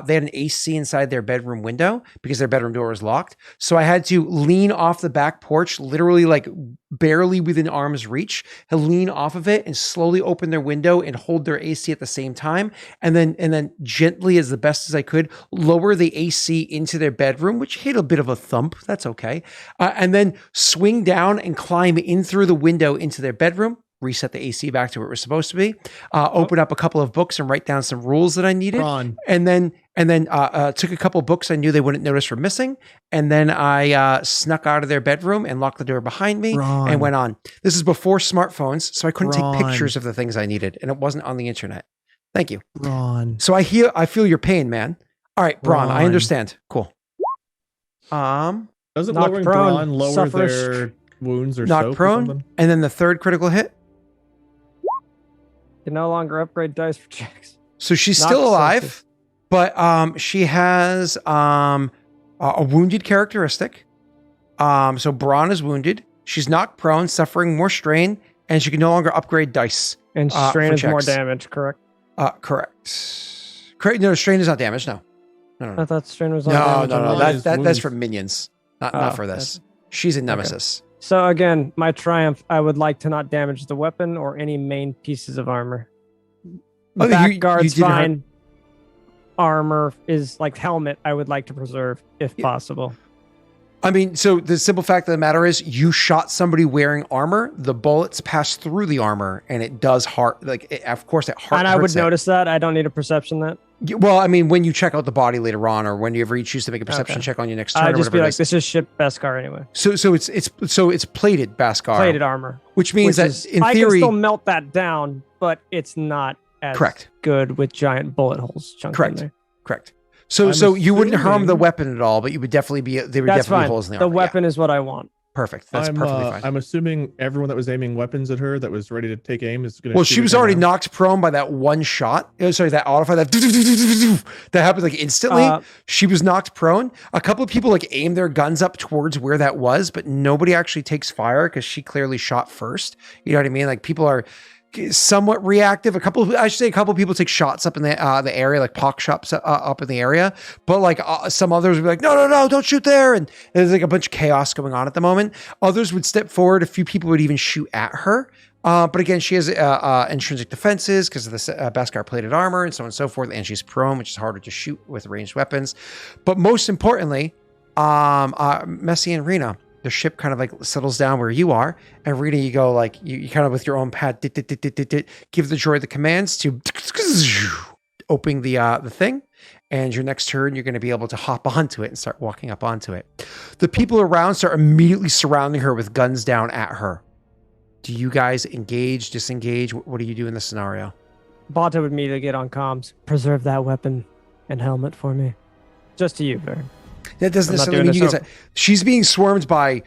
they had an AC inside their bedroom window because their bedroom door was locked. So I had to lean off the back porch, literally like barely within arm's reach, to lean off of it and slowly open their window and hold their AC at the same time. And then gently, as the best as I could, lower the AC into their bedroom, which hit a bit of a thump. That's okay. And then swing down and climb in through the window into their bedroom, reset the AC back to where it was supposed to be, open up a couple of books and write down some rules that I needed. Ron, And then took a couple books I knew they wouldn't notice were missing. And then I snuck out of their bedroom and locked the door behind me Ron. and went on. This is before smartphones, so I couldn't Ron. take pictures of the things I needed, and it wasn't on the internet. Thank you. Ron. So I feel your pain, man. All right, Braun, I Ron. understand. Cool. Doesn't Knocked lowering prone, brawn lower suffers- their wounds or Knocked soak or prone, something? and then the third critical hit. You no longer upgrade dice for checks. So she's Knocked still alive, senses. but she has a wounded characteristic. So Braun is wounded. She's knocked prone, suffering more strain, and she can no longer upgrade dice. And for strain is more checks. damage, correct? Correct. No, strain is not damaged. No. I thought strain was on No, damage. no, no. on That mine. is That's wounds. for minions, not Oh, for this. She's a nemesis. So again, my triumph, I would like to not damage the weapon or any main pieces of armor. Oh, Back you guard's did her- fine. Armor is like helmet, I would like to preserve if possible. I mean, so the simple fact of the matter is, you shot somebody wearing armor. The bullets pass through the armor, and it does heart. Of course, it And I would hurts it. notice that. I don't need a perception that. Well, I mean, when you check out the body later on, or whenever you choose to make a perception Okay. check on your next turn, I'd or just whatever be it like, is. this is ship Beskar anyway. So it's plated Beskar, Plated armor. which means Which that is- in I can theory, still melt that down, but it's not as correct. good with giant bullet holes chunked Correct. in there. Correct. So I'm you wouldn't harm the assuming- weapon at all, but you would definitely be there would That's definitely be fine. holes in the The armor. Yeah, weapon is what I want. perfect. That's I'm, perfectly fine. I'm assuming everyone that was aiming weapons at her that was ready to take aim is going to. Well, she was already knocked prone by that one shot. Sorry, that auto fire that happened like instantly. She was knocked prone. A couple of people like aim their guns up towards where that was, but nobody actually takes fire because she clearly shot first. You know what I mean? Like people are somewhat reactive. A couple of people take shots up in the area, like pock shots up in the area. But like some others would be like, no, don't shoot there. And there's like a bunch of chaos going on at the moment. Others would step forward. A few people would even shoot at her. But again, she has intrinsic defenses because of the Beskar plated armor and so on and so forth. And she's prone, which is harder to shoot with ranged weapons. But most importantly, Messi and Rena, the ship kind of like settles down where you are. And Rena, you go like, you kind of with your own pad, give the droid the commands to open the thing. And your next turn, you're going to be able to hop onto it and start walking up onto it. The people around start immediately surrounding her with guns down at her. Do you guys engage, disengage? What do you do in this scenario? Bata would immediately get on comms. Preserve that weapon and helmet for me. Just to you, Baron. That doesn't I'm not necessarily mean doing you this guys. She's being swarmed by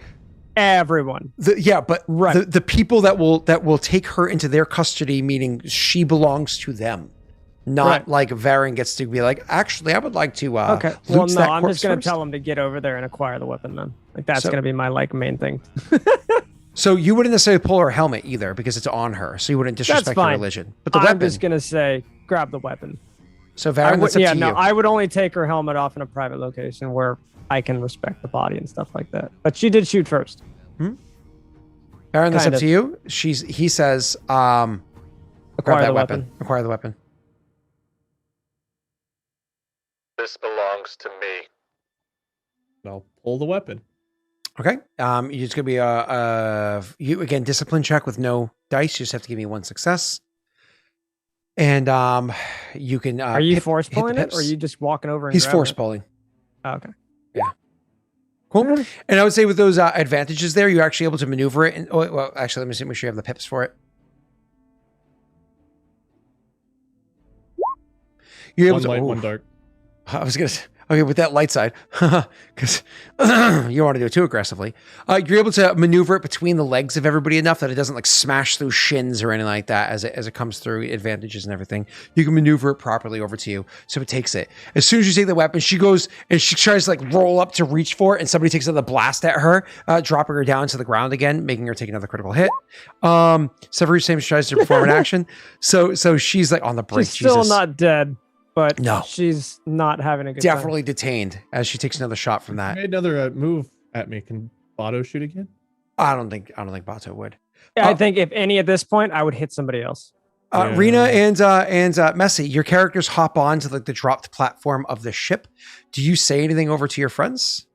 Everyone. but Right. the people that will take her into their custody, meaning she belongs to them, not Right. like Varen gets to be like, actually, I would like to. Okay. loot Well, no, that I'm corpse just going to first." tell him to get over there and acquire the weapon then. Like, that's So- going to be my, like, main thing. So you wouldn't necessarily pull her helmet either because it's on her, so you wouldn't disrespect her fine. religion. But the I'm weapon. just going to say, grab the weapon. So I Varen, would, that's up yeah, to no, you. I would only take her helmet off in a private location where I can respect the body and stuff like that. But she did shoot first. Varen, that's kind up to of. you. He says, grab Acquire that the weapon. weapon. Acquire the weapon. This belongs to me. I'll pull the weapon. Okay. It's gonna be you again, discipline check with no dice. You just have to give me one success. And you can. Are you hit- force hit the pulling it, or are pips. you just walking over and He's grabbing force it? pulling. Oh, okay. Cool. And I would say with those advantages there, you're actually able to maneuver it. And well, actually, let me see. Make sure you have the pips for it. You're able One to. light, ooh. one dark. I was Okay, with that light side, because you want to do it too aggressively. You're able to maneuver it between the legs of everybody enough that it doesn't like smash through shins or anything like that as it comes through advantages and everything. You can maneuver it properly over to you, so it takes it. As soon as you take the weapon, she goes and she tries to like roll up to reach for it, and somebody takes another blast at her, dropping her down to the ground again, making her take another critical hit. Several times she tries to perform an action, so she's like on the brink. She's still not dead. But No. she's not having a good Definitely detained as she takes another shot from that. Made another move at me. Can Bato shoot again? I don't think Bato would. time. Yeah, I think if any at this point, I would hit somebody else. Yeah. Rena and Messi, your characters hop on to like the dropped platform of the ship. Do you say anything over to your friends?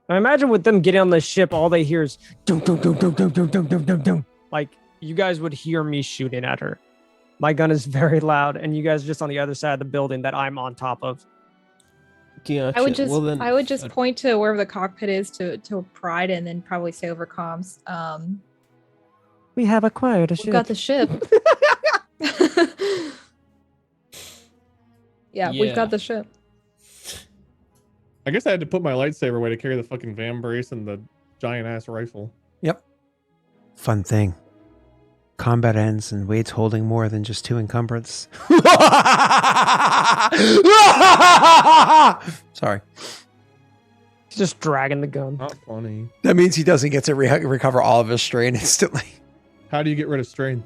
I imagine with them getting on the ship, all they hear is dum dum dum dum dum dum dum dum dum dum. Like you guys would hear me shooting at her. My gun is very loud, and you guys are just on the other side of the building that I'm on top of. Gotcha. I would just Well, then, I would just point to wherever the cockpit is to Pride, and then probably say over comms. We have acquired a We've got the ship. Yeah, we've Yeah. got the ship. I guess I had to put my lightsaber away to carry the fucking van brace and the giant ass rifle. Fun thing. Combat ends and Wade's holding more than just 2 encumbrance. Sorry. He's just dragging the gun. Not funny. That means he doesn't get to recover all of his strain instantly. How do you get rid of strain?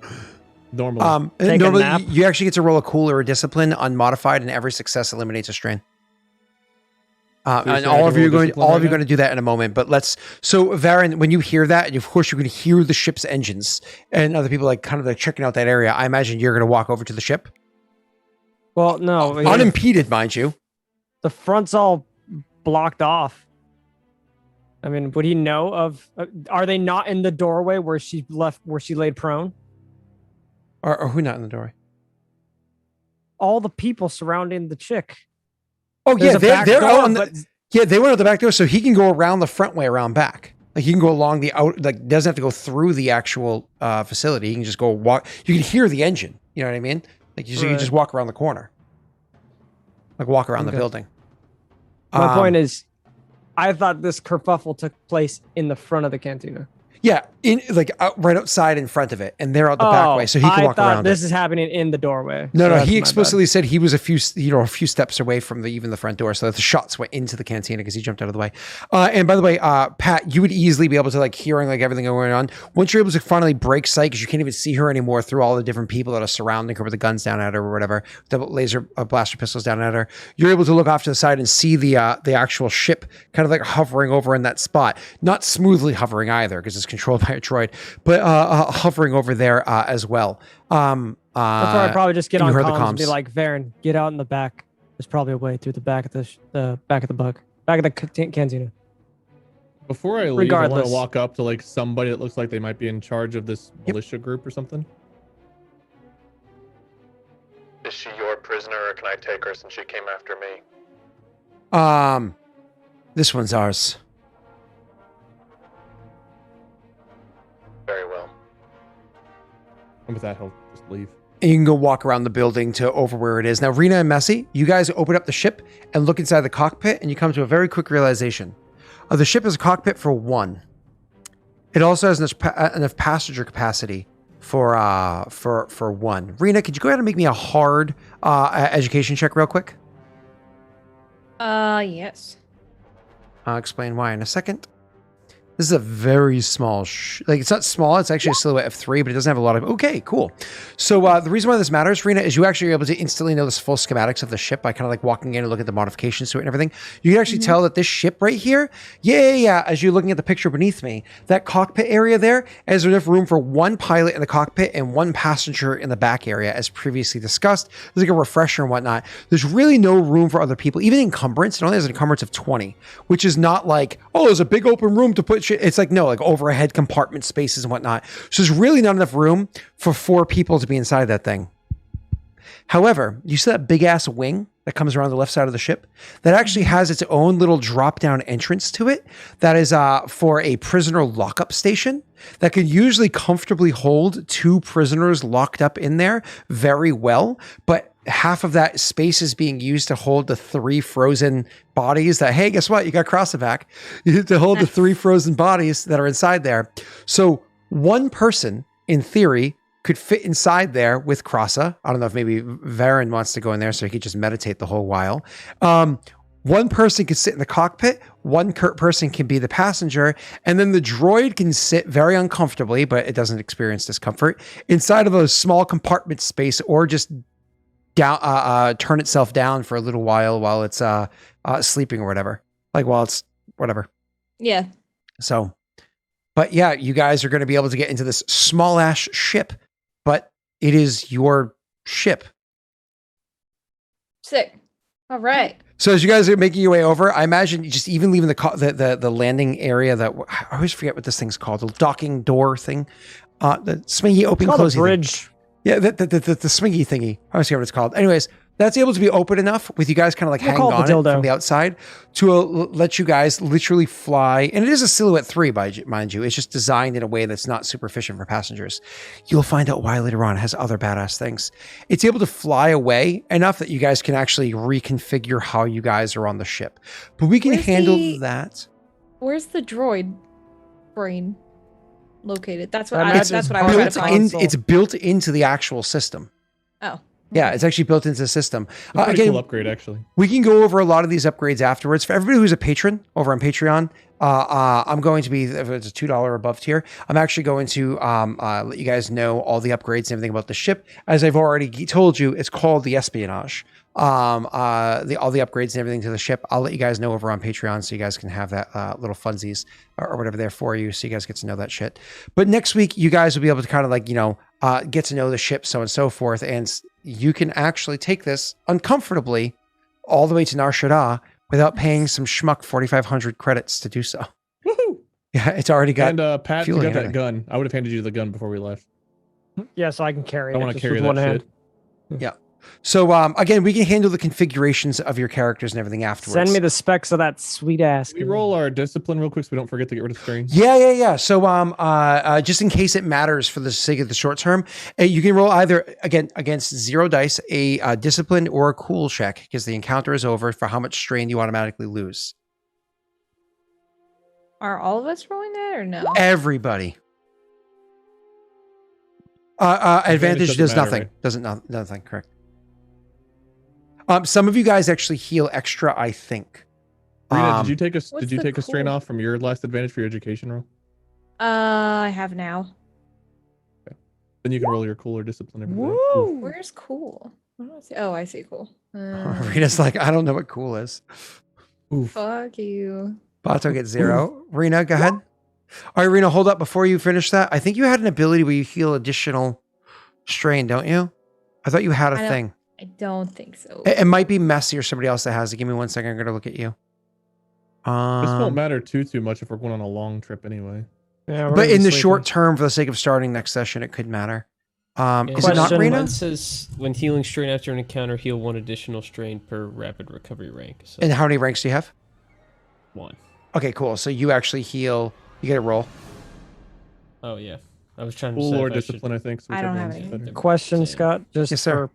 Normally. Take a Normally, nap. you actually get to roll a cool or a discipline unmodified, and every success eliminates a strain. you're And saying I all can of you roll are going. discipline All right of you are now? going to do that in a moment. But So, Varen, when you hear that, and of course you're going to hear the ship's engines, and other people like kind of like checking out that area. I imagine you're going to walk over to the ship, Well, no, unimpeded, mind you. the front's all blocked off. I mean, would he know of? Are they not in the doorway where she laid prone? Or who not in the doorway? All the people surrounding the chick. Oh There's yeah, a back they're door, out on but they went out the back door, so he can go around the front way, around back. Like he can go along the out, like doesn't have to go through the actual facility. He can just go walk. You can hear the engine. You know what I mean? Like you can Right. just walk around the corner, like walk around the Okay. building. my point is, I thought this kerfuffle took place in the front of the cantina. yeah, in like right outside in front of it, and they're out the back way, so he can walk thought around. this it. is happening in the doorway. No, So no, that's he my explicitly said he was a few steps away from even the front door, so that the shots went into the cantina because he jumped out of the way. And by the way, Pat, you would easily be able to like hearing like everything going on once you're able to finally break sight because you can't even see her anymore through all the different people that are surrounding her with the guns down at her or whatever, the laser blaster pistols down at her. You're able to look off to the side and see the actual ship kind of like hovering over in that spot, not smoothly hovering either because it's controlled by a droid, but hovering over there as well. That's why I probably just get you on heard the comms and be comms. like, Varen, get out in the back. There's probably a way through the back of the back of the cantina. Before I leave, I want regardless. to walk up to like somebody that looks like they might be in charge of this Yep. militia group or something. Is she your prisoner, or can I take her since she came after me? This one's ours. Very well. And with that, he'll just leave. And you can go walk around the building to over where it is. Now, Rena and Messi, you guys open up the ship and look inside the cockpit, and you come to a very quick realization. The ship is a cockpit for 1. It also has enough passenger capacity for 1. Rena, could you go ahead and make me a hard education check real quick? Yes. I'll explain why in a second. This is a very small, like it's not small, it's actually a silhouette of 3, but it doesn't have a lot of, okay, cool. So the reason why this matters, Rena, is you actually are able to instantly know the full schematics of the ship by kind of like walking in and looking at the modifications to it and everything. You can actually tell that this ship right here, as you're looking at the picture beneath me, that cockpit area there has enough room for 1 pilot in the cockpit and 1 passenger in the back area, as previously discussed. There's like a refresher and whatnot. There's really no room for other people. Even encumbrance, it only has an encumbrance of 20, which is not like, oh, there's a big open room to put shit. It's like, no, like overhead compartment spaces and whatnot. So there's really not enough room for 4 people to be inside that thing. However, you see that big ass wing that comes around the left side of the ship? That actually has its own little drop down entrance to it. That is for a prisoner lockup station that could usually comfortably hold 2 prisoners locked up in there very well. But half of that space is being used to hold the 3 frozen bodies that, hey, guess what? You got Crossovac. You have to hold the 3 frozen bodies that are inside there. So one person, in theory, could fit inside there with Crossa. I don't know if maybe Varen wants to go in there so he could just meditate the whole while. One person could sit in the cockpit, one person can be the passenger, and then the droid can sit very uncomfortably, but it doesn't experience discomfort, inside of a small compartment space, or just down, turn itself down for a little while it's sleeping or whatever. Like while it's whatever. Yeah. So, but yeah, you guys are going to be able to get into this small ass ship, but it is your ship. Sick. All right. So as you guys are making your way over, I imagine you just even leaving the landing area that I always forget what this thing's called, the docking door thing, the swingy open closing bridge. thing. Yeah, the swingy thingy. I always forget what it's called. Anyways, that's able to be open enough with you guys kind of like hanging on it from the outside to let you guys literally fly. And it is a Silhouette 3, mind you. It's just designed in a way that's not super efficient for passengers. You'll find out why later on. It has other badass things. It's able to fly away enough that you guys can actually reconfigure how you guys are on the ship. But we can handle that. Where's the droid brain located? That's what It's I was trying to find. It's built into the actual system. Oh. Yeah, it's actually built into the system. Pretty cool upgrade, actually. We can go over a lot of these upgrades afterwards. For everybody who's a patron over on Patreon, I'm going to be, if it's a $2 above tier, I'm actually going to let you guys know all the upgrades and everything about the ship. As I've already told you, it's called the Espionage. All the upgrades and everything to the ship, I'll let you guys know over on Patreon so you guys can have that little funsies or whatever there for you, so you guys get to know that shit. But next week, you guys will be able to kind of like, get to know the ship, so on and so forth, and you can actually take this uncomfortably all the way to Nar Shaddaa without paying some schmuck 4,500 credits to do so. Woohoo! Yeah, it's already got. And Pat, you got that everything. gun. I would have handed you the gun before we left. Yeah, so I can carry it. I want to just carry with that one shit. hand. Yeah. So again, we can handle the configurations of your characters and everything afterwards. Send me the specs of that sweet ass. Can we roll our discipline real quick so we don't forget to get rid of strain? Yeah. So just in case it matters for the sake of the short term, you can roll either against 0 dice, a discipline or a cool check, because the encounter is over, for how much strain you automatically lose. Are all of us rolling that or no? Everybody. Advantage does doesn't matter, nothing. right? Doesn't nothing. Correct. Some of you guys actually heal extra, I think. Rena, did you take what's a the strain cool? off from your last advantage for your education roll? I have now. Then you can roll your cool or discipline. Every day. Woo! Where's cool? What do I see? Oh, I see cool. Rena's like, I don't know what cool is. Oof. Fuck you. Bato gets 0. Rena, go ahead. All right, Rena, hold up before you finish that. I think you had an ability where you heal additional strain, don't you? I thought you had a I don't- thing. I don't think so. It might be Messy or somebody else that has it. Give me 1 second. I'm going to look at you. This won't matter too much if we're going on a long trip anyway. Yeah, But in the short term, for the sake of starting next session, it could matter. Is it not, Question, Rena? It says when healing strain after an encounter, heal 1 additional strain per rapid recovery rank. So And how many ranks do you have? 1. Okay, cool. So you actually heal. You get a roll. Oh yeah, I was trying to Cool decide or if I should- discipline, I think. So I don't have whichever one's any. better. Question, Same. Scott, just Yes, sir. for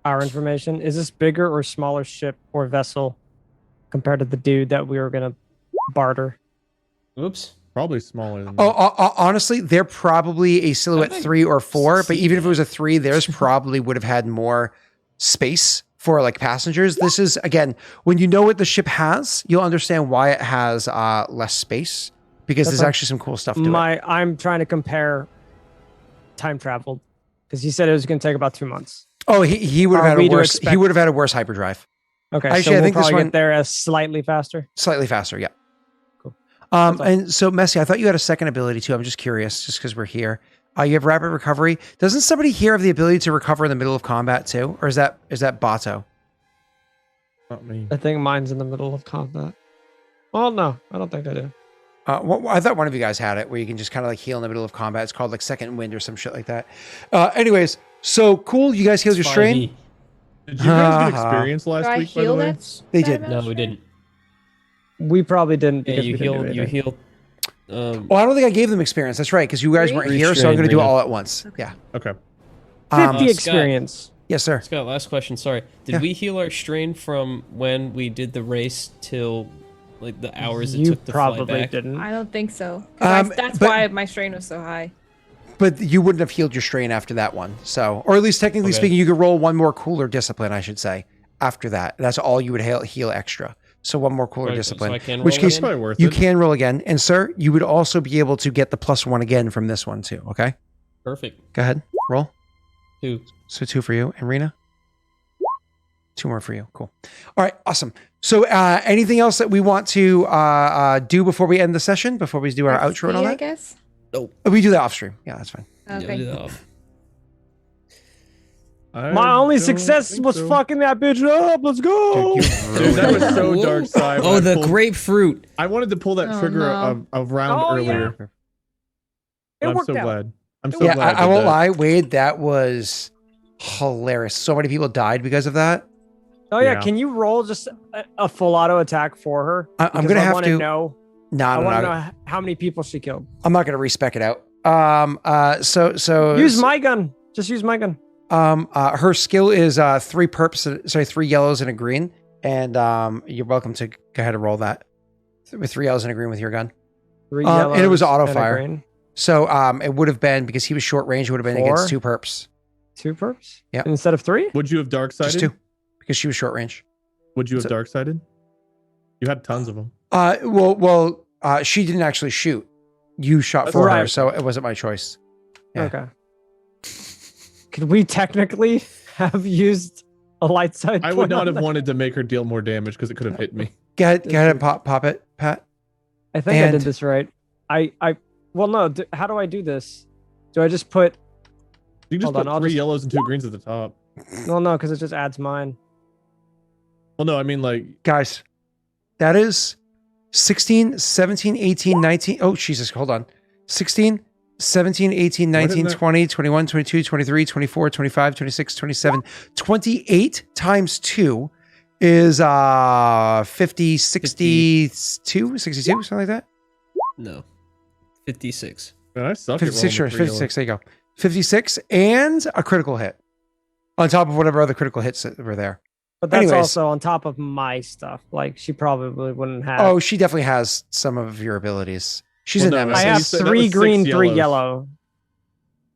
our information. Is this bigger or smaller ship or vessel compared to the dude that we were going to barter? Oops. Probably smaller than Oh, that. honestly, they're probably a Silhouette think 3 or 4, but even if it was a CK. 3, theirs probably would have had more space for like passengers. This is, again, when you know what the ship has, you'll understand why it has less space, because That's there's like actually some cool stuff to it. I'm trying to compare time traveled because he said it was going to take about 2 months. Oh, he would have Are had we a to worse. He expect- would have had a worse hyperdrive. Okay, Actually, so I we'll think this probably one- get there as slightly faster. Slightly faster, yeah. Cool. That's all. And so, Messy, I thought you had a second ability too. I'm just curious, just because we're here. You have rapid recovery. Doesn't somebody here have the ability to recover in the middle of combat too, or is that Bato? Not me. I think mine's in the middle of combat. Well, no, I don't think I do. I thought one of you guys had it, where you can just kind of like heal in the middle of combat. It's called like Second Wind or some shit like that. Anyways, so cool. You guys healed your strain. 5e. Did you guys get Uh-huh. experience Do I last week, by the heal way? that? They that did. amount No, of we strain? didn't. We probably didn't Yeah, because you we didn't do healed. You anything. healed. Oh, I don't think I gave them experience. That's right, because you guys Three? weren't here, so I'm Strain, going to do it Rena. all at once. Yeah. Okay. 50 Um, Scott. experience. Yes, sir. Scott, last question. Sorry. Did Yeah. we heal our strain from when we did the race till like the hours it You took to fly probably back? didn't. I don't think so. 'Cause that's but- why my strain was so high. But you wouldn't have healed your strain after that one. So, or at least technically Okay. speaking, you could roll one more cooler discipline, I should say, after that. That's all you would heal extra. So one more cooler Okay, so discipline. I can which roll case It's probably worth you it. can roll again. And sir, you would also be able to get the +1 again from this one too. Okay. Perfect. Go ahead. Roll. 2. So 2 for you. And Rena? 2 more for you. Cool. All right. Awesome. So anything else that we want to do before we end the session, before we do our outro and all I that? guess. We do that off stream. Yeah, that's fine. Okay. Yeah, My only success was fucking that bitch up. Let's go. Dude, that was so Whoa. dark side. Oh, when I the pulled- grapefruit. I wanted to pull that Oh, trigger no. around Oh, yeah. earlier. It I'm worked so out. glad. I'm so Yeah, glad. I did won't that. lie, Wade. That was hilarious. So many people died because of that. Oh yeah, Yeah. can you roll just a full auto attack for her? I'm Because gonna have wanna to. know. No, I no, want to no. know how many people she killed. I'm not gonna respec it out. So Use my gun. Just use my gun. her skill is 3 perps, sorry, 3 yellows and a green, and you're welcome to go ahead and roll that with 3 yellows and a green with your gun. 3 and it was yellows auto and a fire. green. So it would have been because he was short range. It would have been 4? against 2 perps, 2 perps. Yep. Instead of 3. Would you have dark just sided? 2 because she was short range. Would you have So- dark sided? You had tons of them. Well, she didn't actually shoot. You shot That's for her, right. so it wasn't my choice. Yeah. Okay. Could we technically have used a light side? I would point not on have that? wanted to make her deal more damage because it could have hit me. Go ahead and pop it, Pat. I think I And- did this right. Well, no. How do I do this? Do I just put? You just Hold on, put I'll 3 just- yellows and 2 greens at the top. Well, no, because it just adds mine. Well, no, I mean like Guys, that is 16, 17, 18, 19. Oh, Jesus, hold on. 16, 17, 18, 19, that- 20, 21, 22, 23, 24, 25, 26, 27, 28 times 2 is 50, 62, 62, something like that? No. 56. man, I suck 56, at sure, rolling with 3 56, there you go. 56 and a critical hit on top of whatever other critical hits that were there. But that's Anyways. also on top of my stuff. Like she probably wouldn't have. Oh, she definitely has some of your abilities. She's Well, a no, I nemesis. have you said that 3 was 6 green, 3 yellows. yellow.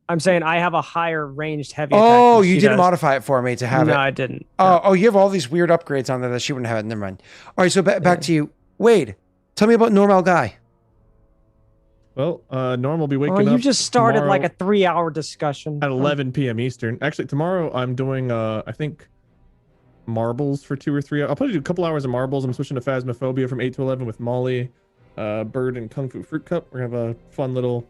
I'm saying I have a higher ranged heavy attack. Oh, than you she didn't does. modify it for me to have no, it. I didn't. Oh, you have all these weird upgrades on there that she wouldn't have it. Never mind. All right, so back to you. Wade, tell me about Normal Guy. Well, Norm will be waking Oh, up. you just started like a tomorrow 3-hour discussion. at 11 p.m. Eastern. Actually, tomorrow I'm doing I think marbles for 2 or 3. I'll probably do a couple hours of marbles. I'm switching to Phasmophobia from 8 to 11 with Molly, Bird, and Kung Fu Fruit Cup. We're gonna have a fun little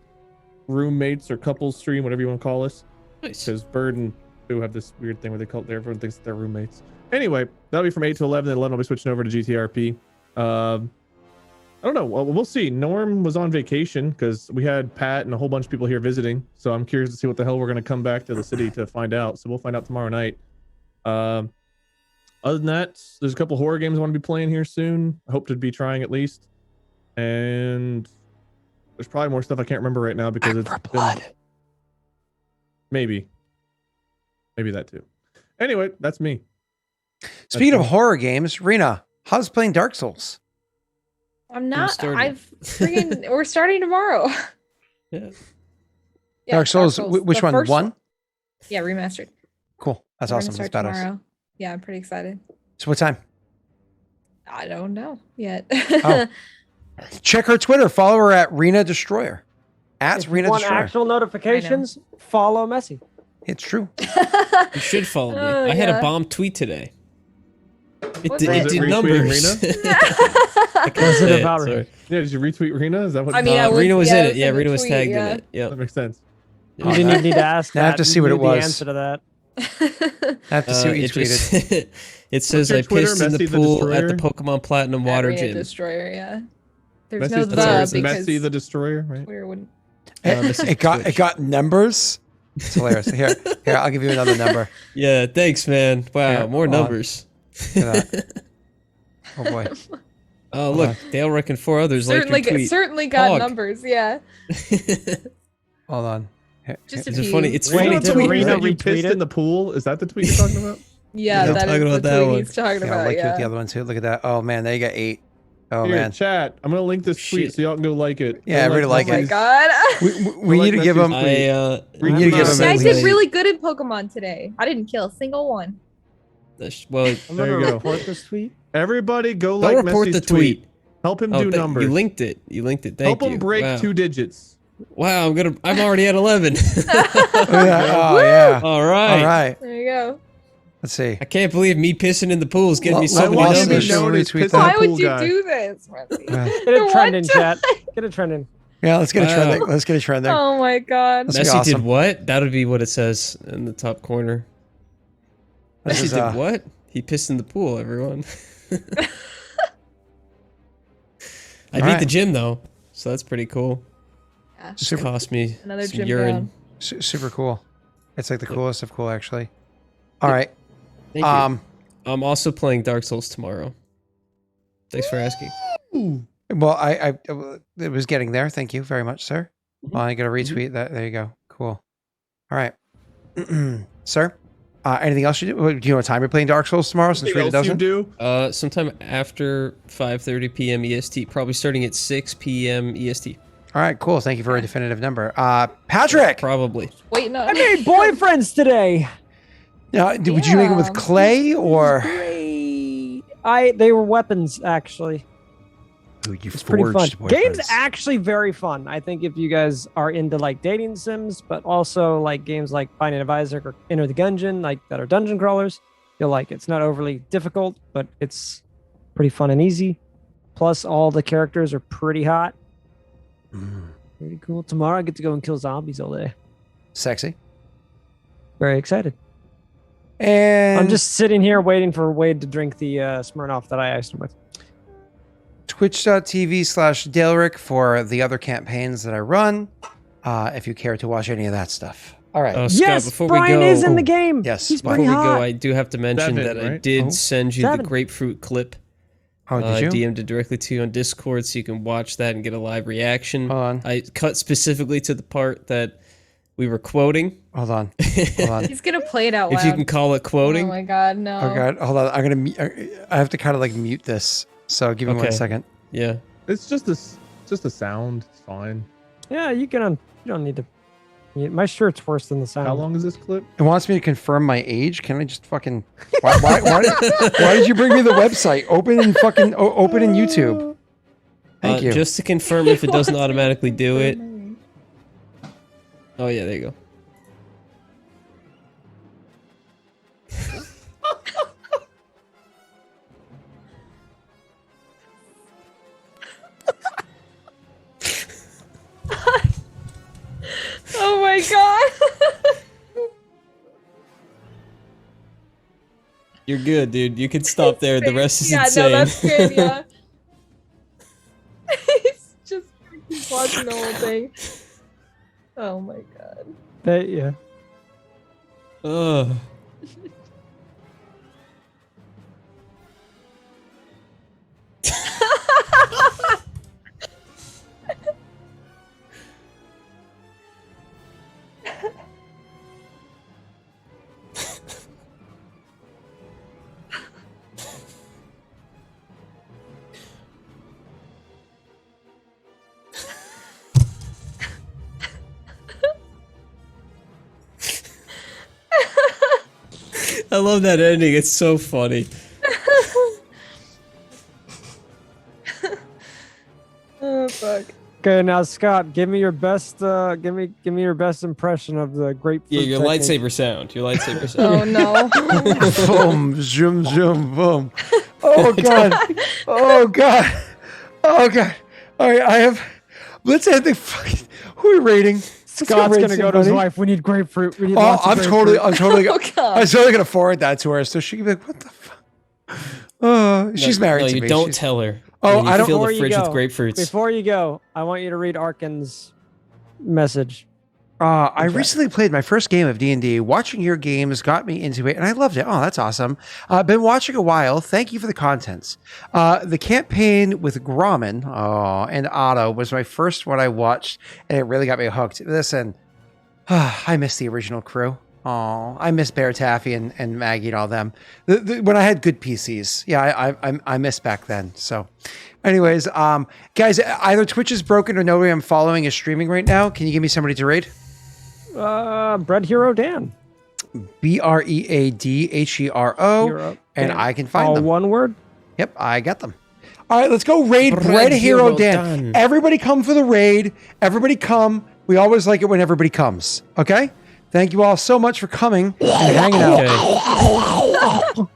roommates or couples stream, whatever you want to call us. Nice. Because Bird and Boo have this weird thing where they call everyone thinks they're roommates. Anyway, that'll be from 8 to 11. Then 11 I'll be switching over to GTRP. I don't know. Well, we'll see. Norm was on vacation because we had Pat and a whole bunch of people here visiting. So I'm curious to see what the hell we're going to come back to the city to find out. So we'll find out tomorrow night. Other than that, there's a couple horror games I want to be playing here soon. I hope to be trying at least. And there's probably more stuff I can't remember right now because it's been... Maybe that too. Anyway, that's me. Speaking of me. horror games, Rena, how's playing Dark Souls? I'm not. started. I've freaking. We're starting tomorrow. Yeah. Yeah, Dark Souls, which the one? first 1? Yeah, remastered. Cool. That's We're awesome. gonna That's start badass. tomorrow. Yeah, I'm pretty excited. So what time? I don't know yet. Oh. Check her Twitter. Follow her at Rena Destroyer. At If you Rena want Destroyer. actual notifications, follow Messi. It's true. You should follow me. Oh, I had yeah. a bomb tweet today. It Was did, it? it Was did it retweeting numbers. Rena? I can't Was it say about sorry. Rena? Yeah, did you retweet Rena? Is that what? I mean, I was- Rena was yeah, in I it. was Yeah, in the Rena was tweet, tagged yeah. in it. Yep. That makes sense. You didn't need to ask I that. have to see You what knew it the was. answer to that. I have to see what you it tweeted. just- it says your I Twitter, pissed in the Messi the pool at the Destroyer? Pokemon Platinum Water Arena Gym. Destroyer. Yeah. There's Messi's no the, the because Messi the Destroyer, right? Twitter wouldn't. Mrs. It got Twitch. numbers. It's hilarious. Here, I'll give you another number. Yeah, thanks, man. Wow, Yeah, more hold on. numbers. Look at that. Oh boy. Oh, look, Dale Rick and 4 others like your tweet. Certainly got Hog. numbers. Yeah. Hold on. Just a Is it few. funny? It's Wait, funny did the to me. tweet Rena that you retweet pissed it? in the pool? Is that the tweet you're talking about? Yeah, Yeah, that is talking the about that tweet one. he's talking Yeah, I'll about. like you with the Yeah. other one too. Look at that. Oh man, now you got 8. Oh Here, man. chat. I'm gonna link this tweet Shit. so y'all can go like it. Yeah, Go everybody like Oh my it. god. We like need to give him. Messi's We need to give You him guys at did least- really good in Pokemon today. I didn't kill a single one. Well, I'm There gonna you go. report this tweet. Everybody go don't like report Messi's the tweet. Help him Oh, do numbers. you linked it. You linked it. Thank Help you. him break wow. 2 digits. Wow, I'm already at 11. Oh yeah. All right. All right. There you go. Let's see. I can't believe me pissing in the pool is getting me so Let many Lawson numbers. show known as retweet Piss that. in the Why would pool you guy. do this, Marcy? Get it What trending, the- chat. Get it trending. Yeah, let's get a Wow. trending. Let's get a trending. Oh my god. Let's be Messi awesome. did what? That would be what it says in the top corner. This Messi is, did what? He pissed in the pool, everyone. I beat Alright. the gym though, so that's pretty cool. Yeah. Just Super- cost me Another some gym urine. down. Super cool. It's like the coolest of cool, actually. All right. Thank you. I'm also playing Dark Souls tomorrow. Thanks for asking. Well, I it was getting there. Thank you very much, sir. Well, I got to retweet that. There you go. Cool. All right, sir. Anything else you do? Do you know what time you're playing Dark Souls tomorrow? Since Anything Rita else you doesn't. do? Sometime after 5:30 p.m. EST, probably starting at 6 p.m. EST. All right, cool. Thank you for a definitive number. Patrick. Probably. Wait, no. I made boyfriends today. Would you make it with Yeah. clay or? Great. They were weapons actually. Ooh, you It's pretty fun. forged Game's boyfriends. actually very fun. I think if you guys are into like dating sims, but also like games like Binding of Isaac or Enter the Gungeon, like that are dungeon crawlers, you'll like it. It's not overly difficult, but it's pretty fun and easy. Plus, all the characters are pretty hot. Mm, Pretty cool. Tomorrow I get to go and kill zombies all day. sexy. Very excited. And I'm just sitting here waiting for Wade to drink the Smirnoff that I iced him with. twitch.tv/Daleric for the other campaigns that I run. If you care to watch any of that stuff. All right. Oh, Scott, Yes, before Brian we go, is in the game. Yes, he's before pretty before we hot. go, I do have to mention 7, that I right? did Oh. send you 7. the grapefruit clip. Oh, I did you? DM'd it directly to you on Discord, so you can watch that and get a live reaction. Hold on. I cut specifically to the part that we were quoting. Hold on. Hold on. He's gonna play it out loud. If you can call it quoting. Oh my god, no. Oh god, hold on. I'm gonna. I have to kind of like mute this. So give me 1 Okay. second. Yeah. It's just a sound. It's fine. Yeah, you can. You don't need to. My shirt's worse than the sound. How long is this clip? It wants me to confirm my age. Can I just fucking? Why did you bring me the website? Open in fucking. Open in YouTube. Thank you. Just to confirm if it doesn't automatically do it. Oh, yeah, there you go. Oh my god. You're good, dude. You can stop there. The rest is yeah, insane. no, that's good. Yeah. He's just gonna keep watching the whole thing. Oh my god. Yeah. Ugh. I love that ending. It's so funny. Oh fuck. Okay, now Scott, give me your best. Give me your best impression of the grapefruit. Yeah, your technique. lightsaber sound. Your lightsaber sound. Oh no. Boom, zoom, zoom, boom. Oh god. Oh god. Oh god. All right, I have. Let's add the fucking. Who are we rating? Scott's gonna go to his somebody. wife. We need grapefruit. We need Oh, lots of I'm grapefruit. totally. Oh god. I'm totally gonna forward that to her, so she can be like, "What the fuck?" She's married No, to you me. don't She's- tell her. Oh, You I don't- fill Before the you fridge with go, grapefruits. Before you go, I want you to read Arkin's message. I recently played my first game of D&D. Watching your games got me into it, and I loved it. Oh, that's awesome. Been watching a while. Thank you for the contents. The campaign with Grommen and Otto was my first one I watched, and it really got me hooked. Listen, I miss the original crew. Oh, I miss Bear Taffy and Maggie and all them. When I had good PCs. Yeah, I miss back then. So anyways, guys, either Twitch is broken or nobody I'm following is streaming right now. Can you give me somebody to raid? Bread Hero Dan. BreadHero. Hero And Dan. I can find All them. one word. Yep, I got them. All right, let's go raid Bread Bread Hero Hero Dan. Dan. Everybody come for the raid. Everybody come. We always like it when everybody comes. Okay? Thank you all so much for coming and hanging out. Okay.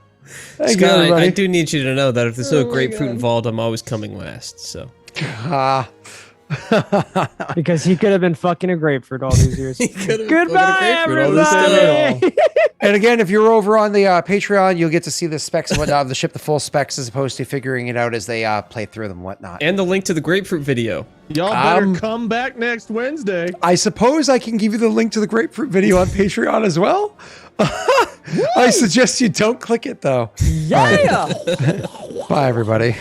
Thank you, Scott, I everybody. do need you to know that if there's no grapefruit involved, I'm always coming last. So Ah. Because he could have been fucking a grapefruit all these years. Goodbye, Goodbye, everybody. And again, if you're over on the Patreon, you'll get to see the specs and whatnot of the ship, the full specs, as opposed to figuring it out as they play through them and whatnot. and the link to the grapefruit video. Y'all better come back next Wednesday. I suppose I can give you the link to the grapefruit video on Patreon as well. I suggest you don't click it though. Yeah. Bye, everybody.